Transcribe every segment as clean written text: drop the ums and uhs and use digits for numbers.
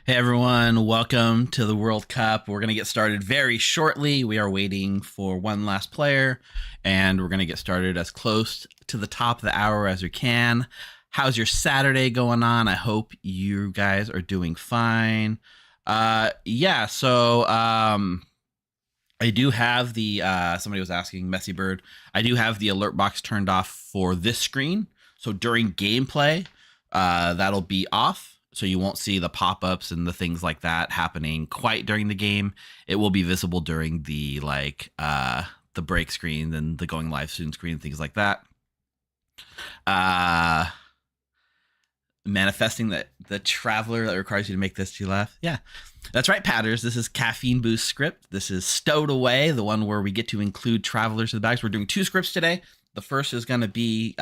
Hey everyone, welcome to the World Cup. We're going to get started very shortly. We are waiting for one last player, and we're going to get started as close to the top of the hour as we can. How's your Saturday going on? I hope you guys are doing fine. I do have the somebody was asking Messy Bird. I do have the alert box turned off for this screen. So during gameplay, that'll be off. So you won't see the pop-ups and the things like that happening quite during the game. It will be visible during the the break screen and the going live soon screen, things like that. Manifesting that the traveler that requires you to make this to laugh. Yeah, that's right, Patters. This is Caffeine Boost script. This is Stowed Away, the one where we get to include travelers in the bags. We're doing two scripts today. The first is going to be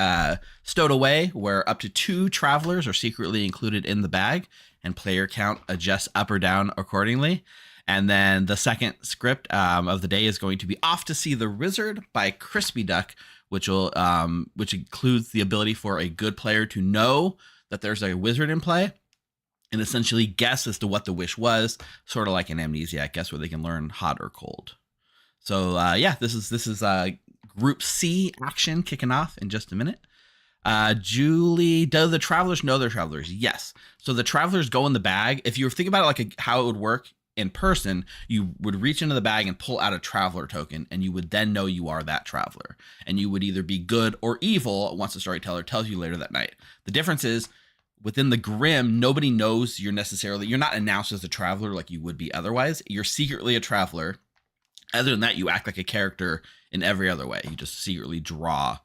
Stowed Away, where up to 2 travelers are secretly included in the bag, and player count adjusts up or down accordingly. And then the second script of the day is going to be Off to See the Wizard by Crispy Duck, which includes the ability for a good player to know that there's a wizard in play and essentially guess as to what the wish was, sort of like an amnesiac guess where they can learn hot or cold. So this is Group C action kicking off in just a minute. Julie, do the travelers know they're travelers? Yes. So the travelers go in the bag. If you think about it like how it would work in person, you would reach into the bag and pull out a traveler token, and you would then know you are that traveler. And you would either be good or evil once the storyteller tells you later that night. The difference is within the Grim, nobody knows you're not announced as a traveler like you would be otherwise. You're secretly a traveler. Other than that, you act like a character in every other way. You just secretly draw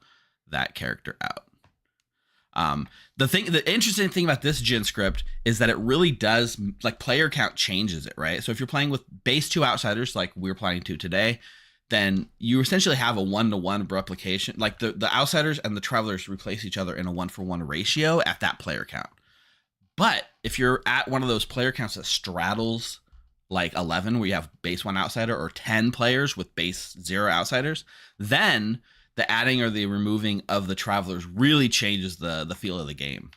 that character out. The interesting thing about this Djinn script is that it really does, like, player count changes it, right? So if you're playing with base 2 outsiders, like we're playing to today, then you essentially have a 1-to-1 replication. Like the outsiders and the travelers replace each other in a 1-for-1 ratio at that player count. But if you're at one of those player counts that straddles like 11, where you have base 1 outsider, or 10 players with base 0 outsiders, then the adding or the removing of the travelers really changes the feel of the game.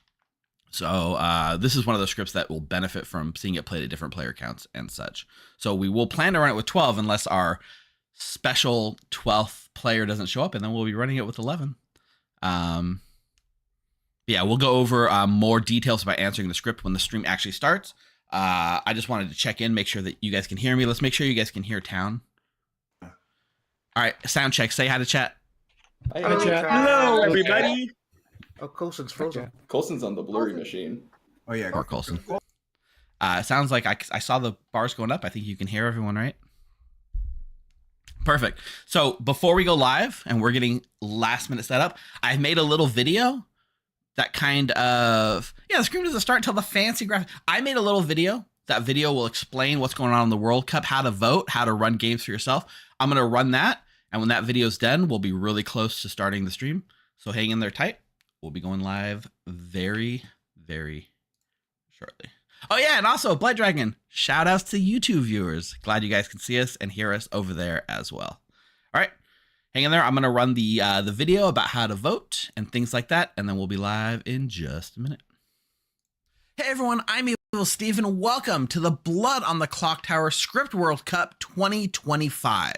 So this is one of those scripts that will benefit from seeing it played at different player counts and such. So we will plan to run it with 12 unless our special 12th player doesn't show up, and then we'll be running it with 11. We'll go over more details about answering the script when the stream actually starts. I just wanted to check in, make sure that you guys can hear me. Let's make sure you guys can hear Town. All right, sound check. Say hi to chat. Hi, chat. Hello, everybody. Oh, Colson's frozen. Colson's on the blurry machine. Oh, yeah. Or Colson. Sounds like I saw the bars going up. I think you can hear everyone, right? Perfect. So before we go live, and we're getting last minute setup, I've made a little video that kind of, the screen doesn't start until the fancy graphic. I made a little video. That video will explain what's going on in the World Cup, how to vote, how to run games for yourself. I'm going to run that. And when that video's done, we'll be really close to starting the stream. So hang in there tight. We'll be going live very, very shortly. Oh yeah, and also Blood Dragon, shout outs to YouTube viewers. Glad you guys can see us and hear us over there as well. All right. Hang in there. I'm going to run the video about how to vote and things like that, and then we'll be live in just a minute. Hey everyone, I'm Evil Steve, and welcome to the Blood on the Clocktower Script World Cup 2025.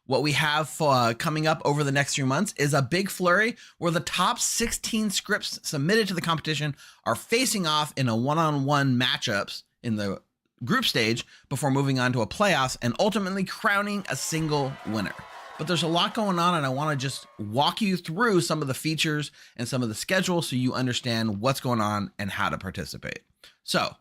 What we have coming up over the next few months is a big flurry where the top 16 scripts submitted to the competition are facing off in a one-on-one matchups in the group stage before moving on to a playoffs and ultimately crowning a single winner. But there's a lot going on, and I want to just walk you through some of the features and some of the schedule so you understand what's going on and how to participate. So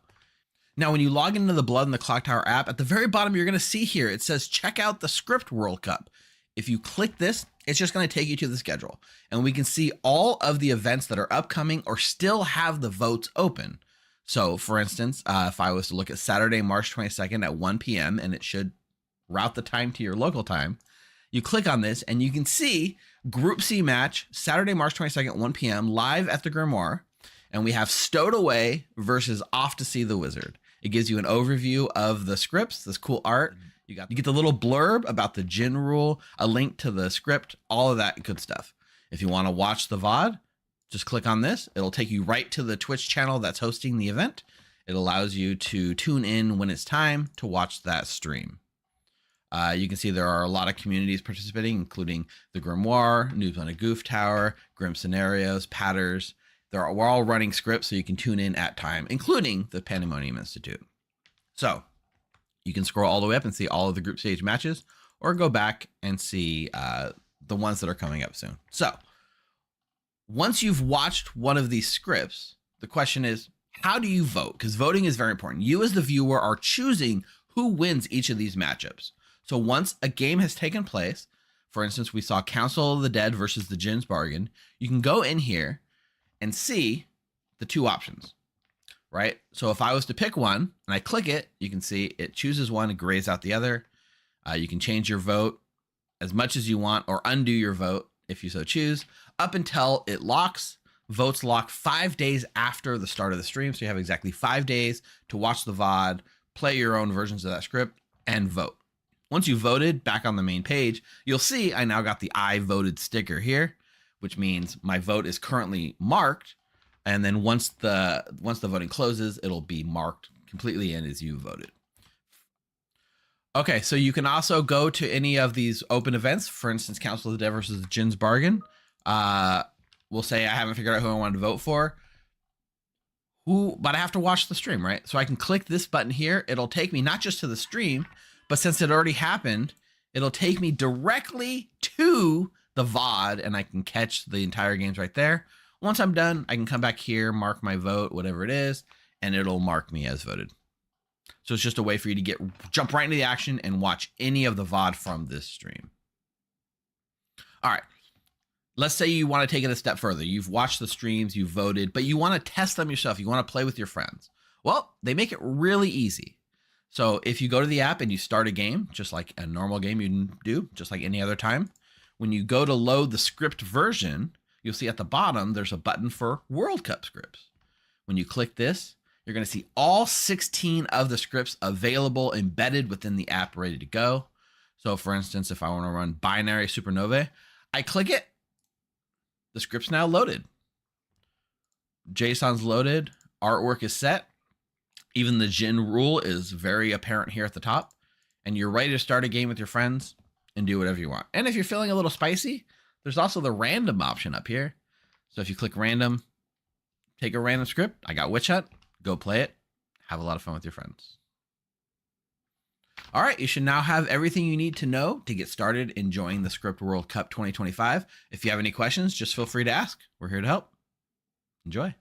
now when you log into the Blood in the Clocktower app, at the very bottom, you're going to see here, it says, check out the Script World Cup. If you click this, it's just going to take you to the schedule, and we can see all of the events that are upcoming or still have the votes open. So for instance, if I was to look at Saturday, March 22nd at 1 p.m., and it should route the time to your local time, you click on this and you can see Group C match, Saturday, March 22nd, 1 p.m., live at the Grimoire. And we have Stowed Away versus Off to See the Wizard. It gives you an overview of the scripts, this cool art. You get the little blurb about the Djinn rule, a link to the script, all of that good stuff. If you want to watch the VOD, just click on this. It'll take you right to the Twitch channel that's hosting the event. It allows you to tune in when it's time to watch that stream. You can see there are a lot of communities participating, including the Grimoire, Noobs on a Goof Tower, Grim Scenarios, Patters. We're all running scripts so you can tune in at time, including the Pandemonium Institute. So you can scroll all the way up and see all of the group stage matches, or go back and see the ones that are coming up soon. So once you've watched one of these scripts, the question is, how do you vote? Because voting is very important. You as the viewer are choosing who wins each of these matchups. So once a game has taken place, for instance, we saw Council of the Dead versus the Djinn's Bargain, you can go in here and see the two options, right? So if I was to pick one and I click it, you can see it chooses one and grays out the other. You can change your vote as much as you want or undo your vote if you so choose, up until it locks. Votes lock 5 days after the start of the stream. So you have exactly 5 days to watch the VOD, play your own versions of that script, and vote. Once you voted, back on the main page, you'll see I now got the I voted sticker here, which means my vote is currently marked. And then once the voting closes, it'll be marked completely in as you voted. Okay, so you can also go to any of these open events. For instance, Council of the Dead versus the Djinn's Bargain. We'll say I haven't figured out who I want to vote for. But I have to watch the stream, right? So I can click this button here. It'll take me not just to the stream, but since it already happened, it'll take me directly to the VOD, and I can catch the entire games right there. Once I'm done, I can come back here, mark my vote, whatever it is, and it'll mark me as voted. So it's just a way for you to jump right into the action and watch any of the VOD from this stream. All right. Let's say you want to take it a step further. You've watched the streams, you've voted, but you want to test them yourself. You want to play with your friends. Well, they make it really easy. So if you go to the app and you start a game, just like a normal game you do, just like any other time, when you go to load the script version, you'll see at the bottom, there's a button for World Cup scripts. When you click this, you're going to see all 16 of the scripts available embedded within the app ready to go. So for instance, if I want to run Binary Supernovae, I click it. The script's now loaded. JSON's loaded. Artwork is set. Even the Djinn rule is very apparent here at the top. And you're ready to start a game with your friends and do whatever you want. And if you're feeling a little spicy, there's also the random option up here. So if you click random, take a random script. I got Witch Hunt. Go play it. Have a lot of fun with your friends. All right, you should now have everything you need to know to get started enjoying the Script World Cup 2025. If you have any questions, just feel free to ask. We're here to help. Enjoy.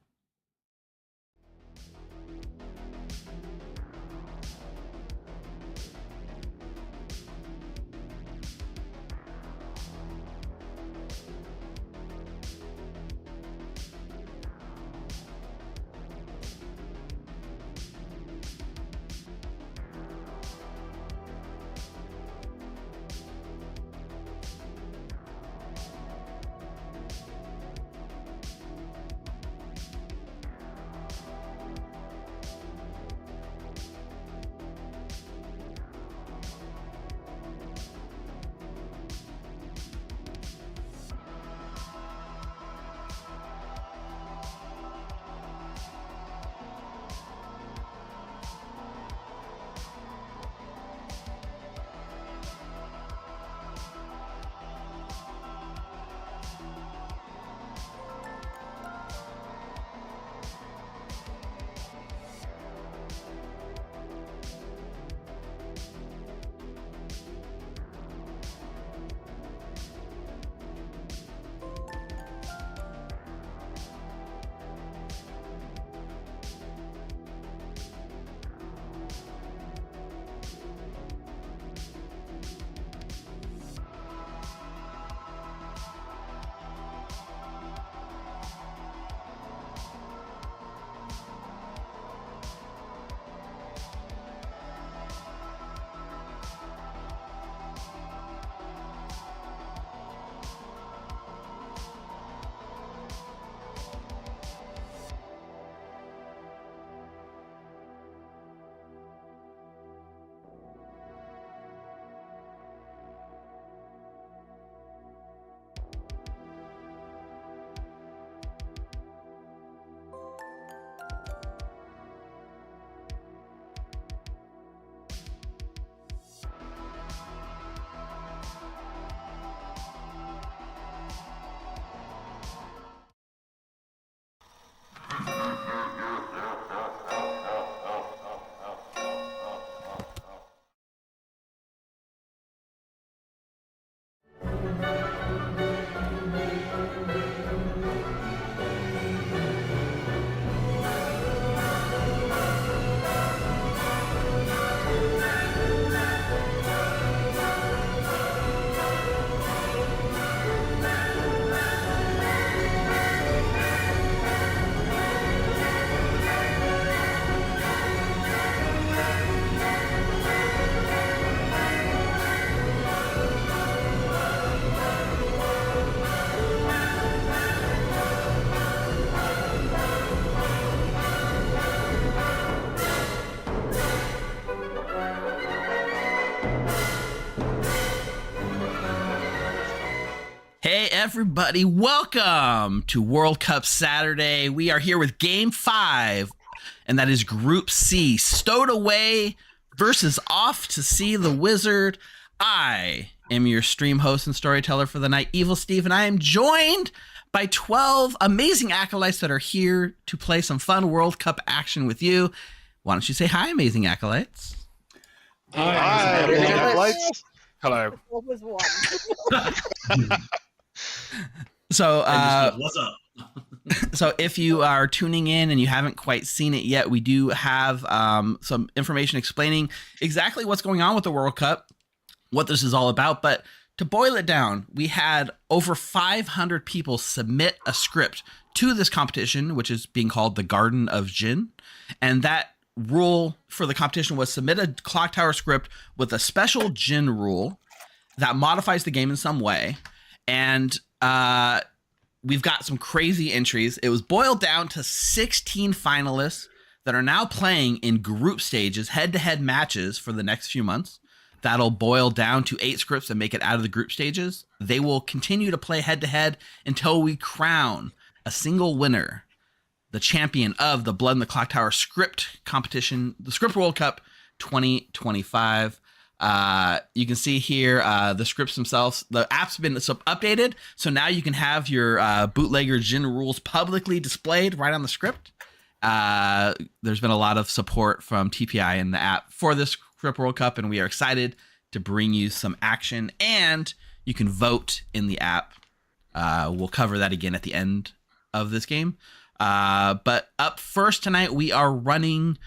Hey everybody, welcome to World Cup Saturday. We are here with Game 5, and that is Group C, Stowed Away versus Off to See the Wizard. I am your stream host and storyteller for the night, Evil Steve, and I am joined by 12 amazing acolytes that are here to play some fun World Cup action with you. Why don't you say hi, amazing acolytes? Hi, amazing acolytes. Hello. What was one? So, what's up? so if you are tuning in and you haven't quite seen it yet, we do have some information explaining exactly what's going on with the World Cup, what this is all about. But to boil it down, we had over 500 people submit a script to this competition, which is being called the Garden of Djinn. And that rule for the competition was submit a Clocktower script with a special Djinn rule that modifies the game in some way. And we've got some crazy entries. It was boiled down to 16 finalists that are now playing in group stages, head-to-head matches for the next few months. That'll boil down to 8 scripts and make it out of the group stages. They will continue to play head-to-head until we crown a single winner, the champion of the Blood in the Clocktower script competition, the Script World Cup 2025. You can see here the scripts themselves. The app's been updated, so now you can have your bootlegger Djinn rules publicly displayed right on the script. There's been a lot of support from TPI in the app for this Script World Cup, and we are excited to bring you some action. And you can vote in the app. We'll cover that again at the end of this game. But up first tonight, we are running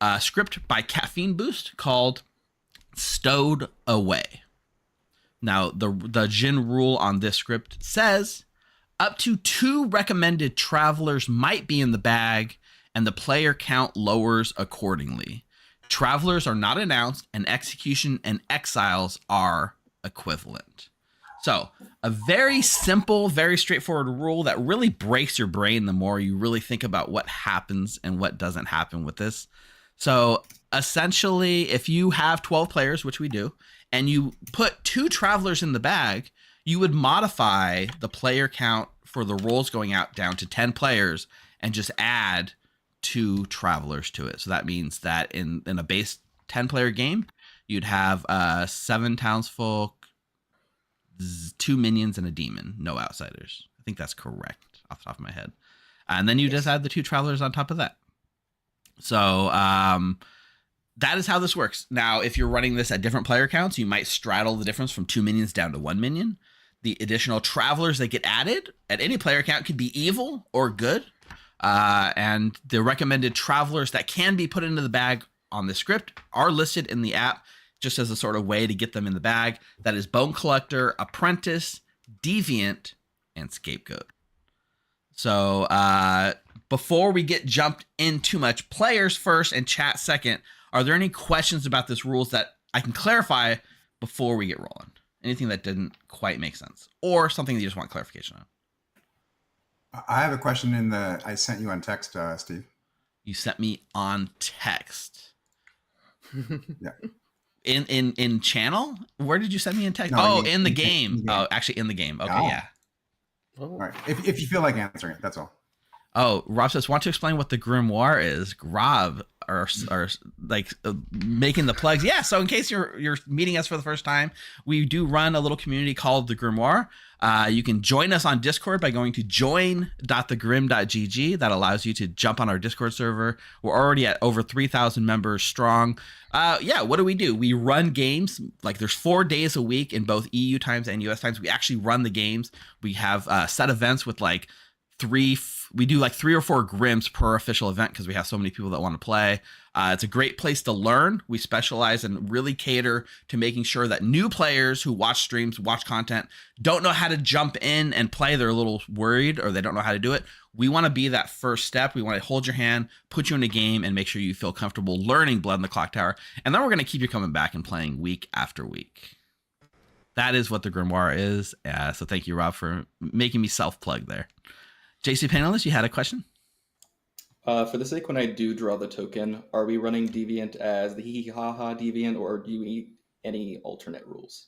a script by Caffeine Boost called Stowed Away. Now, the Djinn rule on this script says up to 2 recommended travelers might be in the bag, and the player count lowers accordingly. Travelers are not announced, and execution and exiles are equivalent. So, a very simple, very straightforward rule that really breaks your brain the more you really think about what happens and what doesn't happen with this. So, essentially, if you have 12 players, which we do, and you put 2 travelers in the bag, you would modify the player count for the rolls going out down to 10 players and just add 2 travelers to it. So that means that in a base 10-player game, you'd have 7 townsfolk, 2 minions, and a demon. No outsiders. I think that's correct off the top of my head. And then you just add the 2 travelers on top of that. So that is how this works. Now, if you're running this at different player counts, you might straddle the difference from 2 minions down to 1 minion. The additional travelers that get added at any player count could be evil or good. And the recommended travelers that can be put into the bag on the script are listed in the app just as a sort of way to get them in the bag. That is Bone Collector, Apprentice, Deviant, and Scapegoat. So before we get jumped in too much, players first and chat second, are there any questions about this rules that I can clarify before we get rolling? Anything that didn't quite make sense, or something that you just want clarification on? I have a question I sent you on text, Steve. You sent me on text. Yeah. In channel? Where did you send me in text? No, in the game. Oh, actually in the game. Okay, yeah. All right. If you feel like answering it, that's all. Oh, Rob says, want to explain what the Grimoire is? Rob are like making the plugs. Yeah, so in case you're meeting us for the first time, we do run a little community called the Grimoire. You can join us on Discord by going to join.thegrim.gg. That allows you to jump on our Discord server. We're already at over 3,000 members strong. Yeah, what do? We run games. Like there's 4 days a week in both EU times and US times. We actually run the games. We have set events with like we do like 3 or 4 Grims per official event because we have so many people that want to play. It's a great place to learn. We specialize and really cater to making sure that new players who watch streams, watch content, don't know how to jump in and play. They're a little worried or they don't know how to do it. We want to be that first step. We want to hold your hand, put you in a game, and make sure you feel comfortable learning Blood in the Clocktower. And then we're going to keep you coming back and playing week after week. That is what the Grimoire is. So thank you, Rob, for making me self-plug there. JC Panelist, you had a question? For the sake when I do draw the token, are we running Deviant as the hee-hee-ha-ha Deviant, or do we any alternate rules.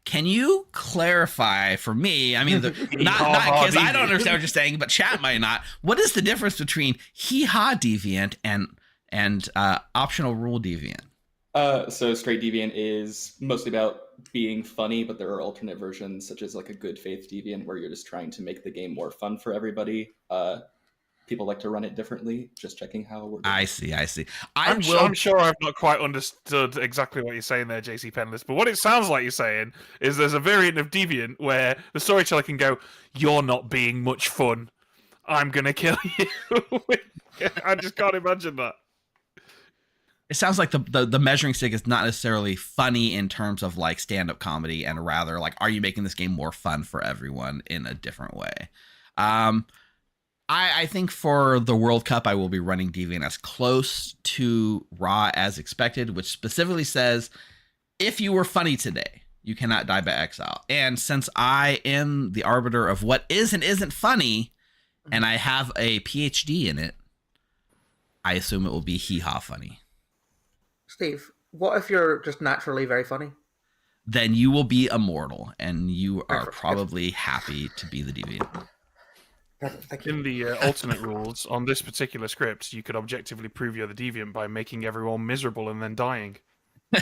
Can you clarify for me? I mean, not because I don't understand what you're saying, but chat might not. What is the difference between hee-haw deviant and optional rule deviant? So straight deviant is mostly about being funny, but there are alternate versions, such as like a good faith deviant, where you're just trying to make the game more fun for everybody. People like to run it differently. Just checking how we're doing. I see. I'm sure I've not quite understood exactly what you're saying there, JC Penless, but what it sounds like you're saying is there's a variant of deviant where the storyteller can go, "You're not being much fun. I'm gonna kill you." I just can't imagine that. It sounds like the measuring stick is not necessarily funny in terms of like stand-up comedy, and rather like, are you making this game more fun for everyone in a different way? I think for the World Cup, I will be running deviant as close to raw as expected, which specifically says, if you were funny today, you cannot die by exile. And since I am the arbiter of what is and isn't funny, and I have a PhD in it, I assume it will be hee-haw funny. Steve, what if you're just naturally very funny? Then you will be immortal, and you are Perfect. probably happy to be the deviant. Thank you. In the alternate rules, on this particular script, you could objectively prove you're the deviant by making everyone miserable and then dying. All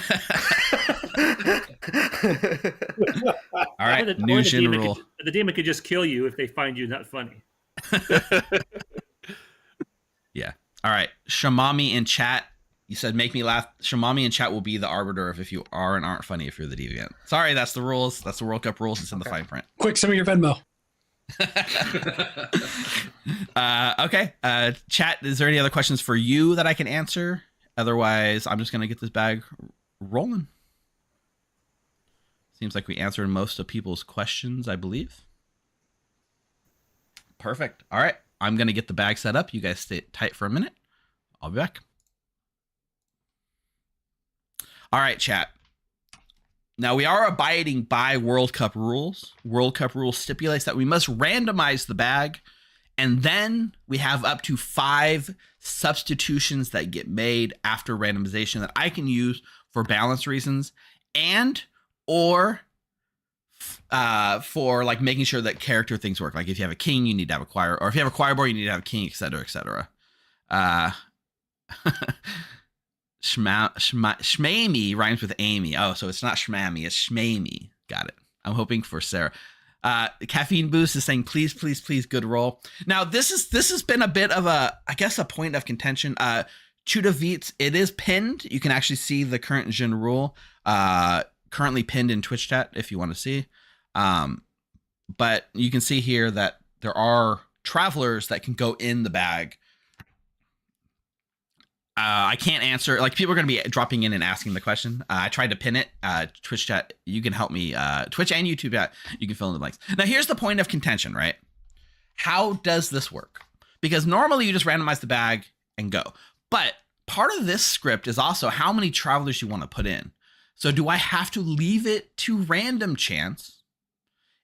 right, new Djinn rule. The demon could just kill you if they find you not funny. Yeah. All right. Shamami in chat. You said make me laugh. Shamami in chat will be the arbiter of if you are and aren't funny if you're the deviant. Sorry, that's the rules. That's the World Cup rules. It's in the fine print. Quick, send me your Venmo. Okay. Chat, is there any other questions for you that I can answer? Otherwise, I'm just going to get this bag rolling. Seems like we answered most of people's questions, I believe. Perfect. All right. I'm going to get the bag set up. You guys stay tight for a minute. I'll be back. All right, chat. Now, we are abiding by World Cup rules. World Cup rules stipulates that we must randomize the bag, and then we have up to 5 substitutions that get made after randomization that I can use for balance reasons and or for like making sure that character things work. Like if you have a king, you need to have a choir, or if you have a choir boy, you need to have a king, etc., etc. Shmamy rhymes with Amy. Oh, so it's not Shmammy, it's Shmamy. Got it. I'm hoping for Sarah. Caffeine Boost is saying, please, please, please, good roll. Now, this has been a bit of a point of contention. Chudavits, it is pinned. You can actually see the current Djinn rule currently pinned in Twitch chat if you want to see. But you can see here that there are travelers that can go in the bag. I can't answer. Like, people are going to be dropping in and asking the question. I tried to pin it. Twitch chat, you can help me. Twitch and YouTube chat, you can fill in the blanks. Now, here's the point of contention, right? How does this work? Because normally you just randomize the bag and go. But part of this script is also how many travelers you want to put in. So do I have to leave it to random chance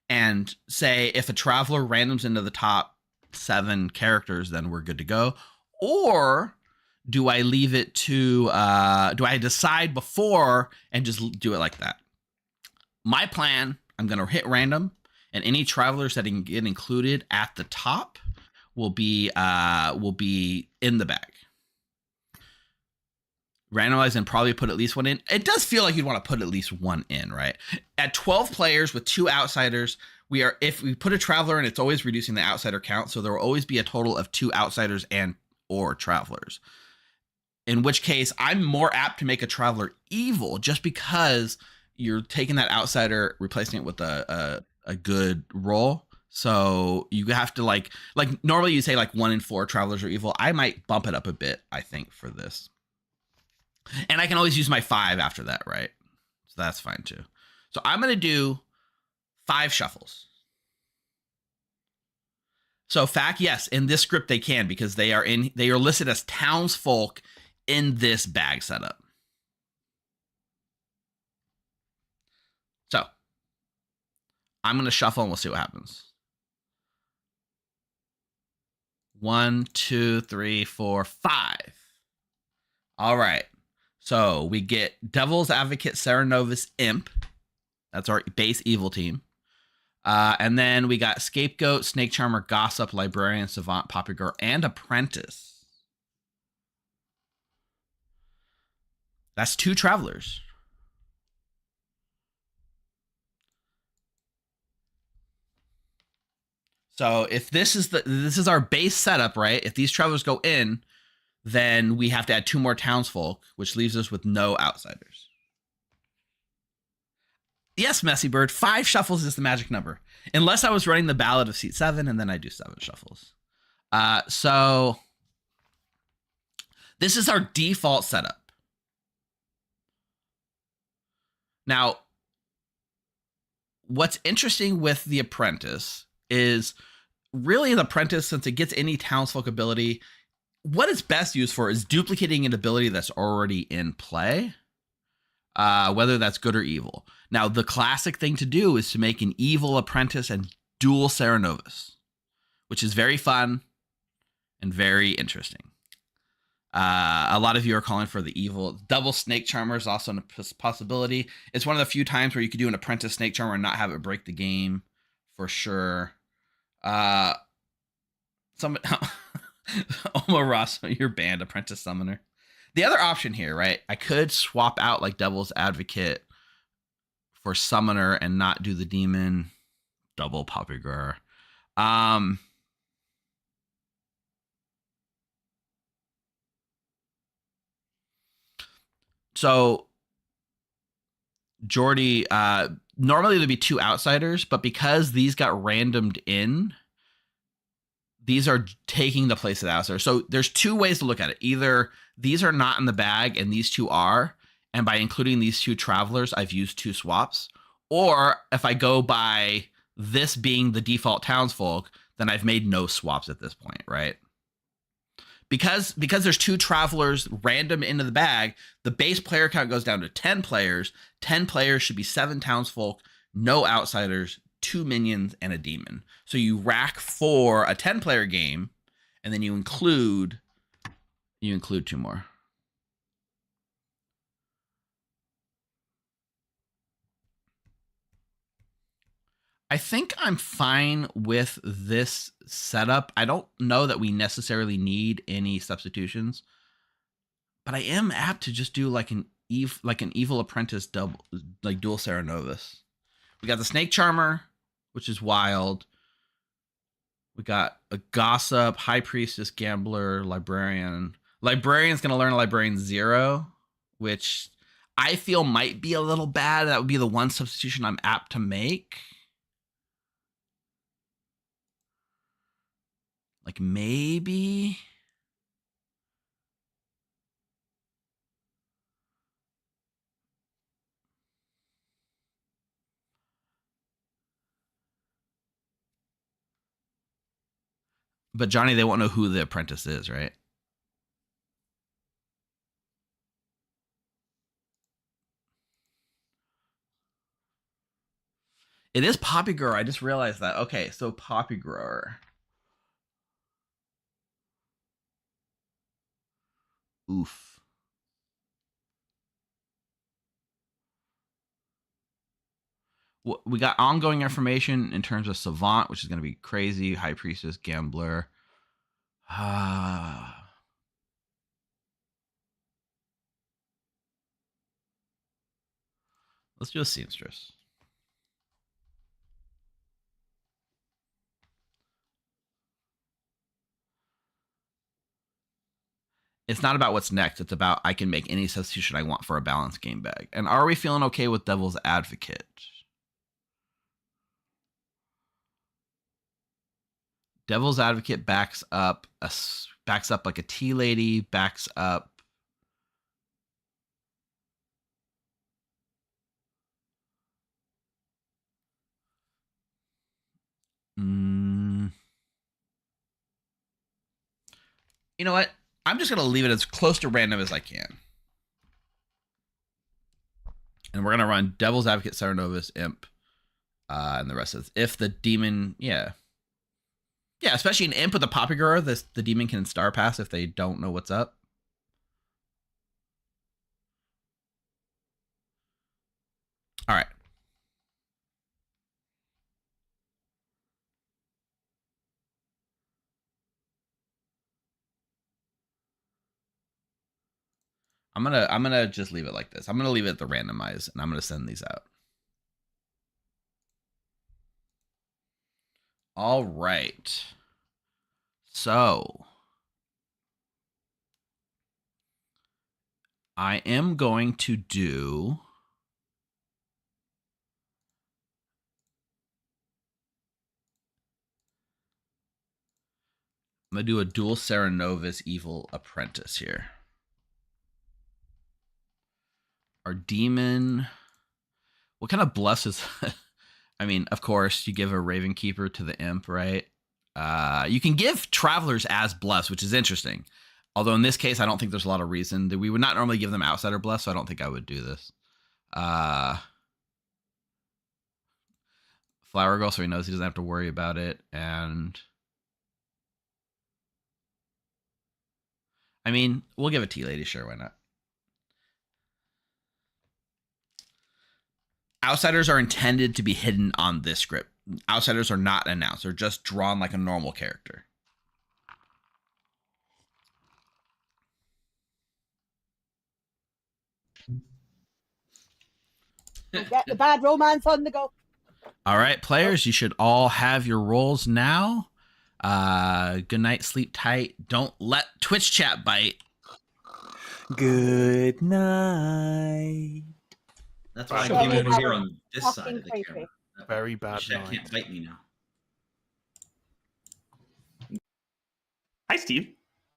and say if a traveler randoms into the top 7 characters, then we're good to go? Or do I leave it to, do I decide before and just do it like that? My plan, I'm going to hit random, and any travelers that can get included at the top will be in the bag. Randomize and probably put at least 1 in. It does feel like you'd want to put at least 1 in, right? At 12 players with 2 outsiders, if we put a traveler in, it's always reducing the outsider count. So there will always be a total of 2 outsiders and or travelers. In which case, I'm more apt to make a traveler evil just because you're taking that outsider, replacing it with a good roll. So you have to like normally you say like 1 in 4 travelers are evil. I might bump it up a bit, I think, for this. And I can always use my 5 after that, right? So that's fine too. So I'm going to do 5 shuffles. So fact, yes, in this script they can, because they are listed as townsfolk in this bag setup. So I'm going to shuffle and we'll see what happens. 1, 2, 3, 4, 5. All right. So we get Devil's Advocate, Serenovus, Imp. That's our base evil team. And then we got Scapegoat, Snake Charmer, Gossip, Librarian, Savant, Poppygirl, and Apprentice. That's 2 Travelers. So if this is our base setup, right? If these Travelers go in, then we have to add 2 more Townsfolk, which leaves us with no Outsiders. Yes, Messy Bird, 5 shuffles is the magic number. Unless I was running the Ballad of Seat 7, and then I do 7 shuffles. So this is our default setup. Now, what's interesting with the Apprentice is really the Apprentice, since it gets any Townsfolk ability, what it's best used for is duplicating an ability that's already in play, whether that's good or evil. Now, the classic thing to do is to make an evil Apprentice and dual Serenovus, which is very fun and very interesting. A lot of you are calling for the evil. Double Snake Charmer is also a possibility. It's one of the few times where you could do an Apprentice Snake Charmer and not have it break the game, for sure. Omar Ross, you're banned, Apprentice Summoner. The other option here, right? I could swap out like Devil's Advocate for Summoner and not do the Demon. Double Poppygirl. So Jordy, normally there'd be 2 Outsiders, but because these got randomed in, these are taking the place of the Outsiders. So there's 2 ways to look at it. Either these are not in the bag and these 2 are, and by including these 2 Travelers, I've used 2 swaps. Or if I go by this being the default Townsfolk, then I've made no swaps at this point, right? Because there's 2 Travelers random into the bag, the base player count goes down to 10 players. 10 players should be 7 Townsfolk, no Outsiders, 2 minions, and a demon. So you rack for a 10-player game, and then you include 2 more. I think I'm fine with this setup. I don't know that we necessarily need any substitutions, but I am apt to just do like an evil Apprentice double, like dual Serenovus. We got the Snake Charmer, which is wild. We got a Gossip, High Priestess, Gambler, Librarian. Librarian's going to learn a Librarian 0, which I feel might be a little bad. That would be the one substitution I'm apt to make. Like maybe... But Johnny, they won't know who the Apprentice is, right? It is Poppygirl. I just realized that. Okay, so Poppygirl. Oof. We got ongoing information in terms of Savant, which is going to be crazy. High Priestess, Gambler. Let's do a Seamstress. It's not about what's next. It's about I can make any substitution I want for a balanced game bag. And are we feeling okay with Devil's Advocate? Devil's Advocate backs up like a tea lady, backs up. You know what? I'm just going to leave it as close to random as I can. And we're going to run Devil's Advocate, Serenovus, Imp, and the rest of this. If the demon, yeah. Yeah, especially an Imp with a Poppygirl, the demon can Star Pass if they don't know what's up. I'm gonna just leave it like this. I'm gonna leave it at the randomize, and I'm gonna send these out. All right. So I am going to do a dual Serenovus Evil Apprentice here. Our demon. What kind of blesses? I mean, of course, you give a Raven Keeper to the imp, right? You can give travelers as bless, which is interesting. Although in this case, I don't think there's a lot of reason that we would not normally give them outsider bless, so I don't think I would do this. Flower Girl, so he knows he doesn't have to worry about it. And I mean, we'll give a Tea Lady, sure, why not? Outsiders are intended to be hidden on this script. Outsiders are not announced. They're just drawn like a normal character. Get the bad romance on the go. All right, players, you should all have your roles now. Good night, sleep tight. Don't let Twitch chat bite. Good night. That's why Sure. I came over here on this Fucking side of the creepy. camera. Very bad Chat night. can't bite me now. Hi, Steve.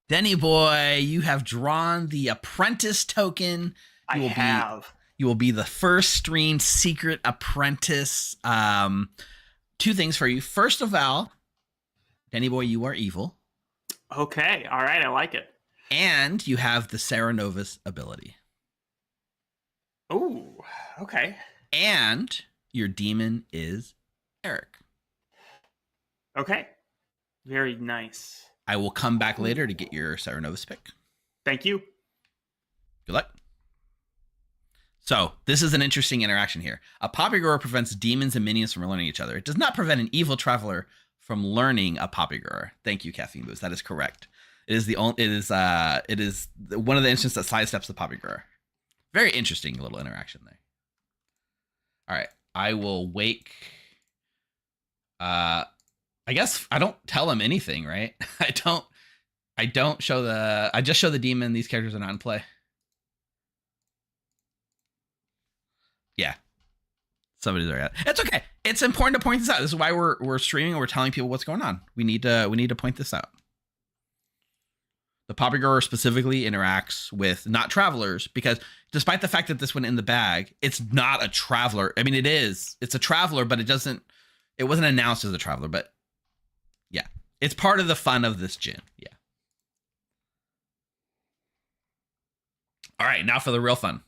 Denny boy, you have drawn the apprentice token. I have. You will be the first streamed secret apprentice. Two things for you. First of all, Denny boy, you are evil. Okay. All right. I like it. And you have the Serenovus ability. Oh, okay. And your demon is Eric. Okay. Very nice. I will come back later to get your Serenovus pick. Thank you. Good luck. So, this is an interesting interaction here. A Poppy Grower prevents demons and minions from learning each other. It does not prevent an evil traveler from learning a Poppy Grower. Thank you, Caffeine Boost. That is correct. It is one of the instances that sidesteps the Poppy Grower. Very interesting little interaction there. All right, I will wake. I guess I don't tell him anything, right? I don't show the. I just show the demon. These characters are not in play. Yeah, somebody's already. It's okay. It's important to point this out. This is why we're streaming and we're telling people what's going on. We need to point this out. The Poppy Grower specifically interacts with not travelers because despite the fact that this went in the bag, it's not a traveler. I mean, it is. It's a traveler, but it wasn't announced as a traveler. But yeah, it's part of the fun of this Djinn. Yeah. All right, now for the real fun.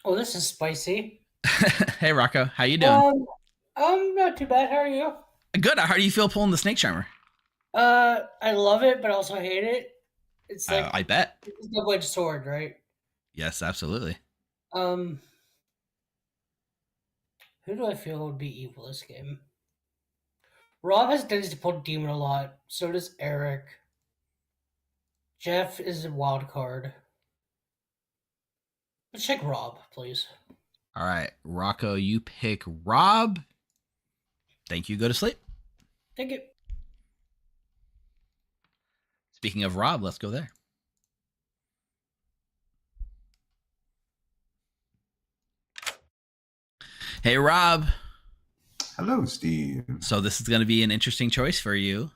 Oh, this is spicy. Hey, Rocco, how you doing? I'm not too bad. How are you? Good. How do you feel pulling the Snake Charmer? I love it, but also hate it. It's like I bet. it's a double-edged sword, right? Yes, absolutely. Who do I feel would be evil this game? Rob has tendency to pull demon a lot. So does Eric. Jeff is a wild card. Let's check Rob, please. All right, Rocco, you pick Rob. Thank you. Go to sleep. Thank you. Speaking of Rob, let's go there. Hey, Rob. Hello, Steve. So this is going to be an interesting choice for you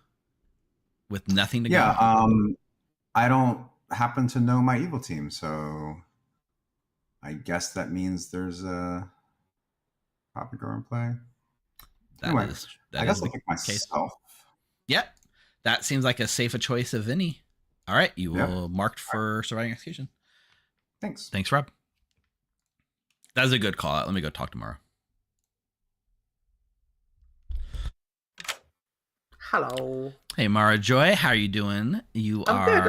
with nothing to go. Yeah, I don't happen to know my evil team, so I guess that means there's a Poppy Grower in play. Anyway, I guess I'll pick myself. Yep. That seems like a safer choice of any. All right. You will marked for surviving execution. Thanks. Thanks, Rob. That was a good call out. Let me go talk tomorrow. Hello. Hey, Mara Joy. How are you doing? I'm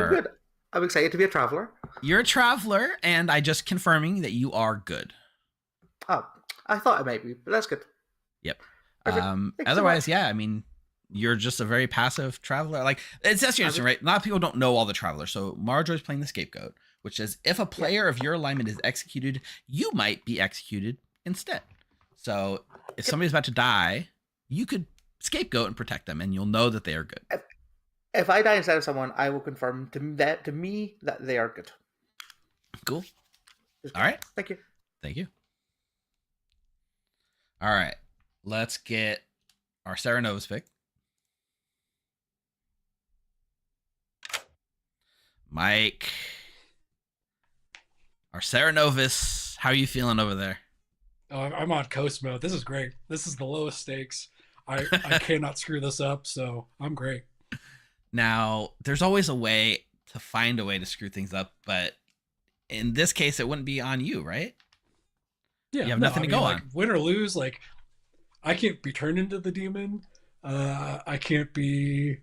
good. I'm excited to be a traveler. You're a traveler, and I just confirming that you are good. Oh, I thought I might be, but that's good. Yep. Perfect. Thanks so Otherwise, much. yeah, I mean, you're just a very passive traveler. Like it's that's interesting, right? A lot of people don't know all the travelers. So Marjoy's playing the scapegoat, which says if a player of your alignment is executed, you might be executed instead. So if somebody's about to die, you could scapegoat and protect them, and you'll know that they are good. If I die instead of someone, I will confirm to me that they are good. Cool. All right. Thank you. Thank you. All right. Let's get our Sarah Nova's pick. Mike. Our Sarah Novus. How are you feeling over there? Oh, I'm on coast mode. This is great. This is the lowest stakes. I cannot screw this up, so I'm great. Now, there's always a way to find a way to screw things up, but in this case, it wouldn't be on you, right? Yeah, you have nothing to go like, on. Win or lose, like I can't be turned into the demon. I can't be.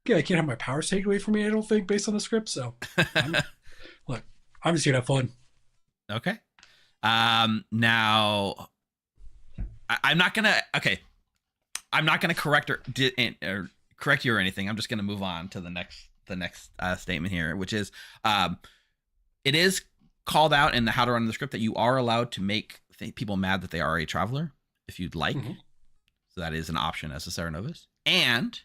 Yeah, I can't have my powers taken away from me. I don't think, based on the script. So, look, I'm just here to have fun. Okay. Now, I'm not gonna. Okay, I'm not gonna correct or correct you or anything. I'm just gonna move on to the next statement here, which is, it is called out in the how to run the script that you are allowed to make people mad that they are a traveler if you'd like. Mm-hmm. So that is an option as a Sarah Novus. And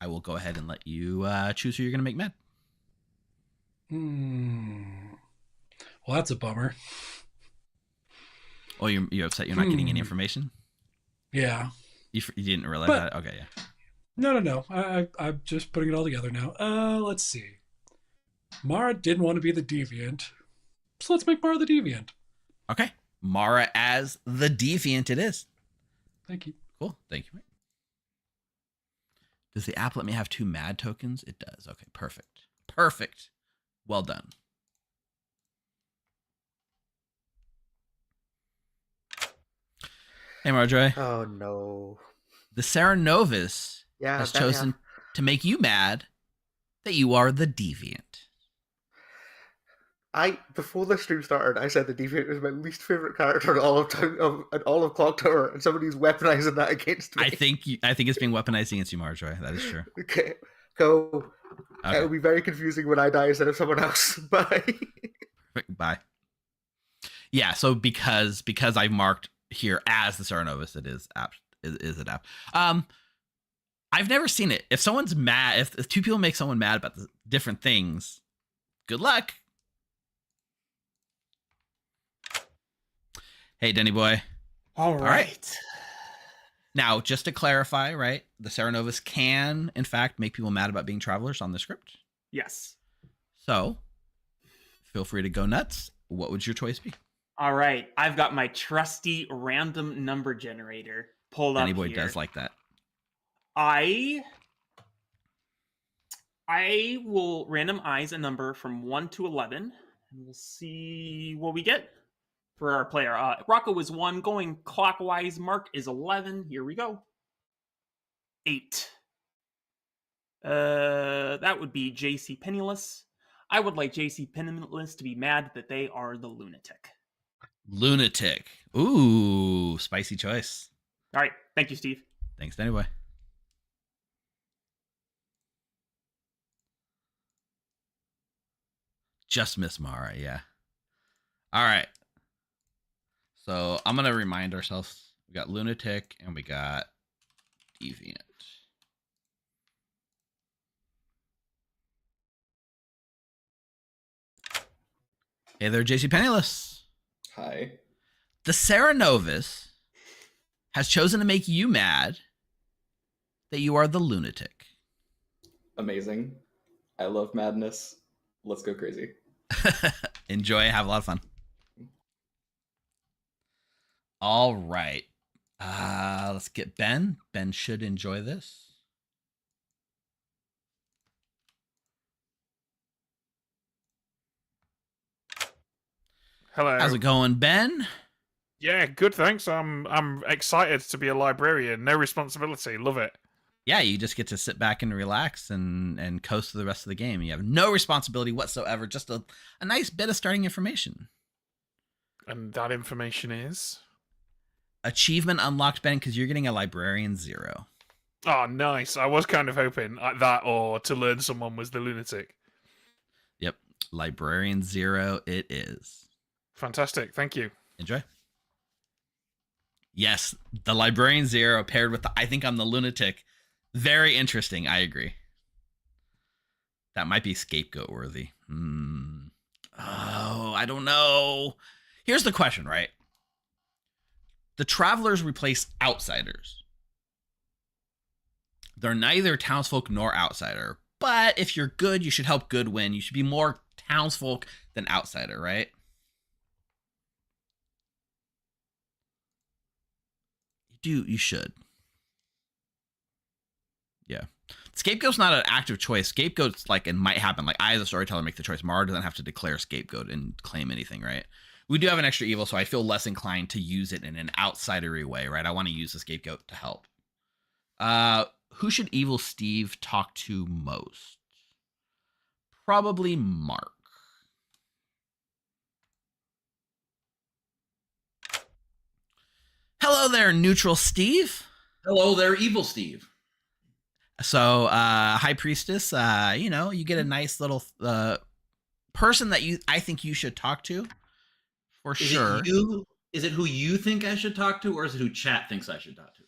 I will go ahead and let you choose who you're going to make mad. Well, that's a bummer. Oh, you're upset you're not getting any information? Yeah. You didn't realize that? Okay, yeah. No. I'm just putting it all together now. Let's see. Mara didn't want to be the deviant. So let's make Mara the deviant. Okay. Mara as the deviant it is. Thank you. Cool. Thank you. Does the app let me have 2 mad tokens? It does. Okay, perfect. Perfect. Well done. Hey, Marjorie. Oh, no. The Sarah Novus has chosen to make you mad that you are the deviant. Before the stream started, I said the deviant is my least favorite character in all of Clocktower, and somebody's weaponizing that against me. I think it's being weaponized against you, Marjorie. That is true. Okay, so it'll be very confusing when I die instead of someone else. Bye. Bye. Yeah. So because I marked here as the Sarah Novus, it is app. Is it app? I've never seen it. If someone's mad, if 2 people make someone mad about the different things, good luck. Hey, Denny boy. All right. Now, just to clarify, right? The Sarah Novus can, in fact, make people mad about being travelers on the script. Yes. So, feel free to go nuts. What would your choice be? All right. I've got my trusty random number generator pulled up here. Denny boy does like that. I will randomize a number from 1 to 11, and we'll see what we get. For our player, Rocco is 1, going clockwise. Mark is 11. Here we go. 8. That would be JC Penniless. I would like JC Penniless to be mad that they are the lunatic. Lunatic. Ooh, spicy choice. All right. Thank you, Steve. Thanks, anyway. Just Miss Mara, yeah. All right. So I'm going to remind ourselves, we got lunatic and we got deviant. Hey there, JC Penniless. Hi. The Sarah Novus has chosen to make you mad that you are the lunatic. Amazing. I love madness. Let's go crazy. Enjoy. Have a lot of fun. All right. Let's get Ben. Ben should enjoy this. Hello. How's it going, Ben? Yeah, good, thanks. I'm excited to be a librarian. No responsibility. Love it. Yeah, you just get to sit back and relax and coast through the rest of the game. You have no responsibility whatsoever, just a nice bit of starting information. And that information is? Achievement unlocked, Ben, because you're getting a librarian 0. Oh, nice. I was kind of hoping that or to learn someone was the lunatic. Yep. Librarian 0 it is. Fantastic. Thank you. Enjoy. Yes, the Librarian 0 paired with the I think I'm the lunatic. Very interesting. I agree. That might be scapegoat worthy. Oh, I don't know. Here's the question, right? The Travelers replace Outsiders. They're neither townsfolk nor outsider. But if you're good, you should help good win. You should be more townsfolk than outsider, right? You should. Yeah. Scapegoat's not an active choice. Scapegoat's like, it might happen. Like, I, as a storyteller, make the choice. Mara doesn't have to declare scapegoat and claim anything, right? We do have an extra evil, so I feel less inclined to use it in an outsidery way, right? I want to use the scapegoat to help. Who should Evil Steve talk to most? Probably Mark. Hello there, Neutral Steve. Hello there, Evil Steve. So, High Priestess, you get a nice little person that I think you should talk to, for sure. Is it who you think I should talk to, or is it who chat thinks I should talk to?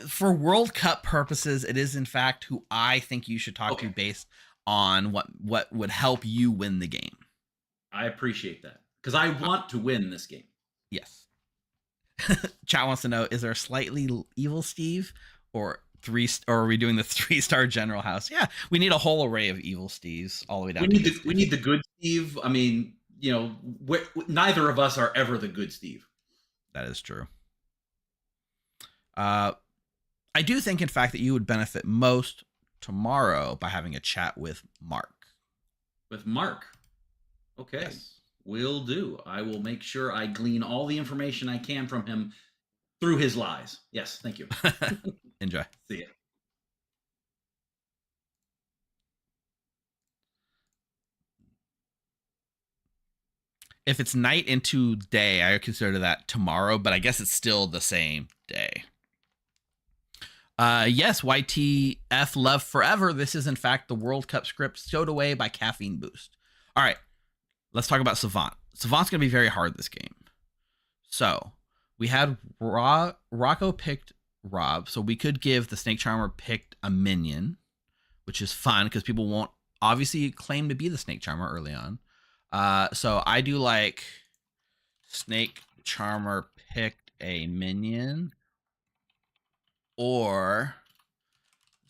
For World Cup purposes, it is in fact who I think you should talk to based on what would help you win the game. I appreciate that, because I want to win this game. Yes. Chat wants to know, is there a slightly evil Steve or are we doing the 3-star general house? Yeah, we need a whole array of evil Steves all the way down. We need the good Steve. I mean, neither of us are ever the good Steve. That is true. I do think, in fact, that you would benefit most tomorrow by having a chat with Mark. With Mark? Okay. Yes. Will do. I will make sure I glean all the information I can from him through his lies. Yes, thank you. Enjoy. See ya. If it's night into day, I consider that tomorrow, but I guess it's still the same day. Yes, YTF Love Forever. This is, in fact, the World Cup script Stowed Away by Caffeine Boost. All right, let's talk about Savant. Savant's going to be very hard this game. So we had Rocco picked Rob, so we could give the Snake Charmer picked a minion, which is fun because people won't obviously claim to be the Snake Charmer early on. So I do like Snake Charmer picked a minion, or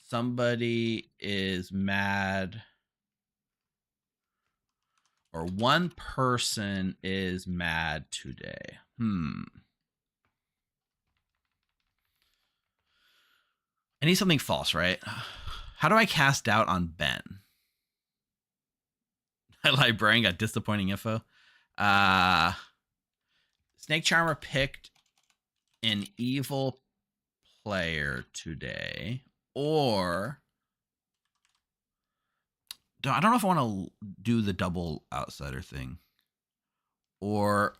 somebody is mad, or one person is mad today. I need something false, right? How do I cast doubt on Ben? Librarian got disappointing info. Snake Charmer picked an evil player today, or I don't know if I want to do the double outsider thing, or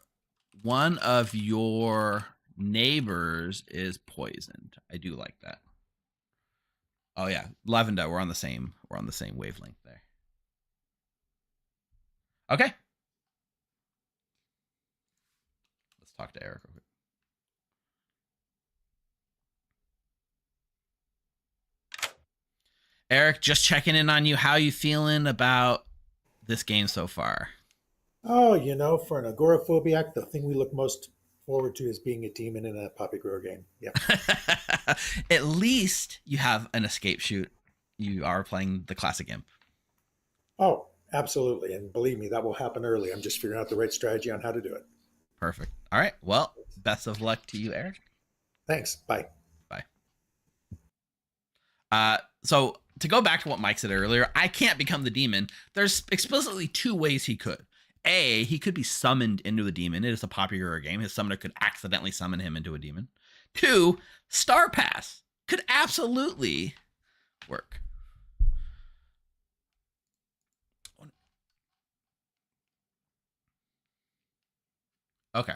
one of your neighbors is poisoned. I do like that. Oh yeah, Lavenda, we're on the same wavelength there. Okay. Let's talk to Eric real quick. Eric, just checking in on you. How you feeling about this game so far? Oh, for an agoraphobiac, the thing we look most forward to is being a demon in a Poppy Grower game. Yeah. At least you have an escape shoot. You are playing the classic imp. Oh, absolutely. And believe me, that will happen early. I'm just figuring out the right strategy on how to do it. Perfect. All right. Well, best of luck to you, Eric. Thanks. Bye. Bye. So to go back to what Mike said earlier, I can't become the demon. There's explicitly two ways he could. A, he could be summoned into a demon. It is a popular game. His summoner could accidentally summon him into a demon. Two, Star Pass could absolutely work. Okay.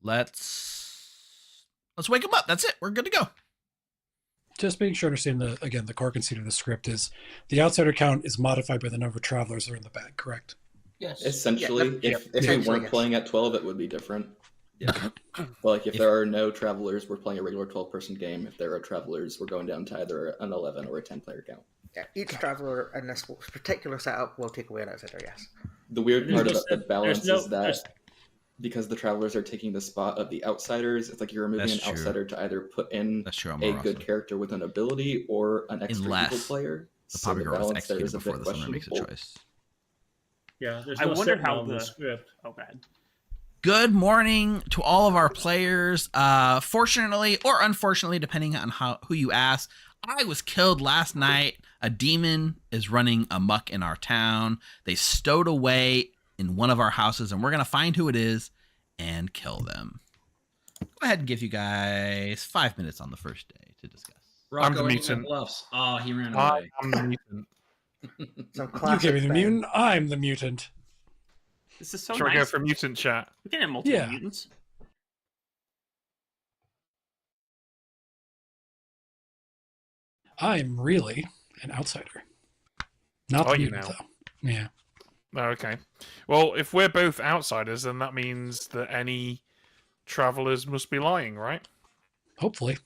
Let's wake him up. That's it. We're good to go. Just making sure I understand the core conceit of the script is the outsider count is modified by the number of travelers that are in the bag, correct? Yes. Essentially, if we weren't playing at 12, it would be different. Yeah. But like if there are no travelers, we're playing a regular 12-person game. If there are travelers, we're going down to either an 11 or a 10-player count. Yeah, each traveler in this particular setup will take away an outsider, yes. The weird part about the balance no- is that because the travelers are taking the spot of the outsiders, it's like you're removing That's an true. outsider to either put in That's true. I'm a more good awesome. character with an ability or an extra Unless evil player. The So the Poppy Girl was balance there executed is a before bit the summoner makes a questionable. choice. Yeah, there's I no wonder Sentinel how in the script. Oh, bad. Good morning to all of our players. Fortunately or unfortunately, depending on who you ask, I was killed last night. A demon is running amok in our town. They stowed away in one of our houses, and we're gonna find who it is and kill them. Go ahead and give you guys 5 minutes on the first day to discuss. I'm the Rocco, mutant. Bluffs. Oh, he ran I away. am the mutant. Some You classic gave me the thing. mutant. I'm the mutant. This is so Should we go nice. for mutant chat? We can have multiple Yeah. mutants. I'm really an outsider. Not Are the you mutant, now? though. Yeah. Oh, okay. Well, if we're both outsiders, then that means that any travelers must be lying, right? Hopefully.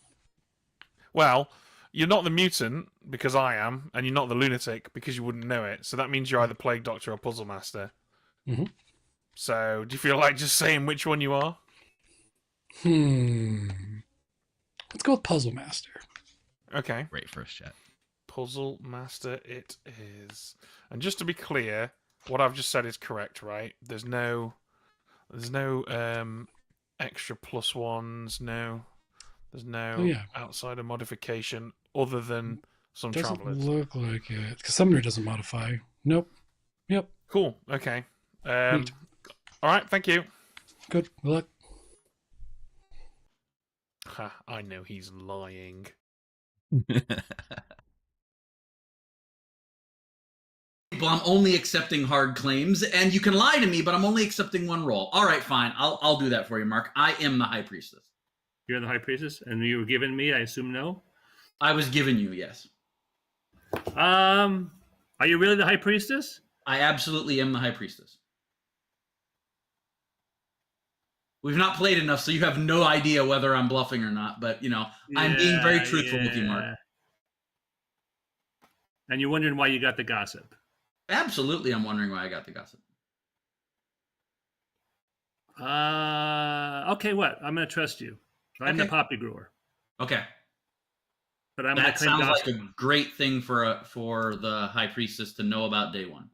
Well, you're not the mutant because I am, and you're not the lunatic because you wouldn't know it. So that means you're either Plague Doctor or Puzzle Master. Mhm. So, do you feel like just saying which one you are? Let's go with Puzzle Master. Okay. Great first chat. Puzzle Master it is. And just to be clear, what I've just said is correct, right? There's no extra plus ones, there's no outsider modification other than some Doesn't travelers. look like it. Because Summoner doesn't modify. Nope. Yep. Cool. Okay. Neat. All right. Thank you. Good luck. Ha, I know he's lying. People, I'm only accepting hard claims, and you can lie to me, but I'm only accepting one roll. All right, fine. I'll do that for you, Mark. I am the High Priestess. You're the High Priestess, and you were given me, I assume, no? I was given you, yes. Are you really the High Priestess? I absolutely am the High Priestess. We've not played enough, so you have no idea whether I'm bluffing or not, but, I'm being very truthful with you, Mark. And you're wondering why you got the gossip. Absolutely, I'm wondering why I got the gossip. Okay, what? I'm going to trust you. I'm the poppy grower. Okay. But I'm That gonna sounds gossip. like a great thing for the High Priestess to know about day one.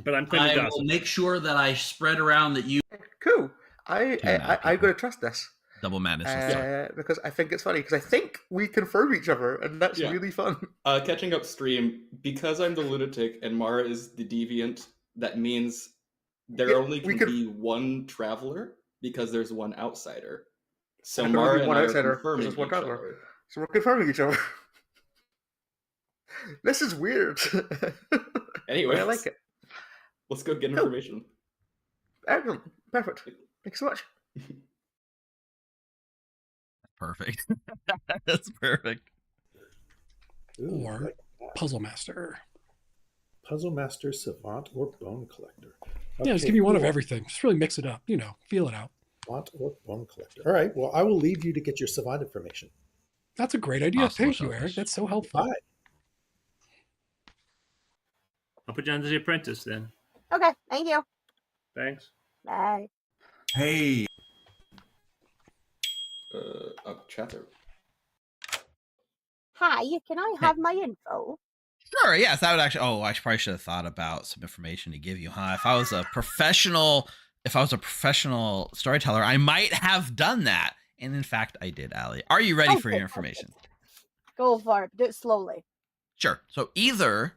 But I'm claiming I gossip. will make sure that I spread around that you... Cool. I'm going to trust this. Double madness. Because I think it's funny. Because I think we confirm each other, and that's really fun. Catching up stream, because I'm the lunatic and Mara is the deviant, that means there only can be one traveler because there's one outsider. So And there can Mara only be and one I are outsider, confirming there's one each traveler. other. So we're confirming each other. This is weird. Anyway, I like it. Let's go get information. Excellent. Perfect. Thanks so much. Perfect. That's perfect. Ooh, Or like Puzzle Master. Puzzle Master, Savant, or Bone Collector. Yeah, just give me one of everything. Just really mix it up. Feel it out. Savant or Bone Collector. All right. Well, I will leave you to get your Savant information. That's a great idea. Awesome, Thank you, selfish. Eric. That's so helpful. Bye. I'll put you on as the apprentice then. Okay, thank you. Thanks. Bye. Hey. Chatter. Hi, can I have my info? Sure, yes, that would actually. Oh, I probably should have thought about some information to give you, huh? If I was a professional storyteller, I might have done that. And in fact, I did, Allie. Are you ready for your information? Go for it. Do it slowly. Sure. So either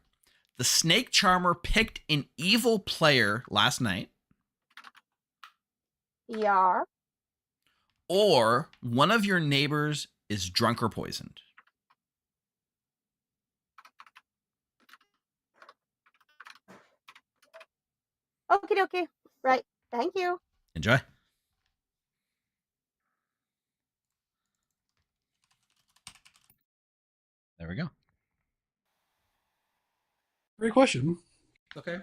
the Snake Charmer picked an evil player last night, Yeah. or one of your neighbors is drunk or poisoned. Okie dokie. Right. Thank you. Enjoy. There we go. Great question. Okay.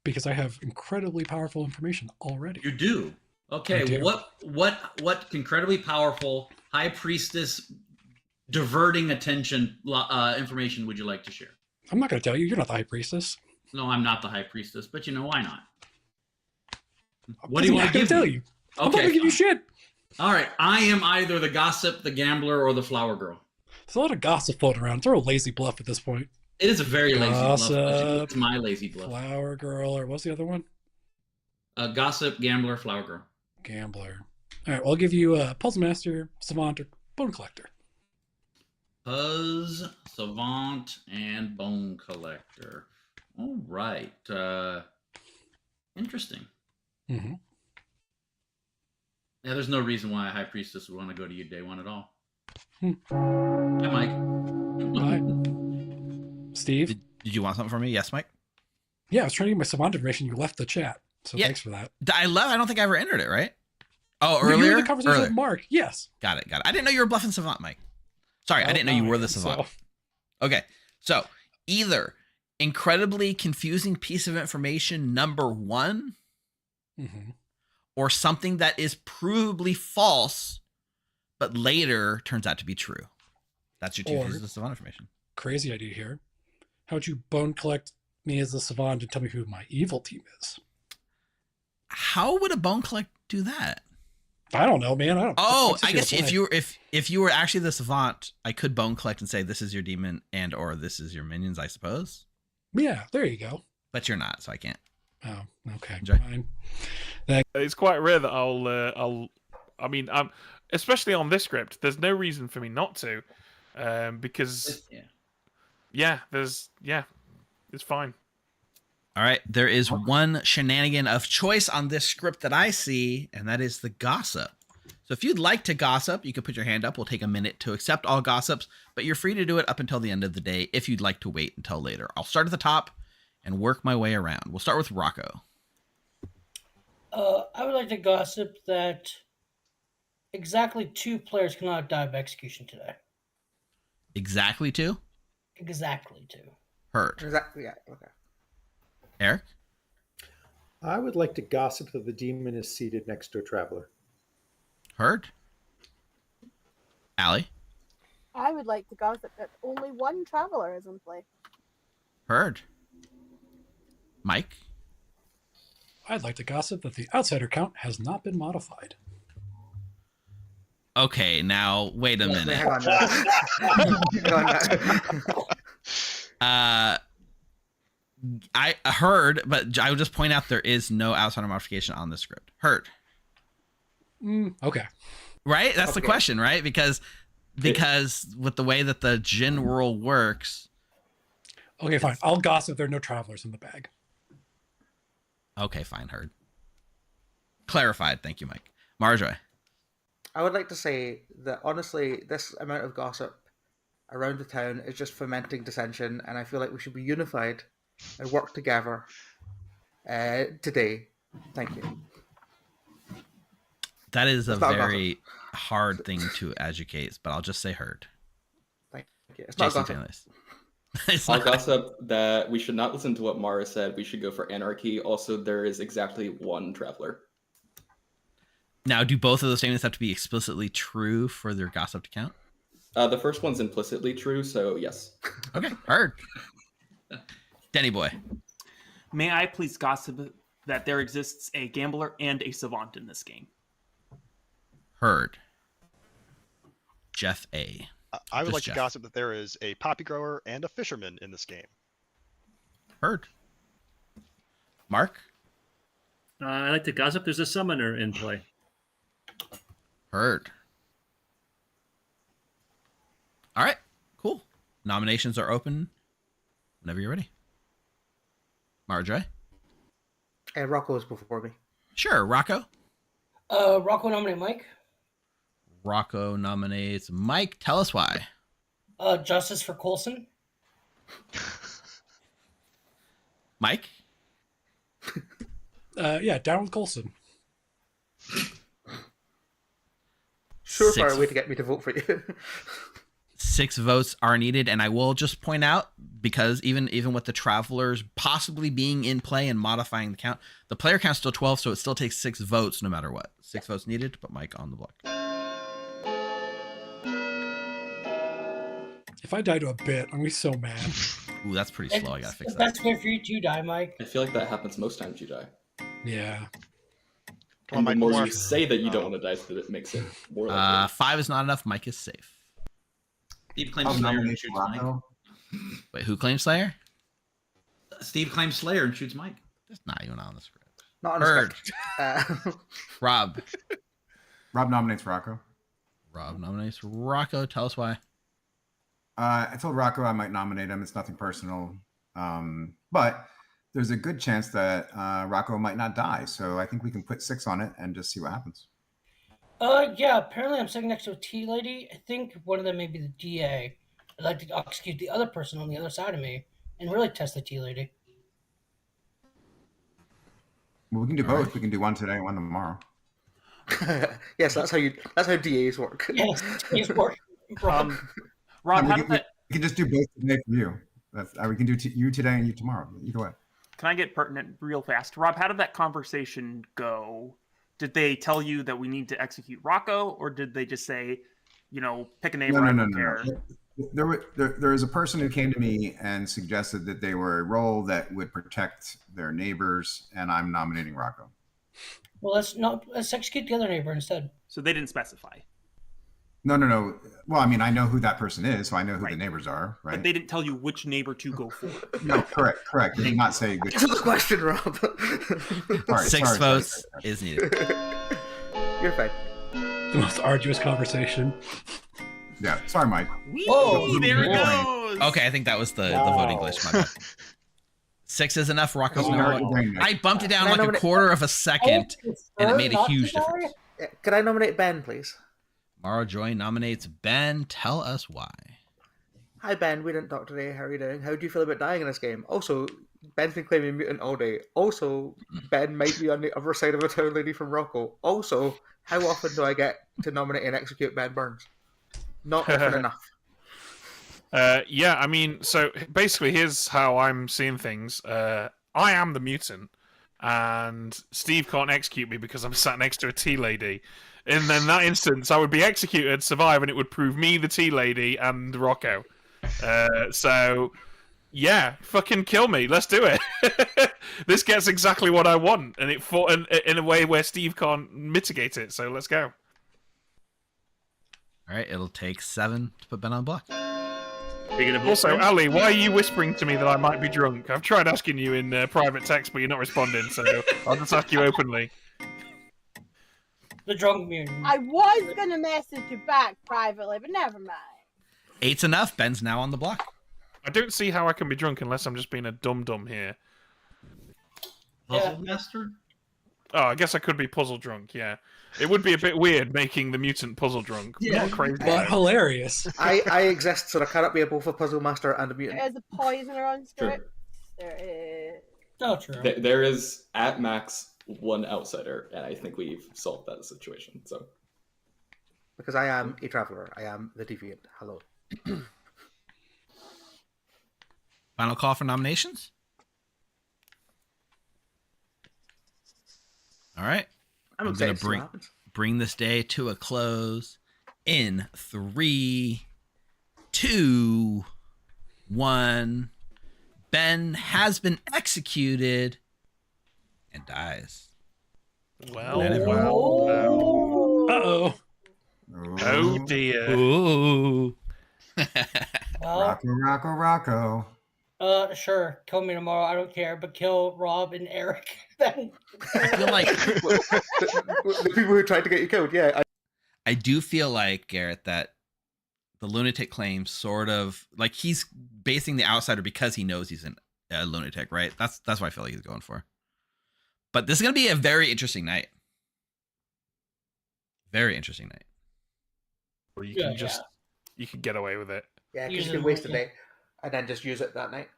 Because I have incredibly powerful information already. You do. Okay. I do. What incredibly powerful high priestess diverting attention information would you like to share? I'm not going to tell you. You're not the high priestess. No, I'm not the high priestess, but why not? What do you want to to give tell me? you? I'm not Okay. going to give you shit. All right. I am either the gossip, the gambler, or the flower girl. There's a lot of gossip floating around. Throw a lazy bluff at this point. It is a very lazy bluff. Gossip, It's my lazy bluff. Flower girl, or what's the other one? Gossip, gambler, flower girl. Gambler. All right, well, I'll give you a puzzle master, savant, or bone collector. Puzz, savant, and bone collector. All right. Interesting. Mm-hmm. Yeah, there's no reason why a high priestess would want to go to you day one at all. Hi, Mike. Hi. Steve? Did you want something from me? Yes, Mike? Yeah, I was trying to get my savant information. You left the chat, so Yeah. thanks for that. I don't think I ever entered it, right? Oh, You were earlier? in the conversation with Mark. Yes. Got it. I didn't know you were bluffing savant, Mike. Sorry, I didn't know you were the savant. Okay, so either incredibly confusing piece of information number one, Mm-hmm. or something that is provably false, but later turns out to be true. That's your two pieces of savant information. Crazy idea here. How would you bone collect me as the savant and tell me who my evil team is? How would a bone collect do that? I don't know, man. I don't. Oh, I guess if you were actually the savant, I could bone collect and say this is your demon and or this is your minions, I suppose. Yeah, there you go. But you're not, so I can't. Oh, okay. Enjoy. Fine. It's quite rare that I'm especially on this script. There's no reason for me not to, because it's fine. All right, there is one shenanigan of choice on this script that I see, and that is the gossip. So if you'd like to gossip, you can put your hand up. We'll take a minute to accept all gossips, but you're free to do it up until the end of the day if you'd like to wait until later. I'll start at the top and work my way around. We'll start with Rocco. I would like to gossip that exactly 2 players cannot die by execution today. Exactly 2? Exactly 2. Hurt. Exactly. Yeah. Okay. Eric? I would like to gossip that the demon is seated next to a traveler. Hurt. Allie? I would like to gossip that only one traveler is in play. Heard. Mike? I'd like to gossip that the outsider count has not been modified. Okay, now wait a minute. Hang on. I heard, but I would just point out there is no outsider modification on the script. Heard. Okay. Right? That's the question, right? Because with the way that the Djinn world works. Okay, fine. I'll gossip there are no travelers in the bag. Okay, fine. Heard. Clarified. Thank you, Mike. Marjorie. I would like to say that honestly, this amount of gossip around the town is just fomenting dissension, and I feel like we should be unified and work together today. Thank you. That is a It's not very hard thing to educate, but I'll just say heard. Thank you. It's not Jason gossip. Painless. It's I'll not- gossip that we should not listen to what Mara said. We should go for anarchy. Also, there is exactly one traveler. Now, do both of those statements have to be explicitly true for their gossip to count? The first one's implicitly true, so yes. Okay, heard. Denny boy. May I please gossip that there exists a gambler and a savant in this game? Heard. Jeff A. I would Just like Jeff. to gossip that there is a poppy grower and a fisherman in this game. Heard. Mark. I like to gossip. There's a summoner in play. Heard. All right, cool. Nominations are open whenever you're ready. Marjorie? Rocco is before me. Sure, Rocco. Rocco nominate Mike. Rocco nominates Mike. Tell us why. Justice for Coulson. Mike? Yeah, down with Coulson. Surefire 6 way to get me to vote for you. 6 votes are needed, and I will just point out, because even with the travelers possibly being in play and modifying the count, the player count's still 12, so it still takes 6 votes no matter what. 6 votes needed to put Mike on the block. If I die to a bit, I'm gonna be so mad. Ooh, that's pretty slow. I gotta fix that. That's way for you to die, Mike. I feel like that happens most times you die. Yeah. And the more you say that you don't want to die, so that it makes it more likely. 5 is not enough. Mike is safe. Steve claims Slayer and shoots Mike. Wait, who claims Slayer? Steve claims Slayer and shoots Mike. That's not even on the script. Not on the script. Rob. Rob nominates Rocco. Rob nominates Rocco. Tell us why. I told Rocco I might nominate him. It's nothing personal. But there's a good chance that Rocco might not die. So I think we can put 6 on it and just see what happens. Yeah, apparently I'm sitting next to a tea lady. I think one of them may be the DA. I'd like to execute the other person on the other side of me and really test the tea lady. Well, we can do both. We can do one today and one tomorrow. Yes, that's how DAs work. Yes, DAs work. Rob, we how did that? can just do both today for you. We can do you today and you tomorrow. Either way. Can I get pertinent real fast? Rob, how did that conversation go? Did they tell you that we need to execute Rocco, or did they just say, pick a name? No. There was a person who came to me and suggested that they were a role that would protect their neighbors, and I'm nominating Rocco. Well, let's execute the other neighbor instead. So they didn't specify. No. Well, I mean, I know who that person is, so I know who the neighbors are, right? But they didn't tell you which neighbor to go for. No, correct. They did not say which. Answer the question, Rob. Sorry, 6 votes is needed. You're fine. The most arduous conversation. Yeah, sorry, Mike. Whoa, there it goes. Okay, I think that was the voting glitch. My bad. 6 is enough. Rocco's I bumped it down like a quarter of a second, and it made a huge difference. Could I nominate Ben, please? Mara Joy nominates Ben. Tell us why. Hi, Ben. We didn't talk today. How are you doing? How do you feel about dying in this game? Also, Ben's been claiming mutant all day. Also, Ben might be on the other side of a town lady from Rocco. Also, how often do I get to nominate and execute Ben Burns? Not often enough. Yeah, I mean, so basically, here's how I'm seeing things. I am the mutant, and Steve can't execute me because I'm sat next to a tea lady. And in that instance, I would be executed, survive, and it would prove me the tea lady and Rocco. So, yeah, fucking kill me. Let's do it. This gets exactly what I want, and it fought in a way where Steve can't mitigate it. So let's go. All right, it'll take 7 to put Ben on block. Also, Ali, why are you whispering to me that I might be drunk? I've tried asking you in private text, but you're not responding, so I'll just ask you openly. The drunk mutant. I was going to message you back privately, but never mind. 8's enough. Ben's now on the block. I don't see how I can be drunk unless I'm just being a dum-dum here. Puzzle master? Oh, I guess I could be puzzle drunk, yeah. It would be a bit weird making the mutant puzzle drunk. Yeah, not crazy. But hilarious. I exist, so there cannot be both a puzzle master and a mutant. There's a poisoner on script. True. There is. Oh, true. There is, at max, one outsider, and I think we've solved that situation. So, Because I am a traveler. I am the deviant. Hello. Final call for nominations. All right. I'm going excited to to see what happens. bring this day to a close in 3, 2, 1. Ben has been executed and dies. Well, Uh-oh. Oh, dear. Ooh. Rocco. Sure. Kill me tomorrow. I don't care. But kill Rob and Eric. Then I feel like the people who tried to get you killed, yeah. I do feel like, Garrett, that the lunatic claim sort of like he's basing the outsider because he knows he's a lunatic, right? That's what I feel like he's going for. But this is gonna be a very interesting night. Very interesting night. Or you can you can get away with it. Yeah, because you can waste a day and then just use it that night.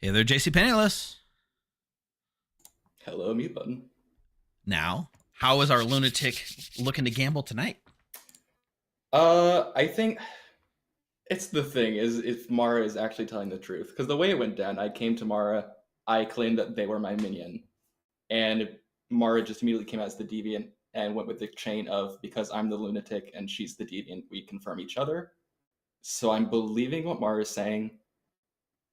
Hey there, JC Penniless. hello, mute button. Now, How is our lunatic looking to gamble tonight? I think it's the thing is if Mara is actually telling the truth. Because the way it went down, I came to Mara, I claimed that they were my minion. And Mara just immediately came out as the deviant and went with the chain of because I'm the lunatic and she's the deviant, we confirm each other. So I'm believing what Mara is saying.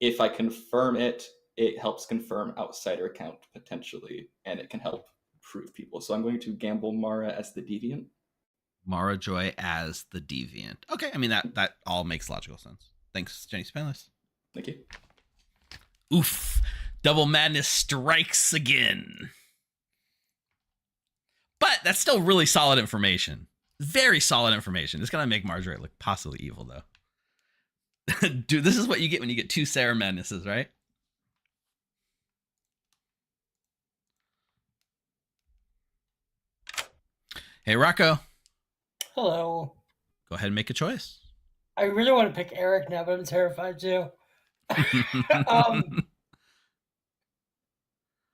If I confirm it, it helps confirm outsider account potentially, and it can help prove people. So I'm going to gamble Mara as the deviant. Mara Joy as the deviant. Okay, I mean that all makes logical sense. Thanks, Jenny Spanless. Thank you. Oof. Double madness strikes again. But that's still really solid information. Very solid information. It's gonna make Marjorie look possibly evil though. Dude, this is what you get when you get 2 Sarah Madnesses, right? Hey, Rocco. Hello. Go ahead and make a choice. I really want to pick Eric now, but I'm terrified too.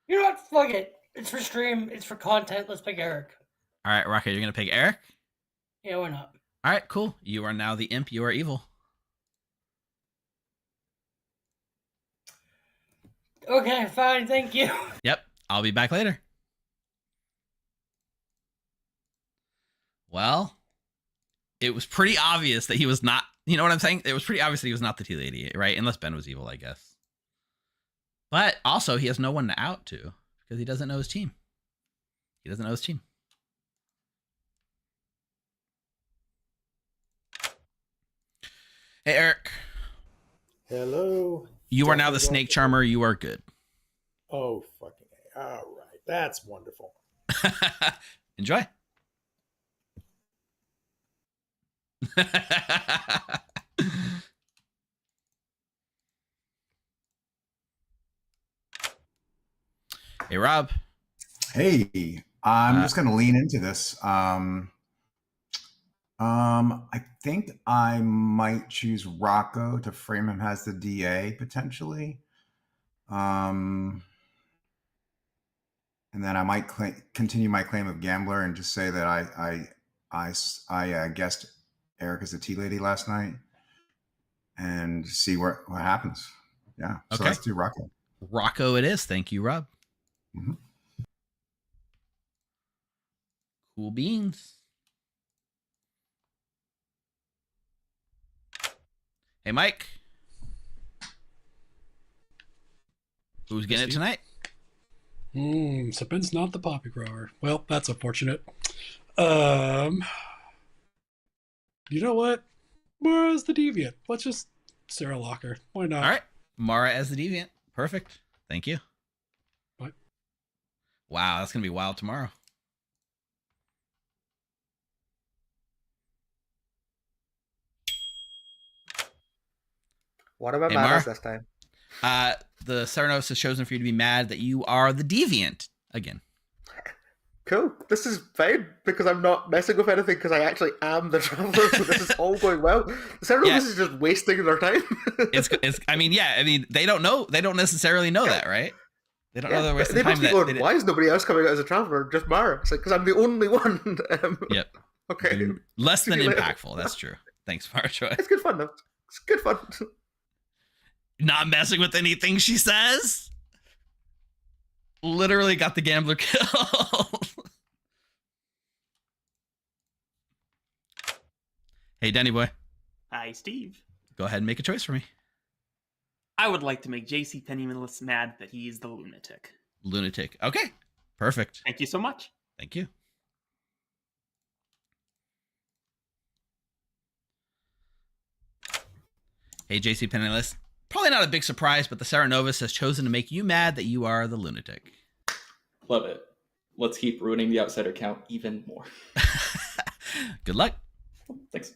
You know what? Fuck it. It's for stream. It's for content. Let's pick Eric. All right, Rocco, you're going to pick Eric? Yeah, why not? All right, cool. You are now the imp. You are evil. Okay, fine. Thank you. Yep. I'll be back later. Well, it was pretty obvious that he was not, you know what I'm saying? It was pretty obvious that he was not the tea lady, right? Unless Ben was evil, I guess. But also, he has no one to out to because he doesn't know his team. He doesn't know his team. Hey, Eric. Hello. You are now the snake charmer. You are good. Oh, fucking A. All right. That's wonderful. Enjoy. Hey, Rob. Hey, I'm just going to lean into this. I think I might choose Rocco to frame him as the DA potentially. And then I might continue my claim of gambler and just say that I guessed Eric as a tea lady last night and see what happens. Yeah. So Okay. let's do Rocco. Rocco it is. Thank you, Rob. Mm-hmm. Cool beans. Hey, Mike. Who's getting it tonight? So Ben's not the poppy grower. Well, that's unfortunate. You know what? Mara's the deviant. Let's just Sarah Locker. Why not? All right. Mara as the deviant. Perfect. Thank you. What? Wow, that's going to be wild tomorrow. What about Hey, madness Mara? this time? The Serenos has chosen for you to be mad that you are the deviant again. Cool. This is fine because I'm not messing with anything because I actually am the traveler. So this is all going well. The Serenos is just wasting their time. it's. I mean, yeah. I mean, they don't know. They don't necessarily know that, right? They don't know they're wasting They time. must be going, why is nobody else coming out as a traveler? Just Mara. It's like, because I'm the only one. Yep. Okay. Less than See you later. impactful. That's true. Thanks, Marjorie. It's good fun though. It's good fun. Not messing with anything she says. Literally got the gambler kill. Hey, Denny boy. Hi, Steve. Go ahead and make a choice for me. I would like to make JC Pennymans mad that he is the lunatic. Lunatic. Okay. Perfect. Thank you so much. Thank you. Hey, JC Penniless. Probably not a big surprise, but the Serenovus has chosen to make you mad that you are the lunatic. Love it. Let's keep ruining the outsider count even more. Good luck. Thanks.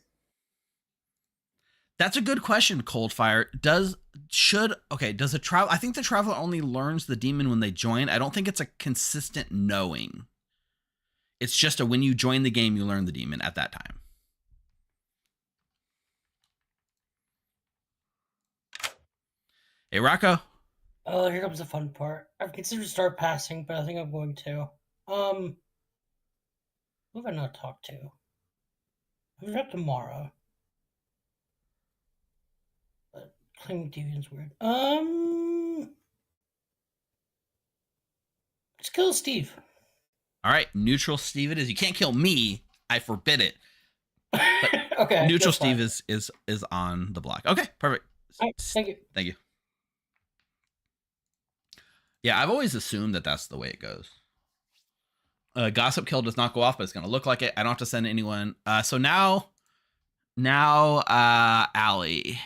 That's a good question, Coldfire. Does the travel? I think the traveler only learns the demon when they join. I don't think it's a consistent knowing. It's just when you join the game, you learn the demon at that time. Hey, Rocco. Oh, here comes the fun part. I've considered start passing, but I think I'm going to. Who have I not talked to? I've talked to Mara. But claiming Deviant's weird. Let's kill Steve. All right, neutral Steve it is. You can't kill me. I forbid it. But Okay. neutral that's fine. Steve is on the block. Okay, perfect. All right, thank you. Thank you. Yeah, I've always assumed that that's the way it goes. Gossip kill does not go off, but it's going to look like it. I don't have to send anyone. So now, Allie.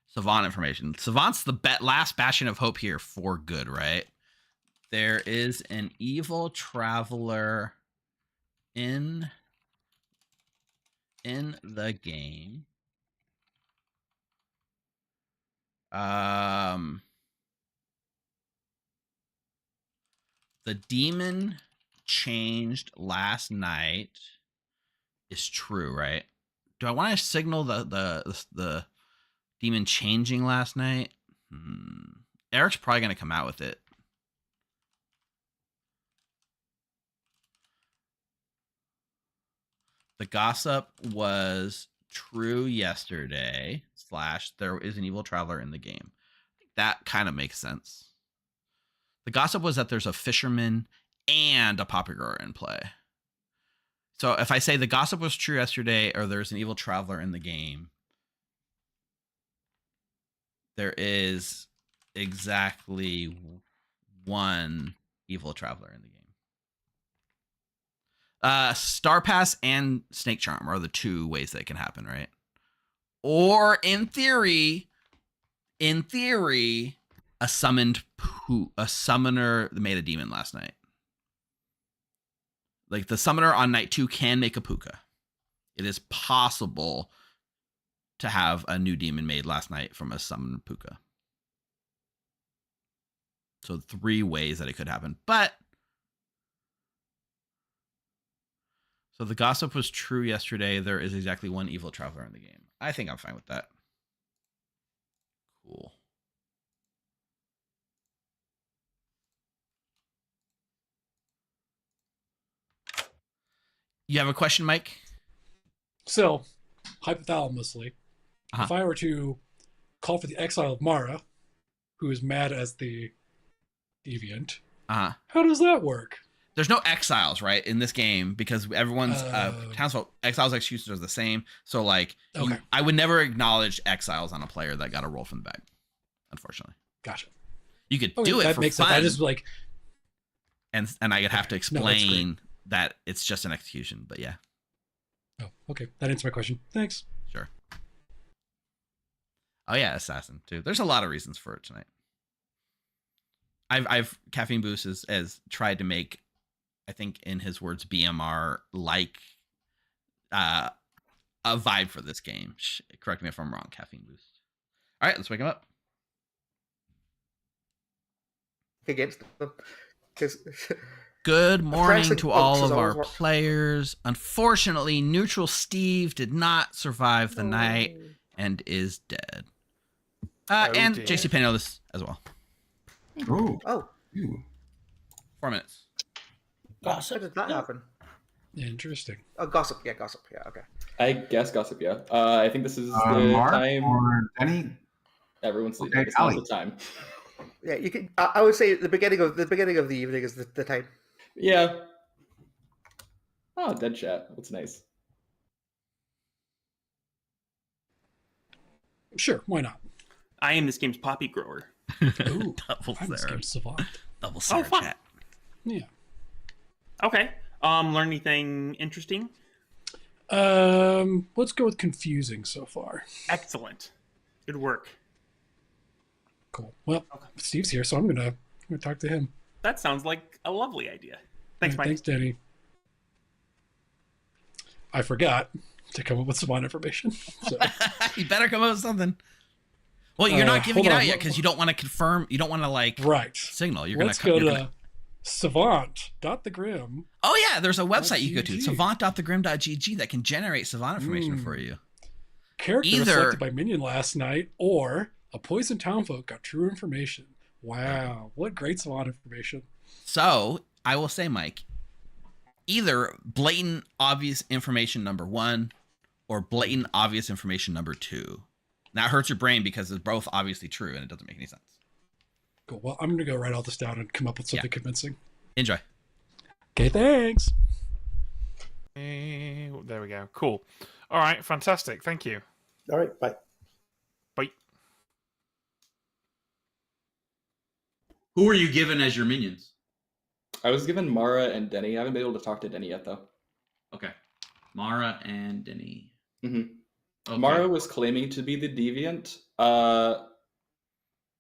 Savant information. Savant's the last bastion of hope here for good, right? There is an evil traveler in the game. The demon changed last night is true, right? Do I want to signal the demon changing last night? Eric's probably going to come out with it. The gossip was true yesterday / there is an evil traveler in the game. That kind of makes sense. The gossip was that there's a fisherman and a poppy grower in play. So if I say the gossip was true yesterday or there's an evil traveler in the game, there is exactly one evil traveler in the game. Star Pass and Snake Charm are the two ways that it can happen, right? Or in theory, a summoner that made a demon last night. Like the summoner on night 2 can make a puka. It is possible to have a new demon made last night from a summoned puka. So 3 ways that it could happen. But so the gossip was true yesterday. There is exactly one evil traveler in the game. I think I'm fine with that. Cool. You have a question, Mike? So, hypothalamously, if I were to call for the exile of Mara, who is mad as the deviant, how does that work? There's no exiles, right, in this game because everyone's townsfolk exiles executions are the same. So, like, I would never acknowledge exiles on a player that got a roll from the bag, unfortunately. Gotcha. You could do it that for makes fun. Sense. I just like, and I would have to explain that it's just an execution, but yeah. Oh, okay. That answers my question. Thanks. Sure. Oh yeah, assassin too. There's a lot of reasons for it tonight. I've Caffeine Boost has tried to make, I think in his words, BMR like a vibe for this game. Correct me if I'm wrong, Caffeine Boost. All right, let's wake him up. Against them. Because good morning to all of our players. Unfortunately, neutral Steve did not survive the night and is dead. And JC Penniless as well. Oh. 4 minutes. Gossip. How did that happen? Interesting. Oh, gossip. Yeah, gossip. Yeah, okay. I guess gossip, yeah. I think this is the Mark time. Or Denny? Everyone's sleeping. Okay, It's not the time. Yeah, you can. I would say the beginning of the evening is the time. Yeah. Oh, dead chat. That's nice. Sure, why not? I am this game's poppy grower. Ooh, Double I'm this Sarah. game's savant. Double Sarah fun. chat. Yeah. Okay. Learn anything interesting? Let's go with confusing so far. Excellent. Good work. Cool. Well, Steve's here, so I'm gonna talk to him. That sounds like a lovely idea. Thanks, Mike. Thanks, Denny. I forgot to come up with some information. So. You better come up with something. Well, you're not giving it out yet because you don't want to confirm. You don't want to signal. You're Let's go to savant.thegrim. Oh yeah, there's a website you go to, savant.thegrim.gg, that can generate savant information for you. Character was selected by minion last night, or a poisoned townfolk got true information. Wow, what great savant information. So I will say, Mike, either blatant obvious information number 1 or blatant obvious information number 2. That hurts your brain because it's both obviously true and it doesn't make any sense. Cool. Well, I'm going to go write all this down and come up with something convincing. Enjoy. Okay, thanks. There we go. Cool. All right, fantastic. Thank you. All right, bye. Bye. Who are you given as your minions? I was given Mara and Denny. I haven't been able to talk to Denny yet, though. Okay. Mara and Denny. Mm-hmm. Okay. Mara was claiming to be the deviant.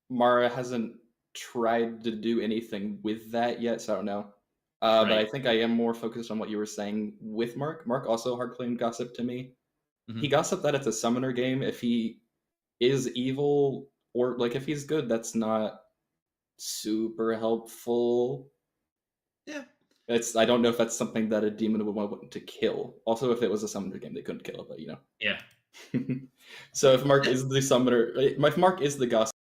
Mara hasn't tried to do anything with that yet, so I don't know. But I think I am more focused on what you were saying with Mark. Mark also hard claimed gossip to me. Mhm. He gossiped that it's a summoner game. If he is evil, or like if he's good, that's not super helpful. Yeah. I don't know if that's something that a demon would want to kill. Also, if it was a summoner game, they couldn't kill it, but you know. Yeah. So if Mark is the summoner, if Mark is the gossip.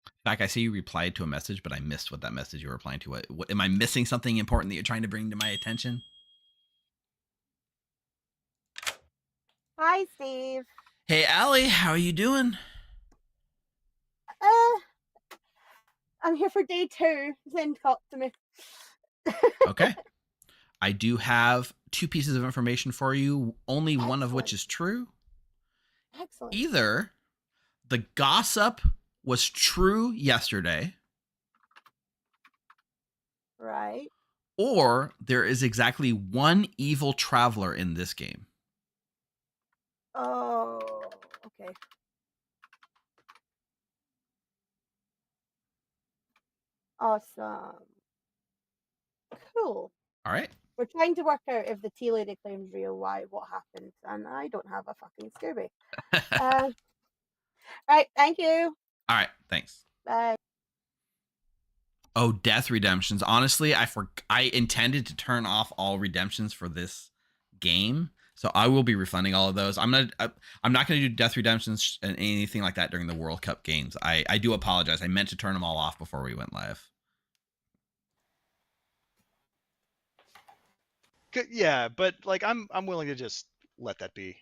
In fact, I see you replied to a message, but I missed what that message you were replying to. What am I missing something important that you're trying to bring to my attention? Hi, Steve. Hey, Allie, how are you doing? I'm here for day 2. Then talk to me. Okay. I do have 2 pieces of information for you, only one of which is true. Excellent. Either the gossip was true yesterday, Right. or there is exactly 1 evil traveler in this game. Oh, okay. Awesome. Cool. All right. We're trying to work out if the tea lady claims real, what happened, and I don't have a fucking Scooby. Right, thank you. All right, thanks. Bye. Oh, death redemptions. Honestly, I intended to turn off all redemptions for this game, so I will be refunding all of those. I'm not gonna do death redemptions and anything like that during the World Cup games. I do apologize. I meant to turn them all off before we went live. Yeah, but like I'm willing to just let that be.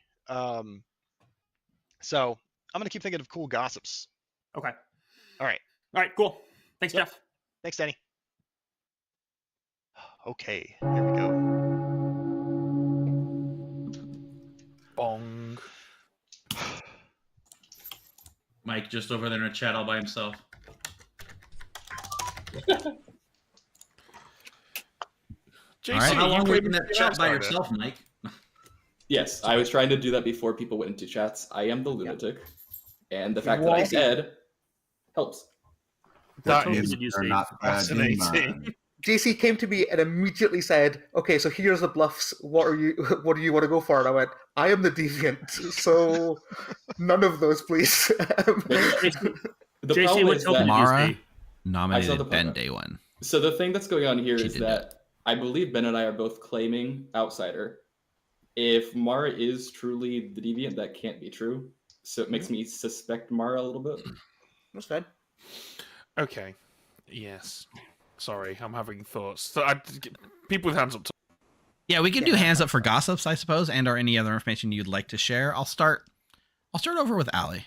So I'm gonna keep thinking of cool gossips. Okay. All right. All right. Cool. Thanks, Jeff. Thanks, Danny. Okay, here we go. Bong. Mike just over there in a chat all by himself. JC, All right. How long were you in that Get chat by outside yourself, Mike? Yes, I was trying to do that before people went into chats. I am the lunatic, and the fact that I Well- said helps. That What is did you They're say? not fascinating. JC came to me and immediately said, "Okay, so here's the bluffs. What do you want to go for?" And I went, "I am the deviant, so none of those, please." The JC, problem what is token that did you Mara see? I saw the nominated Ben program. day 1. So the thing that's going on here She is did that I believe Ben and I are both claiming outsider. If Mara is truly the deviant, that can't be true. So it makes me suspect Mara a little bit. That's fine. Okay. Yes. Sorry, I'm having thoughts. So people with hands up. Yeah, we can do hands up for gossips, I suppose, and or any other information you'd like to share. I'll start over with Allie.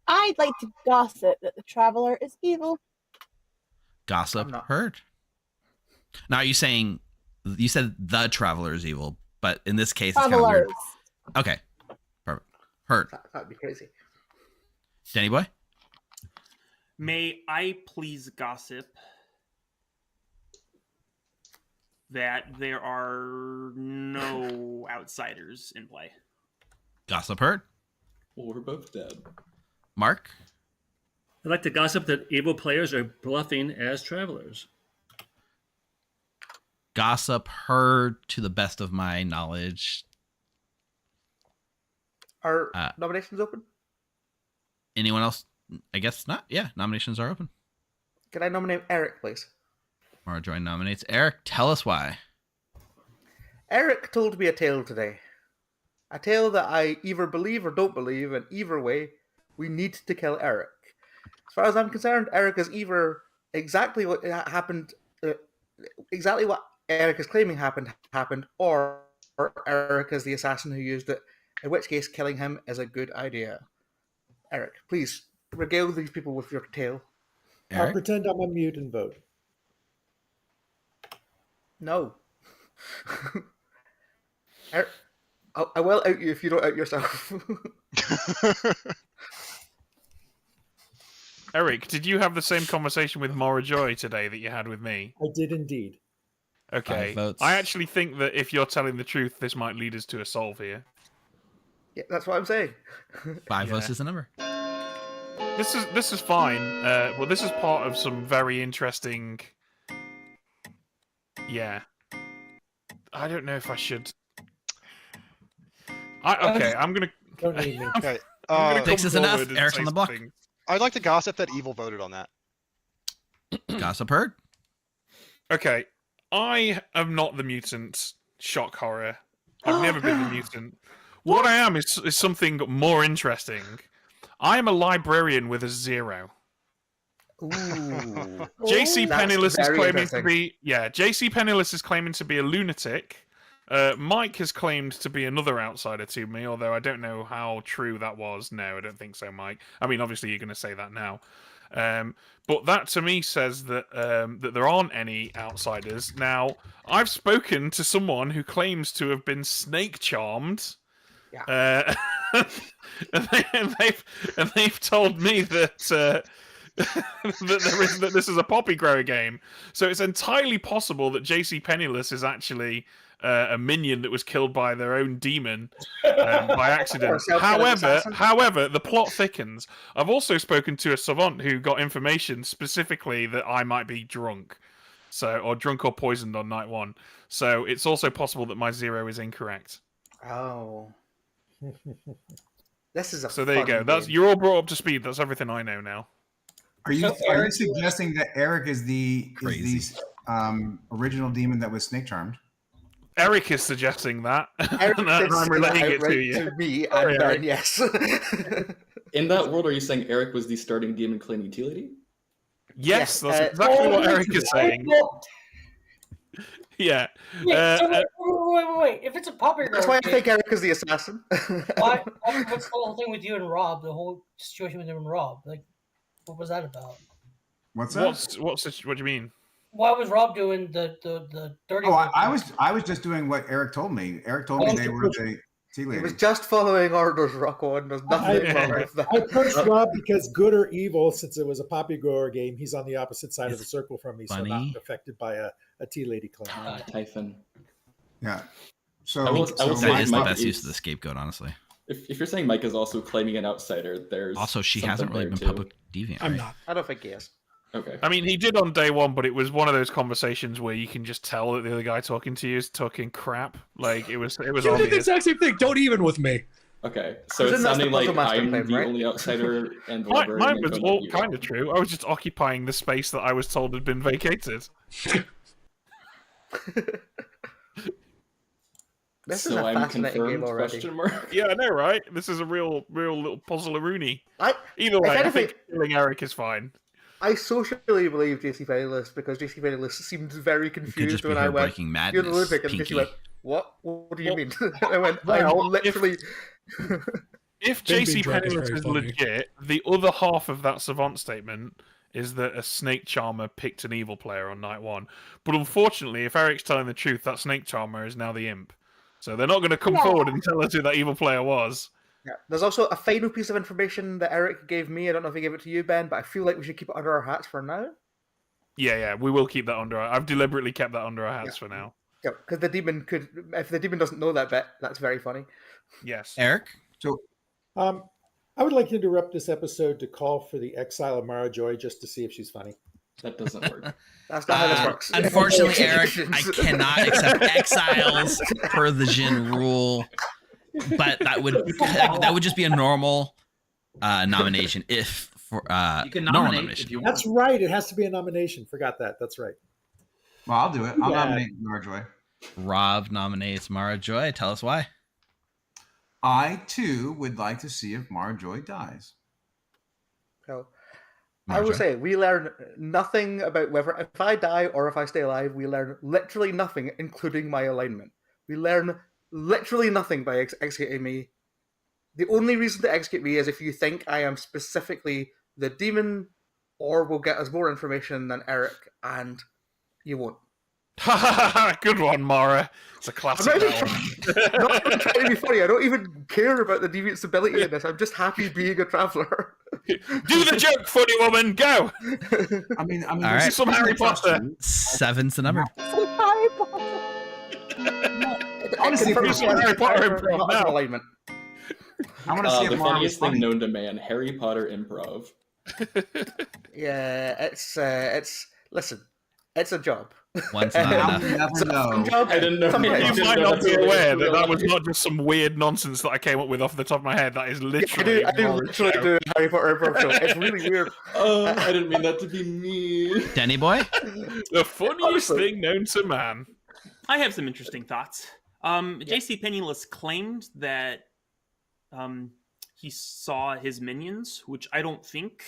I'd like to gossip that the traveler is evil. Gossip I'm not. heard. Now, are you saying you said the traveler is evil, but in this case, it's kind of Travelers. weird. Okay, perfect. Heard. That'd be crazy. Danny boy. May I please gossip that there are no outsiders in play? Gossip heard. Well, we're both dead. Mark. I'd like to gossip that evil players are bluffing as travelers. Gossip heard to the best of my knowledge. Are nominations open? Anyone else? I guess not. Yeah, nominations are open. Can I nominate Eric, please? Mara Joy nominates Eric. Tell us why. Eric told me a tale today. A tale that I either believe or don't believe, and either way, we need to kill Eric. As far as I'm concerned, Eric is either exactly what happened, exactly what Eric is claiming happened, or Eric is the assassin who used it, in which case killing him is a good idea. Eric, please regale these people with your tale. I'll pretend I'm on mute and vote. No. Eric, I will out you if you don't out yourself. Eric, did you have the same conversation with Mara Joy today that you had with me? I did indeed. Okay. 5 votes. I actually think that if you're telling the truth, this might lead us to a solve here. Yeah, that's what I'm saying. 5 votes is the number. This is fine. Well, this is part of some very interesting. Yeah. I don't know if I should. I'm gonna. Don't need me. Okay. Six is enough. Eric's on the block. I'd like to gossip that Evil voted on that. Gossip heard. Okay. I am not the mutant. Shock horror. I've never been the mutant. What I am is something more interesting. I am a librarian with a 0. Ooh. JC That's Penniless is very claiming to interesting. be JC Penniless is claiming to be a lunatic. Mike has claimed to be another outsider to me, although I don't know how true that was. No, I don't think so, Mike. I mean, obviously you're going to say that now. But that to me says that that there aren't any outsiders. Now, I've spoken to someone who claims to have been snake charmed. Yeah. And they've told me that that this is a poppy grower game. So it's entirely possible that JC Penniless is actually a minion that was killed by their own demon by accident. However, the plot thickens. I've also spoken to a savant who got information specifically that I might be drunk, or drunk or poisoned on night 1. So it's also possible that my 0 is incorrect. Oh. This is a So there you go. game. You're all brought up to speed. That's everything I know now. Are you suggesting that Eric is the original demon that was snake charmed? Eric is suggesting that. Eric and did I'm say relaying that it to outright you. to me, Sorry, and then Eric. yes. In that world, are you saying Eric was the starting demon claiming utility? Yes, that's exactly what Eric is saying. Yeah. Wait. If it's a poppy grower, That's why I think Eric is the assassin. what's the whole thing with you and Rob? The whole situation with you and Rob? Like, what was that about? What's that? What do you mean? Why was Rob doing the dirty? Oh, I was just doing what Eric told me. Eric told me they were the tea He lady. was just following orders, Rocco, and there's nothing wrong with that. I punched Rob because good or evil, since it was a poppy grower game, he's on the opposite side of the circle from me, so not affected by a tea lady claim. Typhon. Yeah. So I will that say is the Mike best use of the scapegoat, honestly. If you're saying Mike is also claiming an outsider, there's Also, she something hasn't really there been too. public deviant. I'm right? not. I don't think he is. Okay. I mean, he did on day 1, but it was one of those conversations where you can just tell that the other guy talking to you is talking crap. Like it was You did the obvious. exact same thing. Don't even with me. Okay, so Isn't it's that sounding the like Puzzle Master I'm claim, the right? only outsider and the Mine librarian was and all you. kind of true. I was just occupying the space that I was told had been vacated. This is So a I'm fascinating game confirmed? already. Question mark. Yeah, I know, right? This is a real little puzzle-a-rooney. I Either way, I anything- think killing Eric is fine. I socially believe JC Penniless because JC Penniless seemed very It could confused just be when I her went, breaking "You're madness. the lunatic," and Pinky. JC went, "What? What do you Well, mean?" I went, well, "I'm literally." If Them being JC drunk is Penniless very is funny. legit, the other half of that savant statement is that a snake charmer picked an evil player on night 1. But unfortunately, if Eric's telling the truth, that snake charmer is now the imp. So they're not going to come forward and tell us who that evil player was. Yeah. There's also a final piece of information that Eric gave me. I don't know if he gave it to you, Ben, but I feel like we should keep it under our hats for now. Yeah, we will keep that under our... I've deliberately kept that under our hats for now. Yeah, because the demon could. If the demon doesn't know that bit, that's very funny. Yes. Eric? So I would like to interrupt this episode to call for the exile of Mara Joy just to see if she's funny. That doesn't work. That's not how this works. Unfortunately, Eric, I cannot accept exiles per the Djinn rule. But that would just be a normal nomination if for You can normal nominate nomination. if you want. That's right. It has to be a nomination. Forgot that. That's right. well, I'll do it. I'll Yeah. nominate Marjoy. Rob nominates Mara Joy. Tell us why. I too would like to see if Marjoy dies. So, I will Marjorie? say we learn nothing about whether if I die or if I stay alive. We learn literally nothing, including my alignment. We learn literally nothing by executing me. The only reason to execute me is if you think I am specifically the demon, or will get us more information than Eric, and you won't. Good one, Mara. It's a classic. I'm not even trying to be funny. I don't even care about the deviant's ability in this. I'm just happy being a traveler. Do the joke, funny woman. Go. I mean, All right. Some Harry Potter. 7's the number. Harry Potter. Honestly, Confirms some Harry Potter not improv as now. alignment. I want to see The if Mara was funniest thing funny. known to man: Harry Potter improv. Yeah, it's listen, it's a job. One's not I enough. will never It's a fun know. job. I didn't know. Sometimes I You didn't might know not that's be what it aware was that that real was life. not just some weird nonsense that I came up with off the top of my head. That is literally. I do Mara's literally show. do a Harry Potter improv show. It's really weird. I didn't mean that to be mean. Denny boy? The funniest Honestly. thing known to man. I have some interesting thoughts. JC Penniless claimed that he saw his minions, which I don't think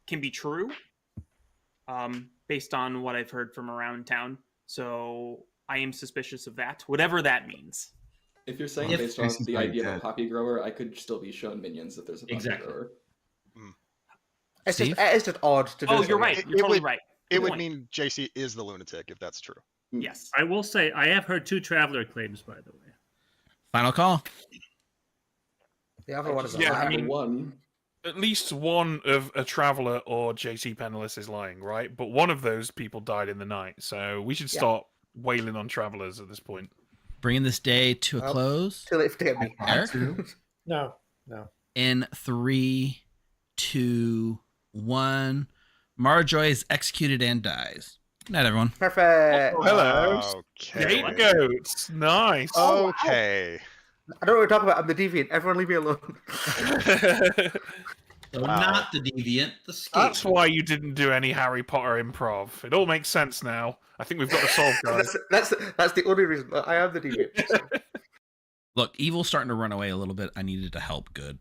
can be true, based on what I've heard from around town. So I am suspicious of that, whatever that means. If you're saying If- based on Jason's the pretty idea of a dead. poppy grower, I could still be shown minions if there's a poppy Exactly. grower. It's Steve? just odd to do. Oh, something you're right. like You're totally right. It Good would point. mean JC is the lunatic if that's true. Yes. I will say I have heard 2 traveler claims, by the way. Final call. The other one is Yeah, alive. I mean- one. At least one of a traveler or JC Penniless is lying, right? But one of those people died in the night, so we should Yeah. start wailing on travelers at this point. Bringing this day to a Well, close. Too late to get me. Eric? No. In 3, 2, 1. Marjoy is executed and dies. Good night, everyone. Perfect. Oh, hello. Okay. Scapegoats. Nice. Okay. I don't know what we're talking about. I'm the deviant. Everyone leave me alone. So Wow. not the deviant, the scapegoat. That's why you didn't do any Harry Potter improv. It all makes sense now. I think we've got the solve, guys. that's the only reason. I am the deviant. So. Look, evil's starting to run away a little bit. I needed to help good.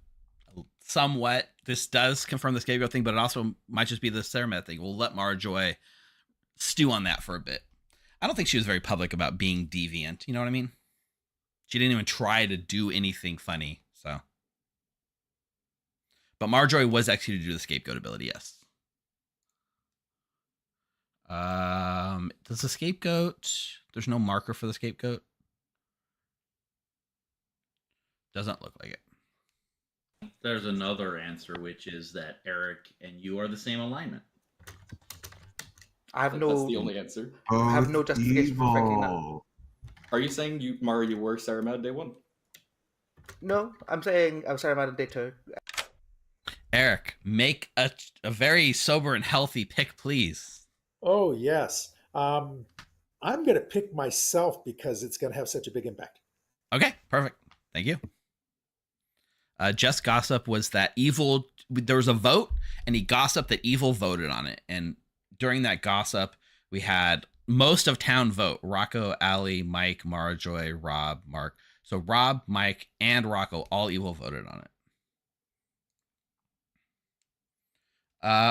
Somewhat. This does confirm the scapegoat thing, but it also might just be the Ceremet thing. We'll let Marjoy stew on that for a bit. I don't think she was very public about being deviant. You know what I mean? She didn't even try to do anything funny. So, but Marjoy was executed due to the scapegoat ability. Yes. Does the scapegoat? There's no marker for the scapegoat. Doesn't look like it. There's another answer, which is that Eric and you are the same alignment. I have That's no. the only answer. I have no justification for thinking that. Evil. Are you saying Mara, you were Saramad day one? No, I'm saying I'm sorry about day 2. Eric, make a very sober and healthy pick, please. Oh, yes. I'm going to pick myself because it's going to have such a big impact. Okay, perfect. Thank you. Just Gossip was that evil. There was a vote, and he gossiped that evil voted on it. And during that gossip, we had most of town vote. Rocco, Allie, Mike, Marjoy, Rob, Mark. So Rob, Mike, and Rocco all evil voted on it.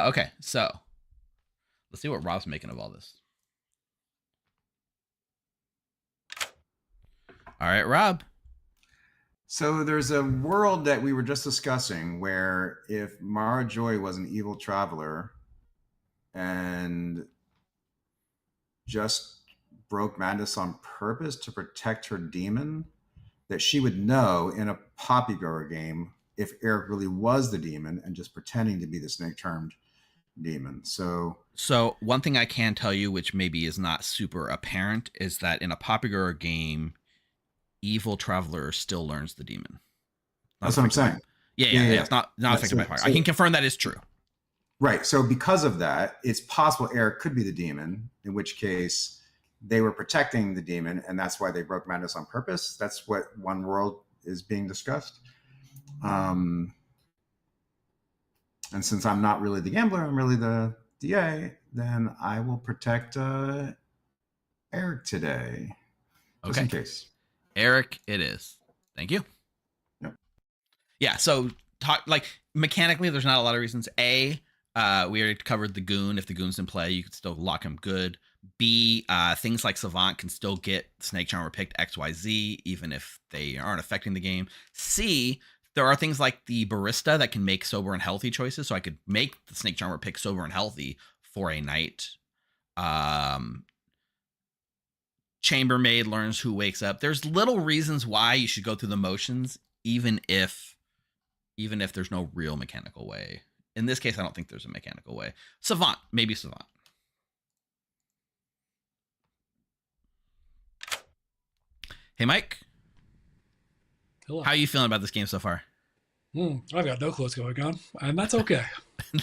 Okay, so let's see what Rob's making of all this. All right, Rob. So there's a world that we were just discussing where if Mara Joy was an evil traveler and just broke madness on purpose to protect her demon, that she would know in a Poppy Grower game if Eric really was the demon and just pretending to be the snake-charmed demon. So one thing I can tell you, which maybe is not super apparent, is that in a Poppy Grower game, evil traveler still learns the demon. that's what I'm saying. Yeah. It's not affected by fire. I can confirm that is true. Right. So because of that, it's possible Eric could be the demon, in which case they were protecting the demon, and that's why they broke madness on purpose. That's what one world is being discussed. And since I'm not really the gambler, I'm really the DA, then I will protect Eric today. Just in case. Eric, it is. Thank you. Yep. Yeah, so mechanically, there's not a lot of reasons. A, We already covered the goon. If the goon's in play, you can still lock him good. B, things like Savant can still get Snake Charmer picked XYZ, even if they aren't affecting the game. C, there are things like the Barista that can make sober and healthy choices. So I could make the Snake Charmer pick sober and healthy for a night. Chambermaid learns who wakes up. There's little reasons why you should go through the motions, even if there's no real mechanical way. In this case, I don't think there's a mechanical way. Savant, maybe Savant. Hey, Mike. Hello. How are you feeling about this game so far? I've got no clue what's going on, and that's okay.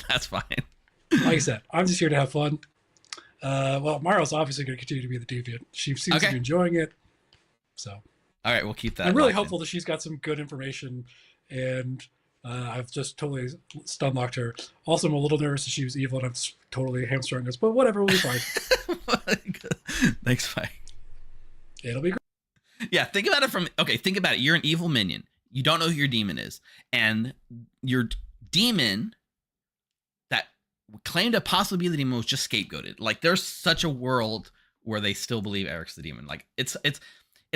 That's fine. Like I said, I'm just here to have fun. Well, Mario's obviously going to continue to be the deviant. She seems to be enjoying it. So, all right, we'll keep that. I'm really hopeful that she's got some good information, and I've just totally stun locked her. Also, I'm a little nervous that she was evil, and I'm totally hamstrung this, but whatever, we'll be fine. Thanks, Mike. It'll be great. Yeah, think about it. You're an evil minion. You don't know who your demon is, and your demon that claimed to possibly be the demon was just scapegoated. Like, there's such a world where they still believe Eric's the demon. Like, it's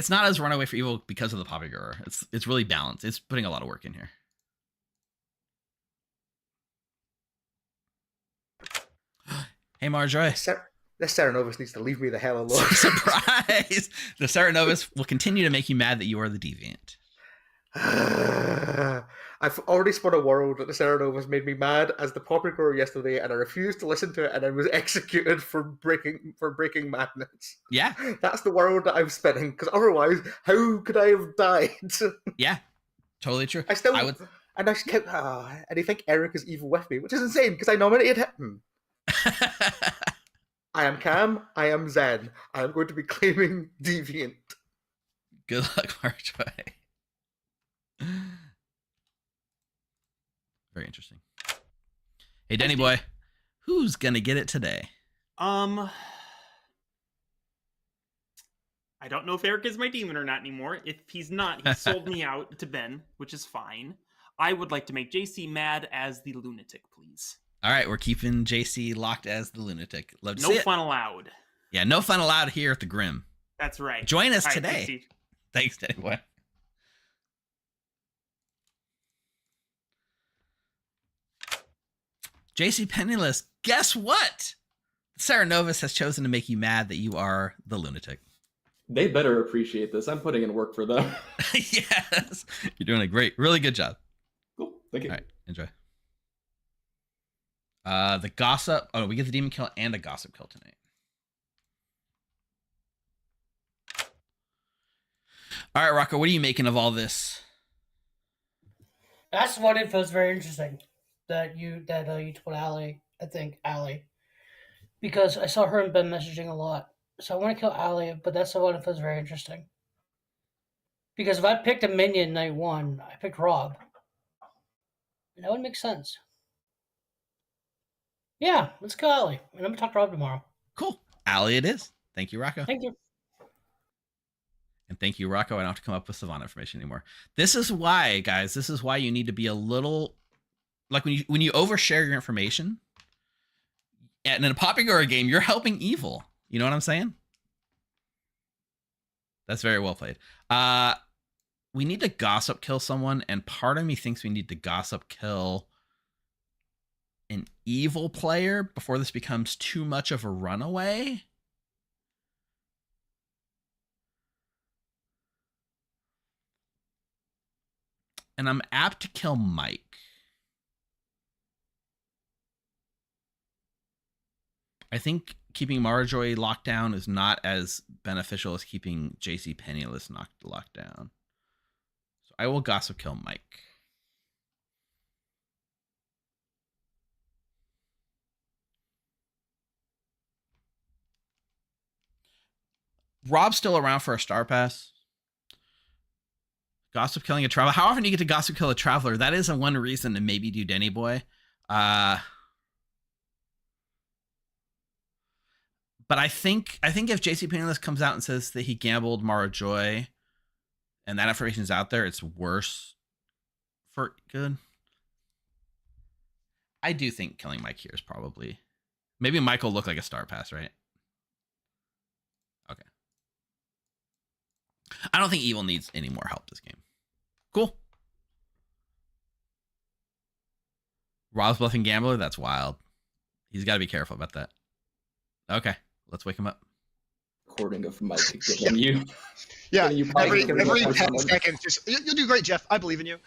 not as runaway for evil because of the Poppygirl. It's really balanced. It's putting a lot of work in here. Hey, Marjorie. This Serenovus needs to leave me the hell alone. Surprise! The Serenovus will continue to make you mad that you are the deviant. I've already spun a world that the Serenovus made me mad as the Poppygirl yesterday, and I refused to listen to it, and I was executed for breaking madness. Yeah, that's the world that I'm spinning. Because otherwise, how could I have died? Yeah, totally true. I would, and I kept, and I think Eric is evil with me, which is insane because I nominated him. I am Cam. I am Zen. I am going to be claiming deviant. Good luck, Marjorie. Very interesting. Hey, Denny boy, who's gonna get it today? I don't know if Eric is my demon or not anymore. If he's not, he sold me out to Ben, which is fine. I would like to make JC mad as the lunatic, please. All right, we're keeping JC locked as the lunatic. Love to see No it. fun allowed. Yeah, no fun allowed here at the Grim. That's right. Join us All right, today. JC. Thanks, Denny boy. JC Penniless, guess what? Serenovus has chosen to make you mad that you are the lunatic. They better appreciate this. I'm putting in work for them. Yes. You're doing a really good job. Cool. Thank you. All right, enjoy. The gossip. Oh, we get the demon kill and a gossip kill tonight. All right, Rocco, what are you making of all this? That's one info is very interesting that you told Allie. I think Allie, because I saw her and Ben messaging a lot. So I want to kill Allie, but that's the one info is very interesting. Because if I picked a minion night one, I picked Rob, and that would make sense. Yeah, let's kill Allie, and I'm gonna talk to Rob tomorrow. Cool, Allie, it is. Thank you, Rocco. Thank you. And thank you, Rocco. I don't have to come up with Savannah information anymore. This is why, guys. This is why you need to be a little like when you overshare your information. And in a Poppygirl game, you're helping evil. You know what I'm saying? That's very well played. We need to gossip kill someone, and part of me thinks we need to gossip kill an evil player before this becomes too much of a runaway. And I'm apt to kill Mike. I think keeping Marjorie locked down is not as beneficial as keeping JC Penniless locked down. So I will gossip kill Mike. Rob's still around for a star pass. Gossip killing a traveler. How often do you get to gossip kill a traveler? That is one reason to maybe do Denny Boy. But I think if JC Penniless comes out and says that he gambled Mara Joy and that information is out there, it's worse for good. I do think killing Mike here is probably... Maybe Mike will look like a star pass, right? Okay. I don't think Evil needs any more help this game. Cool. Rob's bluffing gambler? That's wild. He's got to be careful about that. Okay, let's wake him up. Recording of Mike giving you. Yeah, you every probably 10 seconds. Just you'll do great, Jeff. I believe in you.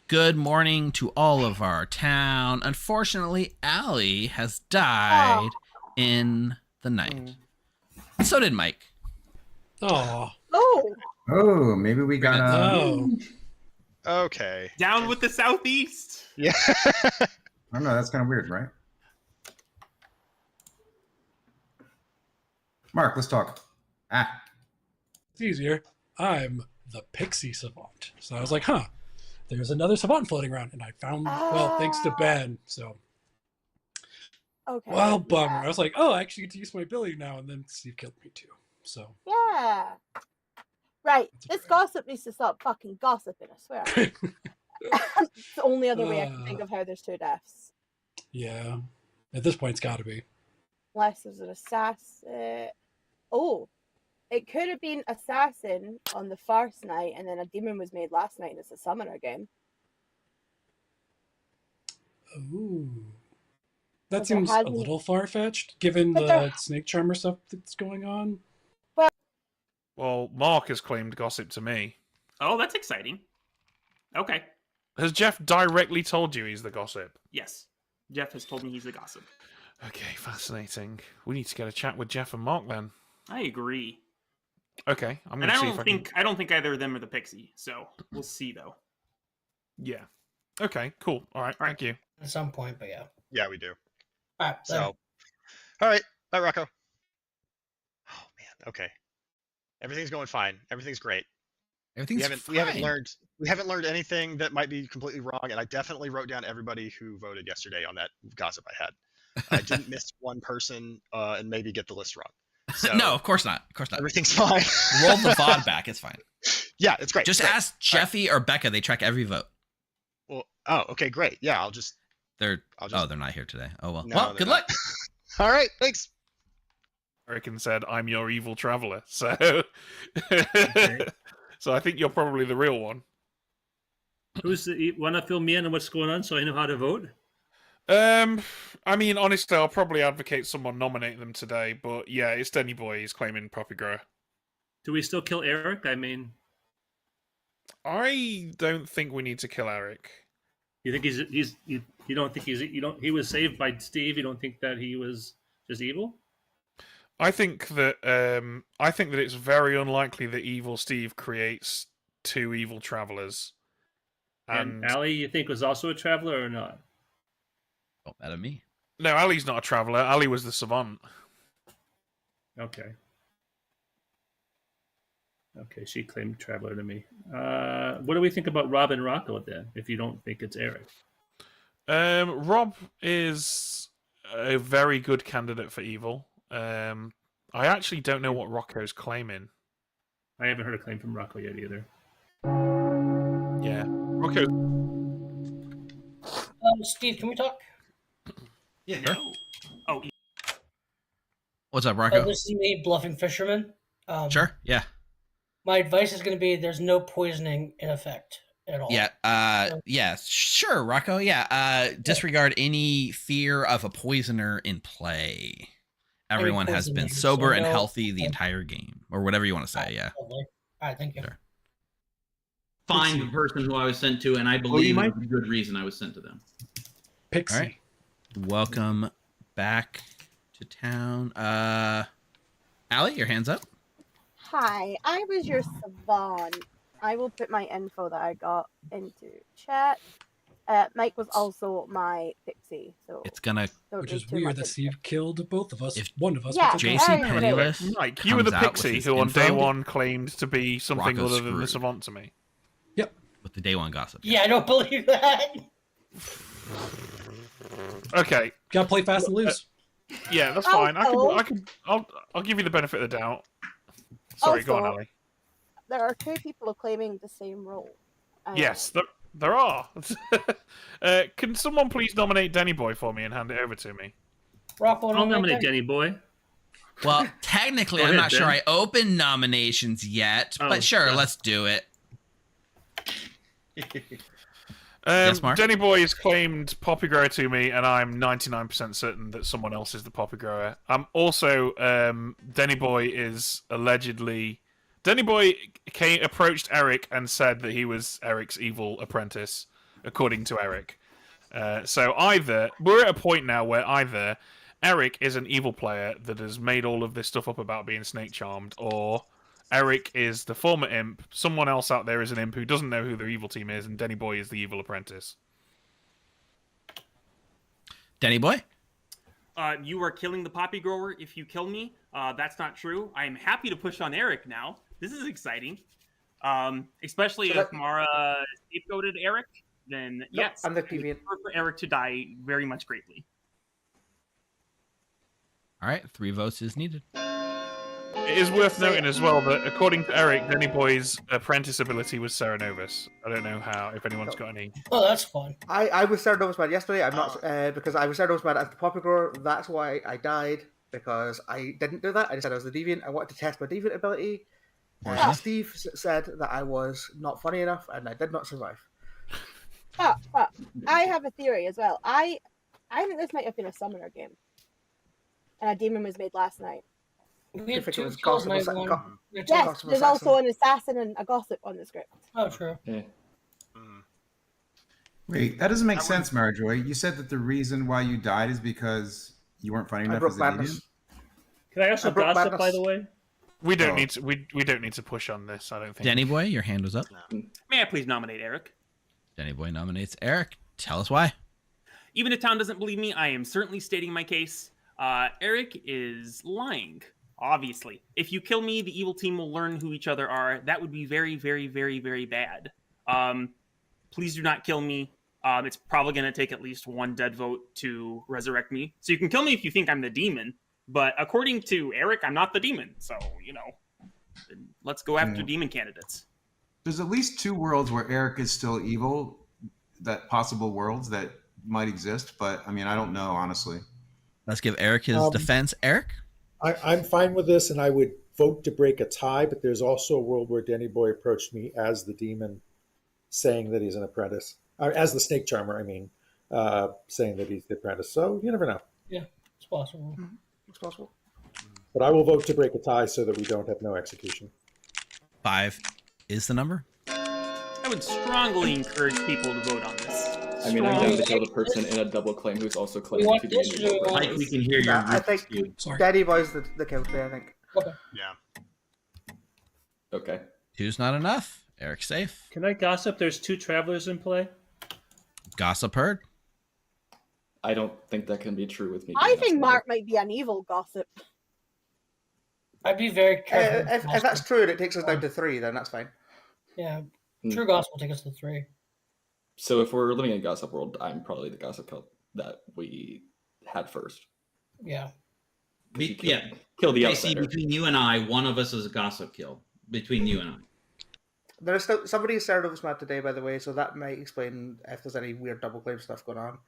Good morning to all of our town. Unfortunately, Allie has died in the night. So did Mike. Oh. Oh, maybe we got Okay. Down with the Southeast. Yeah. I don't know. That's kind of weird, right? Mark, let's talk. It's easier. I'm the pixie savant. So I was like, huh, there's another savant floating around. And I found, well, thanks to Ben. So, Okay. well, bummer. I was like, oh, I actually get to use my ability now. And then Steve killed me too. So, Yeah. Right. This gossip needs to stop fucking gossiping, I swear. It's the only other way I can think of how there's 2 deaths. yeah. At this point, it's got to be. Unless there's an assassin. Oh, it could have been assassin on the first night, and then a demon was made last night, and it's a summoner game. Ooh. That But seems there a hasn't- little far-fetched, given But the there- snake charmer stuff that's going on. Well, Mark has claimed gossip to me. Oh, that's exciting. Okay. Has Jeff directly told you he's the gossip? Yes. Jeff has told me he's the gossip. Okay, fascinating. We need to get a chat with Jeff and Mark then. I agree. Okay, I'm And going to I see don't if I think can... I don't think either of them are the pixie, so we'll see though. Yeah. Okay, cool. All right, thank you. At some point, but yeah. Yeah, we do. All right. So, all right. Bye, Rocco. Oh man. Okay. Everything's going fine. Everything's great. Everything's we haven't learned anything that might be completely wrong, and I definitely wrote down everybody who voted yesterday on that gossip I had. I didn't miss one person and maybe get the list wrong. So No, of course not. Of course not. everything's fine. Roll the VOD back. It's fine. Yeah, it's great. Just great. ask Jeffy or Becca. They track every vote. Well, oh, okay, great. Yeah, I'll just. They're not here today. Oh well. No, well, they're good not. luck. All right, thanks. Eric said, "I'm your evil traveler." So, so I think you're probably the real one. Who's the? Want to fill me in on what's going on so I know how to vote? I mean, honestly, I'll probably advocate someone nominate them today, but yeah, it's Denny Boy. He's claiming Poppy Grower. Do we still kill Eric? I mean, I don't think we need to kill Eric. you think you don't think he was saved by Steve? You don't think that he was just evil? I think that it's very unlikely that Evil Steve creates 2 evil travelers. And Ali, you think was also a traveler or not? Don't matter me. No, Ali's not a traveler. Ali was the savant. Okay. Okay, she claimed traveler to me. What do we think about Rob and Rocco then? If you don't think it's Eric, Rob is a very good candidate for evil. I actually don't know what Rocco's claiming. I haven't heard a claim from Rocco yet either. Yeah, Rocco. Steve, can we talk? Yeah. No. Oh. What's up, Rocco? This is me, bluffing fisherman. Sure. Yeah. My advice is going to be: there's no poisoning in effect at all. Yeah. Yeah. Sure, Rocco. Yeah. Disregard any fear of a poisoner in play. Everyone has been sober and healthy the entire game, or whatever you want to say. Yeah. All right. Thank you. Sure. Find the person who I was sent to, and I believe it's a good reason I was sent to them. Pixie. All right. Welcome back to town. Allie, your hand's up. Hi, I was your savant. I will put my info that I got into chat. Mike was also my pixie, so It's gonna. Which is weird that Steve killed both of us. If one of us. Yeah, was a JC savant. Penniless. Mike, you were the comes out with pixie his who on day info, 1 claimed to be something Rocco's other than the screwed. savant to me. Yep. With the day 1 gossip. Yeah, I don't believe that. Okay. Gotta play fast and lose. Yeah, that's Also- fine. I'll give you the benefit of the doubt. Sorry, go on, Also- Ali. there are 2 people claiming the same role. Yes, There are. Can someone please nominate Denny Boy for me and hand it over to me? Rocco, I'll nominate Denny Boy. Well, technically, I'm not sure I opened nominations yet, but sure, let's do it. Yes, Mark? Denny Boy has claimed Poppy Grower to me, and I'm 99% certain that someone else is the Poppy Grower. I'm also, Denny Boy is allegedly... Denny Boy approached Eric and said that he was Eric's evil apprentice, according to Eric. So either... We're at a point now where either Eric is an evil player that has made all of this stuff up about being snake charmed, or... Eric is the former imp. Someone else out there is an imp who doesn't know who their evil team is, and Denny Boy is the evil apprentice. Denny Boy? You are killing the Poppy Grower if you kill me. That's not true. I am happy to push on Eric now. This is exciting. Especially if Mara scapegoated Eric, then yes. I'm the deviant. For Eric to die very much greatly. All right, 3 votes is needed. It is worth noting as well that according to Eric, Denny Boy's apprentice ability was Serenovus. I don't know if anyone's got any. Oh, that's fun. I was Serenovus mad yesterday. I'm not because I was Serenovus mad as the Poppy Grower. That's why I died, because I didn't do that. I decided I was the deviant. I wanted to test my deviant ability. Steve said that I was not funny enough, and I did not survive. But I have a theory as well. I think this might have been a summoner game, and a demon was made last night. We had 2 kills Gossip night Assassin. one. Yes, there's also an assassin and a gossip on the script. Oh, true. Yeah. Wait, that doesn't make sense, Marijoy. You said that the reason why you died is because you weren't funny enough as a deviant? Can I also gossip, by the way? We don't need to. We don't need to push on this. I don't think. Denny Boy, your hand was up. May I please nominate Eric? Denny Boy nominates Eric. Tell us why. Even if town doesn't believe me, I am certainly stating my case. Eric is lying. Obviously, if you kill me, the evil team will learn who each other are. That would be very, very, very, very bad. Please do not kill me. It's probably going to take at least 1 dead vote to resurrect me. So you can kill me if you think I'm the demon, but according to Eric, I'm not the demon. So, let's go after demon candidates. There's at least 2 worlds where Eric is still evil, that possible worlds that might exist, but I mean, I don't know, honestly. Let's give Eric his defense. Eric? I'm fine with this, and I would vote to break a tie, but there's also a world where Denny Boy approached me as the demon, saying that he's an apprentice. As the snake charmer, I mean, saying that he's the apprentice. So you never know. Yeah, it's possible. It's possible. But I will vote to break a tie so that we don't have no execution. 5 is the number. I would strongly encourage people to vote on this. I mean, I'm down to kill the person in a double claim who's also claiming to be an evil. Like we can hear your I think Denny Boy's the kill today, I think. Okay. Yeah. Okay. 2's not enough. Eric's safe. Can I gossip? There's 2 travelers in play. Gossip heard. I don't think that can be true with me. I think Mark might be an evil gossip. I'd be very careful. If that's true and it takes us down to 3, then that's fine. Yeah, true gossip will take us to 3. So if we're living in a gossip world, I'm probably the gossip kill that we had first. Yeah. Kill the Casey, outsider. between you and I, one of us is a gossip kill. Between you and I. There's still somebody Serenovus mad today, by the way, so that might explain if there's any weird double claim stuff going on.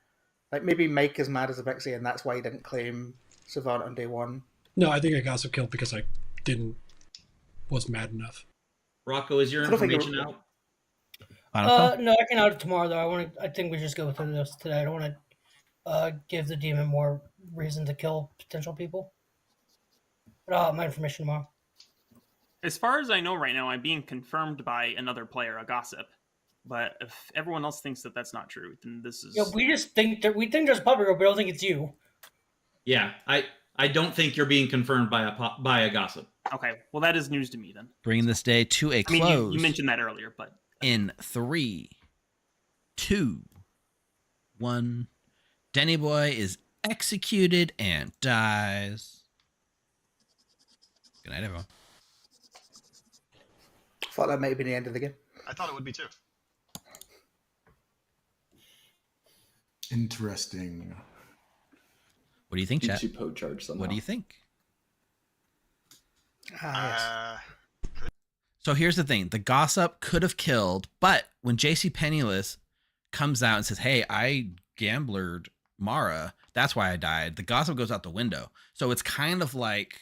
Like maybe Mike is mad as a Vixie, and that's why he didn't claim Savant on day 1. No, I think I gossip killed because I was mad enough. Rocco, is your information out? No, I can out it tomorrow though. I think we just go through this today. I don't want to give the demon more reason to kill potential people. But I'll have my information tomorrow. As far as I know right now, I'm being confirmed by another player, a gossip. But if everyone else thinks that that's not true, then this is... Yeah, we just think that we think there's a puppet girl, but I don't think it's you. Yeah, I don't think you're being confirmed by a gossip. Okay, well that is news to me then. Bringing this day to a close. I mean, you mentioned that earlier, but... In 3, 2, 1, Denny Boy is executed and dies. Good night, everyone. Thought that might have been the end of the game. I thought it would be too. Interesting. What do you think, chat? Charge somehow. What do you think? Yes. So here's the thing. The gossip could have killed, but when JC Penniless comes out and says, hey, I gamblered Mara, that's why I died, the gossip goes out the window. So it's kind of like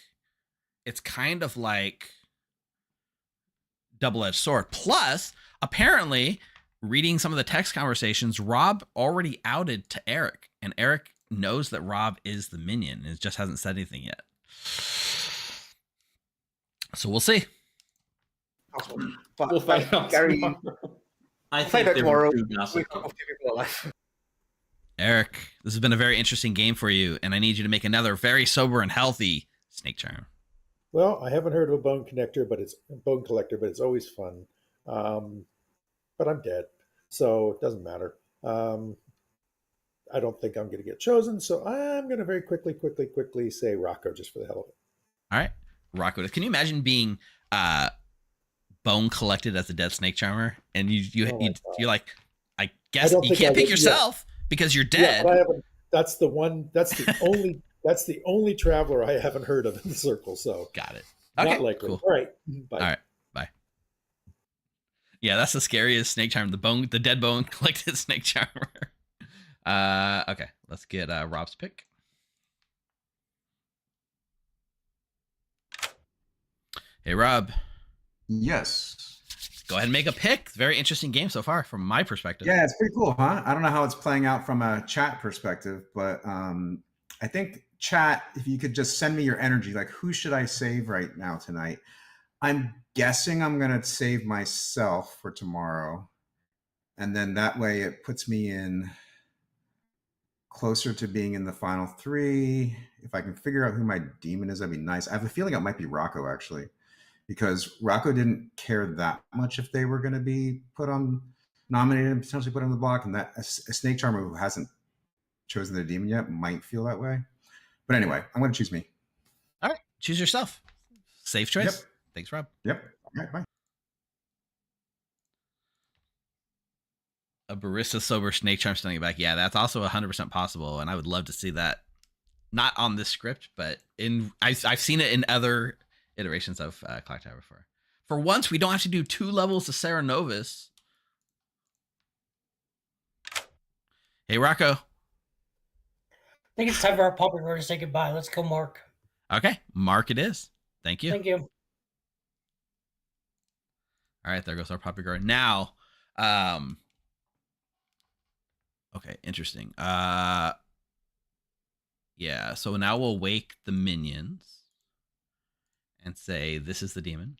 double-edged sword. Plus, apparently, reading some of the text conversations, Rob already outed to Eric, and Eric knows that Rob is the minion and just hasn't said anything yet. So we'll see. But, We'll find out Gary, tomorrow. I find think out there tomorrow. were two We gossip. couple few people alive. Eric, this has been a very interesting game for you, and I need you to make another very sober and healthy snake charm. Well, I haven't heard of a bone collector, but it's always fun. But I'm dead, so it doesn't matter. I don't think I'm going to get chosen, so I'm going to very quickly say Rocco just for the hell of it. All right, Rocco. Can you imagine being bone collected as a dead snake charmer, and you're like, I guess you can't pick yourself because you're dead. Yeah, but I haven't. That's the one. That's the only. That's the only traveler I haven't heard of in the circle. So got it. Okay, not likely. Cool. All right. Bye. All right. Bye. Yeah, that's the scariest snake charmer. The dead bone collected snake charmer. Okay, let's get Rob's pick. Hey, Rob. Yes. Go ahead and make a pick. Very interesting game so far from my perspective. Yeah, it's pretty cool, huh? I don't know how it's playing out from a chat perspective, but I think chat, if you could just send me your energy, like who should I save right now tonight? I'm guessing I'm going to save myself for tomorrow. And then that way it puts me in closer to being in the final three. If I can figure out who my demon is, that'd be nice. I have a feeling it might be Rocco, actually, because Rocco didn't care that much if they were going to be nominated and potentially put on the block. And that a snake charmer who hasn't chosen their demon yet might feel that way. But anyway, I'm going to choose me. All right. Choose yourself. Safe choice. Yep. Thanks, Rob. Yep. All right, bye. A barista sober snake charm standing back. Yeah, that's also 100% possible, and I would love to see that. Not on this script, but I've seen it in other iterations of Clocktower before. For once, we don't have to do 2 levels of Sarah Novus. Hey, Rocco. I think it's time for our puppet to say goodbye. Let's go, Mark. Okay, Mark it is. Thank you. Thank you. All right, there goes our puppet guard. Now, okay, interesting. Yeah, so now we'll wake the minions and say, this is the demon.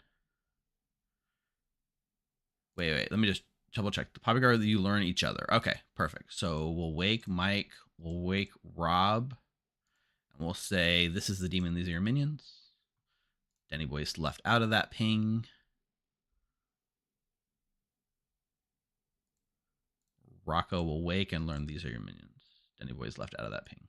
Wait, let me just double check. The puppet guard, you learn each other. Okay, perfect. So we'll wake Mike, we'll wake Rob, and we'll say, this is the demon, these are your minions. Danny Boy's left out of that ping. Rocco will wake and learn these are your minions. Danny Boy's left out of that ping.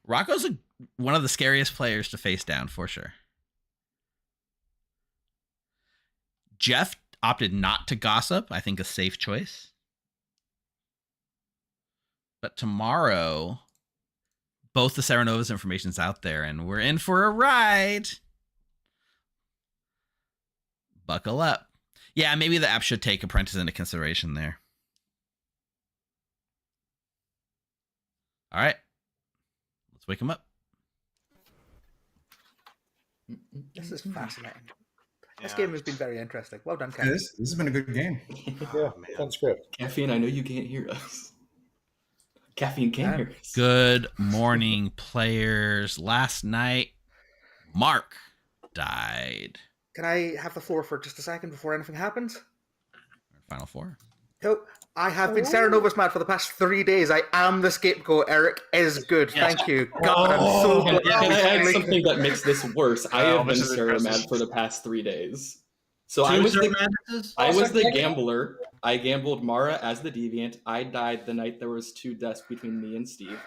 Rocco's one of the scariest players to face down for sure. Jeff opted not to gossip. I think a safe choice. But tomorrow, both the Sarah Novus information's out there, and we're in for a ride. Buckle up. Yeah, maybe the app should take Apprentice into consideration there. All right. Let's wake him up. This is fascinating. This game has been very interesting. Well done, Ken. This has been a good game. Yeah, fun script. Caffeine, I know you can't hear us. Caffeine can hear us. Good morning, players. Last night, Mark died. Can I have the floor for just a second before anything happens? Final 4. So, I have been Sarah Novus mad for the past 3 days. I am the scapegoat. Eric is good. Yes. Thank you. God, I'm so glad. Can I add something that makes this worse? I have been this is Sarah impressive. mad for the past 3 days. So Two I was Sarah the Madnesses? I was the gambler. I gambled Mara as the deviant. I died the night there was 2 deaths between me and Steve.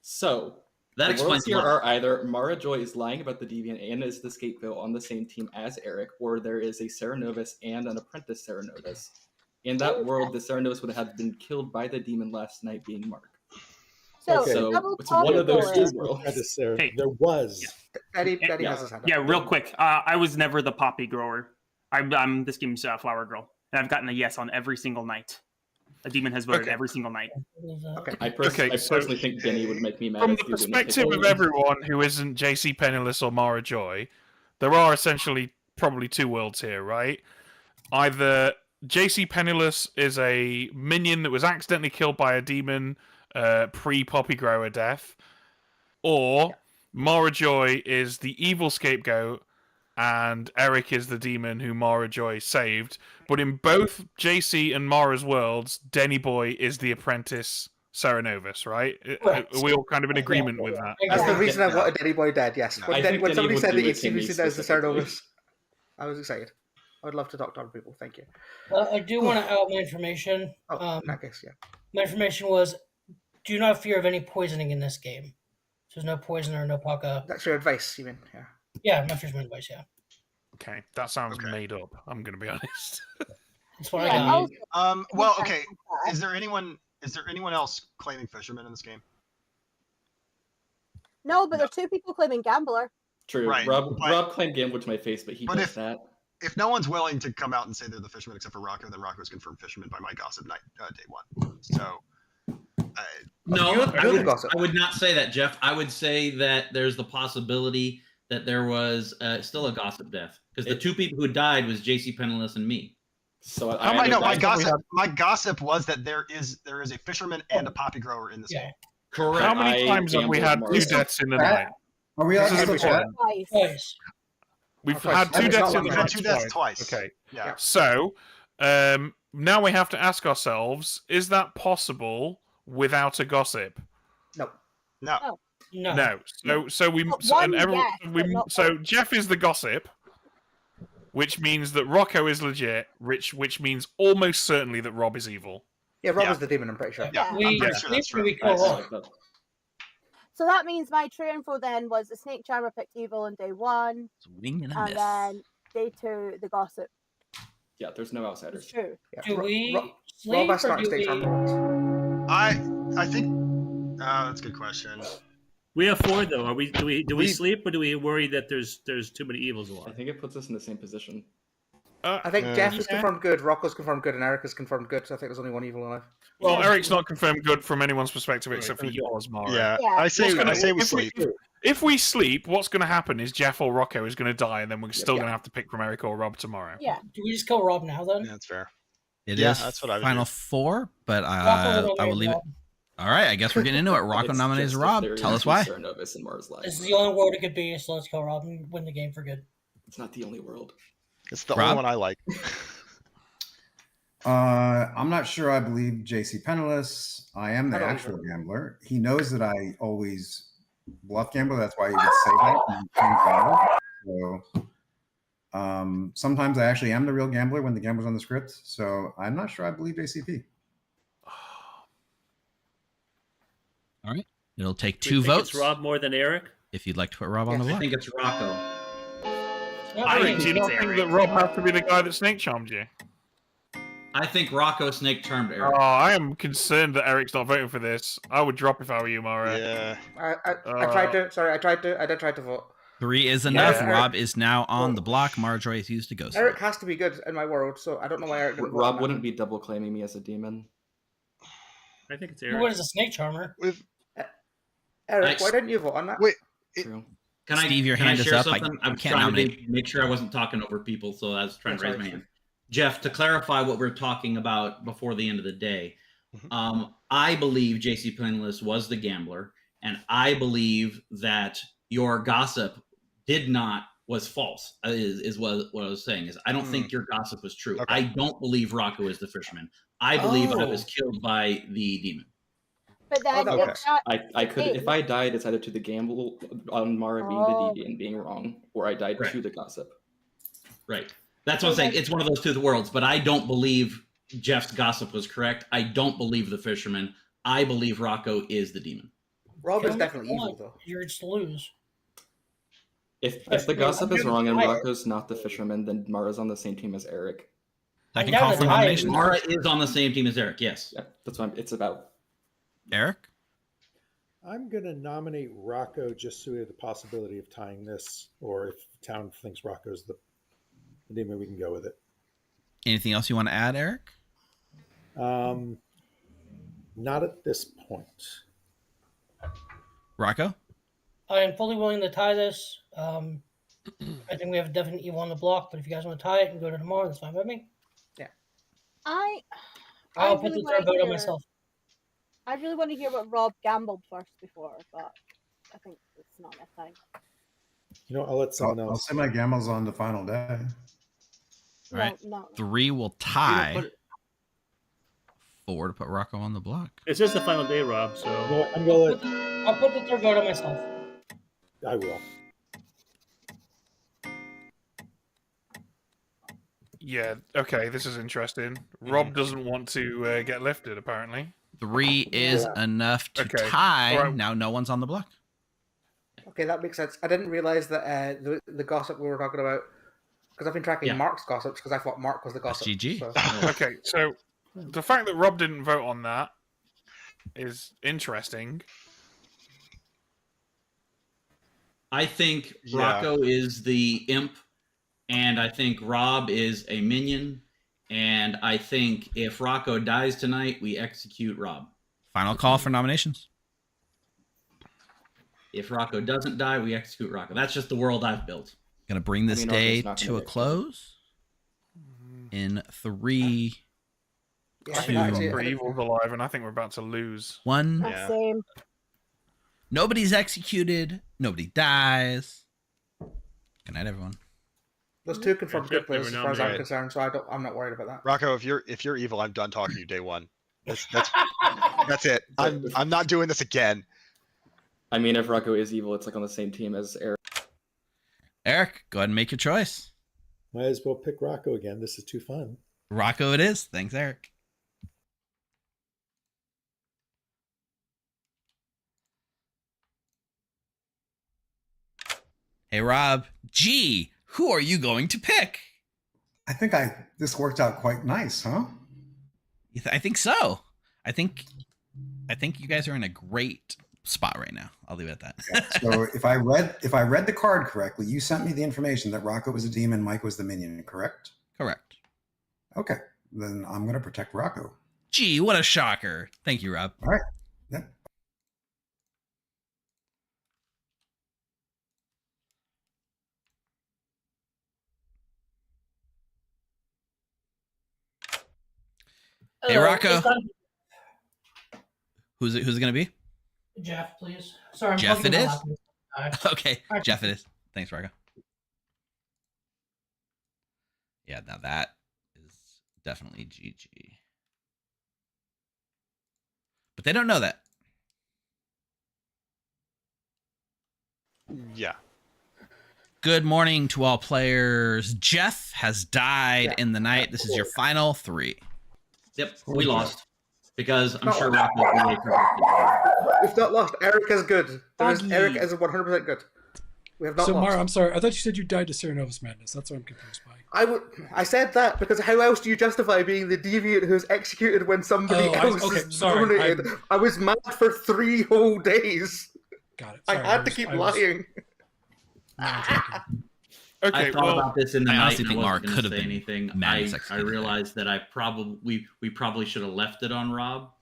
So That the explains worlds here a lot. are either Mara Joy is lying about the deviant and is the scapegoat on the same team as Eric, or there is a Sarah Novus and an apprentice Sarah Novus. In that world, the Sarah Novus would have been killed by the demon last night, being Mark. So, Okay. So double it's one of those poppy two grower. worlds. Apprentice there. Hey. There was. Daddy Yeah. has his hand up. Yeah, real quick. I was never the poppy grower. I'm this game's flower girl, and I've gotten a yes on every single night. A demon has voted Okay. every single night. Okay. I personally think Denny would make me mad. From if the he wouldn't perspective pick of me. everyone who isn't JC Penniless or Mara Joy, there are essentially probably two worlds here, right? Either JC Penniless is a minion that was accidentally killed by a demon pre-Poppy Grower death, or Mara Joy is the evil scapegoat and Eric is the demon who Mara Joy saved. But in both JC and Mara's worlds, Denny Boy is the apprentice Serenovus, right? Correct. Are we all kind of in agreement with that? That's the Yeah. reason I wanted Danny Boy dead, yes. I When, think when Denny somebody would said do that it he'd to seen me me as the specifically. Cernovus, I was excited. I would love to talk to other people, thank you. I do want to out my information. Oh, in that case, yeah. My information was, do not fear of any poisoning in this game. So there's no poison or no paka. That's your advice, you mean, yeah. Yeah, my first advice, yeah. Okay, that sounds made up. I'm going to be honest. That's what Yeah, I got. also- Well, okay. Is there anyone else claiming fisherman in this game? No, but there's two people claiming gambler. True. Right, Rob but- claimed gambler to my face, but he But does if- that. If no one's willing to come out and say they're the fisherman except for Rocco, then Rocco's confirmed fisherman by my gossip night day one. So, No, You're I the would, gossip. I would not say that, Jeff. I would say that there's the possibility that there was still a gossip death because the two people who died was JC Penniless and me. So my gossip was that there is a fisherman and a poppy grower in this game. Correct. How many times have we had two deaths in the night? Are we This allowed is to the chat? point. Twice. We've Twice. had two It's deaths not in the one. night. We've had two deaths twice. Okay. Yeah. So, now we have to ask ourselves: is that possible without a gossip? No. No. No. No. So we. But So, and one everyone, yes, we but not so Jeff is the gossip, which means that Rocco is legit. Which means almost certainly that Rob is evil. Yeah, Rob Yeah. is the demon, I'm pretty sure. Yeah, I'm We, pretty sure that's true. we kill Rob. So that means my true info then was the snake charmer picked evil on day one, Swing and a and miss. then day two the gossip. Yeah, there's no outsiders. It's true. Yeah. Do we Rob sleep has or started do stage we... charmer. I think that's a good question. We have four though. Are we? Do we We- sleep or do we worry that there's too many evils I alive? think it puts us in the same position. I think Jeff is Yeah. confirmed good, Rocco's confirmed good, and Eric is confirmed good, so I think there's only one evil alive. Well, Yeah. Eric's not confirmed good from anyone's perspective except for yours, Mara. Yeah, Yeah. I say we if sleep. If we sleep, what's going to happen is Jeff or Rocco is going to die, and then we're still Yeah. going to have to pick from Eric or Rob tomorrow. Yeah. Do we just kill Rob now then? Yeah, that's fair. It Yeah, is that's what I would final do. four, but Rocco I will leave it. Rob. All right, I guess we're getting into it. Rocco It's nominates just a Rob. theory Tell us between why. Cernovus and Mars Live. This is the only world it could be, so let's kill Rob and win the game for good. It's not the only world. It's the Rob? only one I like. I'm not sure I believe JC Penniless. I am the I don't actual either. gambler. He knows that I always bluff gamble. That's why he would say that. And change gambler. So sometimes I actually am the real gambler when the gambler's on the script. So I'm not sure I believe JCP. All right, it'll take Do two you think votes It's Rob more than Eric. if you'd like to put Rob on the I block. think it's Rocco. Eric, do you not Eric. think that Rob has to be the guy that snake charmed you? I think Rocco snake charmed Eric. Oh, I am concerned that Eric's not voting for this. I would drop if I were you, Mara. Yeah. I tried to. Sorry, I did try to vote. 3 is enough. Yeah. Rob is now on the block. Marjorie is used to go. Eric has to be good in my world, so I don't know why Eric didn't vote on Rob that. wouldn't be double claiming me as a demon. I think it's Who Eric. is a snake charmer? Eric, Nice. why didn't you vote on that? Wait. True. Can I, Steve, your can hand I is share up. I something? I was can't trying nominate. to make sure I wasn't talking over people, so I was trying to raise Sorry, my hand. Jeff, to clarify what we're talking about before the end of the day, I believe JC Penniless was the gambler, and I believe that your gossip was false. Is what I was saying. Is I don't think your gossip was true. Okay. I don't believe Rocco is the fisherman. I believe I Oh. was killed by the demon. But then that if works. that, I could, if I died, it's either to the gamble on Mara being Oh. the deviant being wrong, or I died Right. to the gossip. Right. That's what I'm saying. It's one of those two worlds, but I don't believe Jeff's gossip was correct. I don't believe the fisherman. I believe Rocco is the demon. Rob is Kill definitely one. evil, though. You're just lose. If But the gossip I'm is gonna wrong and die. Rocco's not the fisherman, then Mara's on the same team as Eric. I can I'm call down for to die. nominations. Mara is on the same team as Eric. Yes. Yeah, that's what it's about. Eric? I'm going to nominate Rocco just so we have the possibility of tying this, or if the town thinks Rocco's the demon, we can go with it. Anything else you want to add, Eric? Not at this point. Rocco? I am fully willing to tie this. I think we have a definite evil on the block, but if you guys want to tie it and go to tomorrow, that's fine with me. Yeah. I'll put the third vote on myself. I really want to hear what Rob gambled first before, but I think it's not that time. You know, I'll let someone I'll else. say my gambles on the final day. All right. No. 3 will tie. 4 to put Rocco on the block. It's just the final day, Rob. So No, I'm going to I'll put the third vote on myself. I will. Yeah. Okay. This is interesting. Rob doesn't want to get lifted, apparently. 3 is enough to tie. All right. Now no one's on the block. Okay, that makes sense. I didn't realize that the gossip we were talking about, because I've been tracking Mark's gossips because I thought Mark was the gossip. GG. So. Okay. So the fact that Rob didn't vote on that is interesting. I think Rocco is the imp, and I think Rob is a minion, and I think if Rocco dies tonight, we execute Rob. Final call for nominations. If Rocco doesn't die, we execute Rocco. That's just the world I've built. Gonna bring this day to a close in 3, I think we're evil's alive, and I think we're about to lose. 1. Same. Nobody's executed. Nobody dies. Good night, everyone. Those 2 confirmed good players, as far as I'm Right. concerned. So I'm not worried about that. Rocco, if you're evil, I'm done talking to you day one. That's it. I'm not doing this again. I mean, if Rocco is evil, it's like on the same team as Eric. Eric, go ahead and make your choice. Might as well pick Rocco again. This is too fun. Rocco it is. Thanks, Eric. Hey, Rob. Gee, who are you going to pick? I think this worked out quite nice, huh? I think so. I think you guys are in a great spot right now. I'll leave it at that. So if I read the card correctly, you sent me the information that Rocco was a demon, Mike was the minion, correct? Correct. Okay, then I'm going to protect Rocco. Gee, what a shocker. Thank you, Rob. All right. Yep. Hey, Rocco. Who's it going to be? Jeff, please. Sorry, I'm Jeff plugging it my is? laptop. Okay, Jeff it is. Thanks, Rocco. Yeah, now that is definitely GG. But they don't know that. Yeah. Good morning to all players. Jeff has died in the night. This is your final 3. Yep, we lost. Because I'm sure No. Rocco We've not lost. Eric is good. Eric is 100% good. We have not So, lost. Mara, I'm sorry. I thought you said you died to Serenovus Madness. That's what I'm confused by. I said that because how else do you justify being the deviant who's executed when somebody else is dominated? I was mad for 3 whole days. Got it. I had to keep lying. I thought about this in the I night. honestly And think I Mara wasn't gonna could have say been anything. mad and I executed. realized that we probably should have left it on Rob,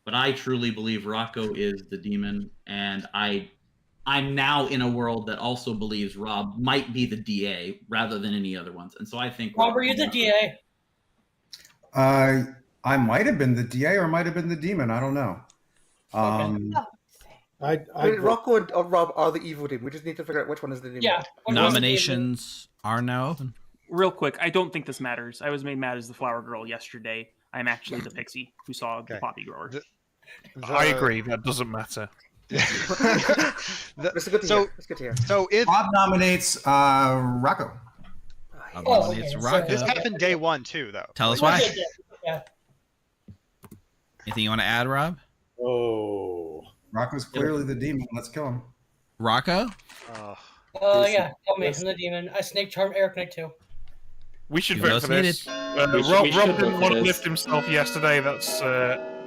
but I truly believe Rocco is the demon, and I'm now in a world that also believes Rob might be the DA rather than any other ones, and so I think. Rob, are you the DA? I might have been the DA or might have been the demon. I don't know. Rocco and Rob are the evil demon. We just need to figure out which one is the demon. Yeah. Nominations are now open. Real quick, I don't think this matters. I was made mad as the flower girl yesterday. I'm actually the pixie who saw the poppy grower. I agree. That doesn't matter. That's good to hear. That's good to hear. So if Rob nominates Rocco. This happened day 1 too, though. Tell us why. Yeah. Anything you want to add, Rob? Oh. Rocco's clearly the demon. Let's kill him. Rocco? Yeah, tell me. I'm the demon. I snake charm Eric Knight too. We should You vote votes for this. needed. Rob didn't want to lift himself yesterday. That's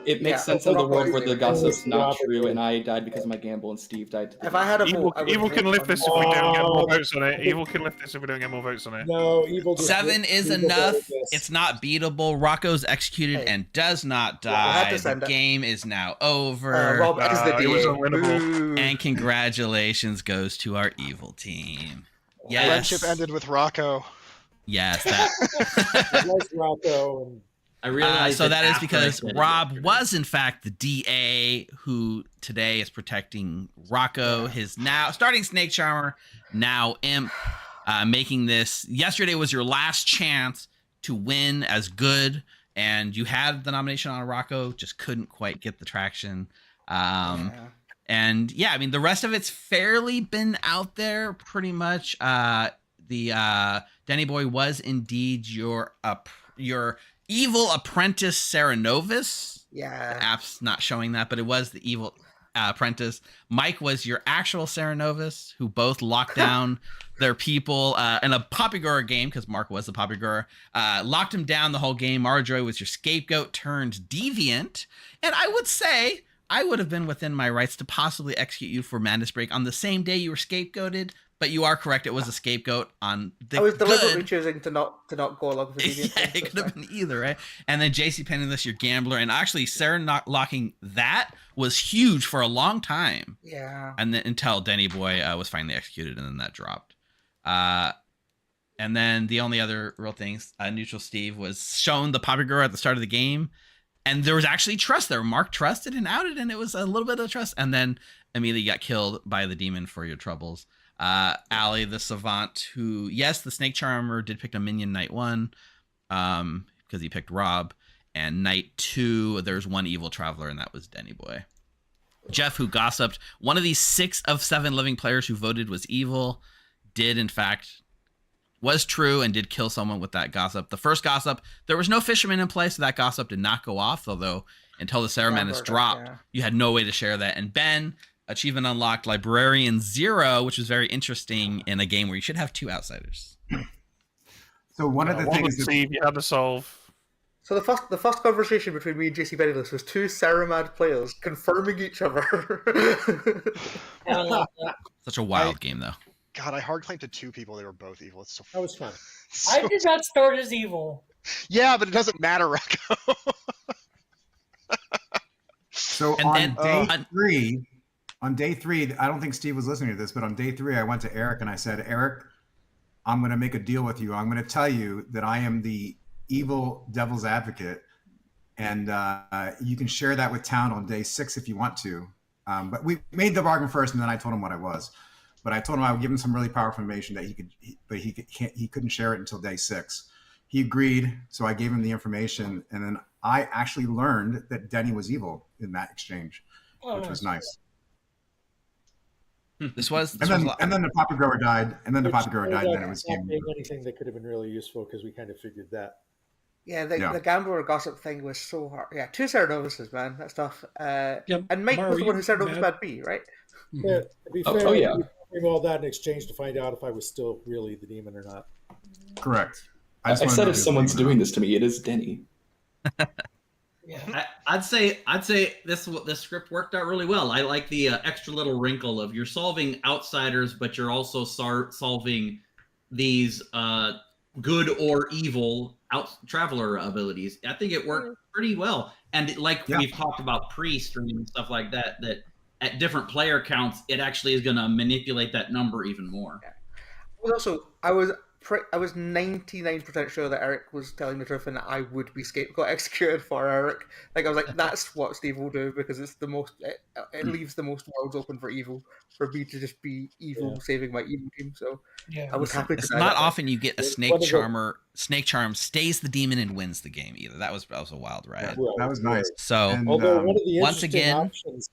It makes sense in the world where the gossip's not true, and I died because of my gamble, and Steve died. If I had a vote, Evil can lift this if we don't get more votes on it. Evil can lift this if we don't get more votes on it. No, Evil. 7 is enough. It's not beatable. Rocco's executed and does not die. The game is now over. Rob is the it was unwinnable. And congratulations goes to our evil team. Yes. Friendship ended with Rocco. Yes, that. It was Rocco. And I realized so that is after because I said it Rob yesterday. was in fact the DA who today is protecting Rocco, his now starting Snake Charmer, now Imp, making this. Yesterday was your last chance to win as good, and you had the nomination on Rocco, just couldn't quite get the traction. And yeah, I mean the rest of it's fairly been out there pretty much. The Denny Boy was indeed your evil apprentice Saranovis. Yeah. The app's not showing that, but it was the evil apprentice. Mike was your actual Saranovis, who both locked down their people in a Poppygora game, because Mark was the Poppygora. Locked him down the whole game. Marjorie was your scapegoat turned deviant. And I would say I would have been within my rights to possibly execute you for Madness Break on the same day you were scapegoated. But you are correct; it was a scapegoat on the. I was deliberately choosing to not go along with the deviant. Yeah, it could have been either, right? And then JC Penniless, your gambler, and actually Sarah not locking that was huge for a long time. Yeah. And then until Denny Boy was finally executed, and then that dropped. And then the only other real things, Neutral Steve was shown the Poppygirl at the start of the game, and there was actually trust there. Mark trusted and outed, and it was a little bit of trust, and then immediately got killed by the demon for your troubles. Allie, the savant, who, yes, the Snake Charmer did pick a minion night 1, because he picked Rob, and night 2, there's one evil traveler, and that was Denny Boy. Jeff, who gossiped, one of these 6 of 7 living players who voted was evil, did in fact, was true, and did kill someone with that gossip. The first gossip, there was no fisherman in play, so that gossip did not go off, although until the Sarah Madness dropped, you had no way to share that. And Ben, achievement unlocked Librarian 0, which was very interesting in a game where you should have 2 outsiders. So one of the things that Steve, you had to solve. So the first conversation between me and JC Penniless was 2 Saramad players confirming each other. Such a wild game, though. God, I hard claimed to 2 people. They were both evil. It's so. That was fun. I did not start as evil. Yeah, but it doesn't matter, Rocco. So on day three, I don't think Steve was listening to this, but on day 3, I went to Eric and I said, Eric, I'm going to make a deal with you. I'm going to tell you that I am the evil devil's advocate, and you can share that with town on day 6 if you want to. But we made the bargain first, and then I told him what I was. But I told him I would give him some really powerful information that he couldn't share it until day 6. He agreed, so I gave him the information, and then I actually learned that Denny was evil in that exchange, which was nice. This was, and then the Poppy Grower died, and then the Poppy Grower died, and then it was not being anything that could have been really useful because we kind of figured that. Yeah, the gambler gossip thing was so hard. Yeah, 2 Saranovises, man, that stuff. And Mike Mara, was the one who you Saranovis mad? bad B, right? Yeah, to be fair, we gave all that in exchange to find out if I was still really the demon or not. Correct. I said if someone's doing this to me, it is Denny. Yeah. I'd say this script worked out really well. I like the extra little wrinkle of you're solving outsiders, but you're also solving these good or evil traveler abilities. I think it worked pretty well. And we've talked about pre-stream and stuff like that, that at different player counts, it actually is going to manipulate that number even more. I was 99% sure that Eric was telling the truth and that I would be scapegoat executed for Eric. Like, I was like, that's what Steve will do because it's the most. It leaves the most worlds open for evil, for me to just be evil, saving my evil team. So I was happy. It's not often you get a Snake Charmer. Snake Charm stays the demon and wins the game either. That was a wild ride. That was nice. So Although one of the once again, options,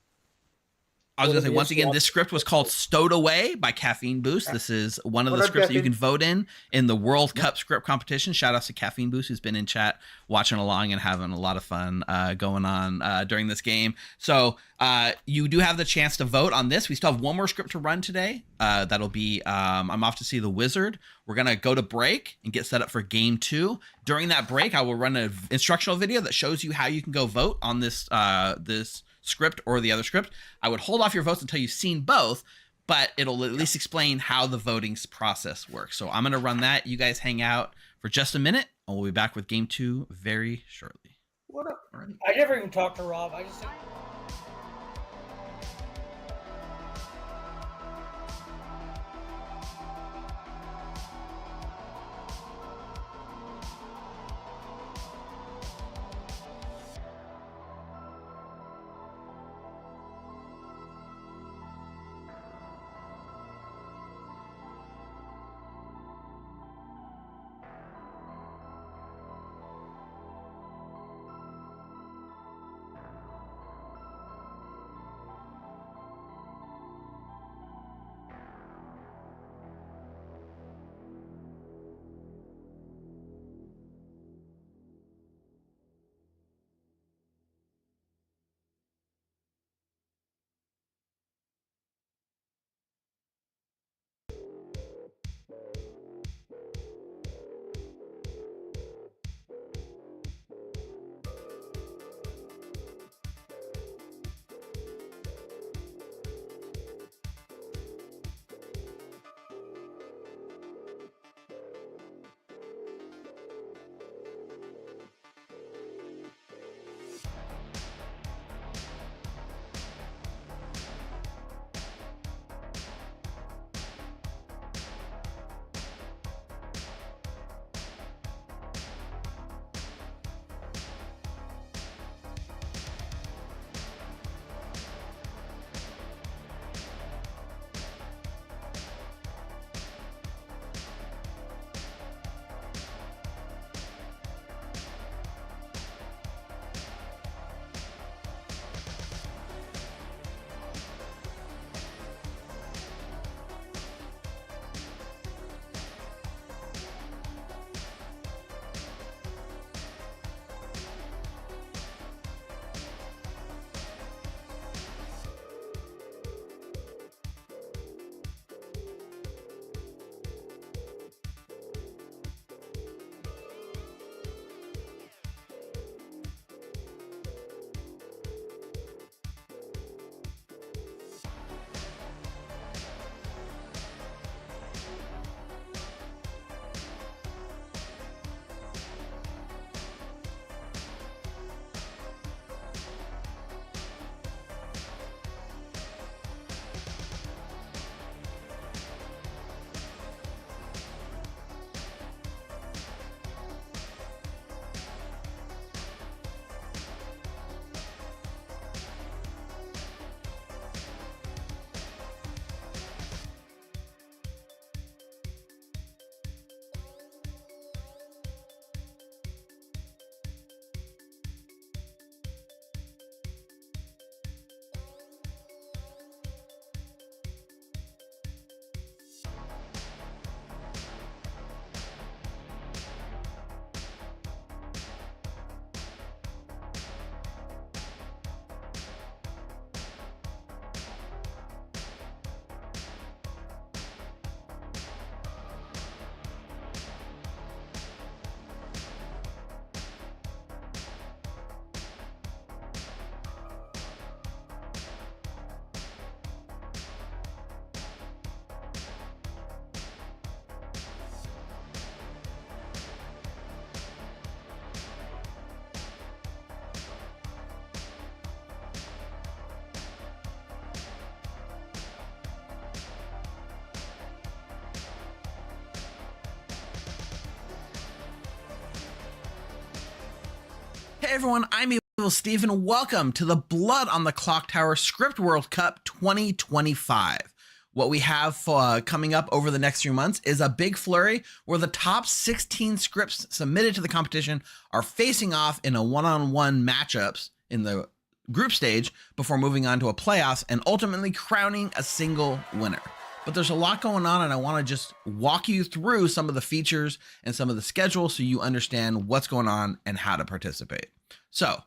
I was What going to are say, the once again, slots? this script was called Stowed Away by Caffeine Boost. This is one of What the up, scripts that you Caffeine? can vote in the World Cup script competition. Shout out to Caffeine Boost, who's been in chat watching along and having a lot of fun going on during this game. So you do have the chance to vote on this. We still have one more script to run today. That'll be I'm off to see the Wizard. We're going to go to break and get set up for game 2. During that break, I will run an instructional video that shows you how you can go vote on this this script or the other script. I would hold off your votes until you've seen both, but it'll at least explain how the voting process works. So I'm going to run that. You guys hang out for just a minute, and we'll be back with game 2 very shortly. What up? I never even talked to Rob. I just. Hey everyone, I'm Evil Steve, and welcome to the Blood on the Clocktower Script World Cup 2025. What we have coming up over the next few months is a big flurry where the top 16 scripts submitted to the competition are facing off in a one-on-one matchups in the group stage before moving on to a playoffs and ultimately crowning a single winner. But there's a lot going on, and I want to just walk you through some of the features and some of the schedule so you understand what's going on and how to participate. So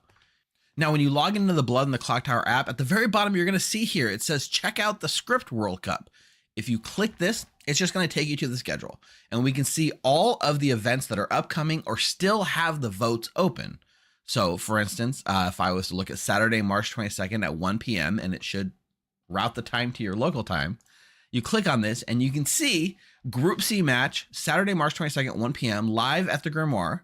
now when you log into the Blood in the Clocktower app, at the very bottom, you're going to see here, it says, check out the Script World Cup. If you click this, it's just going to take you to the schedule, and we can see all of the events that are upcoming or still have the votes open. So for instance, if I was to look at Saturday, March 22nd at 1 p.m., and it should route the time to your local time, you click on this and you can see Group C match, Saturday, March 22nd, 1 p.m., live at the Grimoire.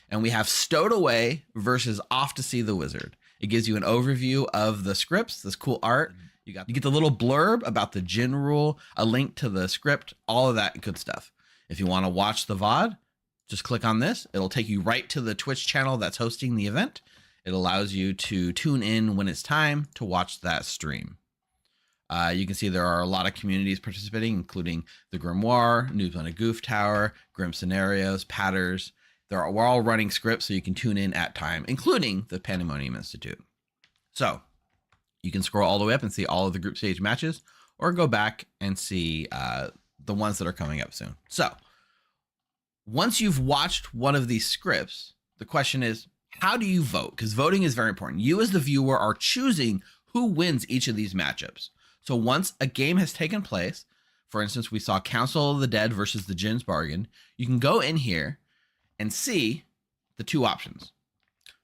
And we have Stowed Away versus Off to See the Wizard. It gives you an overview of the scripts, this cool art. You get the little blurb about the Djinn rule, a link to the script, all of that good stuff. If you want to watch the VOD, just click on this. It'll take you right to the Twitch channel that's hosting the event. It allows you to tune in when it's time to watch that stream. You can see there are a lot of communities participating, including the Grimoire, Noobs on a Goof Tower, Grim Scenarios, Patters. We're all running scripts so you can tune in at time, including the Pandemonium Institute. So you can scroll all the way up and see all of the group stage matches, or go back and see the ones that are coming up soon. So once you've watched one of these scripts, the question is, how do you vote? Because voting is very important. You as the viewer are choosing who wins each of these matchups. So once a game has taken place, for instance, we saw Council of the Dead versus the Djinn's Bargain, you can go in here and see the two options,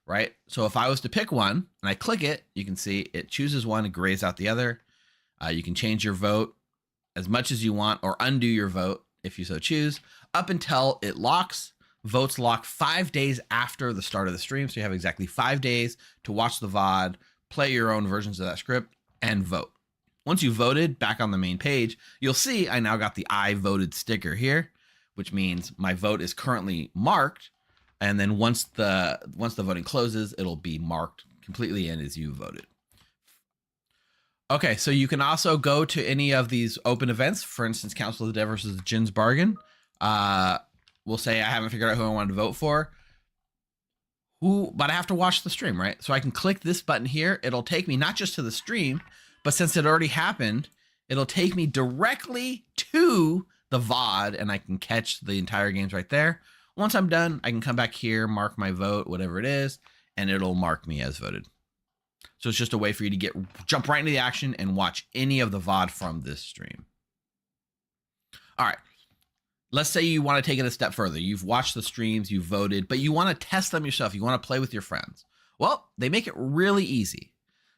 right? So if I was to pick one and I click it, you can see it chooses one and grays out the other. You can change your vote as much as you want or undo your vote if you so choose, up until it locks. Votes lock 5 days after the start of the stream. So you have exactly 5 days to watch the VOD, play your own versions of that script, and vote. Once you voted, back on the main page, you'll see I now got the I voted sticker here, which means my vote is currently marked. And then once the voting closes, it'll be marked completely in as you voted. Okay, so you can also go to any of these open events. For instance, Council of the Dead versus the Djinn's Bargain. We'll say I haven't figured out who I wanted to vote for. But I have to watch the stream, right? So I can click this button here. It'll take me not just to the stream, but since it already happened, it'll take me directly to the VOD, and I can catch the entire games right there. Once I'm done, I can come back here, mark my vote, whatever it is, and it'll mark me as voted. So it's just a way for you to jump right into the action and watch any of the VOD from this stream. All right. Let's say you want to take it a step further. You've watched the streams, you've voted, but you want to test them yourself. You want to play with your friends. Well, they make it really easy.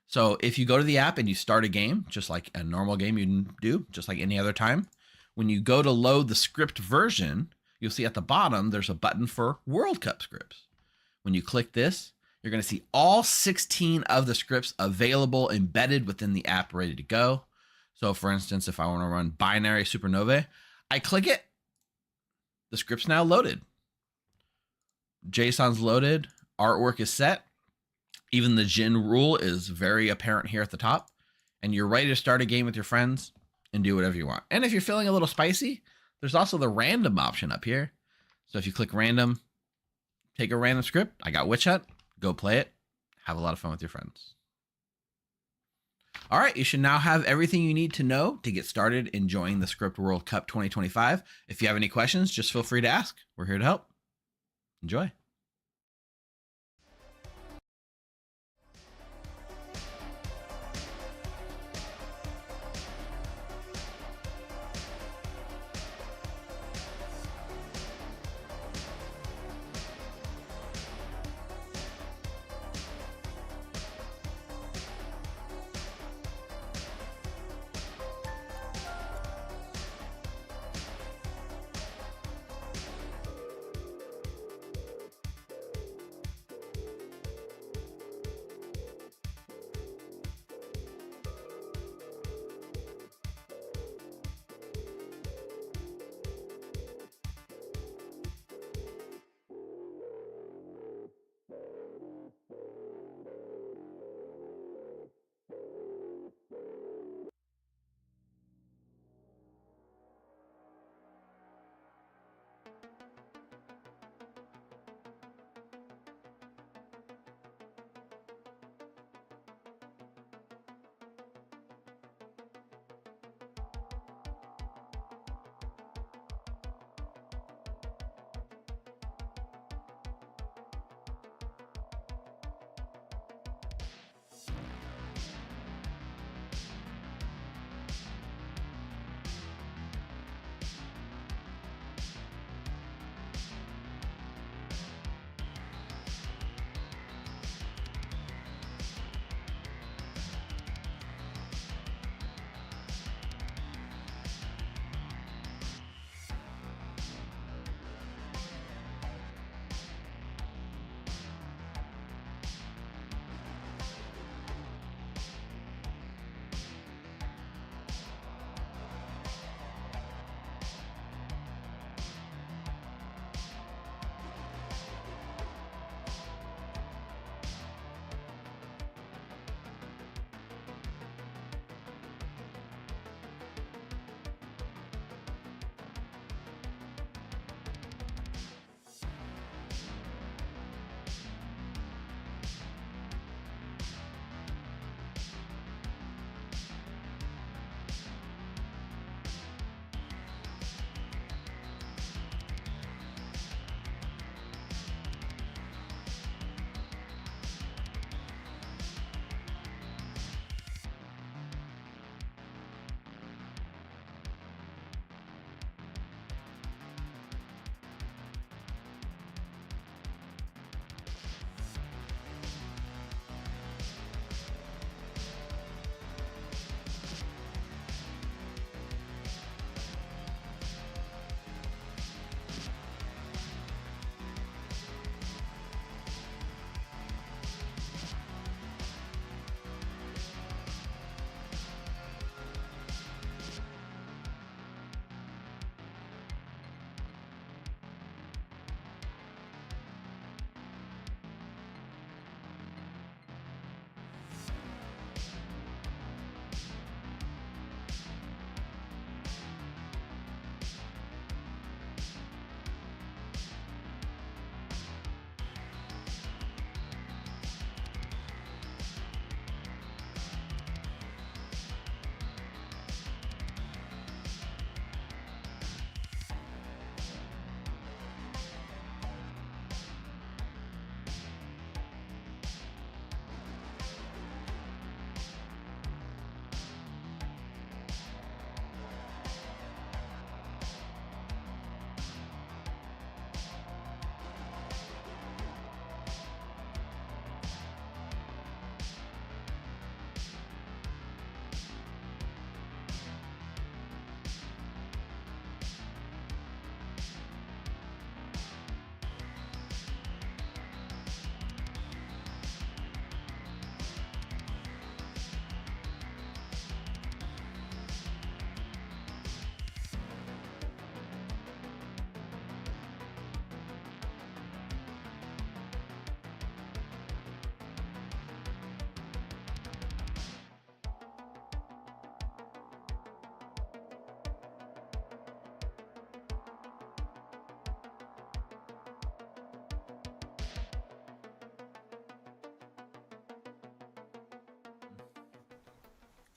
So if you go to the app and you start a game, just like a normal game you do, just like any other time, when you go to load the script version, you'll see at the bottom, there's a button for World Cup scripts. When you click this, you're going to see all 16 of the scripts available embedded within the app ready to go. So for instance, if I want to run Binary Supernovae, I click it. The script's now loaded. JSON's loaded. Artwork is set. Even the Djinn rule is very apparent here at the top. And you're ready to start a game with your friends and do whatever you want. And if you're feeling a little spicy, there's also the random option up here. So if you click random, take a random script. I got Witch Hunt. Go play it. Have a lot of fun with your friends. All right, you should now have everything you need to know to get started enjoying the Script World Cup 2025. If you have any questions, just feel free to ask. We're here to help. Enjoy.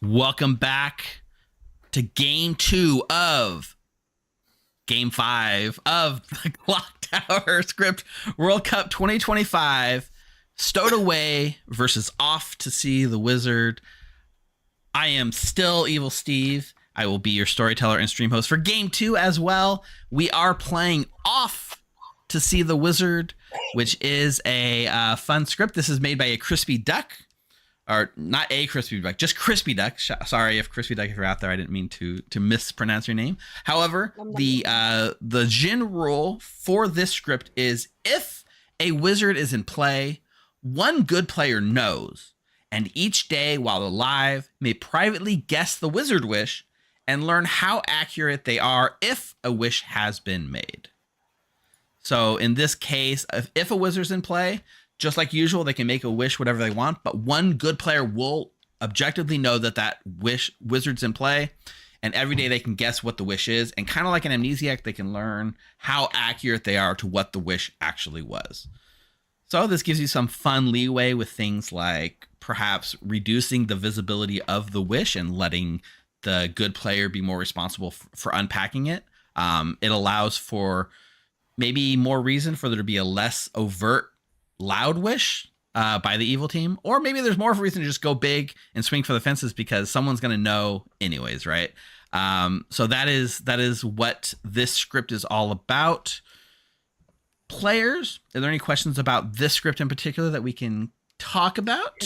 Welcome back to game 2 of game 5 of the Clocktower script World Cup 2025. Stowed Away versus Off to See the Wizard. I am still Evil Steve. I will be your storyteller and stream host for game 2 as well. We are playing Off to See the Wizard, which is a fun script. This is made by a Crispy Duck. Or not a Crispy Duck, just Crispy Duck. Sorry if Crispy Duck, if you're out there, I didn't mean to mispronounce your name. However, the Djinn rule for this script is if a wizard is in play, one good player knows, and each day while alive may privately guess the wizard wish and learn how accurate they are if a wish has been made. So in this case, if a wizard's in play, just like usual, they can make a wish whatever they want, but one good player will objectively know that wizard's in play, and every day they can guess what the wish is, and kind of like an amnesiac, they can learn how accurate they are to what the wish actually was. So this gives you some fun leeway with things like perhaps reducing the visibility of the wish and letting the good player be more responsible for unpacking it. It allows for maybe more reason for there to be a less overt loud wish by the evil team, or maybe there's more of a reason to just go big and swing for the fences because someone's going to know anyways, right? So that is what this script is all about. Players, are there any questions about this script in particular that we can talk about?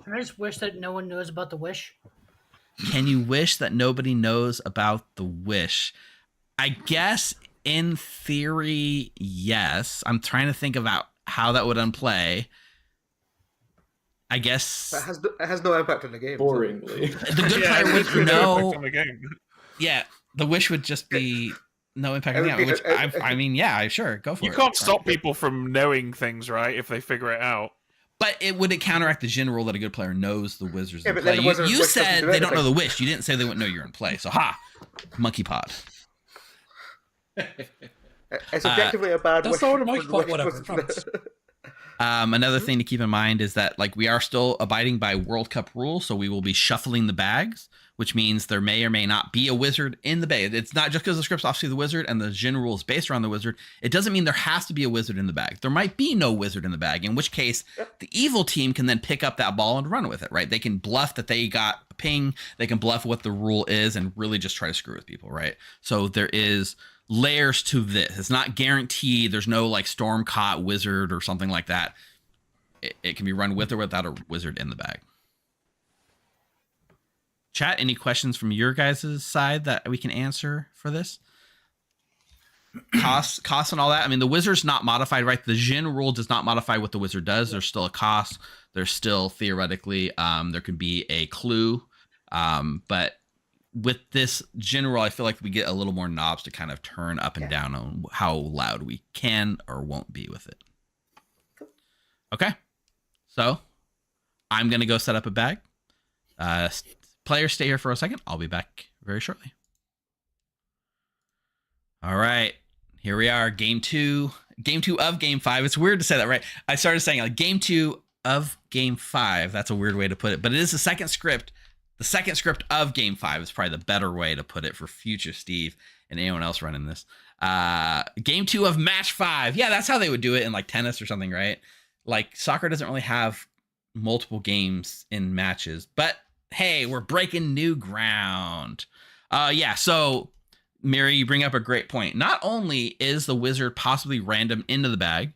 Can I just wish that no one knows about the wish? Can you wish that nobody knows about the wish? I guess in theory, yes. I'm trying to think about how that would unplay. I guess it has no impact on the game. Boringly, the good player would know. Yeah, the wish would just be no impact on the game. Which I mean, yeah, sure, go for it. You can't stop people from knowing things, right? If they figure it out. But it counteract the Djinn rule that a good player knows the wizard's in but play. then the wizard's You wish said doesn't do they don't know anything. the wish. You didn't say they wouldn't know you're in play. So monkey pod. It's objectively a bad That's wish. not what a monkey for- pod, wish whatever. was- promise. Another thing to keep in mind is that we are still abiding by World Cup rules, so we will be shuffling the bags, which means there may or may not be a wizard in the bag. It's not just because the script's off to the wizard and the Djinn rule is based around the wizard. It doesn't mean there has to be a wizard in the bag. There might be no wizard in the bag, in which case the evil team can then pick up that ball and run with it, right? They can bluff that they got a ping. They can bluff what the rule is and really just try to screw with people, right? So there is layers to this. It's not guaranteed. There's no storm caught wizard or something like that. It can be run with or without a wizard in the bag. Chat, any questions from your guys' side that we can answer for this? Costs and all that. I mean, the wizard's not modified, right? The Djinn rule does not modify what the wizard does. There's still a cost. There's still theoretically there could be a clue. But with this Djinn rule, I feel like we get a little more knobs to kind of turn up and down on how loud we can or won't be with it. Okay. So I'm going to go set up a bag. Players, stay here for a second. I'll be back very shortly. All right. Here we are. Game 2 of game 5. It's weird to say that, right? I started saying game 2 of game 5. That's a weird way to put it, but it is the second script. The second script of game 5 is probably the better way to put it for future Steve and anyone else running this. Game 2 of match 5. Yeah, that's how they would do it in tennis or something, right? Soccer doesn't really have multiple games in matches, but hey, we're breaking new ground. So Mary, you bring up a great point. Not only is the wizard possibly random into the bag,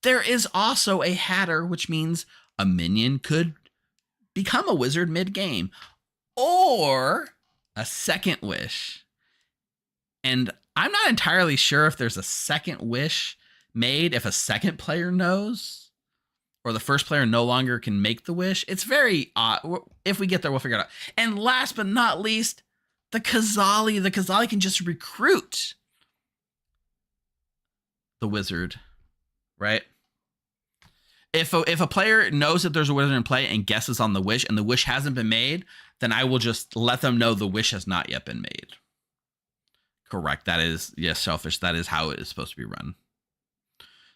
there is also a hatter, which means a minion could become a wizard mid-game, or a second wish. And I'm not entirely sure if there's a second wish made if a second player knows, or the first player no longer can make the wish. It's very odd. If we get there, we'll figure it out. And last but not least, the Khazali. The Khazali can just recruit the wizard, right? If a player knows that there's a wizard in play and guesses on the wish, and the wish hasn't been made, then I will just let them know the wish has not yet been made. Correct. That is, yes, selfish. That is how it is supposed to be run.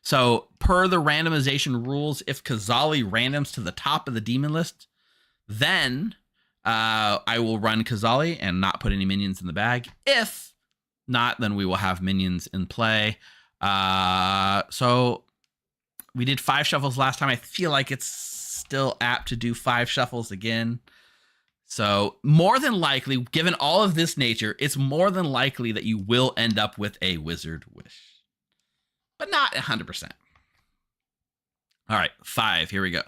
So per the randomization rules, if Khazali randoms to the top of the demon list, then I will run Kazali and not put any minions in the bag. If not, then we will have minions in play. So we did 5 shuffles last time. I feel like it's still apt to do 5 shuffles again. So more than likely, given all of this nature, it's more than likely that you will end up with a Wizard Wish. But not 100%. All right, 5. Here we go.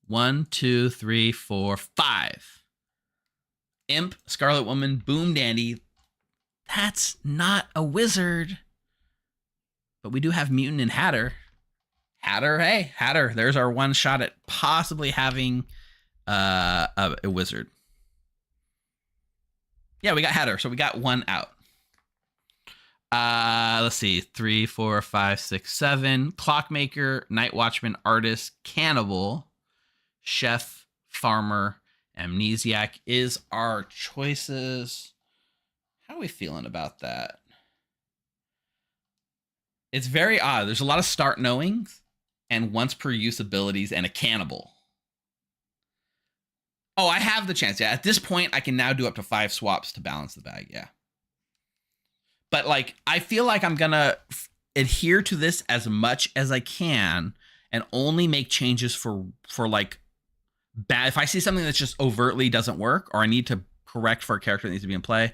1, 2, 3, 4, 5. Imp, Scarlet Woman, Boom Dandy. That's not a wizard. But we do have Mutant and Hatter. Hey, Hatter. There's our one shot at possibly having a wizard. Yeah, we got Hatter, so we got one out. Let's see. 3, 4, 5, 6, 7. Clockmaker, Night Watchman, Artist, Cannibal, Chef, Farmer, Amnesiac is our choices. How are we feeling about that? It's very odd. There's a lot of start knowings and once per use abilities and a cannibal. Oh, I have the chance. Yeah, at this point, I can now do up to 5 swaps to balance the bag. Yeah. But like, I feel like I'm going to adhere to this as much as I can and only make changes for like bad. If I see something that just overtly doesn't work or I need to correct for a character that needs to be in play,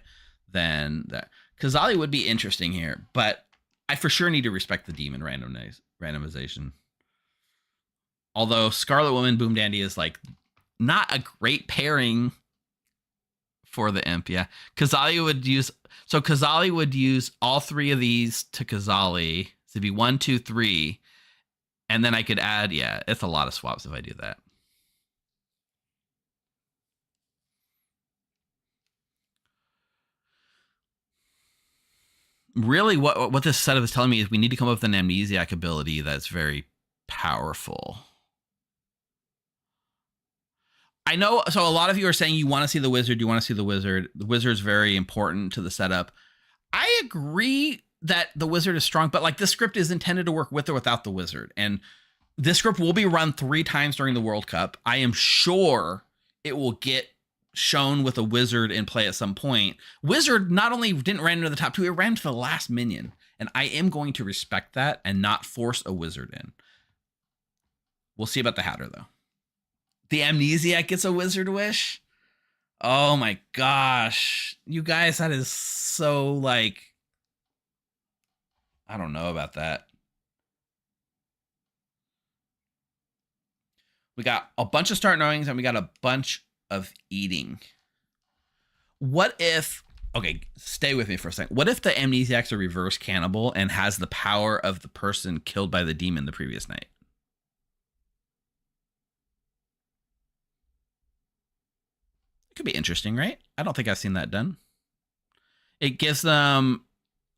then that. Kazali would be interesting here, but I for sure need to respect the demon randomization. Although Scarlet Woman, Boom Dandy is like not a great pairing for the imp. Yeah. Kazali would use all 3 of these to Kazali. So it'd be 1, 2, 3. And then I could add, yeah, it's a lot of swaps if I do that. Really, what this setup is telling me is we need to come up with an amnesiac ability that's very powerful. I know, so a lot of you are saying you want to see the wizard, you want to see the wizard. The wizard is very important to the setup. I agree that the wizard is strong, but like this script is intended to work with or without the wizard. And this script will be run 3 times during the World Cup. I am sure it will get shown with a wizard in play at some point. Wizard not only didn't ran into the top 2, it ran to the last minion. And I am going to respect that and not force a wizard in. We'll see about the Hatter, though. The Amnesiac gets a Wizard Wish? Oh my gosh. You guys, that is so like... I don't know about that. We got a bunch of start knowings and we got a bunch of eating. What if... Okay, stay with me for a second. What if the Amnesiac's a reverse cannibal and has the power of the person killed by the demon the previous night? Could be interesting, right? I don't think I've seen that done. It gives them,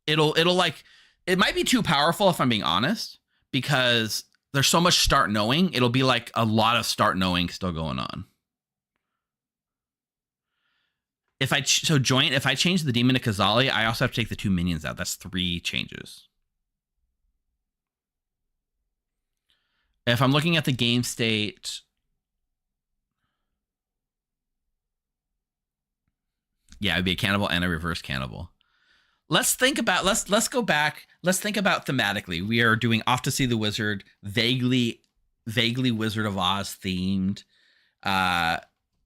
it'll like, it might be too powerful if I'm being honest, because there's so much start knowing. It'll be like a lot of start knowing still going on. If I change the demon to Kazali, I also have to take the 2 minions out. That's 3 changes. If I'm looking at the game state, yeah, it'd be a cannibal and a reverse cannibal. Let's think about, let's go back. Let's think about thematically. We are doing Off to See the Wizard, vaguely Wizard of Oz themed.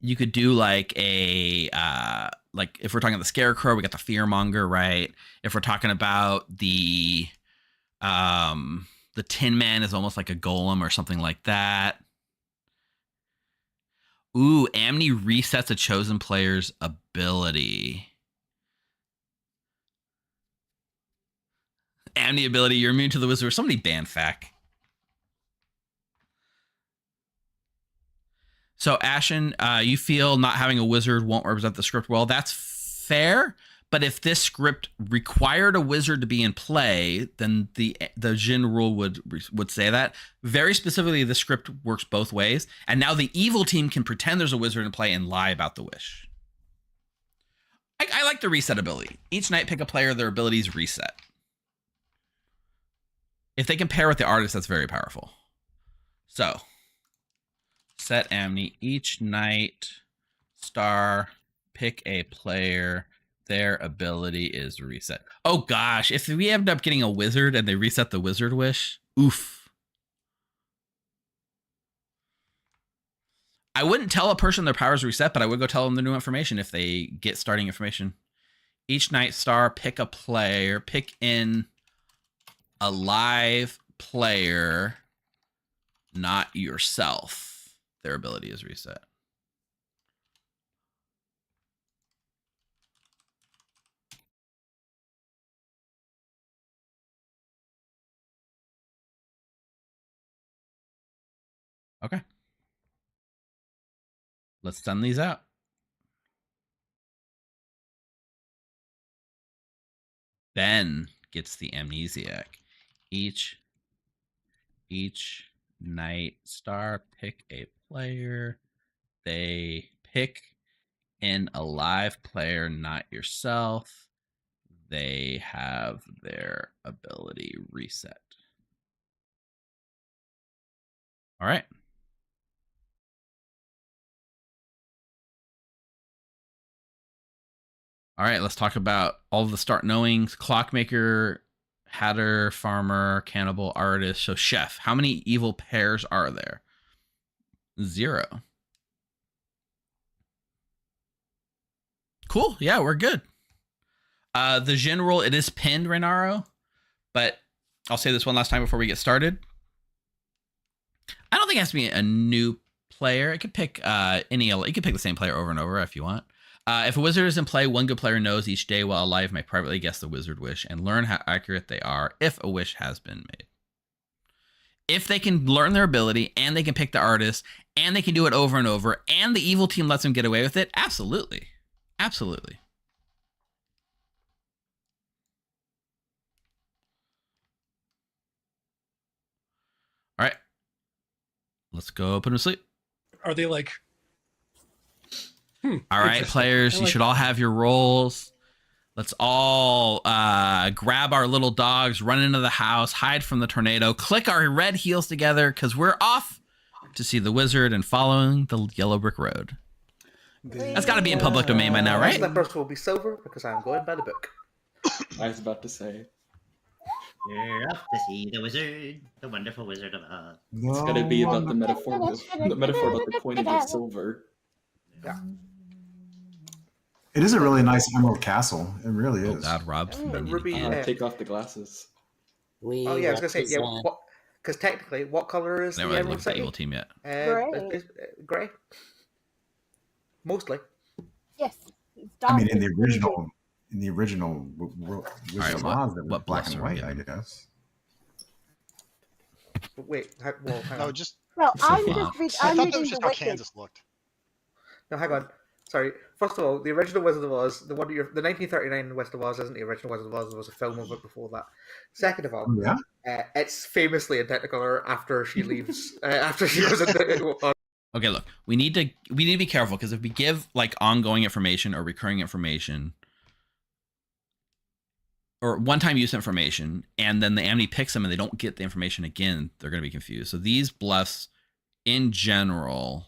You could do like a, like if we're talking about the Scarecrow, we got the Fearmonger, right? If we're talking about the Tin Man is almost like a golem or something like that. Ooh, Amni resets a chosen player's ability. Amni ability, you're immune to the wizard. Somebody ban Fack. So Ashen, you feel not having a wizard won't represent the script well. That's fair. But if this script required a wizard to be in play, then the Djinn rule would say that. Very specifically, the script works both ways. And now the evil team can pretend there's a wizard in play and lie about the wish. I like the reset ability. Each night, pick a player, their abilities reset. If they can pair with the artist, that's very powerful. So, set Amni each night, star, pick a player. Their ability is reset. Oh gosh, if we end up getting a wizard and they reset the wizard wish, oof. I wouldn't tell a person their powers reset, but I would go tell them the new information if they get starting information. Each night star, pick a player, pick in a live player, not yourself. Their ability is reset. Okay. Let's send these out. Ben gets the amnesiac. Each night star, pick a player. They pick in a live player, not yourself. They have their ability reset. All right. All right, let's talk about all of the start knowings. Clockmaker, Hatter, Farmer, Cannibal, Artist. So Chef, how many evil pairs are there? 0. Cool. Yeah, we're good. The Djinn rule, it is pinned, Renaro, but I'll say this one last time before we get started. I don't think it has to be a new player. It could pick you could pick the same player over and over if you want. If a wizard is in play, one good player knows each day while alive may privately guess the wizard wish and learn how accurate they are if a wish has been made. If they can learn their ability and they can pick the artist and they can do it over and over and the evil team lets them get away with it, absolutely. Absolutely. All right. Let's go put them to sleep. Are they like... All right, players, you should all have your roles. Let's all grab our little dogs, run into the house, hide from the tornado, click our red heels together because we're off to see the wizard and following the yellow brick road. That's got to be in public domain by now, My right? slippers will be silver because I am going by the book. I was about to say. We're off to see the wizard, the wonderful Wizard of Oz. It's got to be about the metaphor about the coinage of silver. Yeah. It is a really nice emerald castle. It really is. Oh God, Rob. Ruby, take off the glasses. Oh yeah, I was gonna say because technically, what color is Never the really emerald looked at city? evil team yet. Gray. Gray. Mostly. Yes. I mean, in the original Wizard of Oz, that was what black plus and are we white, I getting? guess. Wait, hang No, on. just. Well, I'm flat. just I I'm thought that reading was the just how Wicked. Kansas looked. No, hang on. Sorry. First of all, the original Wizard of Oz, the 1939 Wizard of Oz isn't the original Wizard of Oz. There was a film of it before that. Second of all, Oh, yeah? it's famously in Technicolor after she leaves. After she goes into. Okay, look, we need to be careful because if we give like ongoing information or recurring information or one-time use information, and then the Amity picks them and they don't get the information again, they're going to be confused. So these bluffs, in general,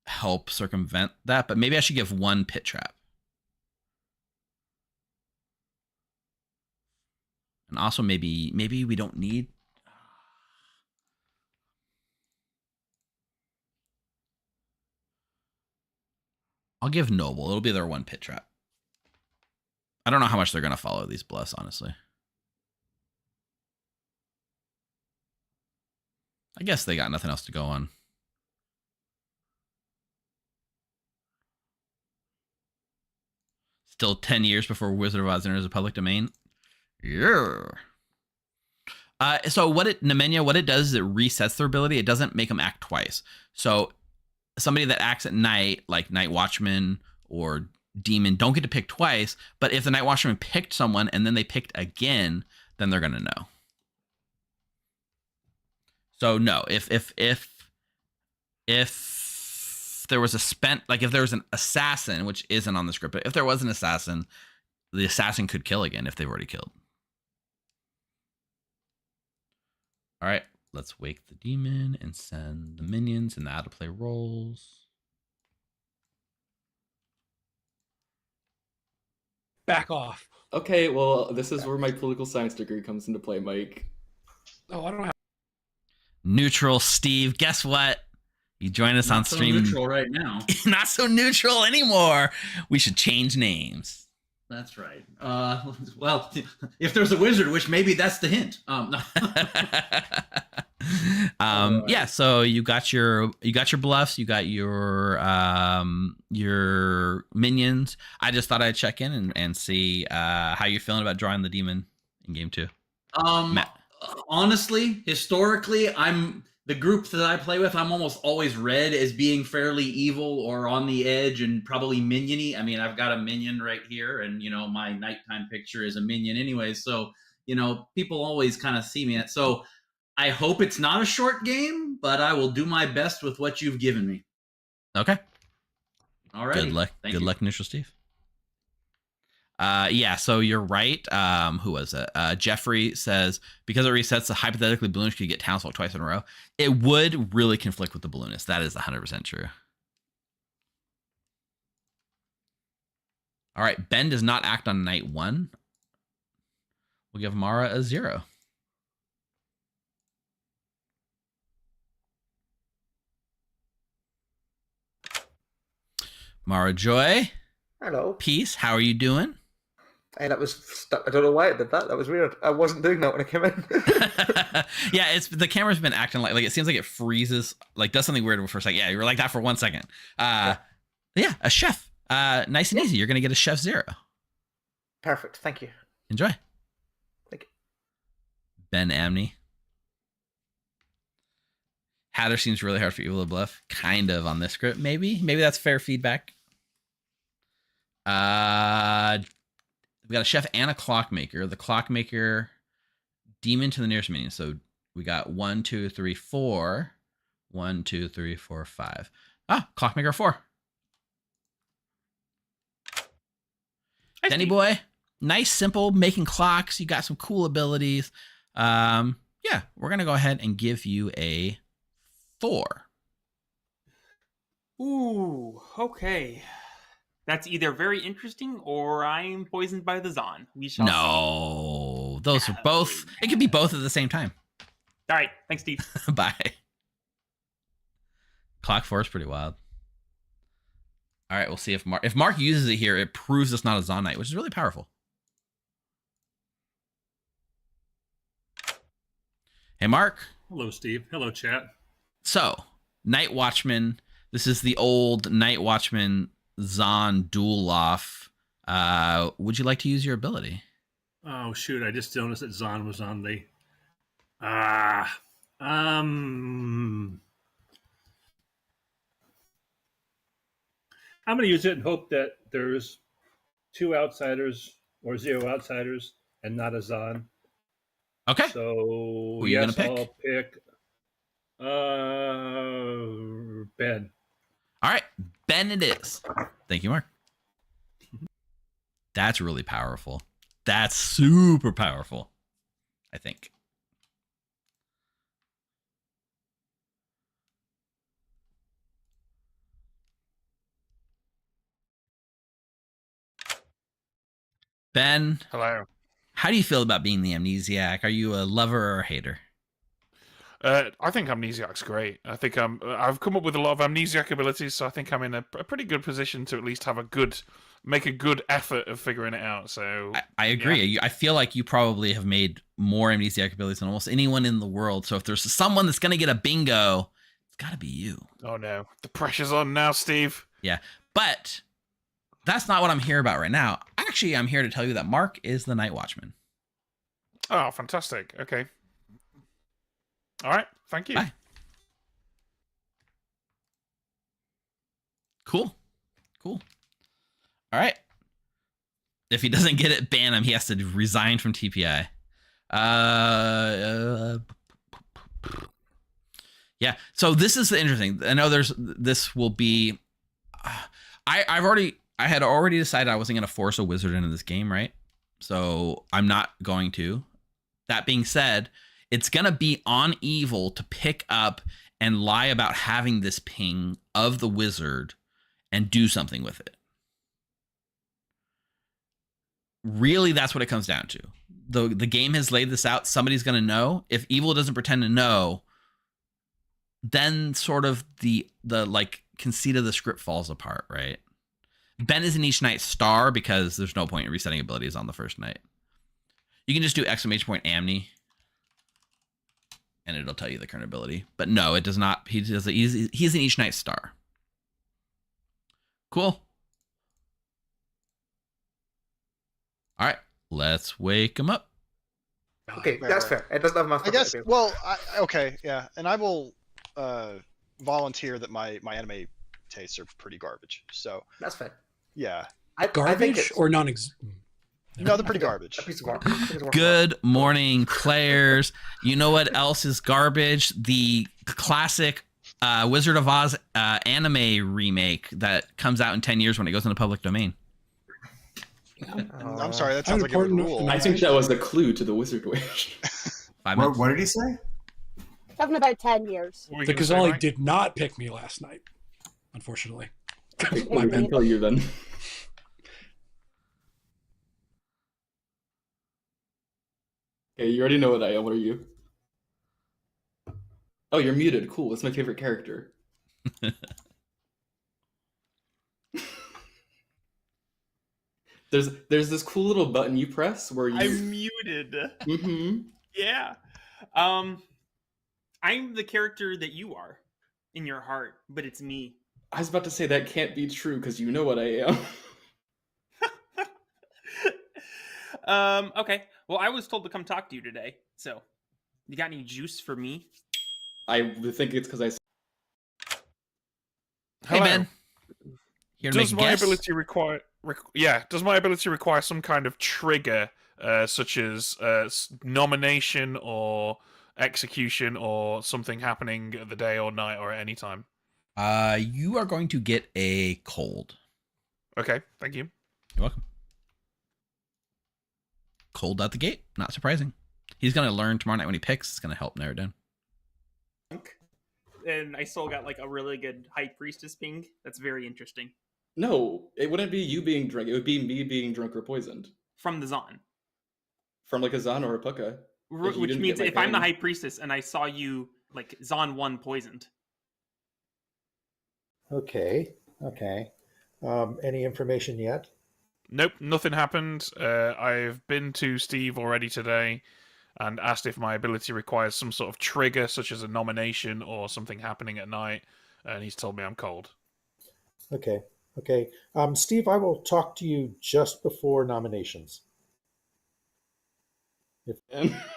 help circumvent that. But maybe I should give one pit trap, and also maybe we don't need. I'll give Noble. It'll be their one pit trap. I don't know how much they're going to follow these bluffs, honestly. I guess they got nothing else to go on. Still 10 years before Wizard of Oz enters the public domain. Yeah. So what it does is it resets their ability. It doesn't make them act twice. So somebody that acts at night, like Night Watchman or Demon, don't get to pick twice. But if the Night Watchman picked someone and then they picked again, then they're gonna know. So no, if there was if there was an assassin, which isn't on the script, but if there was an assassin, the assassin could kill again if they've already killed. All right, let's wake the demon and send the minions and the out of play rolls. Back off. Okay, well, this is where my political science degree comes into play, Mike. Oh, I don't have. Neutral Steve. Guess what? You join us on Not so stream. neutral right now. Not so neutral anymore. We should change names. That's right. Well, if there's a wizard wish, maybe that's the hint. No. Yeah, so you got your bluffs, you got your minions. I just thought I'd check in and see how you're feeling about drawing the demon in game 2. Matt. Honestly, historically, the group that I play with, I'm almost always read as being fairly evil or on the edge and probably minion-y. I mean, I've got a minion right here, and my nighttime picture is a minion anyway. So, people always kind of see me. So I hope it's not a short game, but I will do my best with what you've given me. Okay. All right. Good luck. Good luck, Neutral Steve. Yeah, so you're right. Who was it? Jeffrey says, because it resets, the hypothetically balloonist could get Townsfolk twice in a row. It would really conflict with the balloonist. That is 100% true. All right, Ben does not act on night 1. We'll give Mara a 0. Mara Joy. Hello. Peace. How are you doing? Hey, that was stuck. I don't know why it did that. That was weird. I wasn't doing that when I came in. Yeah, it's the camera's been acting like it seems like it freezes, like does something weird for a second. Yeah, you were like that for 1 second. Yeah, a chef. Nice and easy. You're gonna get a chef 0. Perfect. Thank you. Enjoy. Thank you. Ben Amney. Hatter seems really hard for Evil to bluff. Kind of on this script, maybe. Maybe that's fair feedback. We got a chef and a clockmaker. The clockmaker, demon to the nearest minion. So we got 1, 2, 3, 4. 1, 2, 3, 4, 5. Clockmaker 4. Denny boy, nice, simple, making clocks. You got some cool abilities. Yeah, we're gonna go ahead and give you a 4. Ooh, okay. That's either very interesting or I'm poisoned by the Zon. We shall see. Those are both. It could be both at the same time. All right. Thanks, Steve. Bye. Clock 4 is pretty wild. All right, we'll see if Mark uses it here. It proves it's not a Zon Knight, which is really powerful. Hey, Mark. Hello, Steve. Hello, chat. So, Night Watchman. This is the old Night Watchman Zon duel off. Would you like to use your ability? Oh shoot! I just noticed that Zon was on the. I'm going to use it and hope that there's 2 outsiders or 0 outsiders and not a Zon. Okay. So who are you gonna pick? I'll pick Ben. All right, Ben it is. Thank you, Mark. That's really powerful. That's super powerful, I think. Ben. Hello. How do you feel about being the amnesiac? Are you a lover or a hater? I think Amnesiac's great. I think I've come up with a lot of Amnesiac abilities, so I think I'm in a pretty good position to at least make a good effort of figuring it out. So I agree. Yeah. I feel like you probably have made more Amnesiac abilities than almost anyone in the world. So if there's someone that's going to get a bingo, it's got to be you. Oh no, the pressure's on now, Steve. Yeah, but that's not what I'm here about right now. Actually, I'm here to tell you that Mark is the Night Watchman. Oh, fantastic. Okay. All right. Thank you. Bye. Cool. All right. If he doesn't get it, ban him. He has to resign from TPI. Yeah. So this is the interesting. I know this will be. I had already decided I wasn't going to force a wizard into this game, right? So I'm not going to. That being said, it's going to be on evil to pick up and lie about having this ping of the wizard and do something with it. really that's what it comes down to. The game has laid this out. Somebody's going to know. If evil doesn't pretend to know, then sort of the like conceit of the script falls apart, right? Ben is in each night star because there's no point in resetting abilities on the first night. You can just do ! Amni, and it'll tell you the current ability. But no, it does not. He's in each night star. Cool. All right, let's wake him up. Okay, that's fair. It doesn't have much. I guess. Well, okay, yeah, and I will volunteer that my anime tastes are pretty garbage. So that's fair. Yeah. Garbage or non-ex? No, they're pretty garbage. A piece of work. Good morning, players. You know what else is garbage? The classic Wizard of Oz anime remake that comes out in 10 years when it goes into public domain. I'm sorry, that sounds like a rule. I think that was a clue to the Wizard Wish. What did he say? Something about 10 years. The Ghazali did not pick me last night, unfortunately. My I can kill you then. Okay, you already know what I am. What are you? Oh, you're muted. Cool. That's my favorite character. There's this cool little button you press where you. I'm muted. Mm-hmm. Yeah. I'm the character that you are in your heart, but it's me. I was about to say that can't be true because you know what I am. Okay. Well, I was told to come talk to you today. So, you got any juice for me? I think it's because I. Hey, Ben. Here to Does make a my guess? ability require? Does my ability require some kind of trigger, such as nomination or execution or something happening at the day or night or at any time? You are going to get a cold. Okay, thank you. You're welcome. Cold out the gate. Not surprising. He's going to learn tomorrow night when he picks. It's going to help narrow it down. And I still got like a really good High Priestess ping. That's very interesting. No, it wouldn't be you being drunk. It would be me being drunk or poisoned. From the Zon. From like a Zon or a Puka. Which means if I'm the High Priestess and I saw you like Zon 1 poisoned. Okay. Any information yet? Nope, nothing happened. I've been to Steve already today and asked if my ability requires some sort of trigger, such as a nomination or something happening at night, and he's told me I'm cold. Okay. Steve, I will talk to you just before nominations.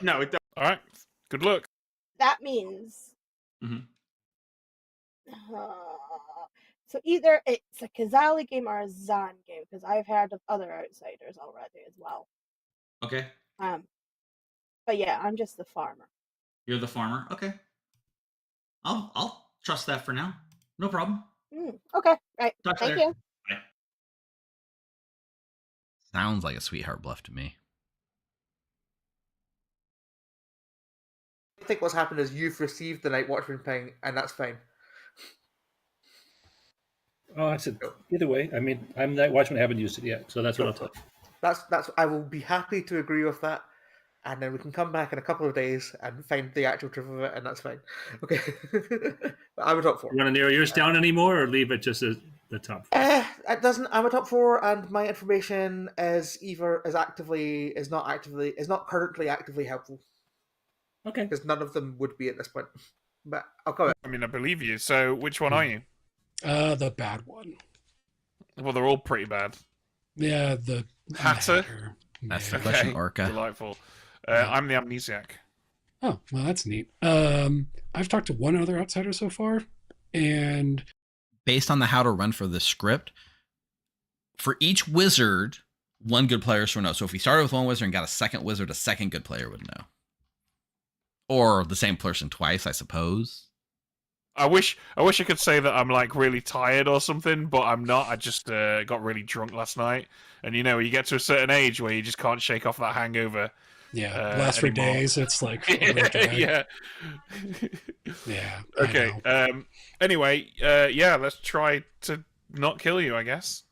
No, it doesn't. All right, good luck. That means. Mhm. So either it's a Kazali game or a Zan game, because I've heard of other outsiders already as well. Okay. But yeah, I'm just the farmer. You're the farmer. Okay. I'll trust that for now. No problem. Okay, right. Talk Thank later. you. Bye. Sounds like a sweetheart bluff to me. I think what's happened is you've received the Night Watchman ping, and that's fine. Oh, I said either way. I mean, I'm Night Watchman. I haven't used it yet, so that's what I'll tell you. That's. I will be happy to agree with that, and then we can come back in a couple of days and find the actual truth of it, and that's fine. Okay. But I'm a top 4. You want to narrow yours down anymore, or leave it just as the top 4? It doesn't. I'm a top 4, and my information is not currently actively helpful. Okay. Because none of them would be at this point. But I'll go. I mean, I believe you. So, which one are you? The bad one. Well, they're all pretty bad. Yeah, the Hatter. That's the question, Orca. Delightful. I'm the amnesiac. Oh, well, that's neat. I've talked to one other outsider so far, and based on the how to run for the script, for each wizard, one good player should know. So if we started with one wizard and got a second wizard, a second good player would know. Or the same person twice, I suppose. I wish I could say that I'm like really tired or something, but I'm not. I just got really drunk last night, and you get to a certain age where you just can't shake off that hangover. Yeah, last for days. It's like yeah. Yeah. Okay. Anyway, yeah. Let's try to not kill you, I guess.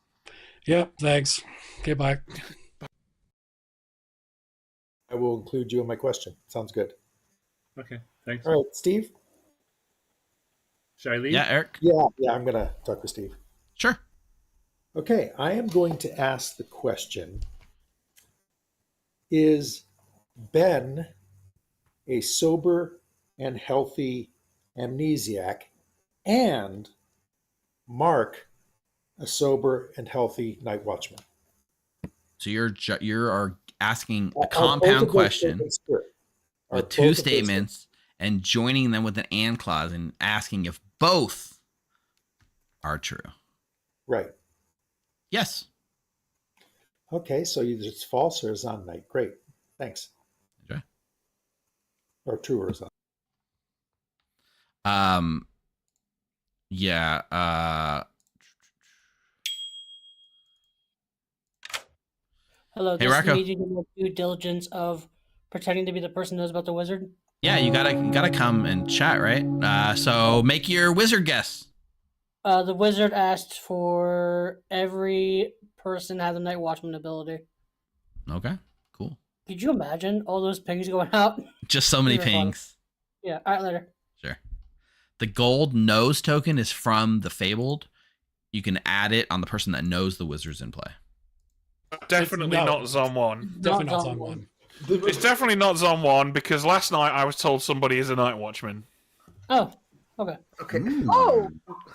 Yeah. Thanks. Okay. Bye. I will include you in my question. Sounds good. Okay, thanks. All right, Steve? Should I leave? Yeah, Eric. Yeah, I'm going to talk with Steve. Sure. Okay, I am going to ask the question, is Ben a sober and healthy amnesiac, and Mark a sober and healthy night watchman? So you're asking Are a both compound of those question statements true? Are with both two of those statements and joining them with an and clause and asking if both are true. Right. Yes. Okay, so either it's false or is on night. Great. Thanks. Okay. Or true or is on. Yeah. Hello, Hey, this Rocco. made you do more due diligence of pretending to be the person who knows about the wizard. Yeah, you gotta come and chat, right? So make your wizard guess. The wizard asked for every person to have the night watchman ability. Okay, cool. Could you imagine all those pings going out? Just so many Those are fun. pings. Yeah, alright, later. Sure. The gold nose token is from the Fabled. You can add it on the person that knows the wizard's in play. Definitely not Zon 1. Definitely not Zon 1. It's definitely not Zon 1 because last night I was told somebody is a night watchman. Oh, okay. Okay. Oh,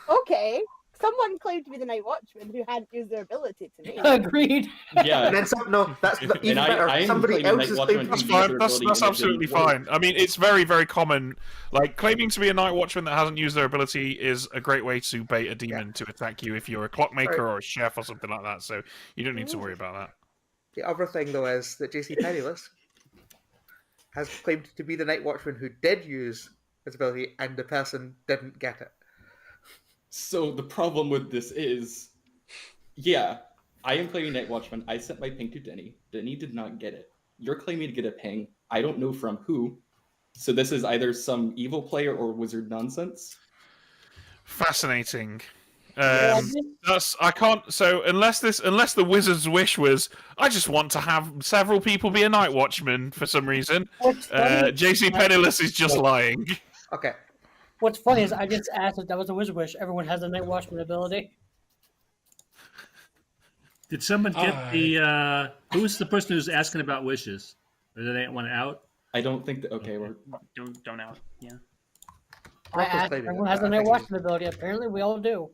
okay. Someone claimed to be the night watchman who hadn't used their ability to me. Agreed. Yeah. And then no, that's even And better. I am Somebody claiming else Night is Watchman claiming That's to to be use fine. their That's ability and it absolutely didn't work. fine. I mean, it's very, very common. Like, claiming to be a night watchman that hasn't used their ability is a great way to bait a demon to attack you if you're a clockmaker or a chef or something like that. So you don't need to worry about that. The other thing, though, is that JC Penniless has claimed to be the night watchman who did use his ability, and the person didn't get it. So the problem with this is, yeah, I am claiming Night Watchman. I sent my ping to Denny. Denny did not get it. You're claiming to get a ping. I don't know from who. So this is either some evil player or wizard nonsense. Fascinating. I can't. So unless the wizard's wish was, I just want to have several people be a night watchman for some reason. JC Penniless is just lying. Okay. What's funny is I just asked if that was a wizard wish. Everyone has the night watchman ability. Did someone get the? Who's the person who's asking about wishes? Or did they want out? I don't think that. Okay, we're Don't out. Yeah. I asked if everyone has the night watchman ability. Apparently, we all do.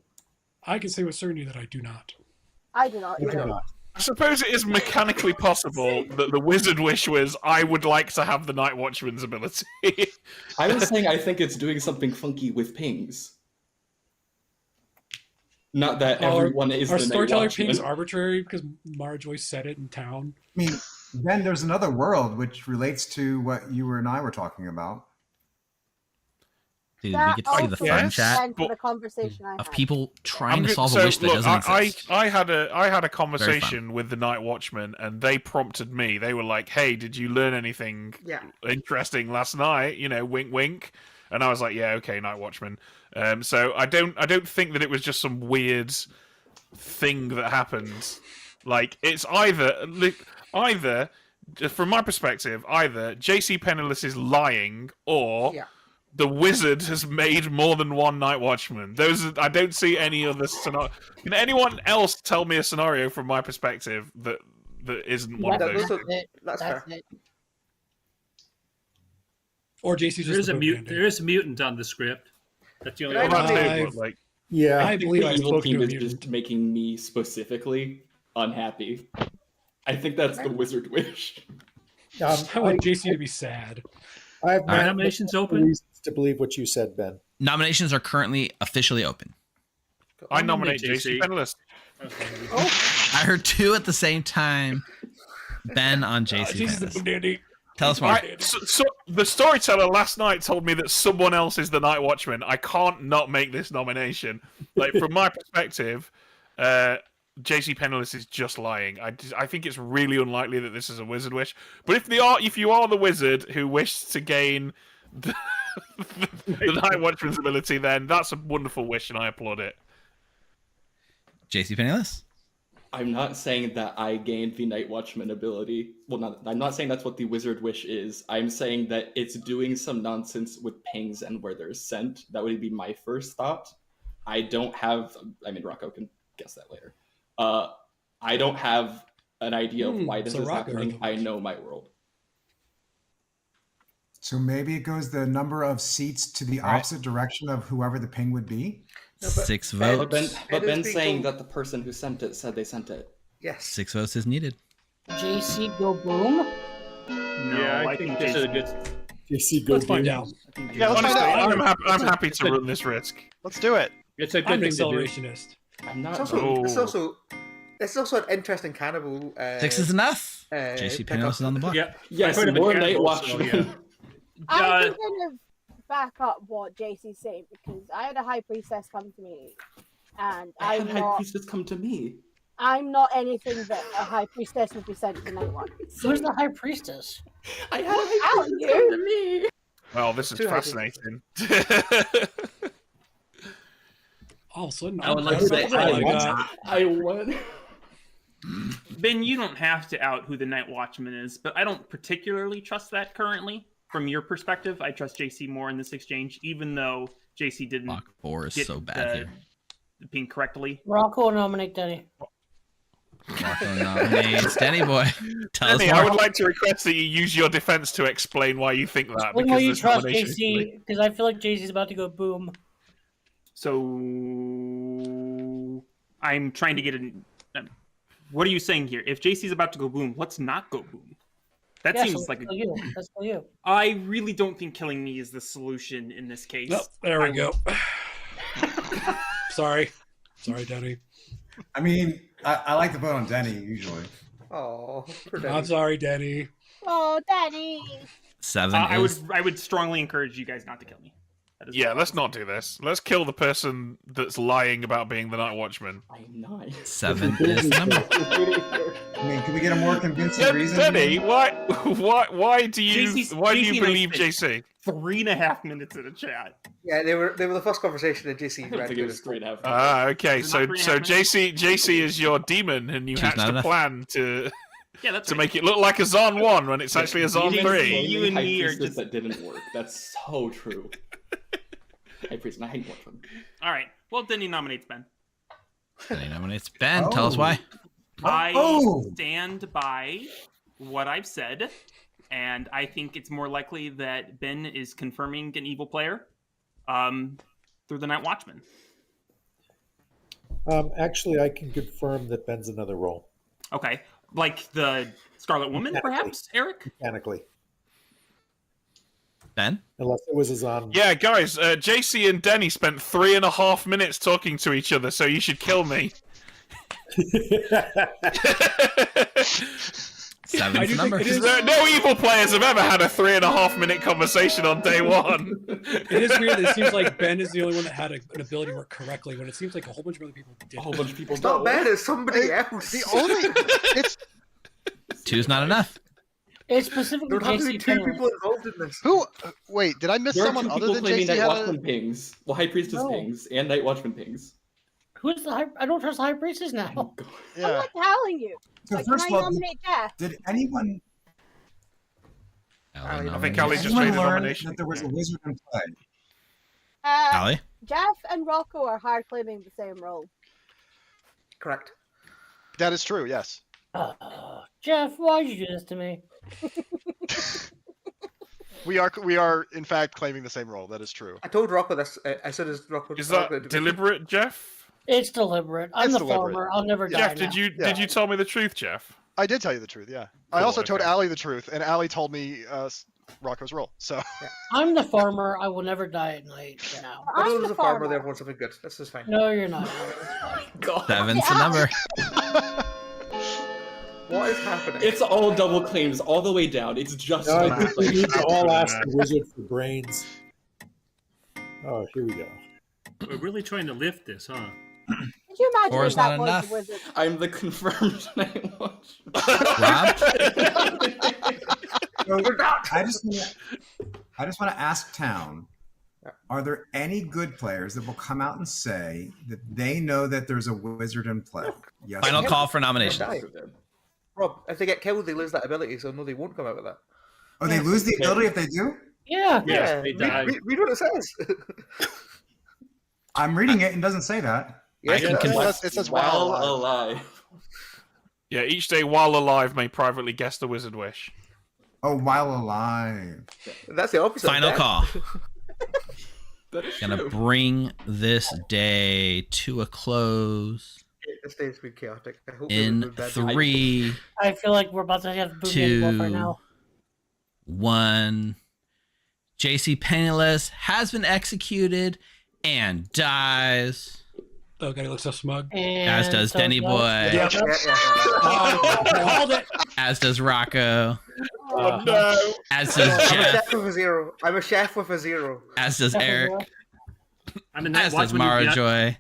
I can say with certainty that I do not. I do not. I suppose it is mechanically possible that the wizard wish was, I would like to have the night watchman's ability. I was saying I think it's doing something funky with pings. Not that everyone is Our the Night storyteller Watchman. ping is arbitrary because Mara Joyce said it in town. I mean, then there's another world which relates to what you and I were talking about. Dude, we get to see the fun chat The conversation I of had. people trying to solve a wish that doesn't exist. I had a conversation with the Night Watchman, and they prompted me. They were like, "Hey, did you learn anything interesting last night? You know, wink, wink." And I was like, "Yeah, okay, Night Watchman." So I don't think that it was just some weird thing that happened. Like, it's either from my perspective, either JC Penniless is lying or the wizard has made more than one Night Watchman. I don't see any other scenario. Can anyone else tell me a scenario from my perspective that isn't one of those? That's fair. Or JC's just There is a mutant on the script. That's the only I believe I the evil spoke team to a is mutant. just making me specifically unhappy. I think that's the wizard wish. I want JC to be sad. I have Are nominations open? reasons to believe what you said, Ben. Nominations are currently officially open. I nominate JC Penniless. I heard two at the same time. Ben on JC Penniless. Tell us more. So the storyteller last night told me that someone else is the Night Watchman. I can't not make this nomination. Like, from my perspective, JC Penniless is just lying. I think it's really unlikely that this is a wizard wish. But if you are the wizard who wished to gain the Night Watchman's ability, then that's a wonderful wish, and I applaud it. JC Penniless? I'm not saying that I gained the Night Watchman ability. Well, I'm not saying that's what the Wizard Wish is. I'm saying that it's doing some nonsense with pings and where they're sent. That would be my first thought. I don't have... I mean, Rocco can guess that later. I don't have an idea of why this is happening. I know my world. So maybe it goes the number of seats to the opposite direction of whoever the ping would be? 6 votes. But Ben's saying that the person who sent it said they sent it. Yes. 6 votes is needed. JC go boom? No, Yeah, I think this is a good. JC go Let's find out. Yeah, let's find out. I'm happy to run this risk. Let's do it. It's a I'm good an thing to do. accelerationist. I'm not... It's also an interesting cannibal. 6 is enough. JC Penniless is on the block. Yeah. Yes, I've heard of more the Night cannibal, Watchman. so, yeah. I can kind of back up what JC's saying because I had a high priestess come to me, and I had I'm High not. Priestess come to me. I'm not anything that a high priestess would be sent to Night One. Who's the high priestess? I had a High Priestess come to me. Well, this is fascinating. All of a sudden, I would like to say I won. Ben, you don't have to out who the Night Watchman is, but I don't particularly trust that currently. From your perspective, I trust JC more in this exchange, even though JC didn't Block 4 is get so bad here. the ping correctly. Rocco will nominate Denny. Rocco nominates Denny Boy. Tell Denny, us I more. would like to request that you use your defense to explain why you think that. When will you this trust nomination is JC? Because I feel like JC's about to go boom. So I'm trying to get an. What are you saying here? If JC's about to go boom, let's not go boom. That Yeah, seems so like that's you. That's for you. I really don't think killing me is the solution in this case. Nope, there we go. Sorry, Denny. I mean, I like to vote on Denny usually. Oh, I'm sorry, Denny. Oh, Daddy. 7 I is... would strongly encourage you guys not to kill me. Yeah, let's not do this. Let's kill the person that's lying about being the Night Watchman. I'm not. 7 is the number. I mean, can we get a more convincing reason? Denny, why do you JC believe JC? 3.5 minutes in a chat. Yeah, they were the first conversation that JC I don't think it was great half. Okay, so Not 3.5 JC is your demon, and you Choose hatched not a enough. plan to Yeah, that's to right. make it look like a Zon 1 when it's actually a Zon JC 3. You and High me are Priestess just- that didn't work. That's so true. High Priest, and I hate Watchman. All right. Well, Denny nominates Ben. Denny nominates Ben. Tell us why. I Oh. stand by what I've said, and I think it's more likely that Ben is confirming an evil player through the Night Watchman. Actually, I can confirm that Ben's another role. Okay. Like the Scarlet Woman, perhaps, Eric? Mechanically. Ben? Unless it was a Zon. Yeah, guys, JC and Denny spent 3.5 minutes talking to each other, so you should kill me. 7's the number. No evil players have ever had a 3.5 minute conversation on day one. It is weird that it seems like Ben is the only one that had an ability work correctly when it seems like a whole bunch of other people did. A whole bunch of people It's not Ben, it's somebody else. The only it's 2's not enough. It's specifically There have to be JC two Penniless. people involved in this. who. Wait, did I miss There are someone two other people than claiming JC? Night Had Watchman a... pings. Well, High Priestess No. pings and Night Watchman pings. Who's the high? I don't trust the high priestess now. I'm Yeah. not telling you. So Like, first can of I all, nominate Jeff? did anyone I think Ali just anyone made a learn nomination. that there was a wizard in play? Allie? Jeff and Rocco are hard claiming the same role. Correct. That is true. Yes. Jeff, why'd you do this to me? We are in fact claiming the same role. That is true. I told Rocco this. As soon as Rocco. Is that deliberate, Jeff? It's deliberate. I'm It's the deliberate. farmer. I'll never die Jeff, now. did you tell me the truth, Jeff? I did tell you the truth. Yeah. I Cool, also told okay. Ali the truth, and Ali told me Rocco's role. So I'm the farmer. I will never die at night now. I I'm was the a farmer. farmer. They want something good. This is fine. No, you're not. God. 7's the number. What is happening? It's all double claims all the way down. It's just No, I like think we need to all ask the wizard for brains. Oh, here we go. We're really trying to lift this, huh? Could you imagine 4 if is that not was enough. the wizard? I'm the confirmed Night Watchman. Rob? So I just want to ask Town, Are there any good players that will come out and say that they know that there's a wizard in play? Yes. Final call for nominations. Rob, if they get killed, they lose that ability, so no, they won't come out with that. Oh, they lose the ability if they do? Yeah. Yeah. they die. Read what it says. I'm reading it and it doesn't say that. Yes, It says while alive. alive. Yeah, each day while alive may privately guess the wizard wish. Oh, while alive. That's the opposite. Final of call. That is Gonna true. bring this day to a close This day's been chaotic. I hope in 3, I feel like we're about to have boom Dandy Wolf right 2, now. 1. JC Penniless has been executed and dies. Oh god, he looks so smug. As And does so Denny does- Boy. Yep. Called it. As does Rocco. Oh no! As does I'm a Jeff. chef with a 0. I'm a chef with a 0. As does Eric. I'm a night As does watchman. Mara Yeah. Joy.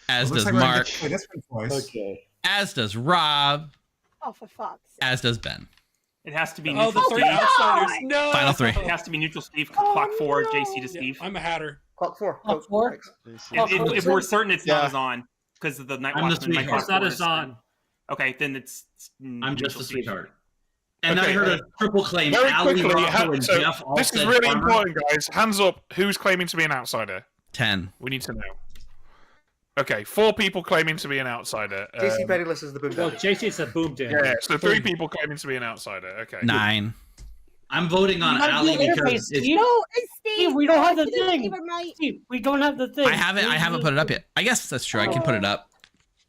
As It looks does like we're gonna Mark. get to play this one twice. Okay. As does Rob. Oh, for fuck's sake. As does Ben. It has to be Oh, neutral the three Steve. outsiders. No. Final 3. It has to be neutral Steve. Oh, Clock 4, no. JC to Steve. I'm a hatter. Clock 4. Clock 4? thanks. If we're certain it's not Yeah. as on, because the night I'm the watchman. sweetheart. It's not as on. Okay, then it's. I'm just neutral a Steve. sweetheart. And Okay, I heard a triple claim. Very Ali, quickly, Rocco, and so Jeff all this is said really farmer. important, guys. Hands up. Who's claiming to be an outsider? 10. We need to know. Okay, 4 people claiming to be an outsider. JC Penniless is the boom. Well, JC said boom Dandy. Yeah, so 3 people claiming to be an outsider. Okay. 9. I'm voting on You have Ali the interface, because it's, Steve. No, it's Steve. Steve, we don't have the Steve, thing. Steve, right. Steve, we don't have the thing. I haven't put it up yet. I guess that's true. I can put it up.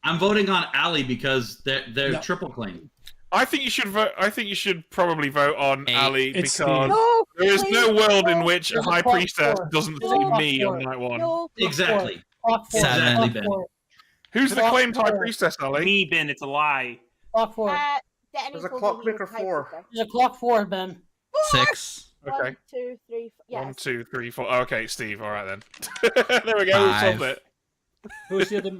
I'm voting on Ali because they're No. triple claim. I think you should vote. I think you should probably vote on 8. Ali It's because No, there is no please, world in no, which a There's a high clock priestess four. doesn't There's a see clock me four. on night 1. No, Exactly. Clock 4. Seven. Clock Ben. 4. Who's the Clock claimed high four. priestess, Ali? Me, Ben, it's a lie. Clock 4. Danny There's a told me clock he was maker high 4. priestess. There's a clock 4, Ben. 6. Okay. 1, 2, 3, 4. Yes. 1, 2, 3, 4. Okay, Steve. All right then. There we go. We 5. solved it. Who's the other?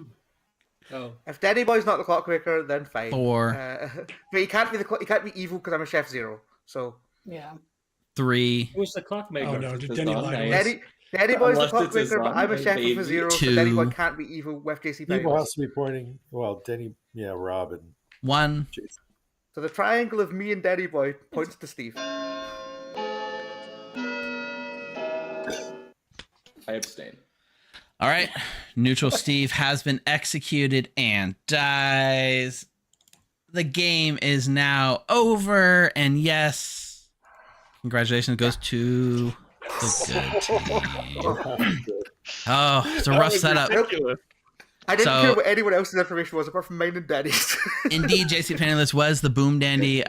Oh, If Danny Boy's not the clockmaker, then fine. 4. But he can't be he can't be evil because I'm a chef 0. So Yeah. 3. who's the clockmaker? Oh no, It's Denny not lied. nice. Danny Boy's the Unless it's his clockmaker, but I'm a own chef with a baby. 0, so 2. Danny Boy can't be evil with JC Evil Penniless. has to be pointing. Well, Denny, yeah, Rob and 1. So the triangle of me and Danny Boy points to Steve. I abstain. All right. Neutral Steve has been executed and dies. The game is now over. And yes, congratulations goes to the good team. Oh, it's a rough setup. Ridiculous. I didn't So- care what anyone else's information was apart from mine and Danny's. Indeed, JC Penniless was the Boom Dandy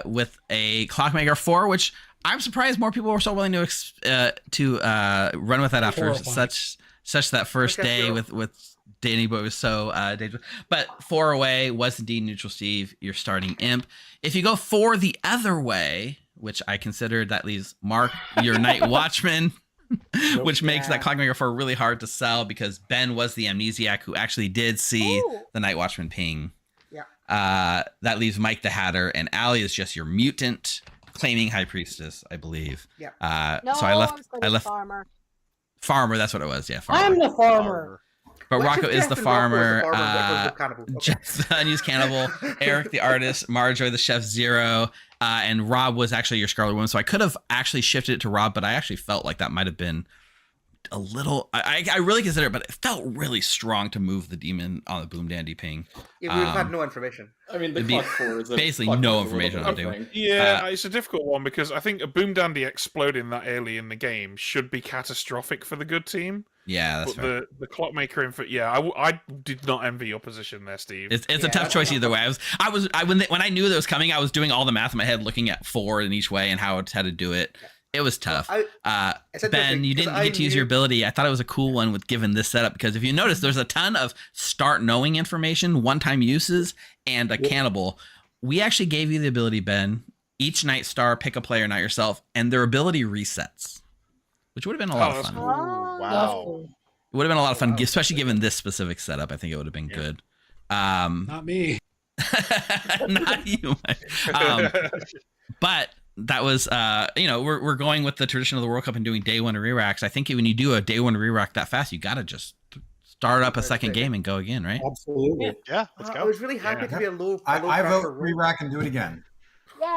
with a Clockmaker 4, which I'm surprised more people were so willing to run with that after Horrifying. such that first Okay, day sure. with Danny Boy was so dangerous. But 4 away was indeed Neutral Steve, your starting imp. If you go 4 the other way, which I considered, that leaves Mark, your Night Watchman. Which makes that Clockmaker 4 really hard to sell because Ben was the amnesiac who actually did see Ooh. the Night Watchman ping. Yeah. That leaves Mike the Hatter, and Allie is just your mutant claiming High Priestess, I believe. Yeah. No, So I left Farmer. Farmer. That's what it was. Yeah, Farmer. I'm the farmer. But Which Rocco of is Jeff the and Rocco farmer. is the farmer, Rocco's the cannibal. Okay. Jeff the unused cannibal. Eric the artist. Marjorie the chef 0. And Rob was actually your Scarlet Woman. So I could have actually shifted it to Rob, but I actually felt like that might have been a little. I really consider it, but it felt really strong to move the demon on the Boom Dandy ping. Yeah, we would have had no information. I mean, the It'd be clock 4 is basically clock no 4 is a little information bit on of a doing. thing. Yeah, it's a difficult one because I think a Boom Dandy exploding that early in the game should be catastrophic for the good team. Yeah, that's But fair. the Clockmaker info, I did not envy your position there, Steve. It's a Yeah, tough choice that's either way. When I knew that was coming, I was doing all the math in my head, looking at 4 in each way and how to do it. It was tough. It's interesting Ben, you because didn't get to use your knew- ability. I thought it was a cool one with given this setup because if you notice, there's a ton of start knowing information, one-time uses, and a cannibal. We actually gave you the ability, Ben. Each night star, pick a player, not yourself, and their ability resets, which would have been a lot of that's fun. cool. Oh. Wow. It would have been a lot of fun, especially given this specific setup. I think it would have been good. Not me. Not you, Mike. But that was we're going with the tradition of the World Cup and doing day one re-racks. I think when you do a day one re-rack that fast, you gotta just start up a second game and go again, right? Absolutely. Yeah, let's go. I was really happy to be a low. I vote re-rack and do it again. Yay!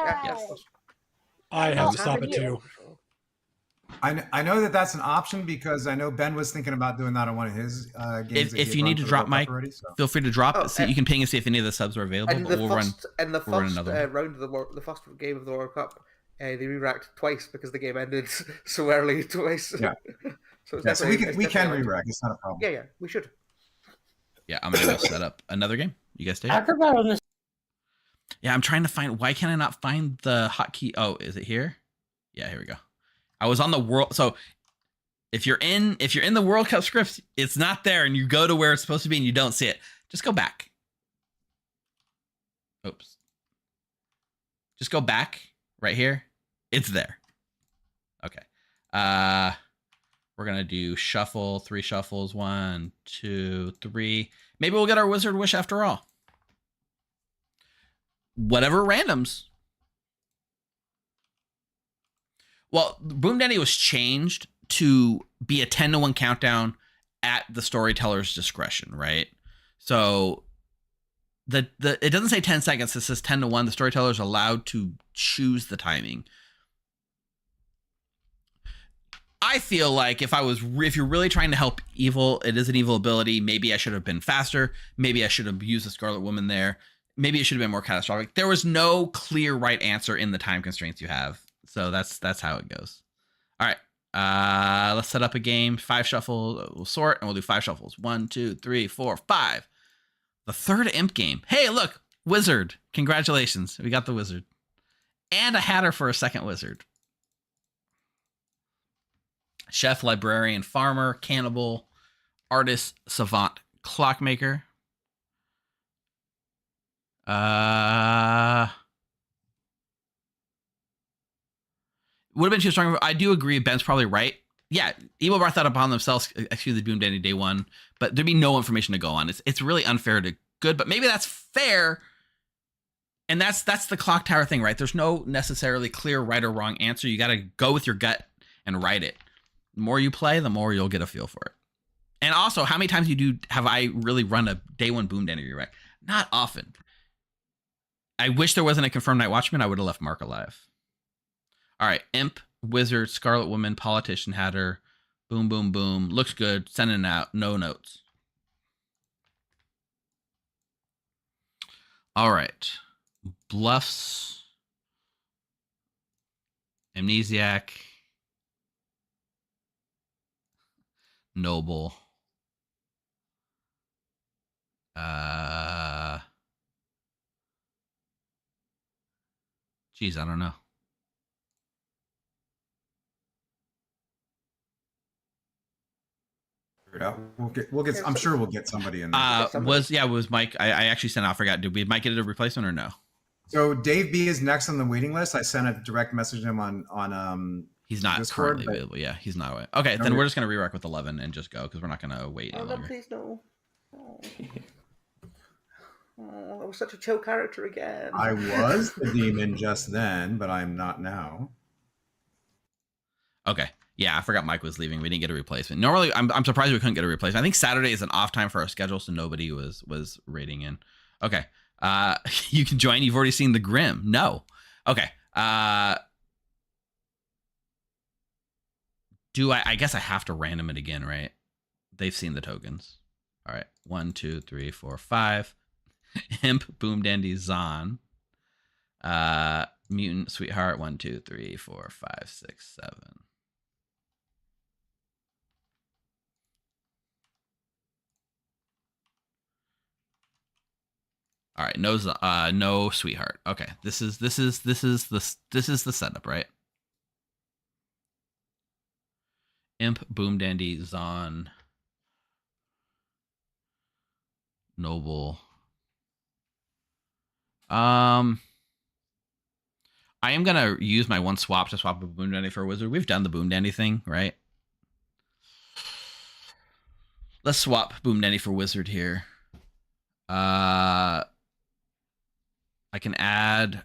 I have to stop it too. I know that's an option because I know Ben was thinking about doing that on one of his games. If you need to drop Mike, feel free to drop. You can ping and see if any of the subs are available. And but we'll run another round of the first game of the World Cup, they re-racked twice because the game ended so early twice. Yeah. So we can re-rack. It's not a problem. Yeah, we should. Yeah, I'm gonna go set up another game. You guys take it? Yeah, I'm trying to find. Why can I not find the hotkey? Oh, is it here? Yeah, here we go. I was on the world. So if you're in the World Cup scripts, it's not there, and you go to where it's supposed to be, and you don't see it. Just go back. Oops. Just go back right here. It's there. Okay. We're gonna do shuffle, 3 shuffles, 1, 2, 3. Maybe we'll get our wizard wish after all. Whatever randoms. Well, Boom Dandy was changed to be a 10-1 countdown at the storyteller's discretion, right? So it doesn't say 10 seconds. It says 10-1. The storyteller is allowed to choose the timing. I feel like if you're really trying to help evil, it is an evil ability. Maybe I should have been faster. Maybe I should have used the Scarlet Woman there. Maybe it should have been more catastrophic. There was no clear right answer in the time constraints you have. So that's how it goes. All right. Let's set up a game. 5 shuffles. We'll sort and we'll do 5 shuffles. 1, 2, 3, 4, 5. The third imp game. Hey, look, wizard. Congratulations. We got the wizard. And a hatter for a second wizard. Chef, librarian, farmer, cannibal, artist, savant, clockmaker. Would have been too strong. I do agree. Ben's probably right. Yeah, Evil brought that upon themselves. Actually, the Boom Dandy Day 1, but there'd be no information to go on. It's really unfair to good, but maybe that's fair. And that's the Clocktower thing, right? There's no necessarily clear right or wrong answer. You got to go with your gut and write it. The more you play, the more you'll get a feel for it. And also, how many times have I really run a Day 1 Boom Dandy re-rack? Not often. I wish there wasn't a confirmed Night Watchman. I would have left Mark alive. All right, Imp, Wizard, Scarlet Woman, Politician, Hatter, boom, boom, boom. Looks good. Sending it out. No notes. All right. Bluffs. Amnesiac. Noble. Geez, I don't know. We'll get. I'm sure we'll get somebody in there. Was Mike? I actually sent out. I forgot. Did we Mike get a replacement or no? So Dave B is next on the waiting list. I sent a direct message to him on He's not Discord, currently available. Yeah, he's not away. Okay, then we're just gonna re-rack with 11 and just go because we're not gonna wait any longer. Please no. Oh, I was such a chill character again. I was the demon just then, but I'm not now. Okay. Yeah, I forgot Mike was leaving. We didn't get a replacement. Normally, I'm surprised we couldn't get a replacement. I think Saturday is an off time for our schedule, so nobody was raiding in. Okay. You can join. You've already seen the Grim. No. Okay. I guess I have to random it again, right? They've seen the tokens. All right. 1, 2, 3, 4, 5. Imp, Boom Dandy, Zon. Mutant, Sweetheart. 1, 2, 3, 4, 5, 6, 7. All right, no Sweetheart. Okay, this is the setup, right? Imp, Boom Dandy, Zon, Noble. I am gonna use my one swap to swap a Boom Dandy for a wizard. We've done the Boom Dandy thing, right? Let's swap Boom Dandy for wizard here. I can add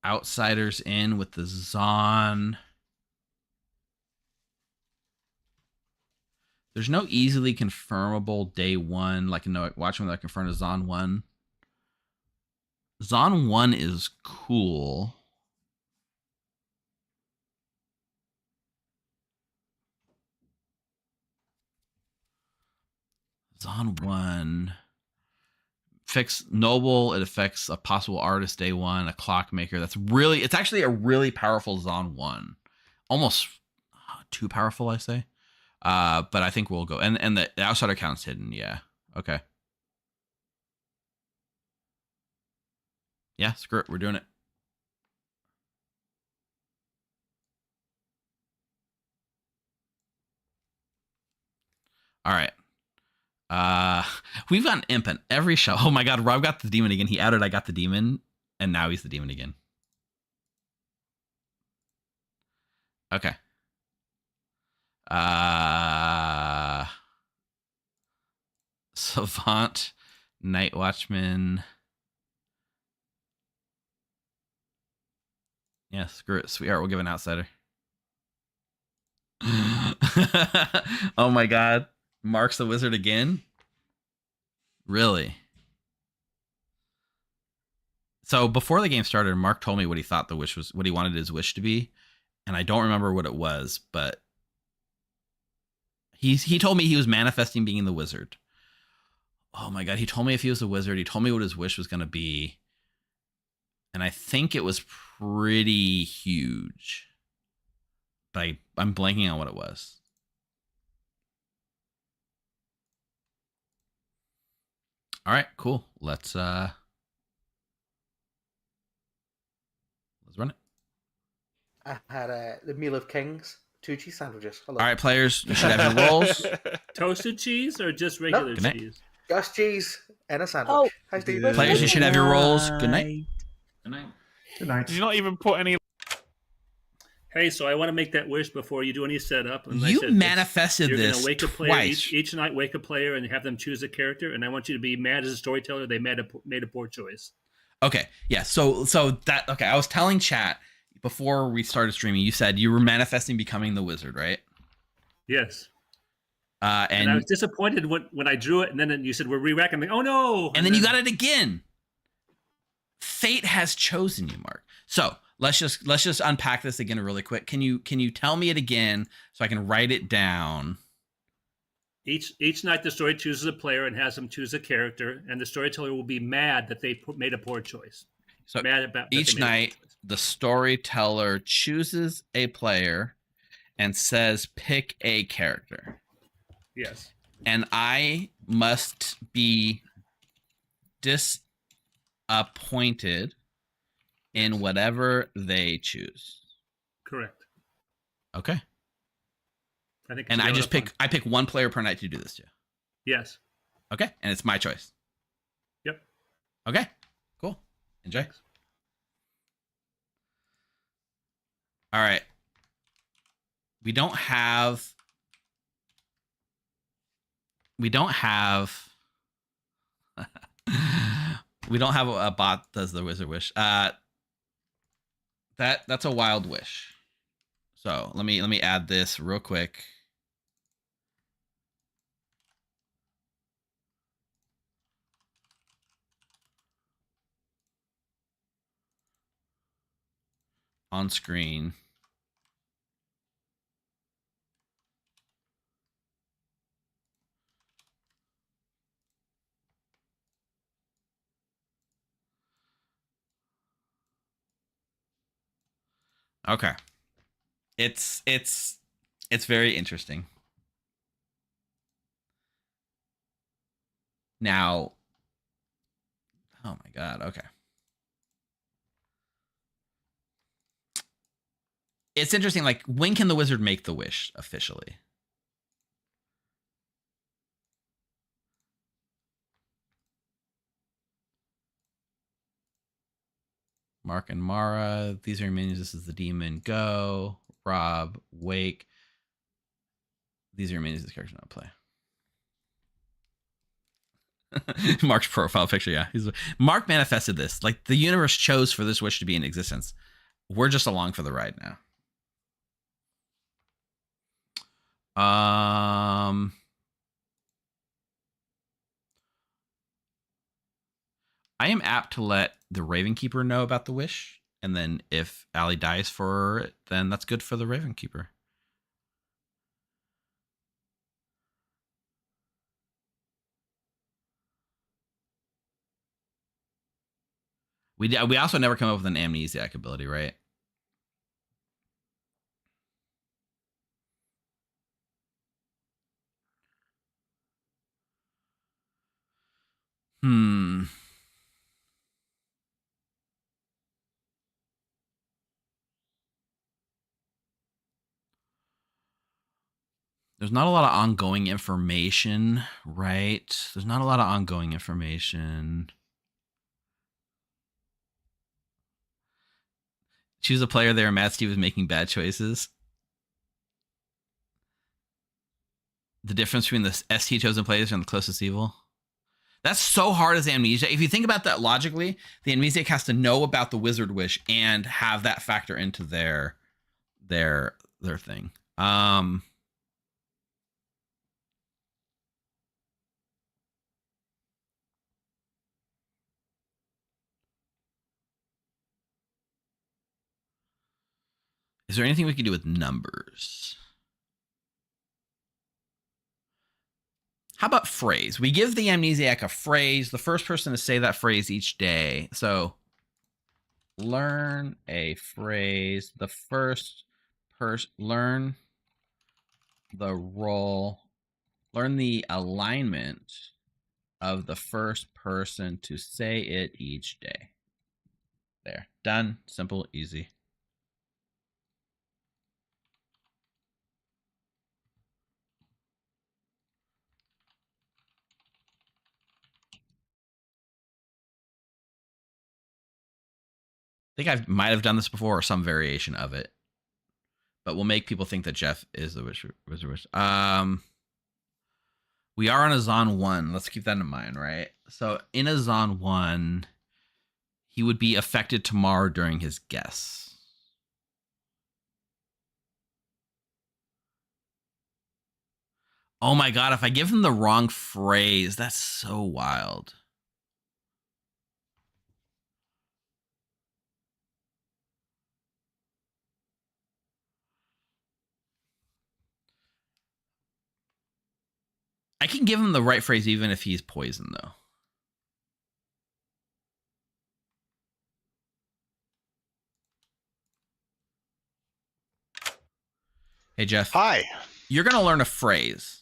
Outsiders in with the Zon. There's no easily confirmable day one. Like, no, watching that confirmed as Zon 1. Zon 1 is cool. Zon 1. Fix Noble. It affects a possible artist day one, a clockmaker. That's really, it's actually a really powerful Zon 1. Almost too powerful, I say. But I think we'll go. And the outsider count's hidden. Yeah. Okay. Yeah, screw it. We're doing it. All right. We've got imp in every show. Oh my god, Rob got the demon again. He added I got the demon, and now he's the demon again. Okay. Savant, Night Watchman. Yeah, screw it. Sweetheart, we'll give an outsider. Oh my god. Mark's the wizard again? Really? So before the game started, Mark told me what he thought the wish was, what he wanted his wish to be, and I don't remember what it was, but he told me he was manifesting being the wizard. Oh my god, he told me if he was a wizard, he told me what his wish was going to be, and I think it was pretty huge. But I'm blanking on what it was. All right, cool. Let's run it. I had the Meal of Kings, 2 cheese sandwiches. Hello. All right, players, you should have your rolls. Toasted cheese or just regular Nope. cheese? Just cheese and a sandwich. Oh, How's the Players, you should have your rolls. Good night. Good night. Good night. Did you not even put any? Hey, so I want to make that wish before you do any setup. And You manifested you're this gonna wake a player twice. each night. Wake a player and have them choose a character. And I want you to be mad as a storyteller. They made a poor choice. Okay, yeah. So that okay. I was telling chat before we started streaming. You said you were manifesting becoming the wizard, right? Yes. And I was disappointed when I drew it, and then you said we're re-racking. Like, oh no! And then you got it again. Fate has chosen you, Mark. So let's just unpack this again really quick. Can you tell me it again so I can write it down? Each night the story chooses a player and has them choose a character, and the storyteller will be mad that they made a poor choice. So mad about that each they made a poor night choice. the storyteller chooses a player and says pick a character. Yes. And I must be disappointed in whatever they choose. Correct. Okay. I think. And I just pick one player per night to do this to. Yes. Okay. And it's my choice. Yep. Okay. Cool. Enjoy. All right. We don't have a bot does the wizard wish. That's a wild wish. So let me add this real quick. On screen. Okay. It's very interesting. Now, oh my god, okay. It's interesting, like, when can the wizard make the wish officially? Mark and Mara, these are your minions. This is the demon. Go. Rob, wake. These are your minions. This character not play. Mark's profile picture, yeah. Mark manifested this. Like, the universe chose for this wish to be in existence. We're just along for the ride now. I am apt to let the Raven Keeper know about the wish, and then if Allie dies for it, then that's good for the Raven Keeper. We also never come up with an amnesiac ability, right? There's not a lot of ongoing information, right? There's not a lot of ongoing information. Choose a player there. Matt Steve is making bad choices. The difference between the ST chosen players and the closest evil. That's so hard as amnesia. If you think about that logically, the amnesiac has to know about the wizard wish and have that factor into their thing. Is there anything we can do with numbers? How about phrase? We give the amnesiac a phrase. The first person to say that phrase each day. So learn a phrase. The first person, learn the role, learn the alignment of the first person to say it each day. There. Done. Simple, easy. I think I might have done this before or some variation of it, but we'll make people think that Jeff is the wizard. We are on a Zon 1. Let's keep that in mind, right? So in a Zon 1, he would be affected tomorrow during his guess. Oh my God, if I give him the wrong phrase, that's so wild. I can give him the right phrase even if he's poisoned, though. Hey, Jeff. Hi. You're going to learn a phrase.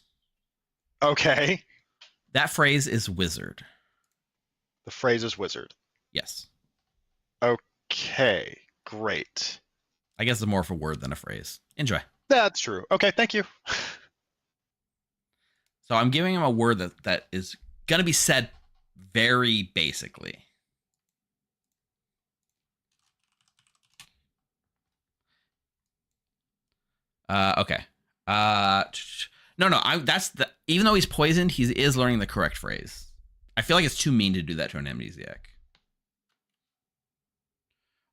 Okay. That phrase is wizard. The phrase is wizard. Yes. Okay. Great. I guess it's more of a word than a phrase. Enjoy. That's true. Okay. Thank you. So I'm giving him a word that is going to be said very basically. Okay. No. Even though he's poisoned, he is learning the correct phrase. I feel like it's too mean to do that to an amnesiac.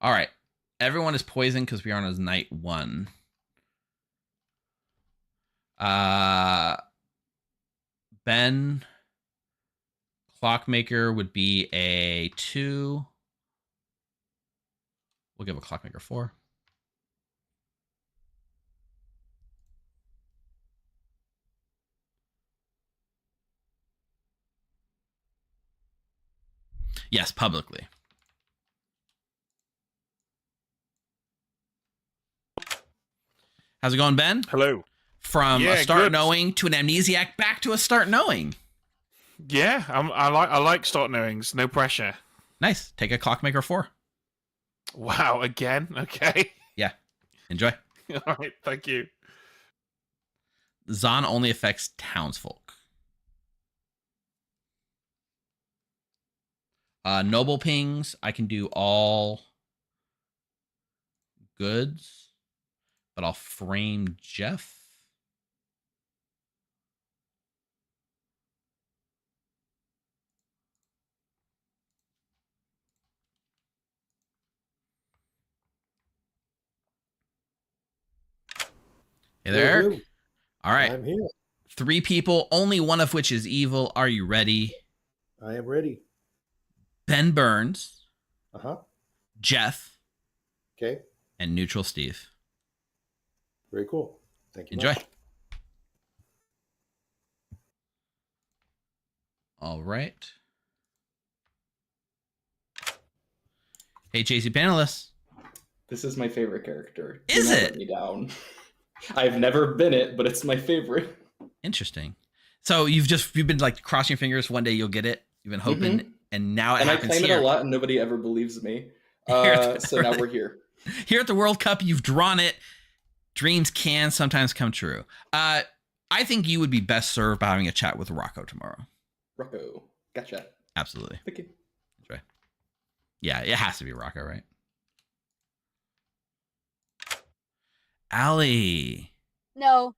All right. Everyone is poisoned because we are on his night 1. Ben Clockmaker would be a 2. We'll give a Clockmaker 4. Yes, publicly. How's it going, Ben? Hello. From a start knowing to an amnesiac back to a start knowing. Yeah, I like start knowings. No pressure. Nice. Take a Clockmaker 4. Wow, again? Okay. Yeah. Enjoy. All right, thank you. Zon only affects townsfolk. Noble pings, I can do all goods, but I'll frame Jeff. Hey there, Eric. Woo-hoo. All right. I'm here. 3 people, only one of which is evil. Are you ready? I am ready. Ben Burns, Uh-huh. Jeff, Okay. and Neutral Steve. Very cool. Thank you. Enjoy. Much. All right. Hey, JC panelists. This is my favorite character. Is Do not it? Let me down. I've never been it, but it's my favorite. Interesting. So you've been like crossing your fingers. One day you'll get it. You've been hoping, and now it and happens I claim here. it a lot, and nobody ever believes me. So now we're here. Here at the World Cup, you've drawn it. Dreams can sometimes come true. I think you would be best served by having a chat with Rocco tomorrow. Rocco, gotcha. Absolutely. Thank you. That's right. Yeah, it has to be Rocco, right? Allie, No.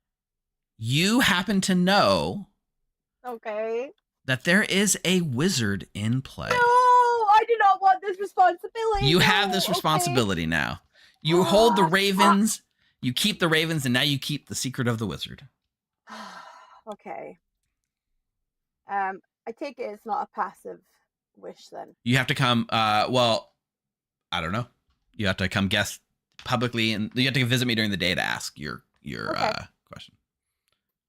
you happen to know Okay. that there is a wizard in play. No, I do not want this responsibility. You No, have this okay. responsibility now. You hold the ravens, you keep the ravens, and now you keep the secret of the wizard. Okay. I take it it's not a passive wish then. You have to come, well, I don't know. You have to come guest publicly, and you have to visit me during the day to ask your Okay. question.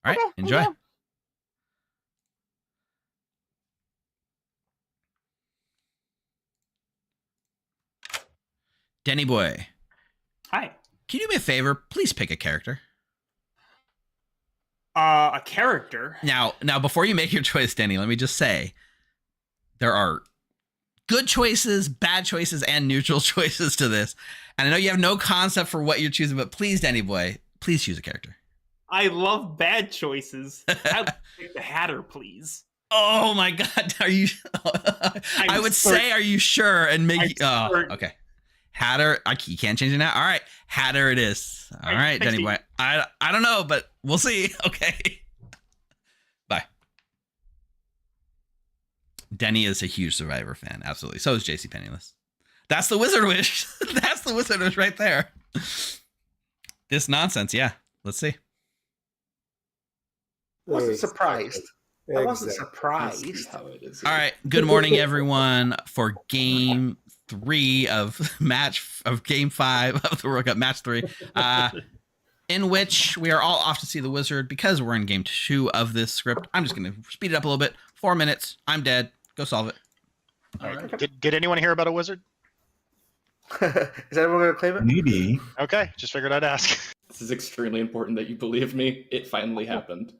All right, Okay, enjoy. thank you. Denny boy, Hi. can you do me a favor? Please pick a character. A character. Now, before you make your choice, Denny, let me just say there are good choices, bad choices, and neutral choices to this. And I know you have no concept for what you're choosing, but please, Denny boy, please choose a character. I love bad choices. I'll pick the Hatter, please. Oh my God, are you? I would say, are you sure? And make. Oh, okay. Hatter, you can't change it now. All right, Hatter it is. All right, Denny boy. I don't know, but we'll see. Okay. Bye. Denny is a huge Survivor fan. Absolutely. So is JC Penniless. That's the wizard wish. That's the wizard wish right there. This nonsense. Yeah. Let's see. I wasn't surprised. I wasn't Exactly. surprised. How it is. All right. Good morning, everyone, for game 3 of game 5 of the World Cup, match 3, in which we are all off to see the wizard because we're in game 2 of this script. I'm just going to speed it up a little bit. 4 minutes. I'm dead. Go solve it. All right. Did anyone hear about a wizard? Is everyone going to claim it? Maybe. Okay, just figured I'd ask. This is extremely important that you believe me. It finally happened.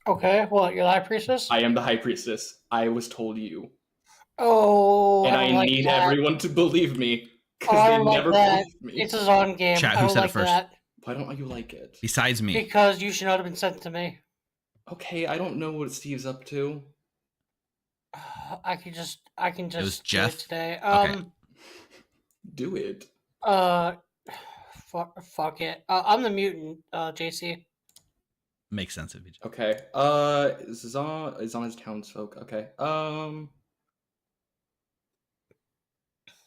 Okay, what, you're the high priestess? I am the high priestess. I was told you. Oh, And I I don't like need that. everyone to believe me. Because I they don't like never that. believed me. It's a Zon game. Chat, I who don't said it like first? that. Why don't you like it? Besides me. Because you should not have been sent to me. Okay, I don't know what Steve's up to. I can just It was do Jeff? it today. Okay. Do it. Fuck it. I'm the mutant, JC. Makes sense if you just... Okay. Zon is on his townsfolk. Okay.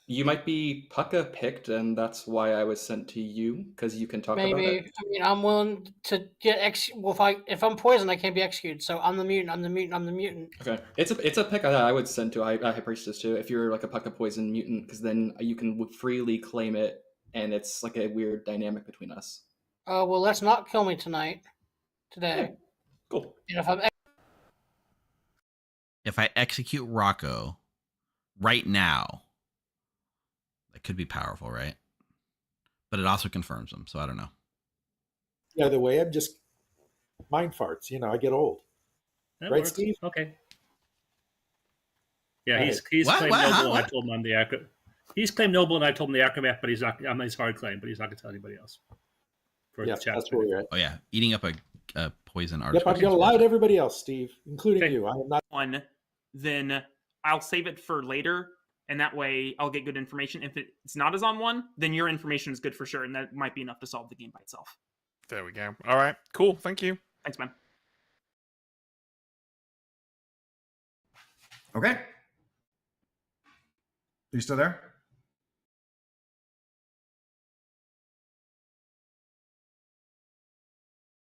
You might be Pucka picked, and that's why I was sent to you, because you can talk about Maybe. it. I mean, I'm willing to get well, if I'm poisoned, I can't be executed. So I'm the mutant. I'm the mutant. I'm the mutant. Okay. It's a pick that I would send to a High Priestess too, if you're like a Pucka poison mutant, because then you can freely claim it, and it's like a weird dynamic between us. Well, let's not kill me today. Yeah. Cool. And If I execute Rocco right now, that could be powerful, right? But it also confirms him, so I don't know. Yeah, the way I'm just mind farts. I get old. That Right, works. Steve? Okay. Yeah, Right. he's What? claimed What? noble, Huh? and I What? told him I'm the He's claimed noble, and I told him the acrobat, but he's not. I'm his hard claim, but he's not going to tell anybody else. For Yeah, the chat. that's where we're at. Oh yeah, eating up a poison artifact. Yep, I'm going to lie to everybody else, Steve, including Okay. you. I am not. One, then I'll save it for later, and that way I'll get good information. If it's not as on one, then your information is good for sure, and that might be enough to solve the game by itself. There we go. All right. Cool. Thank you. Thanks, man. Okay. Are you still there?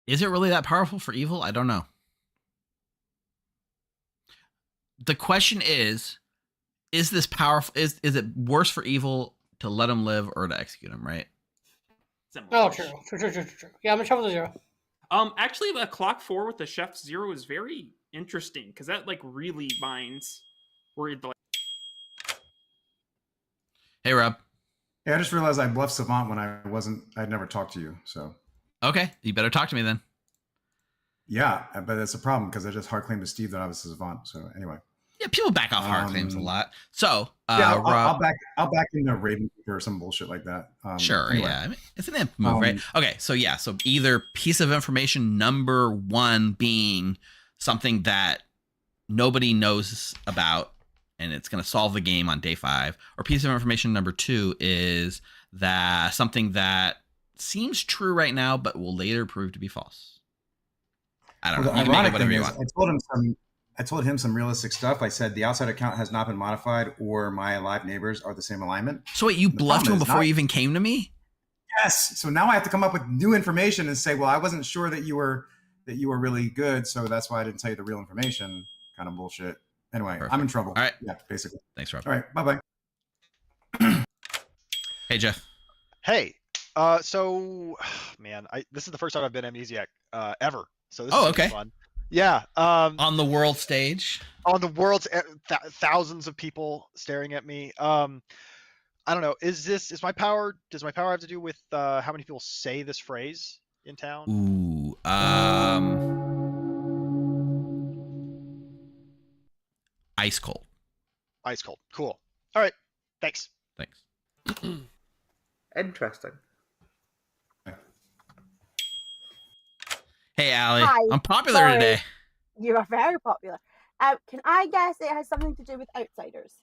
Is it really that powerful for evil? I don't know. The question is this powerful? Is it worse for evil to let him live or to execute him? Right? Oh, true. Yeah, I'm in trouble with 0. Actually, a clock 4 with the chef's 0 is very interesting because that like really binds. Worried like. Hey, Rob. Yeah, I just realized I bluffed Savant when I'd never talked to you. So. Okay, you better talk to me then. Yeah, but that's a problem because I just hard claimed to Steve that I was Savant. So anyway. Yeah, people back off hard claims a lot. So yeah, Rob, I'll back into Raven or some bullshit like that. Sure, anyway. yeah, I mean, it's an imp move, right? Okay, so either piece of information number 1 being something that nobody knows about, and it's going to solve the game on day 5, or piece of information number 2 is that something that seems true right now, but will later prove to be false. I don't know. The You can make it ironic whatever thing you is, want. I told him some realistic stuff. I said the outside account has not been modified, or my alive neighbors are the same alignment. So wait, you bluffed him before you even came to me? Yes. So now I have to come up with new information and say, well, I wasn't sure that you were really good, so that's why I didn't tell you the real information. Kind of bullshit. Anyway, Perfect. I'm in trouble. All right. Yeah, basically. Thanks, Rob. All right. Bye-bye. Hey, Jeff. Hey. So, man, this is the first time I've been amnesiac ever. So this is okay. fun. Yeah. On the world stage. On the world's thousands of people staring at me. I don't know. Does my power have to do with how many people say this phrase in town? Ooh. Ice cold. Ice cold. Cool. All right. Thanks. Interesting. Hey, Allie. Hi. I'm popular Sorry. today. You are very popular. Can I guess it has something to do with outsiders?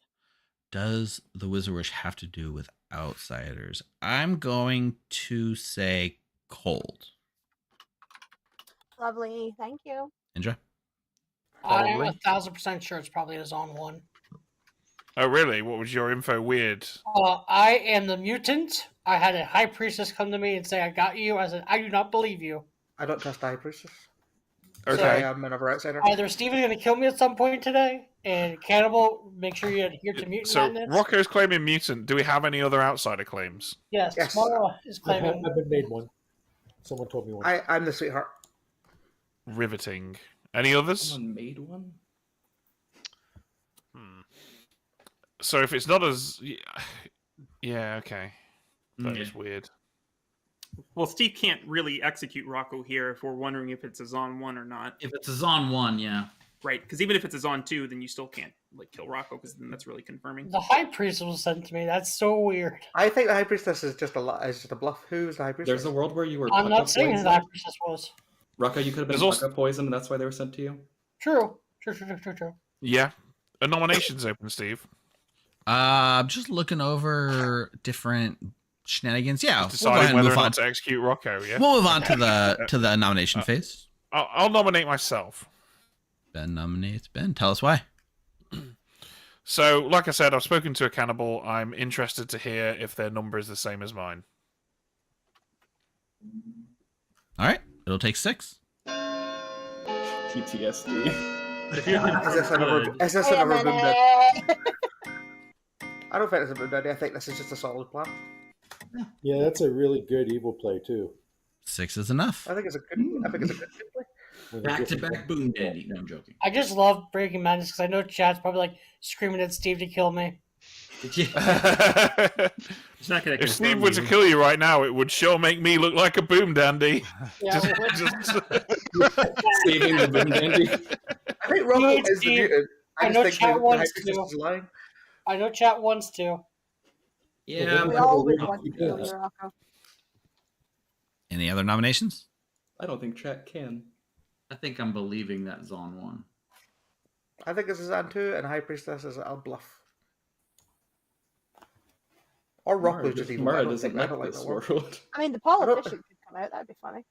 Does the Wizard Wish have to do with outsiders? I'm going to say cold. Lovely. Thank you. Indra? I'm 1,000% sure it's probably a Zon 1. Oh, really? What was your info weird? I am the mutant. I had a high priestess come to me and say, I got you. I said, I do not believe you. I don't trust the High Priestess. Okay. So I am another outsider. Either Steven's going to kill me at some point today, and Cannibal, make sure you adhere to mutant So madness. Rocco's claiming mutant. Do we have any other outsider claims? Yes, Yes. Mara is claiming. I've been made one. Someone told me one. I'm the sweetheart. Riveting. Any others? Someone made one? So if it's not as... Yeah, okay. That is weird. Well, Steve can't really execute Rocco here if we're wondering if it's a Zon 1 or not. If it's a Zon 1, yeah. Right, because even if it's a Zon 2, then you still can't like kill Rocco because then that's really confirming. The High Priestess was sent to me. That's so weird. I think the High Priestess is just a bluff. Who's the High Priestess? There's a world where you were I'm not Pucka saying who poisoned. the High Priestess was. Rocco, you could have been There's also- Pucka poisoned, and that's why they were sent to you. True. Yeah. A nomination's open, Steve. I'm just looking over different shenanigans. Yeah, we'll go Deciding ahead and whether or move on. not to execute Rocco, yeah? We'll move on to the nomination phase. I'll nominate myself. Ben nominates Ben. Tell us why. So, like I said, I've spoken to a cannibal. I'm interested to hear if their number is the same as mine. All right, it'll take 6. PTSD. If you're Is this another boom daddy? I don't think it's a boom daddy. I think this is just a solid plan. Yeah, that's a really good evil play too. 6 is enough. I think it's a good play. Back-to-back boom daddy. No, I'm joking. I just love Breaking Madness because I know chat's probably like screaming at Steve to kill me. It's not gonna If Steve confirm were to you. kill you right now, it would sure make me look like a boom dandy. Yeah, Saving the boom dandy. I think Rocco is the Steve, mutant. I I know just chat think the High wants Priestess to. is lying. I know chat wants to. Yeah. We always want to kill you, Rocco. Any other nominations? I don't think chat can. I think I'm believing that Zon 1. I think this is Antu, and High Priestess is a bluff. Or Rocco's just evil. Mara I don't doesn't think- I like don't this that word. world. I mean, the politician could come out. That'd be funny.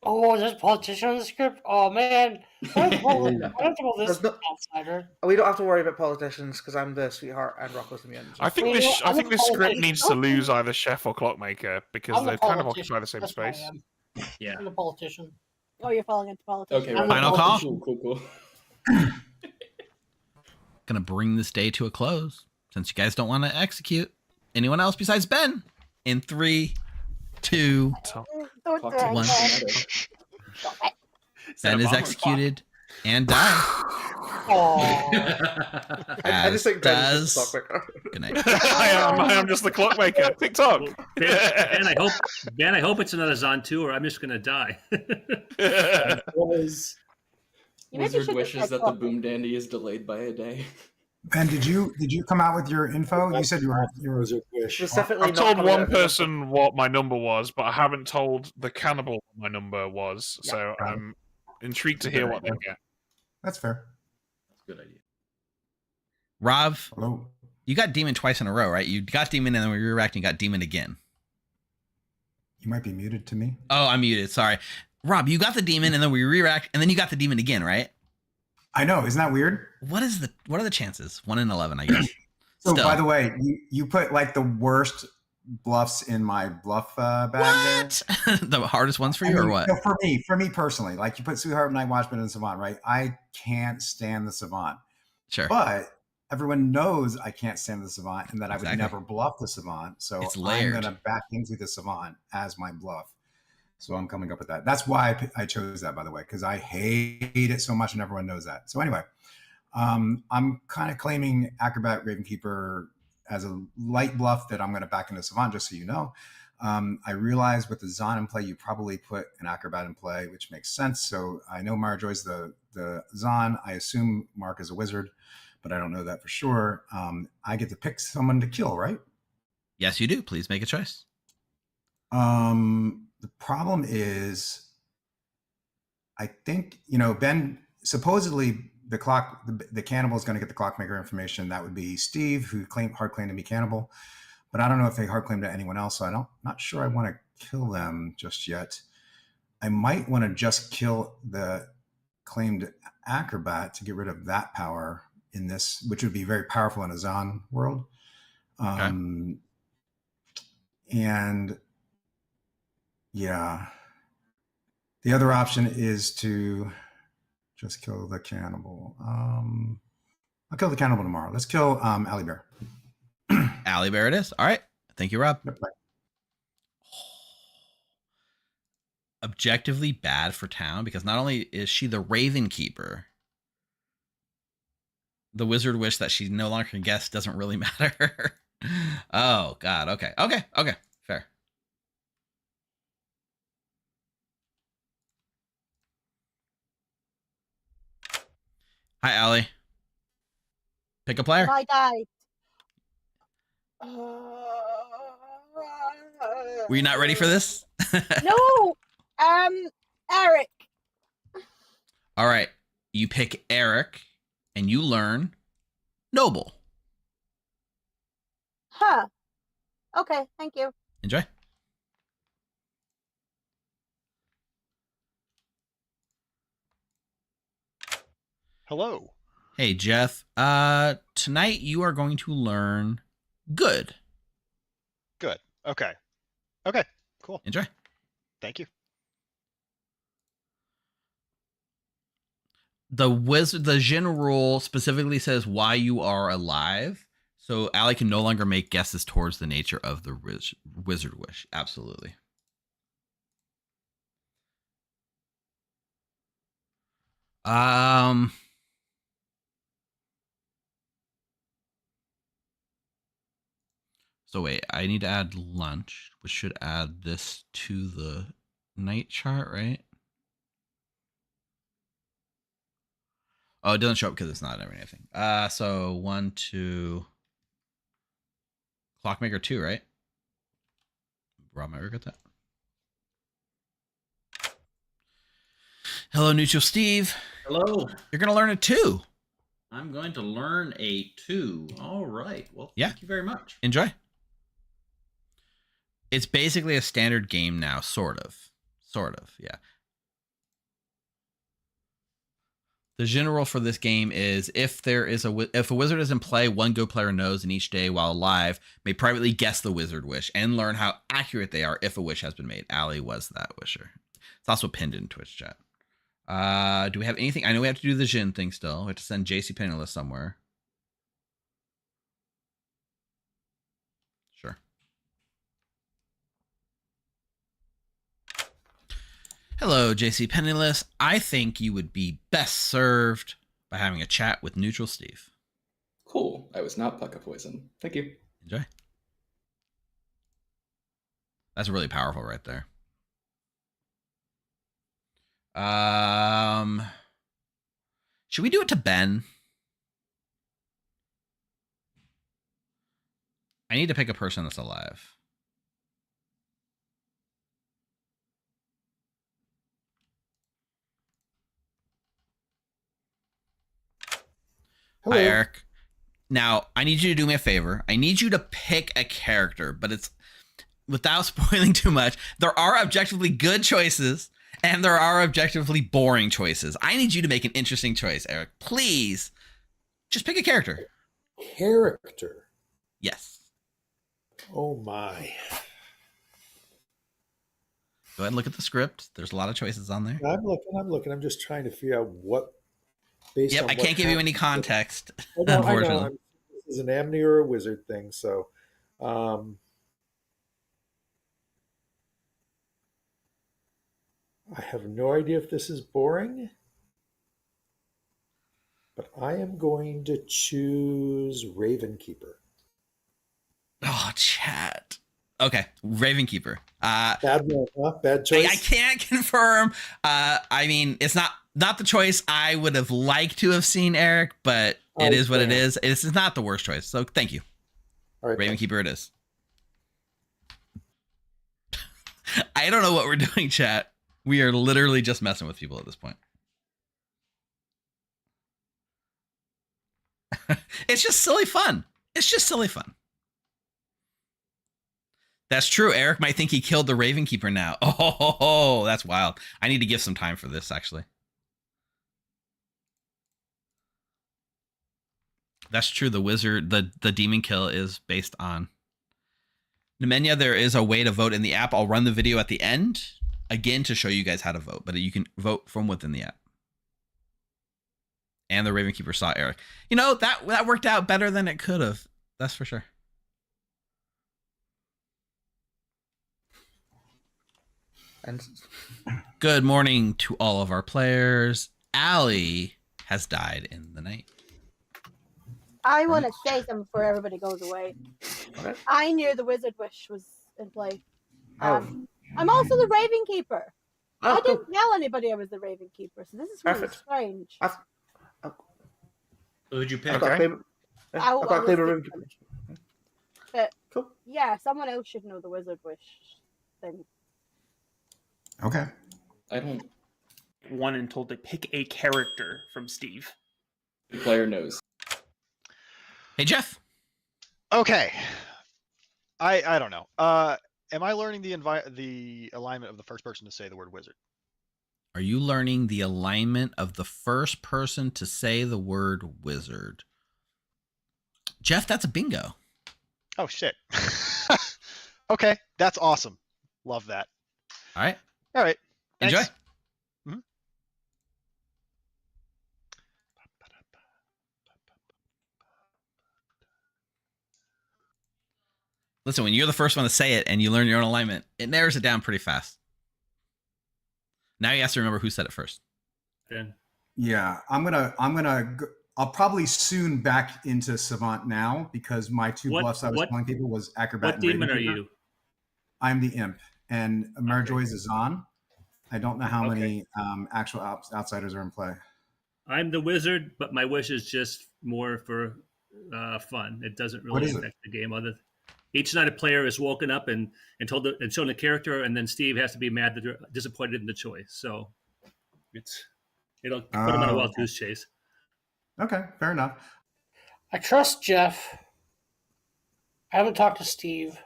Oh, there's a politician on the script? Oh, man. What about this There's no- outsider? We don't have to worry about politicians because I'm the sweetheart and Rocco's the mutant. I think Well, this I'm a script politician. needs to lose either Chef or Clockmaker because I'm a they kind of politician. occupy the same That's what I space. am. Yeah. I'm a politician. Oh, you're falling into politics. Okay, I'm right. a Final call? Cool, cool, cool. Gonna bring this day to a close since you guys don't want to execute anyone else besides Ben. In 3, 2, Don't Clock do it, tick. One. Ben. Stop it. Ben is executed and dies. I just think Ben is just a does- clockmaker. Good night. I am just the clockmaker. TikTok. Ben, I hope it's another Zon 2 or I'm just going to die. Was You maybe Wizard should wishes just that like the boom dandy is delayed by a day. Ben, did you come out with your info? You said you were Wizard wish. Specifically, I've not told coming out one of his person what my number was, but I haven't told the cannibal what my number was. So I'm intrigued to hear what they get. That's fair. That's a good idea. Rob, Hello. you got demon twice in a row, right? You got demon and then when you reacting, you got demon again. You might be muted to me. Oh, I'm muted. Sorry. Rob, you got the demon and then we react and then you got the demon again, right? I know. Isn't that weird? What are the chances? 1 in 11, I guess. So, Still. by the way, you put like the worst bluffs in my bluff bag What? The hardest ones for you or what? No, for me personally, like you put Sweetheart, Night Watchman, and Savant, right? I can't stand the Savant. Sure. But everyone knows I can't stand the Savant and that I would Exactly. never bluff the Savant. So It's I'm layered. going to back into the Savant as my bluff. So I'm coming up with that. That's why I chose that, by the way, because I hate it so much and everyone knows that. So anyway, I'm kind of claiming Acrobat Ravenkeeper as a light bluff that I'm going to back into Savant, just so you know. I realize with the Zon in play, you probably put an Acrobat in play, which makes sense. So I know Mara Joy's the Zon. I assume Mark is a wizard, but I don't know that for sure. I get to pick someone to kill, right? Yes, you do. Please make a choice. The problem is, I think, Ben, supposedly the cannibal is going to get the clockmaker information. That would be Steve, who hard claimed to be cannibal, but I don't know if they hard claim to anyone else. So not sure I want to kill them just yet. I might want to just kill the claimed acrobat to get rid of that power in this, which would be very powerful in a Zon world. And yeah, the other option is to just kill the cannibal. I'll kill the cannibal tomorrow. Let's kill Alley Bear. Alley Bear it is. All right. Thank you, Rob. Yep. Objectively bad for town because not only is she the Raven Keeper, the Wizard Wish that she no longer can guess doesn't really matter. Oh, God. Okay. Fair. Hi, Allie. Pick a player. I died. Were you not ready for this? No. Eric. All right. You pick Eric and you learn Noble. Huh. Okay. Thank you. Enjoy. Hello. Hey, Jeff. Tonight you are going to learn Good. Good. Okay. Okay. Cool. Enjoy. Thank you. The Djinn rule specifically says why you are alive. So Allie can no longer make guesses towards the nature of the Wizard Wish. Absolutely. So wait, I need to add lunch, which should add this to the night chart, right? Oh, it doesn't show up because it's not anything. So 1, 2, Clockmaker 2, right? Rob might regret that. Hello, Neutral Steve. Hello. You're gonna learn a 2. I'm going to learn a 2. All right. Well, Yeah. thank you very much. Enjoy. It's basically a standard game now, sort of, yeah. The general for this game is if a wizard is in play, one Go player knows in each day while alive may privately guess the Wizard Wish and learn how accurate they are if a wish has been made. Allie was that wisher. It's also pinned in Twitch chat. Do we have anything? I know we have to do the Djinn thing still. We have to send JC Penniless somewhere. Sure. Hello, JC Penniless. I think you would be best served by having a chat with Neutral Steve. Cool. I was not Pucka Poison. Thank you. Enjoy. That's really powerful right there. Should we do it to Ben? I need to pick a person that's alive. Hello. Hi, Eric. Now, I need you to do me a favor. I need you to pick a character, but it's without spoiling too much. There are objectively good choices, and there are objectively boring choices. I need you to make an interesting choice, Eric. Please, just pick a character. Character? Yes. Oh, my. Go ahead and look at the script. There's a lot of choices on there. I'm looking. I'm just trying to figure out what... Yep, I can't give you any context, unfortunately. I know. This is an Amni or a wizard thing, so... I have no idea if this is boring, but I am going to choose Ravenkeeper. Oh, chat. Okay, Ravenkeeper. Bad one, huh? Bad choice. I can't confirm. I mean, it's not the choice I would have liked to have seen, Eric, but it is what it is. It's not the worst choice, so thank you. All right, Ravenkeeper it is. I don't know what we're doing, chat. We are literally just messing with people at this point. It's just silly fun. It's just silly fun. That's true. Eric might think he killed the Ravenkeeper now. Oh, that's wild. I need to give some time for this, actually. That's true. The wizard, the demon kill is based on Nemenya. There is a way to vote in the app. I'll run the video at the end again to show you guys how to vote, but you can vote from within the app. And the Ravenkeeper saw Eric. You know, that worked out better than it could have. That's for sure. And good morning to all of our players. Allie has died in the night. I want to say something before everybody goes away. Okay. I knew the Wizard Wish was in play. I'm also the Ravenkeeper. I didn't tell anybody I was the Ravenkeeper, so this is really strange. Who'd you pick? I got was Ravenkeeper. But cool. Yeah, someone else should know the Wizard Wish thing. Okay. I don't. One and told to pick a character from Steve. The player knows. Hey, Jeff. Okay. I don't know. Am I learning the alignment of the first person to say the word wizard? Are you learning the alignment of the first person to say the word wizard? Jeff, that's a bingo. Oh, shit. Okay, that's awesome. Love that. All right. All right. Enjoy. Mm-hmm. Listen, when you're the first one to say it and you learn your own alignment, it narrows it down pretty fast. Now you have to remember who said it first. Ben. Yeah, I'll probably soon back into Savant now because my two bluffs I was telling people was Acrobat. What demon are you? I'm the Imp, and Emerjoy's is on. I don't know how many actual outsiders are in play. I'm the wizard, but my wish is just more for fun. It doesn't really affect the game. Each night a player is woken up and shown a character, and then Steve has to be mad that they're disappointed in the choice. So it'll put him on a wild goose chase. Okay, fair enough. I trust Jeff. I haven't talked to Steve.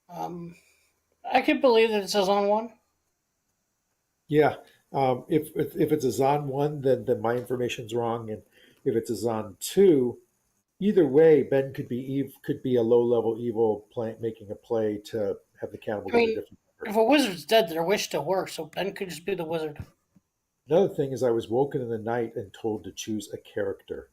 I can believe that it says on one. Yeah. If it's a Zon 1, then my information's wrong, and if it's a Zon 2, either way, Ben could be a low-level evil making a play to have the cannibal get a different If a wizard's dead, their wish still works, so Ben could just be the wizard. Another thing is I was woken in the night and told to choose a character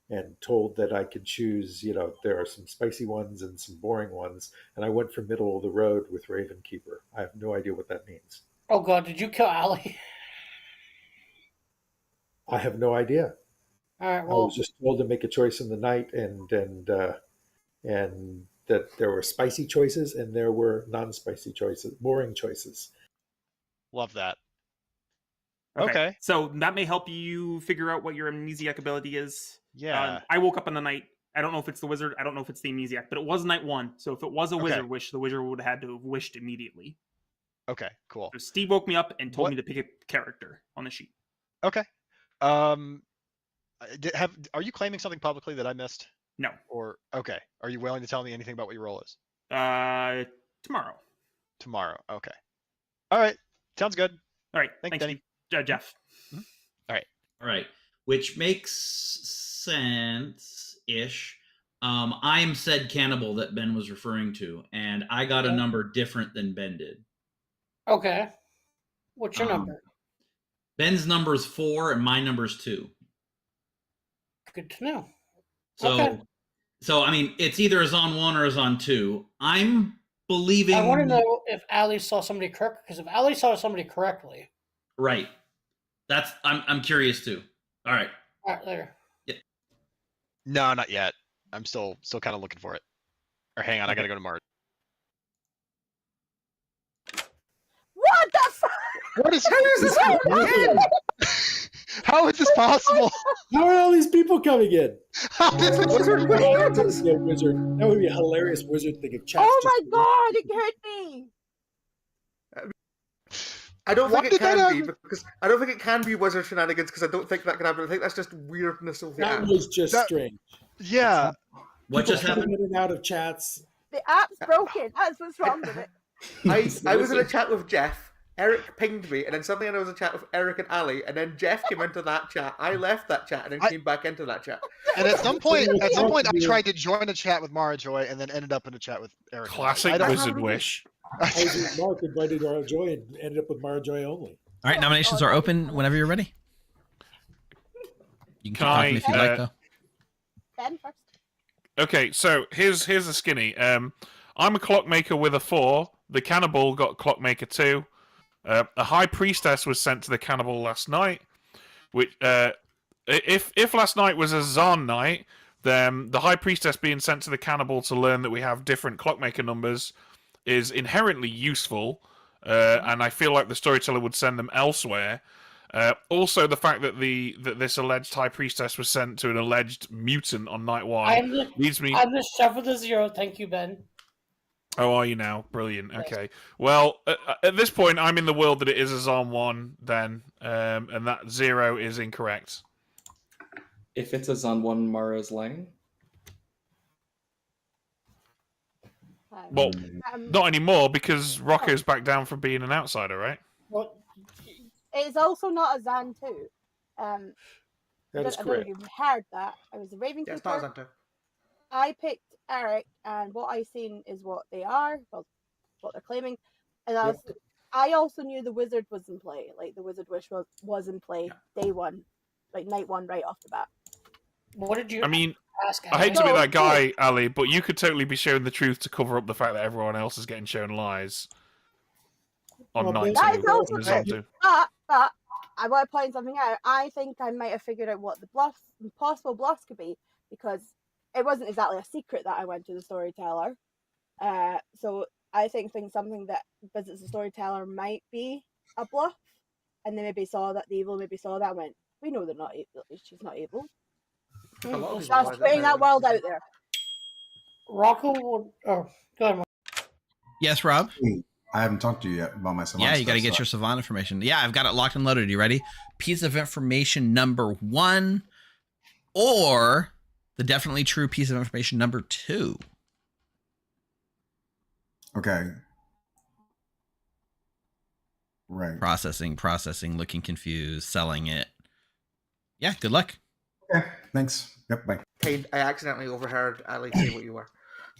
and told that I could choose, there are some spicy ones and some boring ones. And I went for middle of the road with Ravenkeeper. I have no idea what that means. Oh God, did you kill Allie? I have no idea. All right, I well, was just told to make a choice in the night and that there were spicy choices and there were non-spicy choices, boring choices. Love that. Okay. So that may help you figure out what your amnesiac ability is. Yeah. I woke up in the night. I don't know if it's the wizard. I don't know if it's the amnesiac, but it was night 1. So if it was a wizard wish, the wizard would have had to have wished immediately. Okay, cool. So Steve woke me up and told me to pick a character on the sheet. Okay. Are you claiming something publicly that I missed? No. Or okay. Are you willing to tell me anything about what your role is? Tomorrow. Tomorrow. Okay. All right. Sounds good. All right. Thanks, Denny. Jeff. All right. Which makes sense-ish. I'm said cannibal that Ben was referring to, and I got a number different than Ben did. okay. What's your number? Ben's number is 4, and my number is 2. Good to know. So I mean, it's either a Zon 1 or a Zon 2. I'm believing. I want to know if Allie saw somebody correct, because if Allie saw somebody correctly, right. I'm curious too. All right. All right, later. Yeah. No, not yet. I'm still kind of looking for it. Or hang on, I gotta go to Mart. What the fuck? What is this? How is this possible? How are all these people coming in? Wizard? Wizard. That would be a hilarious wizard thing if chat. Oh my god, it hurt me. I don't think it can be because I don't think it can be wizard shenanigans because I don't think that can happen. I think that's just weirdness of the app. That was just strange. Yeah. What just happened? In and out of chats. The app's broken. That's what's wrong with it. I was in a chat with Jeff. Eric pinged me, and then suddenly I was in a chat with Eric and Ali, and then Jeff came into that chat. I left that chat and then came back into that chat. And at some point, I tried to join a chat with Mara Joy, and then ended up in a chat with Eric. Classic wizard wish. I was with Mark, invited Mara Joy, and ended up with Mara Joy only. All right, nominations are open whenever you're ready. You can keep talking if you like, though. Ben first. Okay, so here's the skinny. I'm a clockmaker with a 4. The cannibal got clockmaker 2. A high priestess was sent to the cannibal last night. Which, if last night was a Zon night, then the high priestess being sent to the cannibal to learn that we have different clockmaker numbers is inherently useful, and I feel like the storyteller would send them elsewhere. Also, the fact that this alleged high priestess was sent to an alleged mutant on night 1 leads me. I'm the chef with a 0. Thank you, Ben. Oh, are you now? Brilliant. Okay. Well, at this point, I'm in the world that it is a Zon 1 then, and that 0 is incorrect. If it's a Zon 1, Mara's lying. Well, not anymore because Rocco's back down from being an outsider, right? Well, it's also not a Zan 2. That is I don't know if correct. you've heard that. I was a Ravenkeeper. Yeah, it's not a Zan 2. I picked Eric, and what I've seen is what they are, well, what they're claiming. And I also knew the wizard was in play. Like, the wizard wish was in play day 1, like night 1 right off the bat. What did you ask? I hate to be that guy, Ali, but you could totally be showing the truth to cover up the fact that everyone else is getting shown lies on night 2. That is also and Zon true. 2. But I want to point something out. I think I might have figured out what the possible bluffs could be, because it wasn't exactly a secret that I went to the storyteller. So I think something that visits the storyteller might be a bluff, and they maybe saw that the evil maybe saw that and went, we know they're not evil. She's not evil. Just putting that world out there. Rocco will. Oh, go ahead. Yes, Rob? I haven't talked to you yet about my Savant. Yeah, you got to get your Savant information. Yeah, I've got it locked and loaded. You ready? Piece of information number 1 or the definitely true piece of information number 2. Okay. Right. Processing, looking confused, selling it. Yeah, good luck. Okay, thanks. Yep, bye. I accidentally overheard Ali say what you were.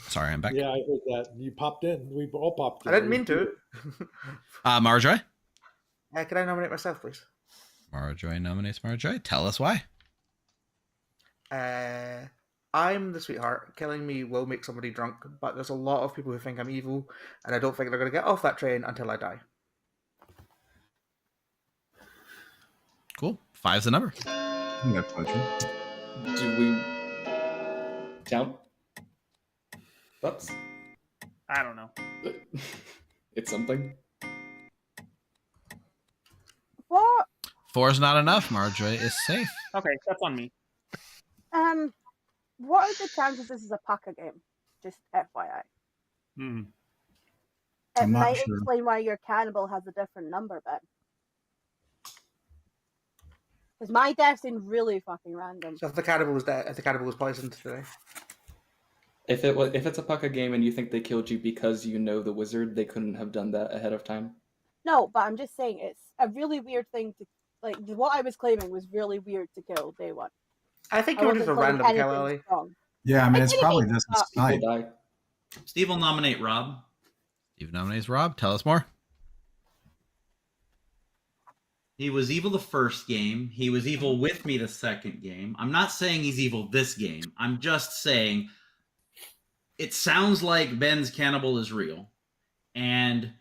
Sorry, I'm back. Yeah, I heard that. You popped in. We all popped in. I didn't mean to. Marjorie? Can I nominate myself, please? Marjorie nominates Marjorie. Tell us why. I'm the sweetheart. Killing me will make somebody drunk, but there's a lot of people who think I'm evil, and I don't think they're going to get off that train until I die. Cool. 5's the number. Do we count? Oops. I don't know. It's something. What? 4's not enough. Marjorie is safe. Okay, that's on me. What are the chances this is a Paka game? Just FYI. It I'm not might sure. explain why your cannibal has a different number, Ben. Because my death seemed really fucking random. So if the cannibal was dead, if the cannibal was poisoned today, If it's a Pucka game and you think they killed you because you know the wizard, they couldn't have done that ahead of time. No, but I'm just saying it's a really weird thing to like. What I was claiming was really weird to kill day one. I think I it was wasn't just a claiming random kill, anything Ellie. strong. Yeah, I mean, it's If probably anything, just a snipe. People die. Steve will nominate Rob. Steve nominates Rob. Tell us more. He was evil the first game. He was evil with me the second game. I'm not saying he's evil this game. I'm just saying it sounds like Ben's cannibal is real. And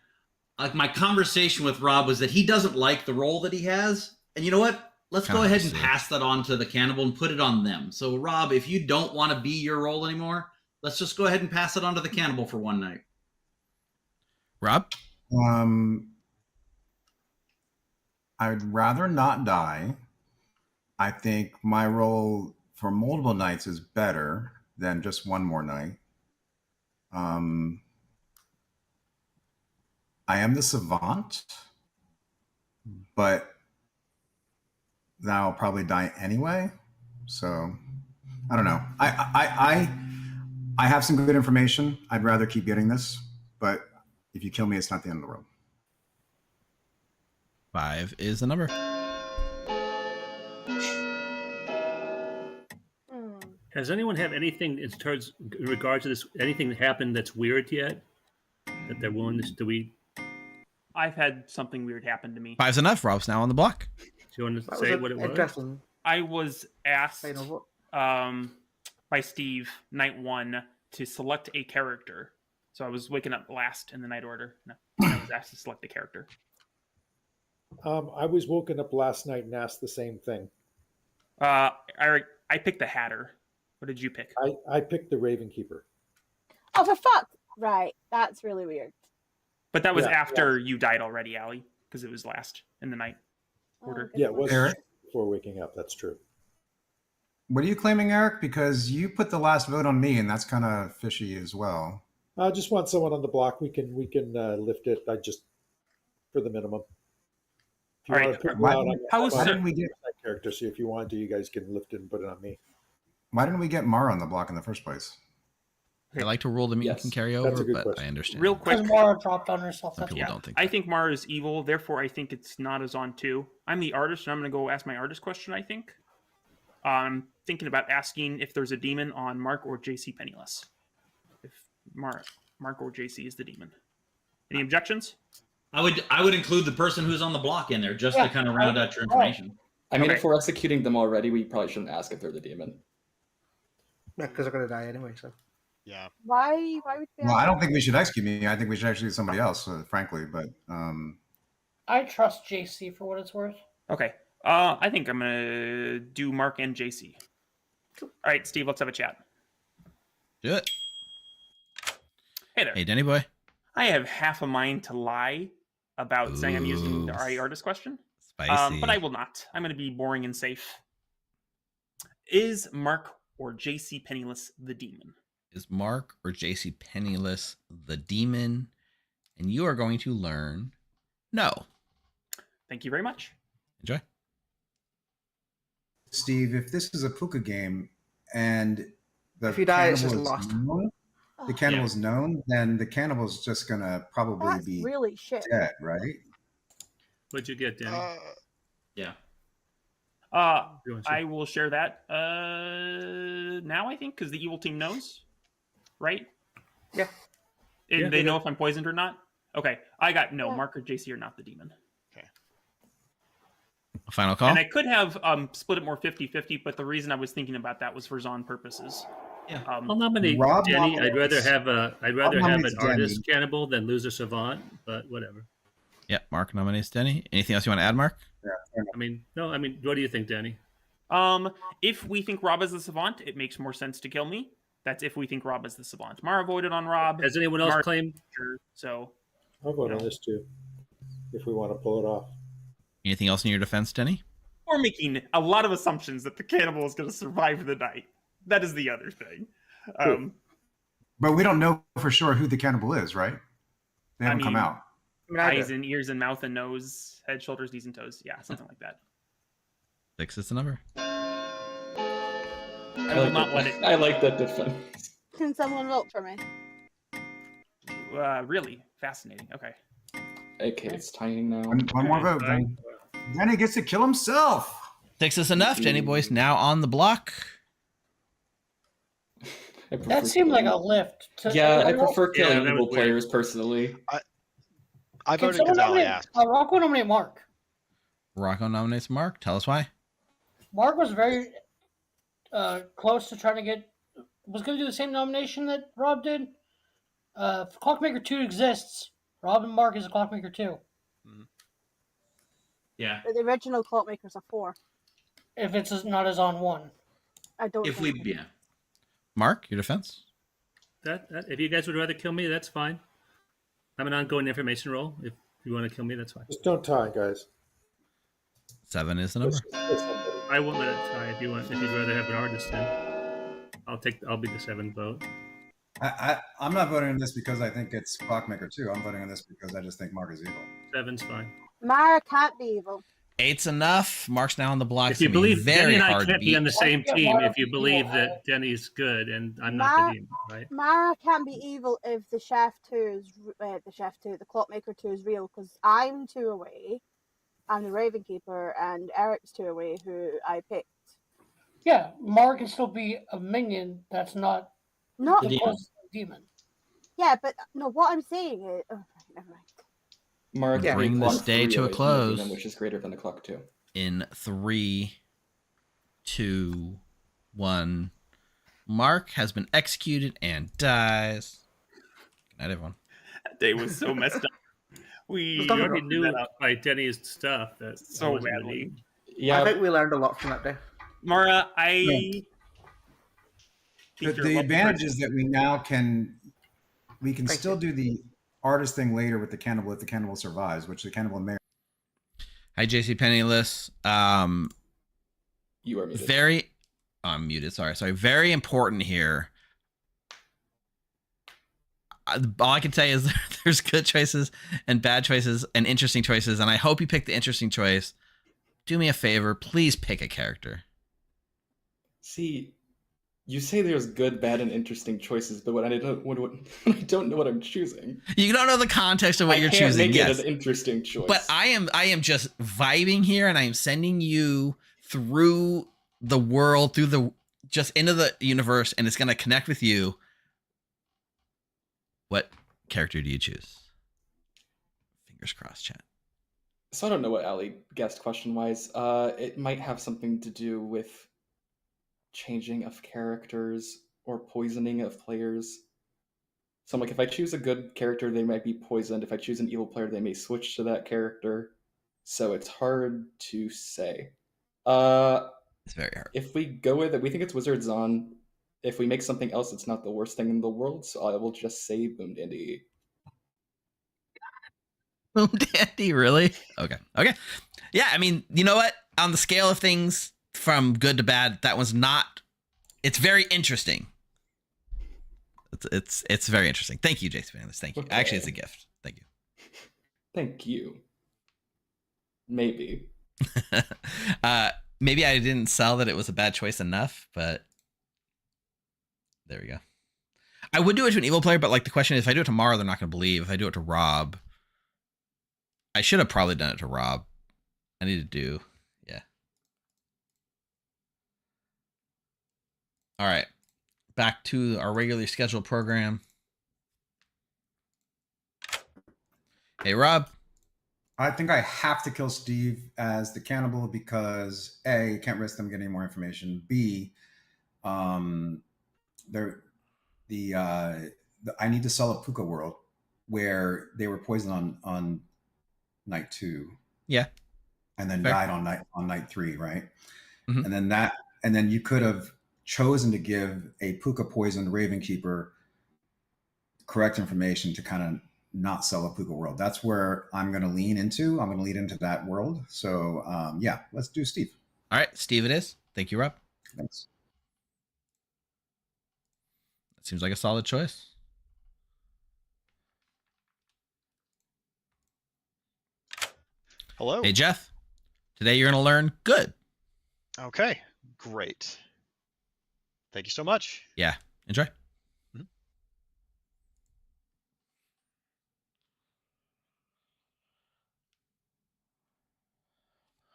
like my conversation with Rob was that he doesn't like the role that he has. And you know what? Let's go ahead and pass that on to the cannibal and put it on them. So Rob, if you don't want to be your role anymore, let's just go ahead and pass it on to the cannibal for one night. Rob? I'd rather not die. I think my role for multiple nights is better than just one more night. I am the savant, but then I'll probably die anyway. So I don't know. I have some good information. I'd rather keep getting this, but if you kill me, it's not the end of the world. 5 is the number. Has anyone have anything in regard to this? Anything that happened that's weird yet? That they're willing to do we? I've had something weird happen to me. 5's enough. Rob's now on the block. Do you want to say what it was? Interesting. I was asked by Steve night 1 to select a character. So I was waking up last in the night order. No, I was asked to select a character. I was woken up last night and asked the same thing. I picked the Hatter. What did you pick? I picked the Raven Keeper. Oh, for fuck! Right, that's really weird. But that was after you died already, Allie, because it was last in the night order. Yeah, it was Eric? before waking up. That's true. What are you claiming, Eric? Because you put the last vote on me, and that's kind of fishy as well. I just want someone on the block. We can lift it. I just for the minimum. If you All want right. to put me out, Why didn't we get that character? So if you want to, you guys can lift it and put it on me. Why didn't we get Mara on the block in the first place? I like to rule the meat can carry that's over, a good but question. I understand. Real quick. Because Mara dropped on herself. Some people don't think I think Mara is evil, therefore I think it's not as on 2. I'm the artist, and I'm going to go ask my artist question, I think. I'm thinking about asking if there's a demon on Mark or JC Penniless. If Mark or JC is the demon. Any objections? I would include the person who's on the block in there just to kind of round out your information. I mean, Okay. if we're executing them already, we probably shouldn't ask if they're the demon. Yeah, because they're going to die anyway. So Yeah. Why would we? Well, I don't think we should execute me. I think we should execute somebody else, frankly. But I trust JC for what it's worth. Okay. I think I'm going to do Mark and JC. All right, Steve, let's have a chat. Do it. Hey there. Hey, Denny boy. I have half a mind to lie about saying I'm using the Ooh. RE artist question. Spicy. But I will not. I'm going to be boring and safe. Is Mark or JC Penniless the demon? Is Mark or JC Penniless the demon? And you are going to learn no. Thank you very much. Enjoy. Steve, if this is a Puka game and the If you die, it's just cannibal is lost. known, the cannibal is known, then the cannibal is just gonna probably That's be really shit. dead, right? What'd you get, Danny? Yeah. I will share that now, I think, because the evil team knows, right? Yeah. And they know if I'm poisoned or not? Okay. I got no. Yeah. Mark or JC are not the demon. Final call? And I could have split it more 50-50, but the reason I was thinking about that was for Zon purposes. Yeah. I'll nominate Rob Denny. I'd nominates- rather have an nominates artist Denny. cannibal than loser savant, but whatever. Yeah, Mark nominates Denny. Anything else you want to add, Mark? I mean, what do you think, Danny? If we think Rob is the savant, it makes more sense to kill me. That's if we think Rob is the savant. Mara voted on Rob. Has anyone else Mara- claimed? So I'll vote on this too, if we want to pull it off. Anything else in your defense, Denny? we're making a lot of assumptions that the cannibal is going to survive the night. That is the other thing. But we don't know for sure who the cannibal is, right? They haven't come out. Eyes and ears and mouth and nose, head, shoulders, knees and toes. Yeah, something like that. 6 is the number. I will not let it. I like that defense. Can someone vote for me? Really fascinating. Okay. Okay, it's tying now. One more vote, then. Then he gets to kill himself. 6 is enough. Jenny Boy's now on the block. That seemed like a lift. Yeah, I prefer killing evil players personally. I Can voted someone because Ali nominate? asked. Rocco nominate Mark. Rocco nominates Mark. Tell us why. Mark was very close to trying to get. Was going to do the same nomination that Rob did. If Clockmaker 2 exists, Rob and Mark is a Clockmaker 2. Yeah. But the original Clockmakers are 4. If it's not as on 1. I don't. If think we, yeah. Mark, your defense? That if you guys would rather kill me, that's fine. I'm an ongoing information role. If you want to kill me, that's fine. Just don't tie, guys. 7 is the number. I won't let it tie if you want. If you'd rather have an artist in, I'll be the 7th vote. I'm not voting on this because I think it's Clockmaker 2. I'm voting on this because I just think Mark is evil. 7's fine. Mara can't be evil. 8's enough. Mark's now on the block. If you believe Denny and I can't be on the same Yeah, team, Mara if you be believe evil. that Denny's good and I'm not the demon, right? Mara can't be evil if the Chef 2 is the Clockmaker 2 is real, because I'm 2 away. I'm the Raven Keeper, and Eric's 2 away, who I picked. Yeah, Mark can still be a minion. That's not Not the demon. demon. Yeah, but no. What I'm saying is, never mind. Mark, Yeah. Bring this day to a close. Which is greater than the clock 2. In 3, 2, 1. Mark has been executed and dies. Good night, everyone. That day was so messed up. We already knew by Denny's stuff that so badly. Yeah, I think we learned a lot from that day. Mara, The advantage is that we now can still do the artist thing later with the cannibal if the cannibal survives, which the cannibal may. Hi, JC Penniless. you are muted. I'm muted. Sorry. Very important here. All I can say is there's good choices and bad choices and interesting choices, and I hope you pick the interesting choice. Do me a favor, please pick a character. See, you say there's good, bad, and interesting choices, but when I don't know what I'm choosing. You don't know the context of what I you're can't choosing. Make Yes, it an interesting choice. but I am just vibing here, and I am sending you through the world, just into the universe, and it's gonna connect with you. What character do you choose? Fingers crossed, chat. So I don't know what Ali guessed question-wise. It might have something to do with changing of characters or poisoning of players. So I'm like, if I choose a good character, they might be poisoned. If I choose an evil player, they may switch to that character. So it's hard to say. It's very hard. If we go with it, we think it's Wizards on. If we make something else, it's not the worst thing in the world. So I will just say Boom Dandy. Boom Dandy, really? Okay. Yeah, I mean, you know what? On the scale of things from good to bad, that was not. It's very interesting. It's very interesting. Thank you, Jason. Thank you. Okay. Actually, it's a gift. Thank you. Thank you. Maybe. Maybe I didn't sell that it was a bad choice enough, but there we go. I would do it to an evil player, but like the question is, if I do it tomorrow, they're not going to believe. If I do it to Rob, I should have probably done it to Rob. I need to do, yeah. All right, back to our regularly scheduled program. Hey, Rob. I think I have to kill Steve as the cannibal because A, can't risk them getting more information. B, I need to sell a Puka world where they were poisoned on night 2. Yeah. And then Fair. died on night 3, right? Mm-hmm. And then you could have chosen to give a Puka poisoned Raven Keeper correct information to kind of not sell a Puka world. That's where I'm going to lean into. I'm going to lean into that world. So yeah, let's do Steve. All right, Steve it is. Thank you, Rob. Thanks. That seems like a solid choice. Hello. Hey, Jeff. Today you're going to learn good. Okay, great. Thank you so much. Yeah, enjoy. Mm-hmm.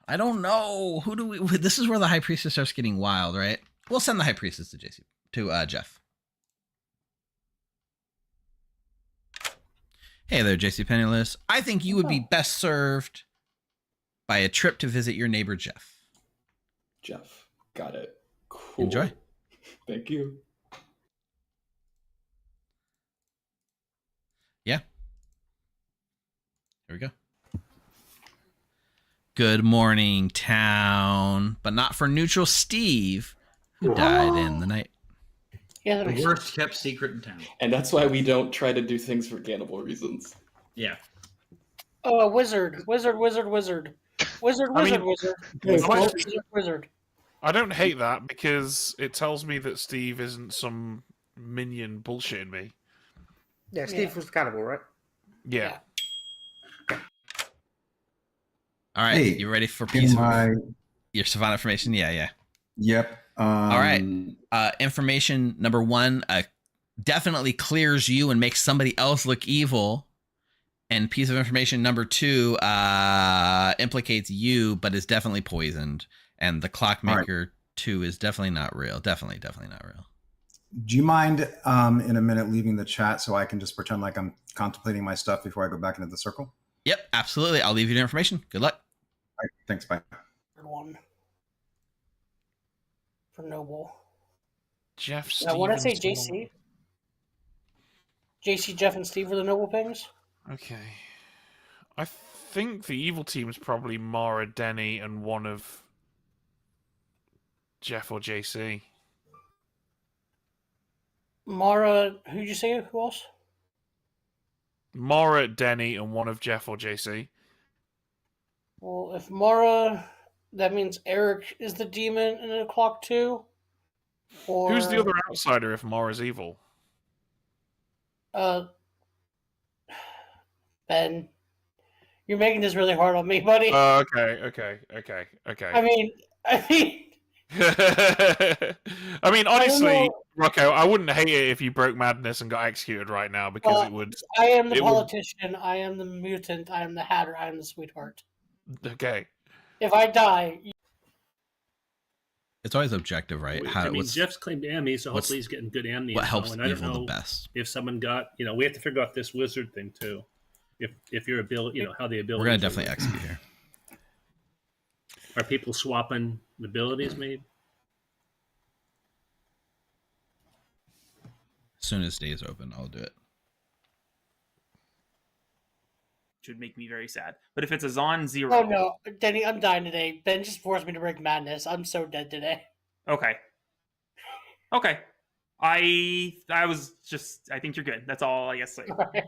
I don't know. Who do we... This is where the High Priestess starts getting wild, right? We'll send the High Priestess to Jeff. Hey there, JC Penniless. I think you would be best served by a trip to visit your neighbor, Jeff. Jeff. Got it. Cool. Enjoy. Thank you. Yeah. Here we go. Good morning, town. But not for neutral Steve, who died in the night. Yeah, the worst kept secret in town. And that's why we don't try to do things for cannibal reasons. Yeah. Oh, wizard. I don't hate that because it tells me that Steve isn't some minion bullshitting me. Yeah, Steve was the cannibal, right? Yeah. All right, Hey, you ready for your Savannah information? Yeah. Yep. All right. Information number 1 definitely clears you and makes somebody else look evil. And piece of information number 2 implicates you, but is definitely poisoned. And the Clockmaker 2 is definitely not real. Definitely not real. Do you mind in a minute leaving the chat so I can just pretend like I'm contemplating my stuff before I go back into the circle? Yep, absolutely. I'll leave you the information. Good luck. All right, thanks. Bye. One for Noble. Jeff. I want to say JC. JC, Jeff, and Steve were the Noble pings. Okay. I think the evil team is probably Mara, Denny, and one of Jeff or JC. Mara, who'd you say? Who else? Mara, Denny, and one of Jeff or JC. Well, if Mara, that means Eric is the demon in the clock too. Or who's the other outsider if Mara's evil? Ben. You're making this really hard on me, buddy. Okay. I mean, I mean, honestly, Rocco, I wouldn't hate it if you broke madness and got executed right now because it would. I am the politician. I am the mutant. I am the hatter. I am the sweetheart. Okay. If I die, it's always objective, right? Jeff's claimed Amni, so hopefully he's getting good Amni. What helps and I don't evil know the best? If someone got, we have to figure out this wizard thing too. If your ability, how the ability. We're gonna definitely execute here. Are people swapping abilities, maybe? As soon as day is open, I'll do it. Should make me very sad. But if it's a Zon 0... Oh no, Denny, I'm dying today. Ben just forced me to break madness. I'm so dead today. Okay. I think you're good. That's all I guess to say. All right.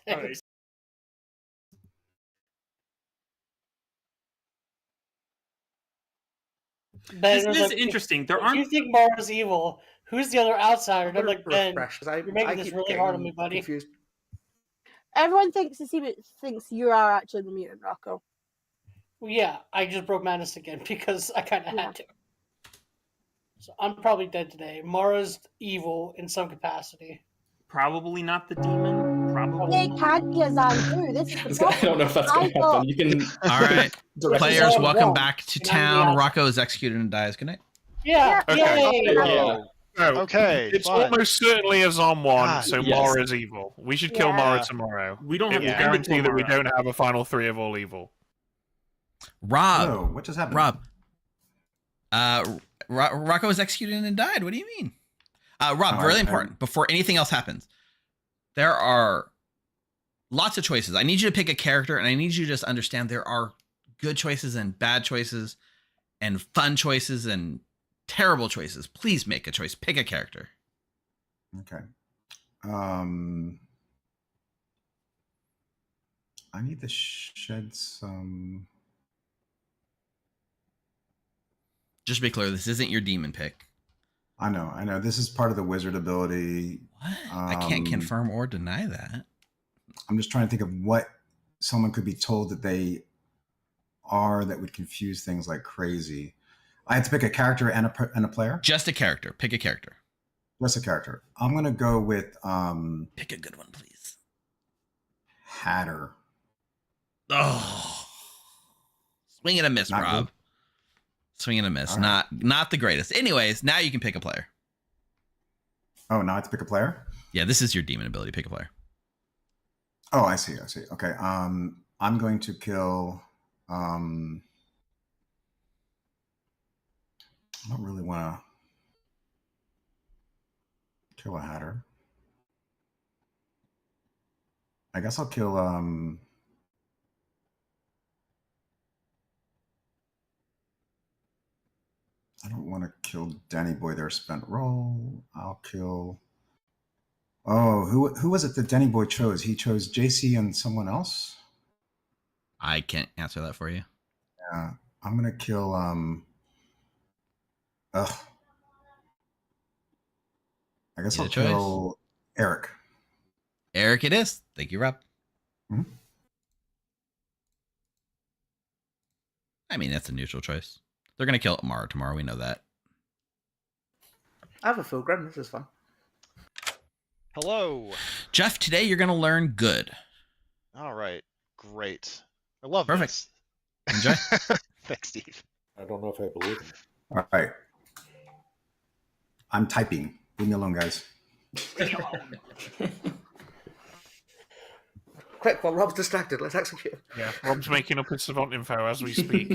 All right. Ben this is interesting. There aren't. If you think Mara's evil, who's the other outsider? And I'm like, Ben, you're making this really hard on me, buddy. Confused. Everyone thinks you are actually the mutant, Rocco. Well, yeah, I just broke madness again because I kind of had to. So I'm probably dead today. Mara's evil in some capacity. Probably not the demon. Probably. It can be a Zan too. This is the I don't know if that's going to happen. You can. All right, players, welcome back to town. Rocco is executed and dies. Good night. Yeah. Okay. Yay. No, Okay, it's fine. almost certainly a Zom one, God, so yes. Mara is evil. We should kill Yeah. Mara tomorrow. We don't have It will to end it guarantee that we tomorrow. don't have a final 3 of all evil. Rob. Hello, what just happened? Rob. Rocco was executed and died. What do you mean? Rob, really important. Before anything else happens, there are lots of choices. I need you to pick a character, and I need you to just understand there are good choices and bad choices and fun choices and terrible choices. Please make a choice. Pick a character. Okay. I need to shed some. Just to be clear, this isn't your demon pick. I know. This is part of the wizard ability. What? I can't confirm or deny that. I'm just trying to think of what someone could be told that they are that would confuse things like crazy. I had to pick a character and a player? Just a character. Pick a character. Just a character. I'm going to go with... pick a good one, please. Hatter. Oh. Swing and a miss, Not Rob. good. Swing and a miss. All right. Not the greatest. Anyways, now you can pick a player. Oh, now I have to pick a player? Yeah, this is your demon ability. Pick a player. Oh, I see. Okay. I'm going to kill... I don't really want to kill a Hatter. I guess I'll kill... I don't want to kill Danny Boy there. Spent roll. I'll kill... Oh, who was it that Danny Boy chose? He chose JC and someone else? I can't answer that for you. Yeah. I'm going to kill... I guess I'll kill Eric. Eric it is. Thank you, Rob. Mm-hmm. I mean, that's a neutral choice. They're going to kill Mara tomorrow. We know that. I have a Fulgrim. This is fun. Hello. Jeff, today you're going to learn good. All right. Great. I love Perfect. this. Enjoy. Thanks, Steve. I don't know if I believe him. All right. I'm typing. Leave me alone, guys. Quick, while Rob's distracted, let's execute. Yeah, Rob's making up his savant info as we speak.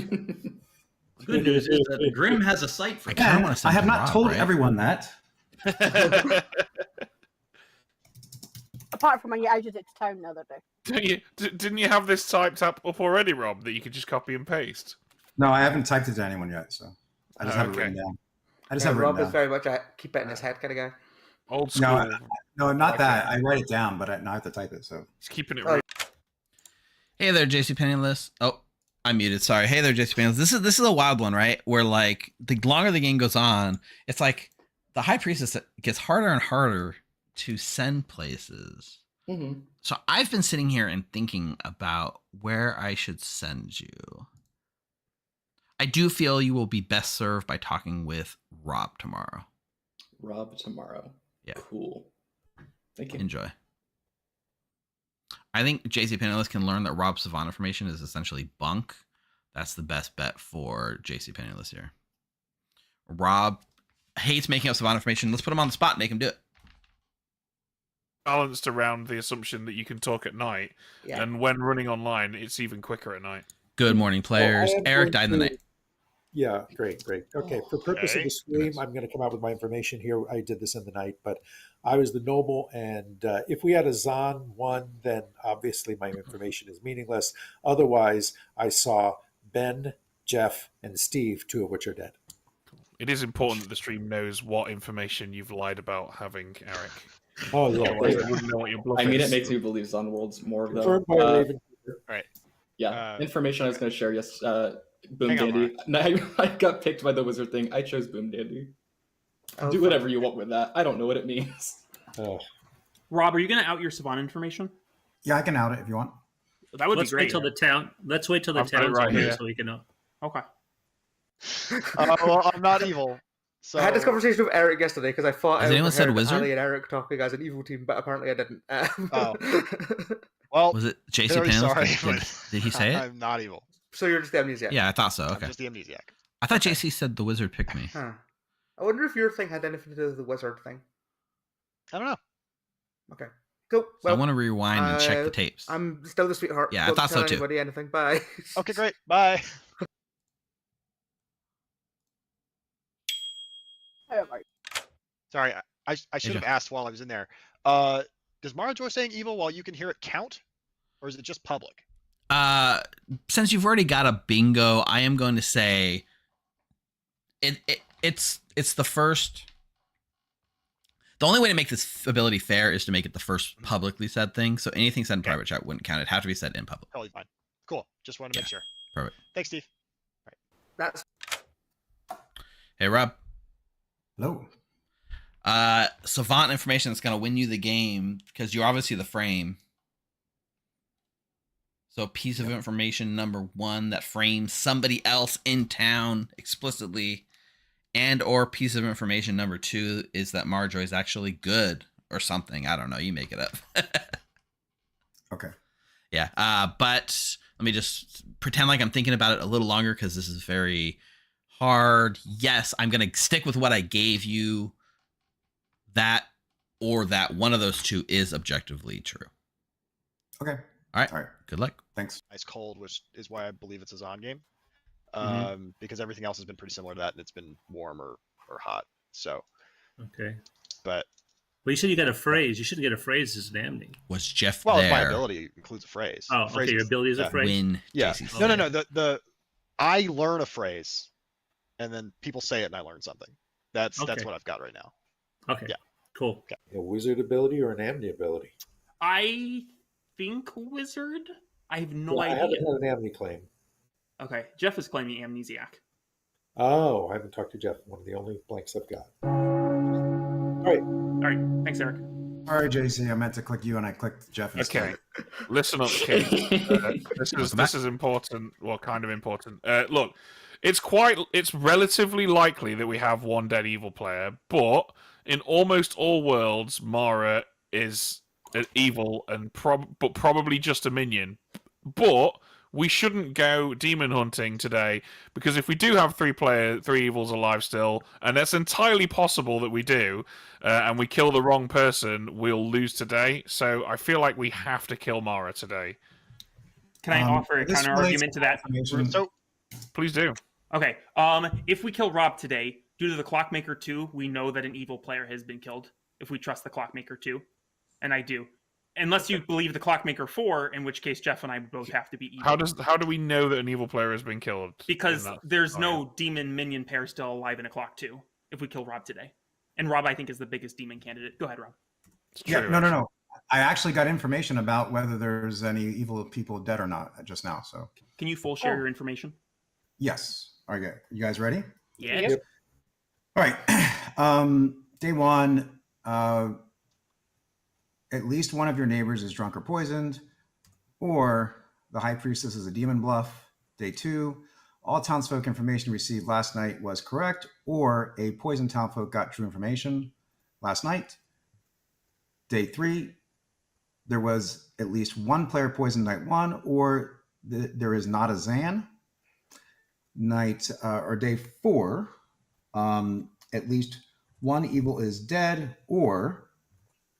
Good news is that the Grim has a site for that. I have not told everyone that. Apart from when you added it to town the other day. Didn't you have this typed up already, Rob, that you could just copy and paste? No, I haven't typed it to anyone yet, so I just have it written down. Rob is very much a keep it in his head kind of guy. Old school. No, not that. I write it down, but now I have to type it. So he's keeping it real. Hey there, JC Penniless. Oh, I'm muted. Sorry. Hey there, JC Penniless. This is a wild one, right? Where like the longer the game goes on, it's like the High Priestess gets harder and harder to send places. Mm-hmm. So I've been sitting here and thinking about where I should send you. I do feel you will be best served by talking with Rob tomorrow. Rob tomorrow. Yeah. Cool. Thank you. Enjoy. I think JC Penniless can learn that Rob's savant information is essentially bunk. That's the best bet for JC Penniless here. Rob hates making up savant information. Let's put him on the spot and make him do it. Balanced around the assumption that you can talk at night, and when running online, it's even quicker at night. Good morning, players. Well, Eric died in the night. Yeah, great. Okay, for purpose of the stream, I'm going to come out with my information here. I did this in the night, but I was the noble, and if we had a Zon one, then obviously my information is meaningless. Otherwise, I saw Ben, Jeff, and Steve, two of which are dead. It is important that the stream knows what information you've lied about having, Eric. Oh, yeah. Otherwise, they wouldn't know what your bluff I mean, is. it makes me believe Zon World's more though. Confirmed by Raven. All right. Yeah, information I was going to share. Yes, Boom Hang on, Dandy. No, I got picked by the wizard thing. I chose Boom Dandy. Do whatever you want with that. I don't know what it means. Rob, are you going to out your savant information? yeah, I can out it if you want. That would Let's be great. wait till the town. Let's wait till the I've got it town's right over here. so we can know. Okay. Well, I'm not evil. So I had this conversation with Eric yesterday because I thought Has I anyone said overheard wizard? Ali and Eric talking as an evil team, but apparently I didn't. Well, Was it JC very sorry, Penniless? Did he say it? I'm not evil. So you're just the amnesiac? Yeah, I thought so. I'm Okay. just the amnesiac. I thought JC said the wizard picked me. Huh. I wonder if your thing had anything to do with the wizard thing. I don't know. Okay, cool. So I want to rewind and check the tapes. I'm still the sweetheart. Yeah, I Don't thought tell so too. anybody anything. Bye. Okay, great. Bye. Sorry, I should have asked while I was in there. Does Mara Joy saying evil while you can hear it count, or is it just public? Since you've already got a bingo, I am going to say it's the first. The only way to make this ability fair is to make it the first publicly said thing. So anything said in private chat wouldn't count. It'd have to be said in public. Totally fine. Cool. Just wanted to make sure. Perfect. Thanks, Steve. All right. That's. Hey, Rob. Hello. Savant information that's going to win you the game because you're obviously the frame. So piece of information number 1 that frames somebody else in town explicitly, and or piece of information number 2 is that Marjorie is actually good or something. I don't know. You make it up. Okay. Yeah. But let me just pretend like I'm thinking about it a little longer because this is very hard. Yes, I'm going to stick with what I gave you. That or that one of those two is objectively true. Okay. All right. All right. Good luck. Thanks. Ice cold, which is why I believe it's a Zon game. Because everything else has been pretty similar to that, and it's been warm or hot. So. Okay. But. Well, you said you got a phrase. You shouldn't get a phrase as an amnesty. Was Jeff well, there? Well, my ability includes a phrase. Oh, phrase okay. Your ability is a phrase. Win. Yeah. JCC. No. I learn a phrase, and then people say it, and I learn something. That's what I've got right now. Okay. Yeah. Cool. Okay. A wizard ability or an amnesty ability? I think wizard. I have no I idea. haven't had an amnesty claim. Okay, Jeff is claiming amnesiac. Oh, I haven't talked to Jeff. One of the only blanks I've got. All right. Thanks, Eric. All right, JC. I meant to click you, and I clicked Jeff instead. Okay. Listen up, kids. This is important. Well, kind of important. Look, it's relatively likely that we have one dead evil player, but in almost all worlds, Mara is an evil and probably just a minion. But we shouldn't go demon hunting today, because if we do have three evils alive still, and it's entirely possible that we do, and we kill the wrong person, we'll lose today. So I feel like we have to kill Mara today. Can I offer a counter argument to that? So, please do. Okay. If we kill Rob today, due to the Clockmaker 2, we know that an evil player has been killed. If we trust the Clockmaker 2, and I do. Unless you believe the Clockmaker 4, in which case Jeff and I both have to be evil. How do we know that an evil player has been killed? Because there's no demon minion pair still alive in a Clock 2 if we kill Rob today. And Rob, I think, is the biggest demon candidate. Go ahead, Rob. No. I actually got information about whether there's any evil people dead or not just now. So can you full share your information? Yes. All right. You guys ready? Yeah. Yep. All right. Day 1. At least one of your neighbors is drunk or poisoned, or the high priestess is a demon bluff. Day 2, all townsfolk information received last night was correct, or a poisoned townsfolk got true information last night. Day 3, there was at least one player poisoned night 1, or there is not a Zan. Day 4, at least one evil is dead, or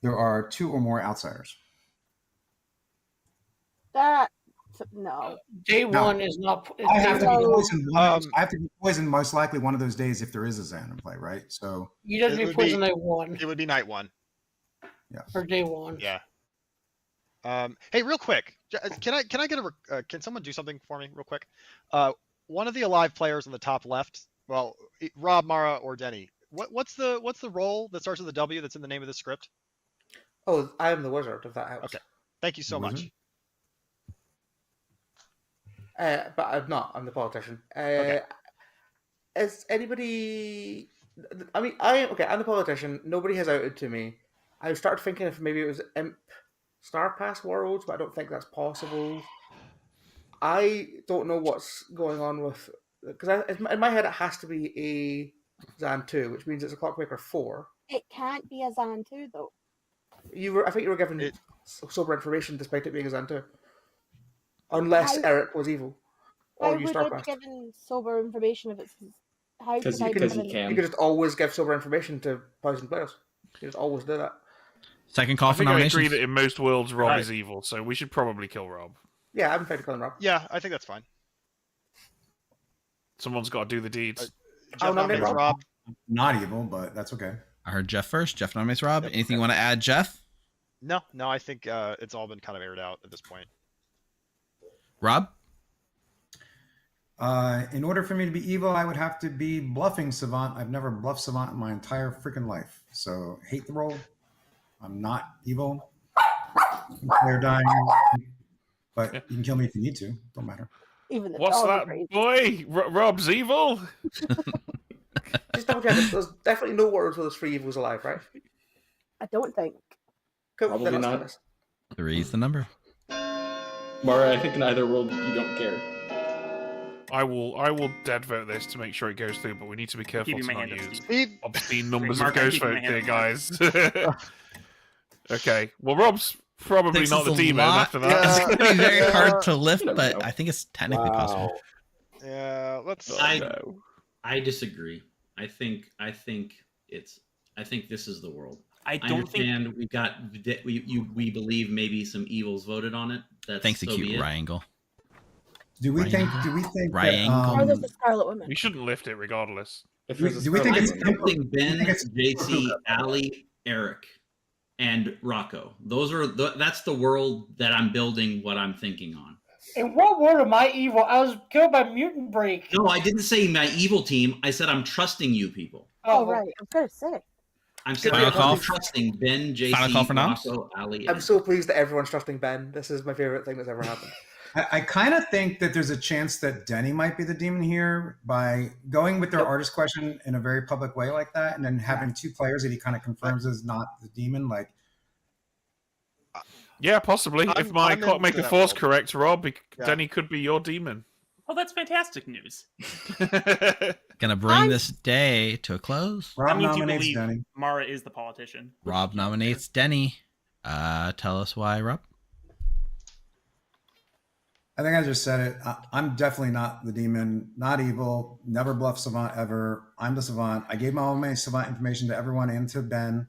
there are 2 or more outsiders. No. Day 1 is not. I have to be poisoned. I have to be poisoned most likely one of those days if there is a Zan in play, right? So you have to be poisoned night 1. It would be night 1. Yeah. Or day 1. Yeah. Hey, real quick, can I get can someone do something for me real quick? One of the alive players on the top left. Well, Rob, Mara, or Denny. What's the role that starts with a W that's in the name of the script? Oh, I am the wizard, if that helps. Okay. Thank you so much. But I'm not. I'm the politician. Okay. Is anybody... I'm the politician. Nobody has outed to me. I started thinking if maybe it was Imp Star Pass Worlds, but I don't think that's possible. I don't know what's going on with... Because in my head, it has to be a Zan 2, which means it's a Clockmaker 4. It can't be a Zan 2, though. I think you were given sober information despite it being a Zan 2. Unless Eric was evil. Or you Why Star would I Pass. be given sober information if it's How could I Because give he an- can. You could just always give sober information to poison players. You just always do that. Second call I for think I nominations. agree that in most worlds, Rob Right. is evil, so we should probably kill Rob. Yeah, I'm fine to call him Rob. Yeah, I think that's fine. Someone's got to do the deeds. I'll Jeff nominate nominates Rob. Rob. Not evil, but that's okay. I heard Jeff first. Jeff nominates Rob. Yep, Anything okay. you want to add, Jeff? No, I think it's all been kind of aired out at this point. Rob? In order for me to be evil, I would have to be bluffing Savant. I've never bluffed Savant in my entire freaking life. So hate the roll. I'm not evil. They're dying. But you can kill me if you need to. Don't matter. Even the What's dog that, agrees. boy? Rob's evil? Just double check. There's definitely no worlds where there's 3 evils alive, right? I don't think. Cool. Probably then let's not. do this. 3 is the number. Mara, I think in either world you don't care. I will dead vote this to make sure it goes through, but we need to be careful Keeping to my not hand up, use Steve. Steve, obscene numbers Mark, of I'm ghost keeping vote my here, hand up. guys. Okay, well, Rob's probably Thinks not it's the a demon lot. after that. It's going to be very hard to lift, You never but know. I think it's technically possible. yeah, let's. I disagree. I think this is the world. I I don't think understand we believe maybe some evils voted on it. That's Thanks, a so cute be it. triangle. Do we think? Triangle. Or there's the Scarlet Woman. We shouldn't lift it regardless. If Do we- there's a do we think spell it's woman- I'm voting Ben, I think it's- JC, Ali, Eric, and Rocco. That's the world that I'm building. What I'm thinking on. In what world am I evil? I was killed by mutant break. No, I didn't say my evil team. I said I'm trusting you people. Oh, right. I was going to say. I'm saying Final call? I'm trusting Ben, Final call for JC, noms? Rocco, Ali. I'm and so pleased that everyone's trusting Ben. This is my favorite thing that's ever happened. I kind of think that there's a chance that Denny might be the demon here by going with their artist question in a very public way like that, and then having 2 players that he kind of confirms is not the demon. Like, Yeah, possibly. If I'm my into clockmaker that force world. correct, Rob, Yeah. Denny could be your demon. Oh, that's fantastic news. Gonna bring this day to a close. That Rob means you nominates believe Denny. Mara is the politician. Rob nominates Denny. Tell us why, Rob. I think I just said it. I'm definitely not the demon, not evil, never bluffed Savant ever. I'm the Savant. I gave all my Savant information to everyone and to Ben.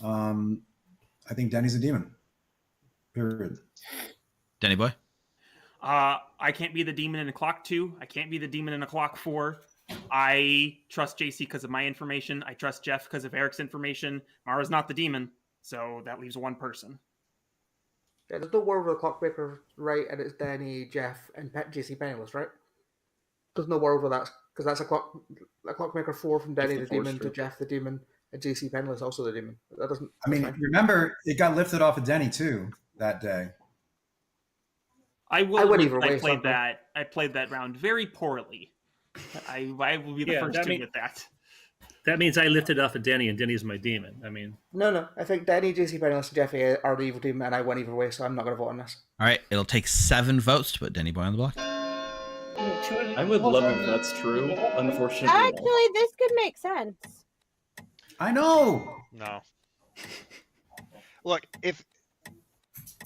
I think Denny's a demon. Period. Denny boy. I can't be the demon in a clock 2. I can't be the demon in a clock 4. I trust JC because of my information. I trust Jeff because of Eric's information. Mara's not the demon, so that leaves 1 person. Yeah, there's no world where the Clockmaker's right and it's Denny, Jeff, and JC Penniless, right? There's no world where that's because that's a Clockmaker 4 from Denny the the force demon to true. Jeff the demon and JC Penniless also the demon. That doesn't. I mean, that's fine. remember, it got lifted off of Denny too that day. I will. I went admit either that way, I played something. that. I played that round very poorly. I will be the Yeah, first that to mean- admit that. That means I lifted off of Denny, and Denny's my demon. I mean, No. I think Denny, JC Penniless, and Jeffy are the evil team, and I went either way, so I'm not going to vote on this. All right, it'll take 7 votes to put Denny boy on the block. I would love if that's true. Unfortunately, no. Actually, this could make sense. I know. No. Look, if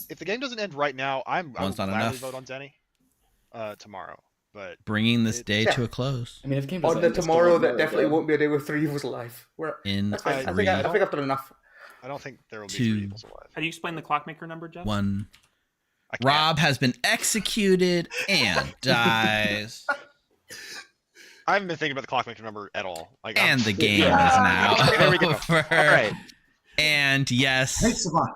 the game doesn't end right now, I will One's not gladly enough. vote on Denny tomorrow. But Bringing this day Yeah. to a close. I mean, if the game On doesn't the end, it's still tomorrow, not that very definitely good. won't be a day with 3 evils alive. In That's fine. I think 3, I've done enough. I don't think there will be 2, 3 evils alive. How do you explain the clockmaker number, Jeff? 1. I can't. Rob has been executed and dies. I haven't been thinking about the clockmaker number at all. Like, And the game Yeah. is now Okay, there we go. over. All right. And Hey, yes, Savant.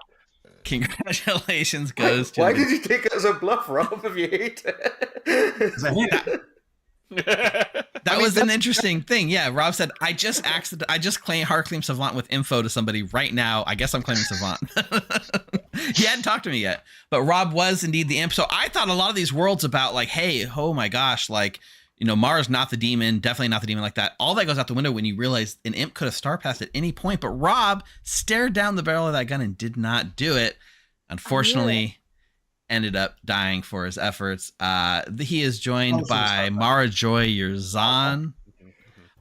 congratulations goes to Why the- did you take it as a bluff, Rob, if you hate it? 'Cause I hate it. That was an interesting thing. Yeah, Rob said, I just hard claimed Savant with info to somebody right now. I guess I'm claiming Savant. He hadn't talked to me yet, but Rob was indeed the imp. So I thought a lot of these worlds about like, hey, oh my gosh, like, you know, Mara's not the demon, definitely not the demon like that. All that goes out the window when you realize an imp could have star passed at any point, but Rob stared down the barrel of that gun and did not do it. Unfortunately, ended up dying for his efforts. He is joined by Mara Joy, your Zon.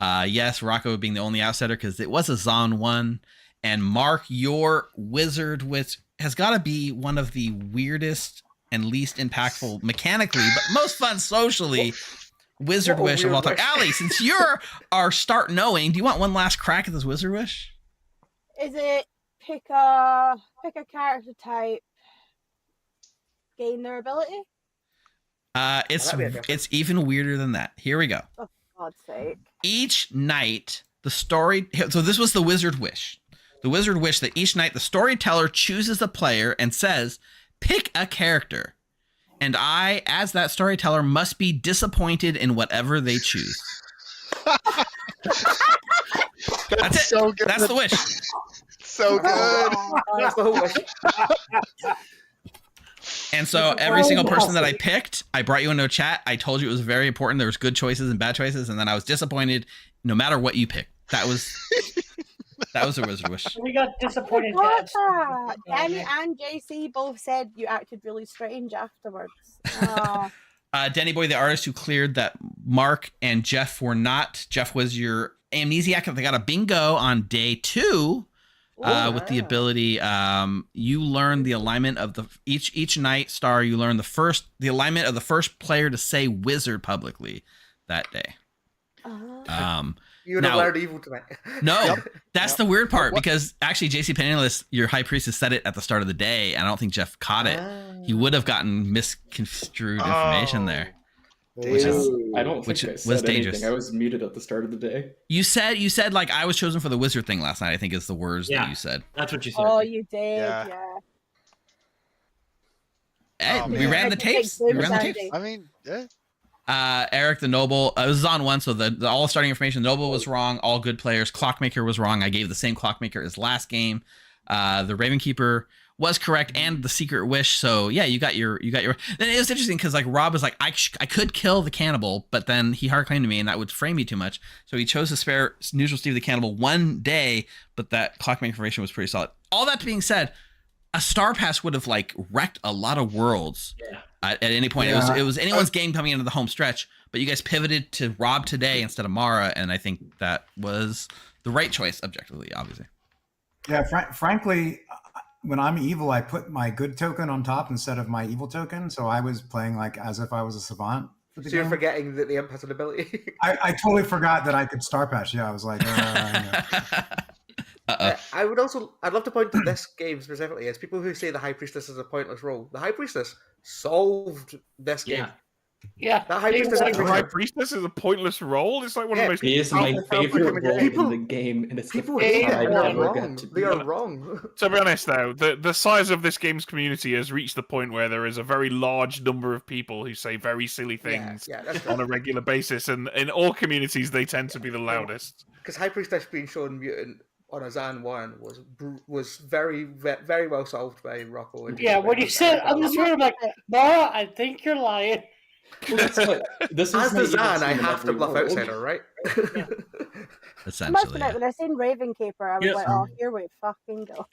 Yes, Rocco being the only outsider because it was a Zon 1. And Mark, your wizard, which has got to be one of the weirdest and least impactful mechanically, but most fun socially. Wizard What a wish of weird all time. wish. Allie, since you're our start knowing, do you want one last crack at this wizard wish? Is it pick a character type, gain their ability? It's even weirder than that. Here we go. Oh, for God's sake. Each night, the story. So this was the wizard wish. The wizard wish that each night the storyteller chooses a player and says, pick a character. And I, as that storyteller, must be disappointed in whatever they choose. That's it. So good. That's the wish. So good. That's the whole wish. And so every single person that I picked, I brought you into a chat. I told you it was very important. There was good choices and bad choices. And then I was disappointed no matter what you picked. That was a wizard wish. We got disappointed. Danny and JC both said you acted really strange afterwards. Oh. Denny Boy, the artist who cleared that Mark and Jeff were not. Jeff was your amnesiac. They got a bingo on day 2 with the ability. You learn the alignment of the each night star. You learn the alignment of the first player to say wizard publicly that day. You're not allowed evil tonight. No, that's the weird part because actually JC Penniless, your high priestess, said it at the start of the day, and I don't think Jeff caught it. He would have gotten misconstrued information there. Which is, I don't think I was said dangerous. anything. I was muted at the start of the day. You said like I was chosen for the wizard thing last night. I think is the words that you said. That's what you said. Oh, you did, yeah. Hey, we ran the tapes. We ran the tapes. I mean, yeah. Eric the Noble, it was on one, so the all starting information. Noble was wrong. All good players. Clockmaker was wrong. I gave the same Clockmaker as last game. The Ravenkeeper was correct, and the Secret Wish. So yeah, you got your. Then it was interesting because like Rob was like, I could kill the cannibal, but then he hard claimed to me, and that would frame me too much. So he chose to spare Neutral Steve the cannibal one day, but that Clockmaker information was pretty solid. All that being said, a Star Pass would have like wrecked a lot of worlds. Yeah. At any point, it was anyone's game coming into the home stretch, but you guys pivoted to Rob today instead of Mara, and I think that was the right choice objectively, obviously. Yeah, frankly, when I'm evil, I put my good token on top instead of my evil token, so I was playing like as if I was a savant. So you're forgetting that the imp has an ability. I totally forgot that I could Star Pass. Yeah, I was like, I'd love to point to this game specifically as people who say the High Priestess is a pointless role. The High Priestess solved this game. Yeah, that High Priestess. The High Priestess is a pointless role. It's like one of the most. He is my favorite role in the game, and it's people the hate first it. time I ever got to They are wrong. To be honest, though, the size of this game's community has reached the point where there is a very large number of people who say very silly things on a regular basis, and in all communities, they tend to be the loudest. Because High Priestess being shown mutant on a Zan 1 was very, very well solved by Rocco. And when you said on this room, I'm like, Mara, I think you're lying. Well, that's what, this as the is Zan, I have to bluff outsider, right? I must admit, when I seen Ravenkeeper, I was like, oh, here we fucking go.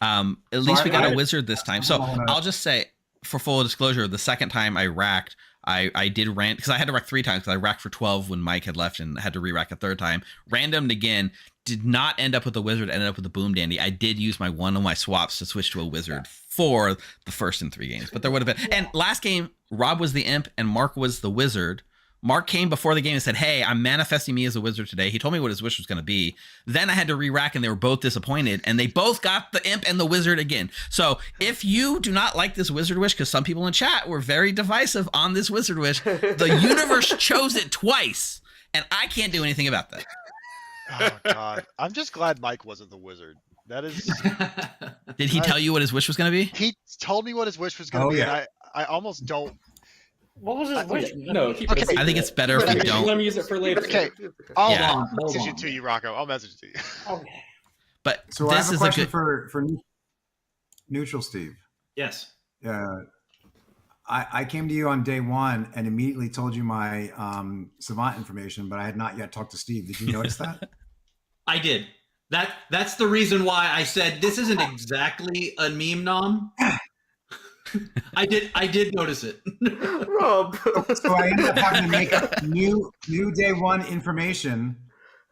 At least we got a wizard this time. So I'll just say, for full disclosure, the second time I racked, I did rant because I had to rack 3 times because I racked for 12 when Mike had left and had to re-rack a third time. Randomed again, did not end up with the wizard, ended up with the boom dandy. I did use one of my swaps to switch to a wizard for the first in 3 games, but there would have been. And last game, Rob was the imp and Mark was the wizard. Mark came before the game and said, hey, I'm manifesting me as a wizard today. He told me what his wish was going to be. Then I had to re-rack and they were both disappointed and they both got the imp and the wizard again. So if you do not like this wizard wish, because some people in chat were very divisive on this wizard wish, the universe chose it twice and I can't do anything about that. Oh, God. I'm just glad Mike wasn't the wizard. That is. Did he tell you what his wish was going to be? He told me what his wish was going to be, and I almost don't. What was his wish? No, I think it's better if you don't. Let me use it for later. Okay, I'll message it to you, Rocco. I'll message it to you. Okay. But so this I have a is question a good... for Neutral Steve. Yes. I came to you on day 1 and immediately told you my savant information, but I had not yet talked to Steve. Did you notice that? I did. That's the reason why I said this isn't exactly a meme nom. I did notice it. Rob. So I ended up having to make up new day 1 information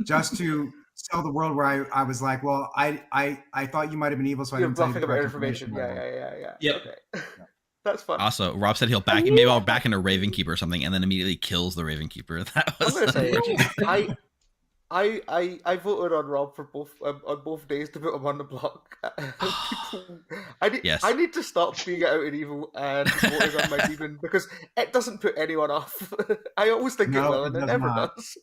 just to sell the world where I was like, well, I thought you might have been evil, so I didn't tell you the correct information. Yeah. Yep. Okay. That's fun. Also, Rob said he'll back maybe I'll back into Raven Keeper or something, and then immediately kills the Raven Keeper. That was I'm gonna say unfortunate. I voted on Rob for on both days to put him on the block. Yes. I need to stop being out in evil and voting on my demon because it doesn't put anyone off. I always think it will, and it never does.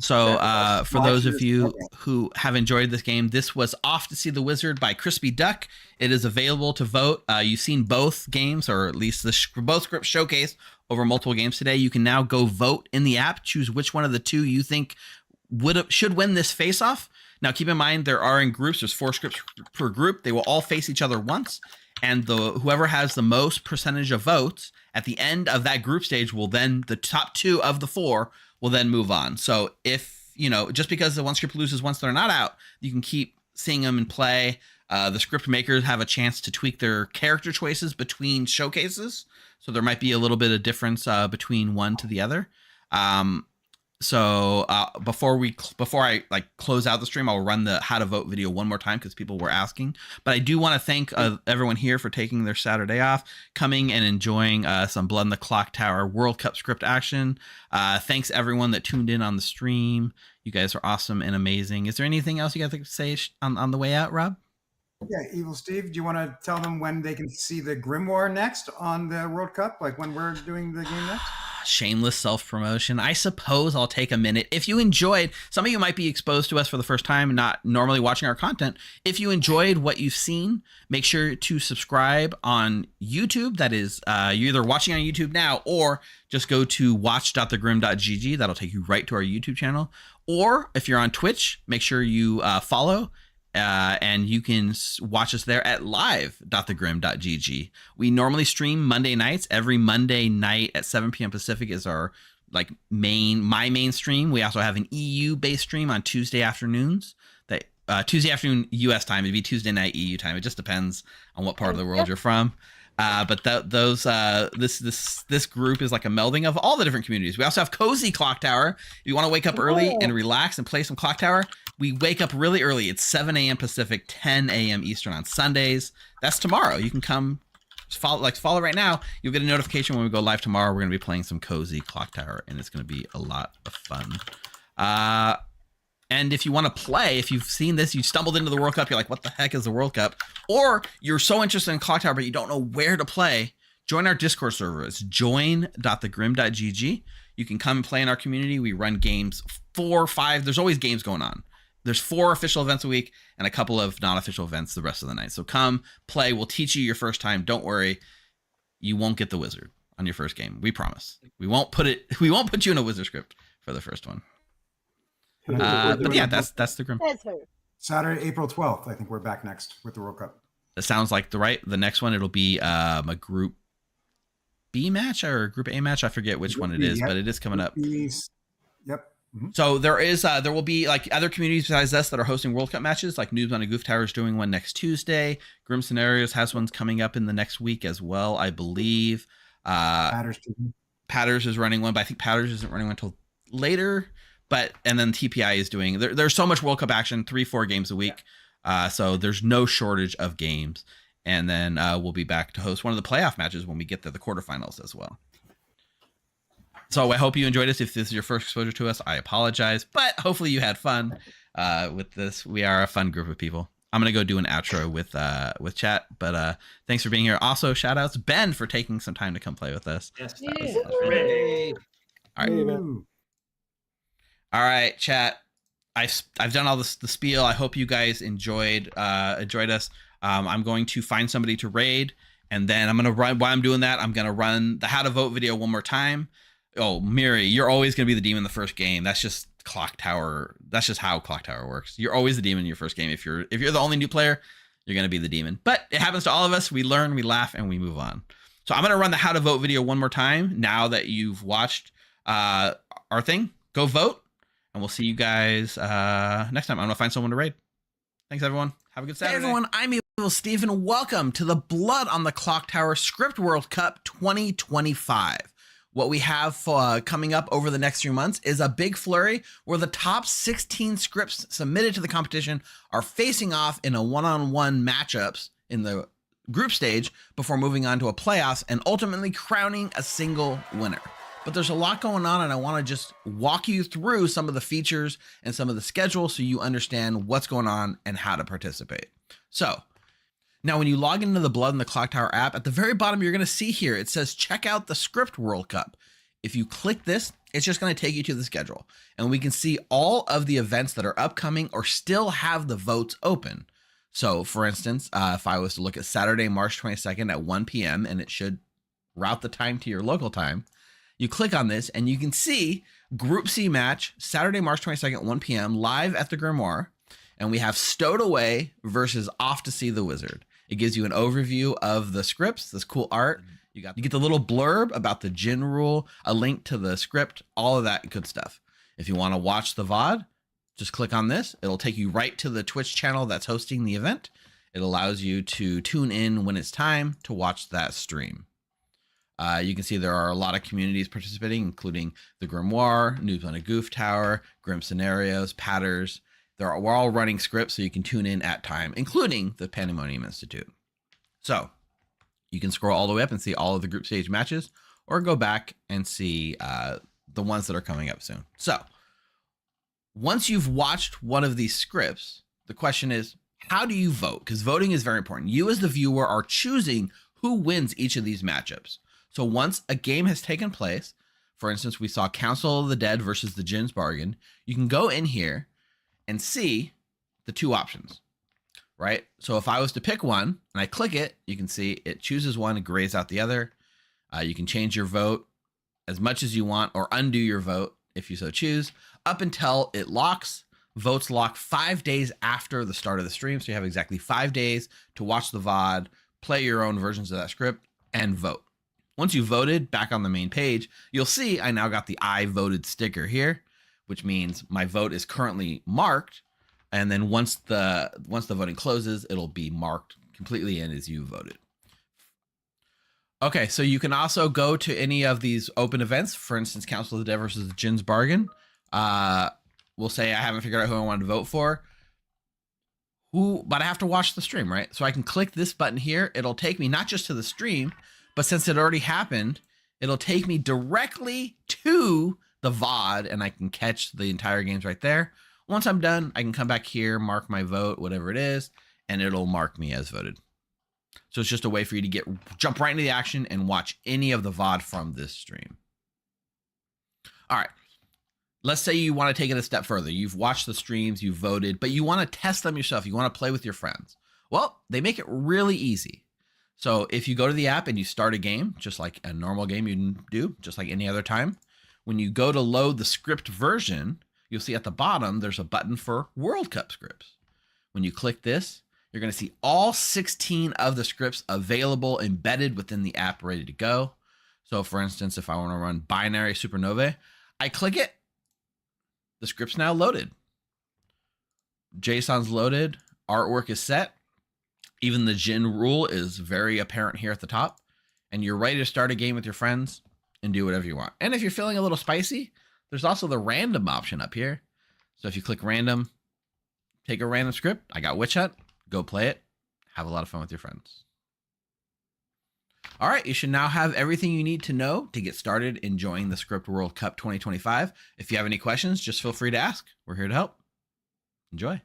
So for those of you who have enjoyed this game, this was Off to See the Wizard by Crispy Duck. It is available to vote. You've seen both games, or at least both scripts showcased over multiple games today. You can now go vote in the app, choose which one of the two you think should win this face-off. Now, keep in mind, there are in groups. There's 4 scripts per group. They will all face each other once. And whoever has the most percentage of votes at the end of that group stage will then, the top 2 of the 4 will then move on. So if, just because the one script loses once they're not out, you can keep seeing them in play. The script makers have a chance to tweak their character choices between showcases. So there might be a little bit of difference between one to the other. So before I close out the stream, I'll run the how to vote video one more time because people were asking. But I do want to thank everyone here for taking their Saturday off, coming and enjoying some Blood in the Clocktower World Cup script action. Thanks everyone that tuned in on the stream. You guys are awesome and amazing. Is there anything else you guys like to say on the way out, Rob? Yeah, Evil Steve, do you want to tell them when they can see the Grimoire next on the World Cup? Like when we're doing the game next? Shameless self-promotion. I suppose I'll take a minute. If you enjoyed, some of you might be exposed to us for the first time, not normally watching our content. If you enjoyed what you've seen, make sure to subscribe on YouTube. That is, you're either watching on YouTube now or just go to watch.thegrim.gg. That'll take you right to our YouTube channel. Or if you're on Twitch, make sure you follow. And you can watch us there at live.thegrim.gg. We normally stream Monday nights. Every Monday night at 7 p.m. Pacific is our my main stream. We also have an EU based stream on Tuesday afternoons. Tuesday afternoon US time. It'd be Tuesday night EU time. It just depends on what part of the world you're from. But this group is like a melding of all the different communities. We also have Cozy Clocktower. If you want to wake up early and relax and play some Clocktower, we wake up really early. It's 7 a.m. Pacific, 10 a.m. Eastern on Sundays. That's tomorrow. You can come follow right now. You'll get a notification when we go live tomorrow. We're going to be playing some Cozy Clocktower, and it's going to be a lot of fun. And if you want to play, if you've seen this, you stumbled into the World Cup, you're like, what the heck is the World Cup? Or you're so interested in Clocktower, but you don't know where to play, join our Discord server. It's join.thegrim.gg. You can come and play in our community. We run games 4 or 5. There's always games going on. There's 4 official events a week and a couple of non-official events the rest of the night. So come play. We'll teach you your first time. Don't worry. You won't get the wizard on your first game. We promise. We won't put you in a wizard script for the first one. But yeah, that's the Grim. Saturday, April 12th. I think we're back next with the World Cup. That sounds like the next one. It'll be a Group B match or a Group A match. I forget which one it is, but it is coming up. Yep. Mm-hmm. So there will be other communities besides us that are hosting World Cup matches. Like Noobs and Goof Tower is doing one next Tuesday. Grim Scenarios has ones coming up in the next week as well, I believe. Patters is running one, but I think Patters isn't running one until later. And then TPI is doing. There's so much World Cup action, 3-4 games a week. So there's no shortage of games. And then we'll be back to host one of the playoff matches when we get to the quarterfinals as well. So I hope you enjoyed this. If this is your first exposure to us, I apologize, but hopefully you had fun with this. We are a fun group of people. I'm gonna go do an outro with chat, but thanks for being here. Also, shout outs Ben for taking some time to come play with us. Yes, that was great. All right, all right, chat. I've done all the spiel. I hope you guys enjoyed us. I'm going to find somebody to raid, and then I'm gonna run. While I'm doing that, I'm gonna run the how to vote video one more time. Oh, Miri, you're always going to be the demon in the first game. That's just Clocktower. That's just how Clocktower works. You're always the demon in your first game. If you're the only new player, you're going to be the demon. But it happens to all of us. We learn, we laugh, and we move on. So I'm going to run the how to vote video one more time. Now that you've watched our thing, go vote, and we'll see you guys next time. I'm going to find someone to raid. Thanks, everyone. Have a good Saturday. Hey, everyone. I'm Evil Steve, and welcome to the Blood on the Clocktower Script World Cup 2025. What we have coming up over the next few months is a big flurry where the top 16 scripts submitted to the competition are facing off in a one-on-one matchups in the group stage before moving on to a playoffs and ultimately crowning a single winner. But there's a lot going on, and I want to just walk you through some of the features and some of the schedule so you understand what's going on and how to participate. So now when you log into the Blood and the Clocktower app, at the very bottom, you're going to see here, it says, check out the Script World Cup. If you click this, it's just going to take you to the schedule, and we can see all of the events that are upcoming or still have the votes open. So for instance, if I was to look at Saturday, March 22nd at 1 p.m., and it should route the time to your local time, you click on this and you can see Group C match, Saturday, March 22nd, 1 p.m., live at the Grimoire. And we have Stowed Away versus Off to See the Wizard. It gives you an overview of the scripts, this cool art. You get the little blurb about the Djinn rule, a link to the script, all of that good stuff. If you want to watch the VOD, just click on this. It'll take you right to the Twitch channel that's hosting the event. It allows you to tune in when it's time to watch that stream. You can see there are a lot of communities participating, including the Grimoire, Noobs on a Goof Tower, Grim Scenarios, Patters. We're all running scripts, so you can tune in at time, including the Pandemonium Institute. So you can scroll all the way up and see all of the group stage matches, or go back and see the ones that are coming up soon. So once you've watched one of these scripts, the question is, how do you vote? Because voting is very important. You as the viewer are choosing who wins each of these matchups. So once a game has taken place, for instance, we saw Council of the Dead versus the Djinn's Bargain, you can go in here and see the two options, right? So if I was to pick one and I click it, you can see it chooses one and grays out the other. You can change your vote as much as you want or undo your vote if you so choose, up until it locks. Votes lock 5 days after the start of the stream. So you have exactly 5 days to watch the VOD, play your own versions of that script, and vote. Once you voted, back on the main page, you'll see I now got the I voted sticker here, which means my vote is currently marked. And then once the voting closes, it'll be marked completely in as you voted. Okay, so you can also go to any of these open events. For instance, Council of the Dead versus the Djinn's Bargain. We'll say I haven't figured out who I want to vote for. But I have to watch the stream, right? So I can click this button here. It'll take me not just to the stream, but since it already happened, it'll take me directly to the VOD, and I can catch the entire games right there. Once I'm done, I can come back here, mark my vote, whatever it is, and it'll mark me as voted. So it's just a way for you to jump right into the action and watch any of the VOD from this stream. All right. Let's say you want to take it a step further. You've watched the streams, you've voted, but you want to test them yourself. You want to play with your friends. Well, they make it really easy. So if you go to the app and you start a game, just like a normal game you do, just like any other time, when you go to load the script version, you'll see at the bottom, there's a button for World Cup scripts. When you click this, you're going to see all 16 of the scripts available, embedded within the app, ready to go. So for instance, if I want to run Binary Supernovae, I click it. The script's now loaded. JSON's loaded. Artwork is set. Even the Djinn rule is very apparent here at the top. And you're ready to start a game with your friends and do whatever you want. And if you're feeling a little spicy, there's also the random option up here. So if you click random, take a random script. I got Witch Hunt. Go play it. Have a lot of fun with your friends. All right, you should now have everything you need to know to get started enjoying the Script World Cup 2025. If you have any questions, just feel free to ask. We're here to help. Enjoy.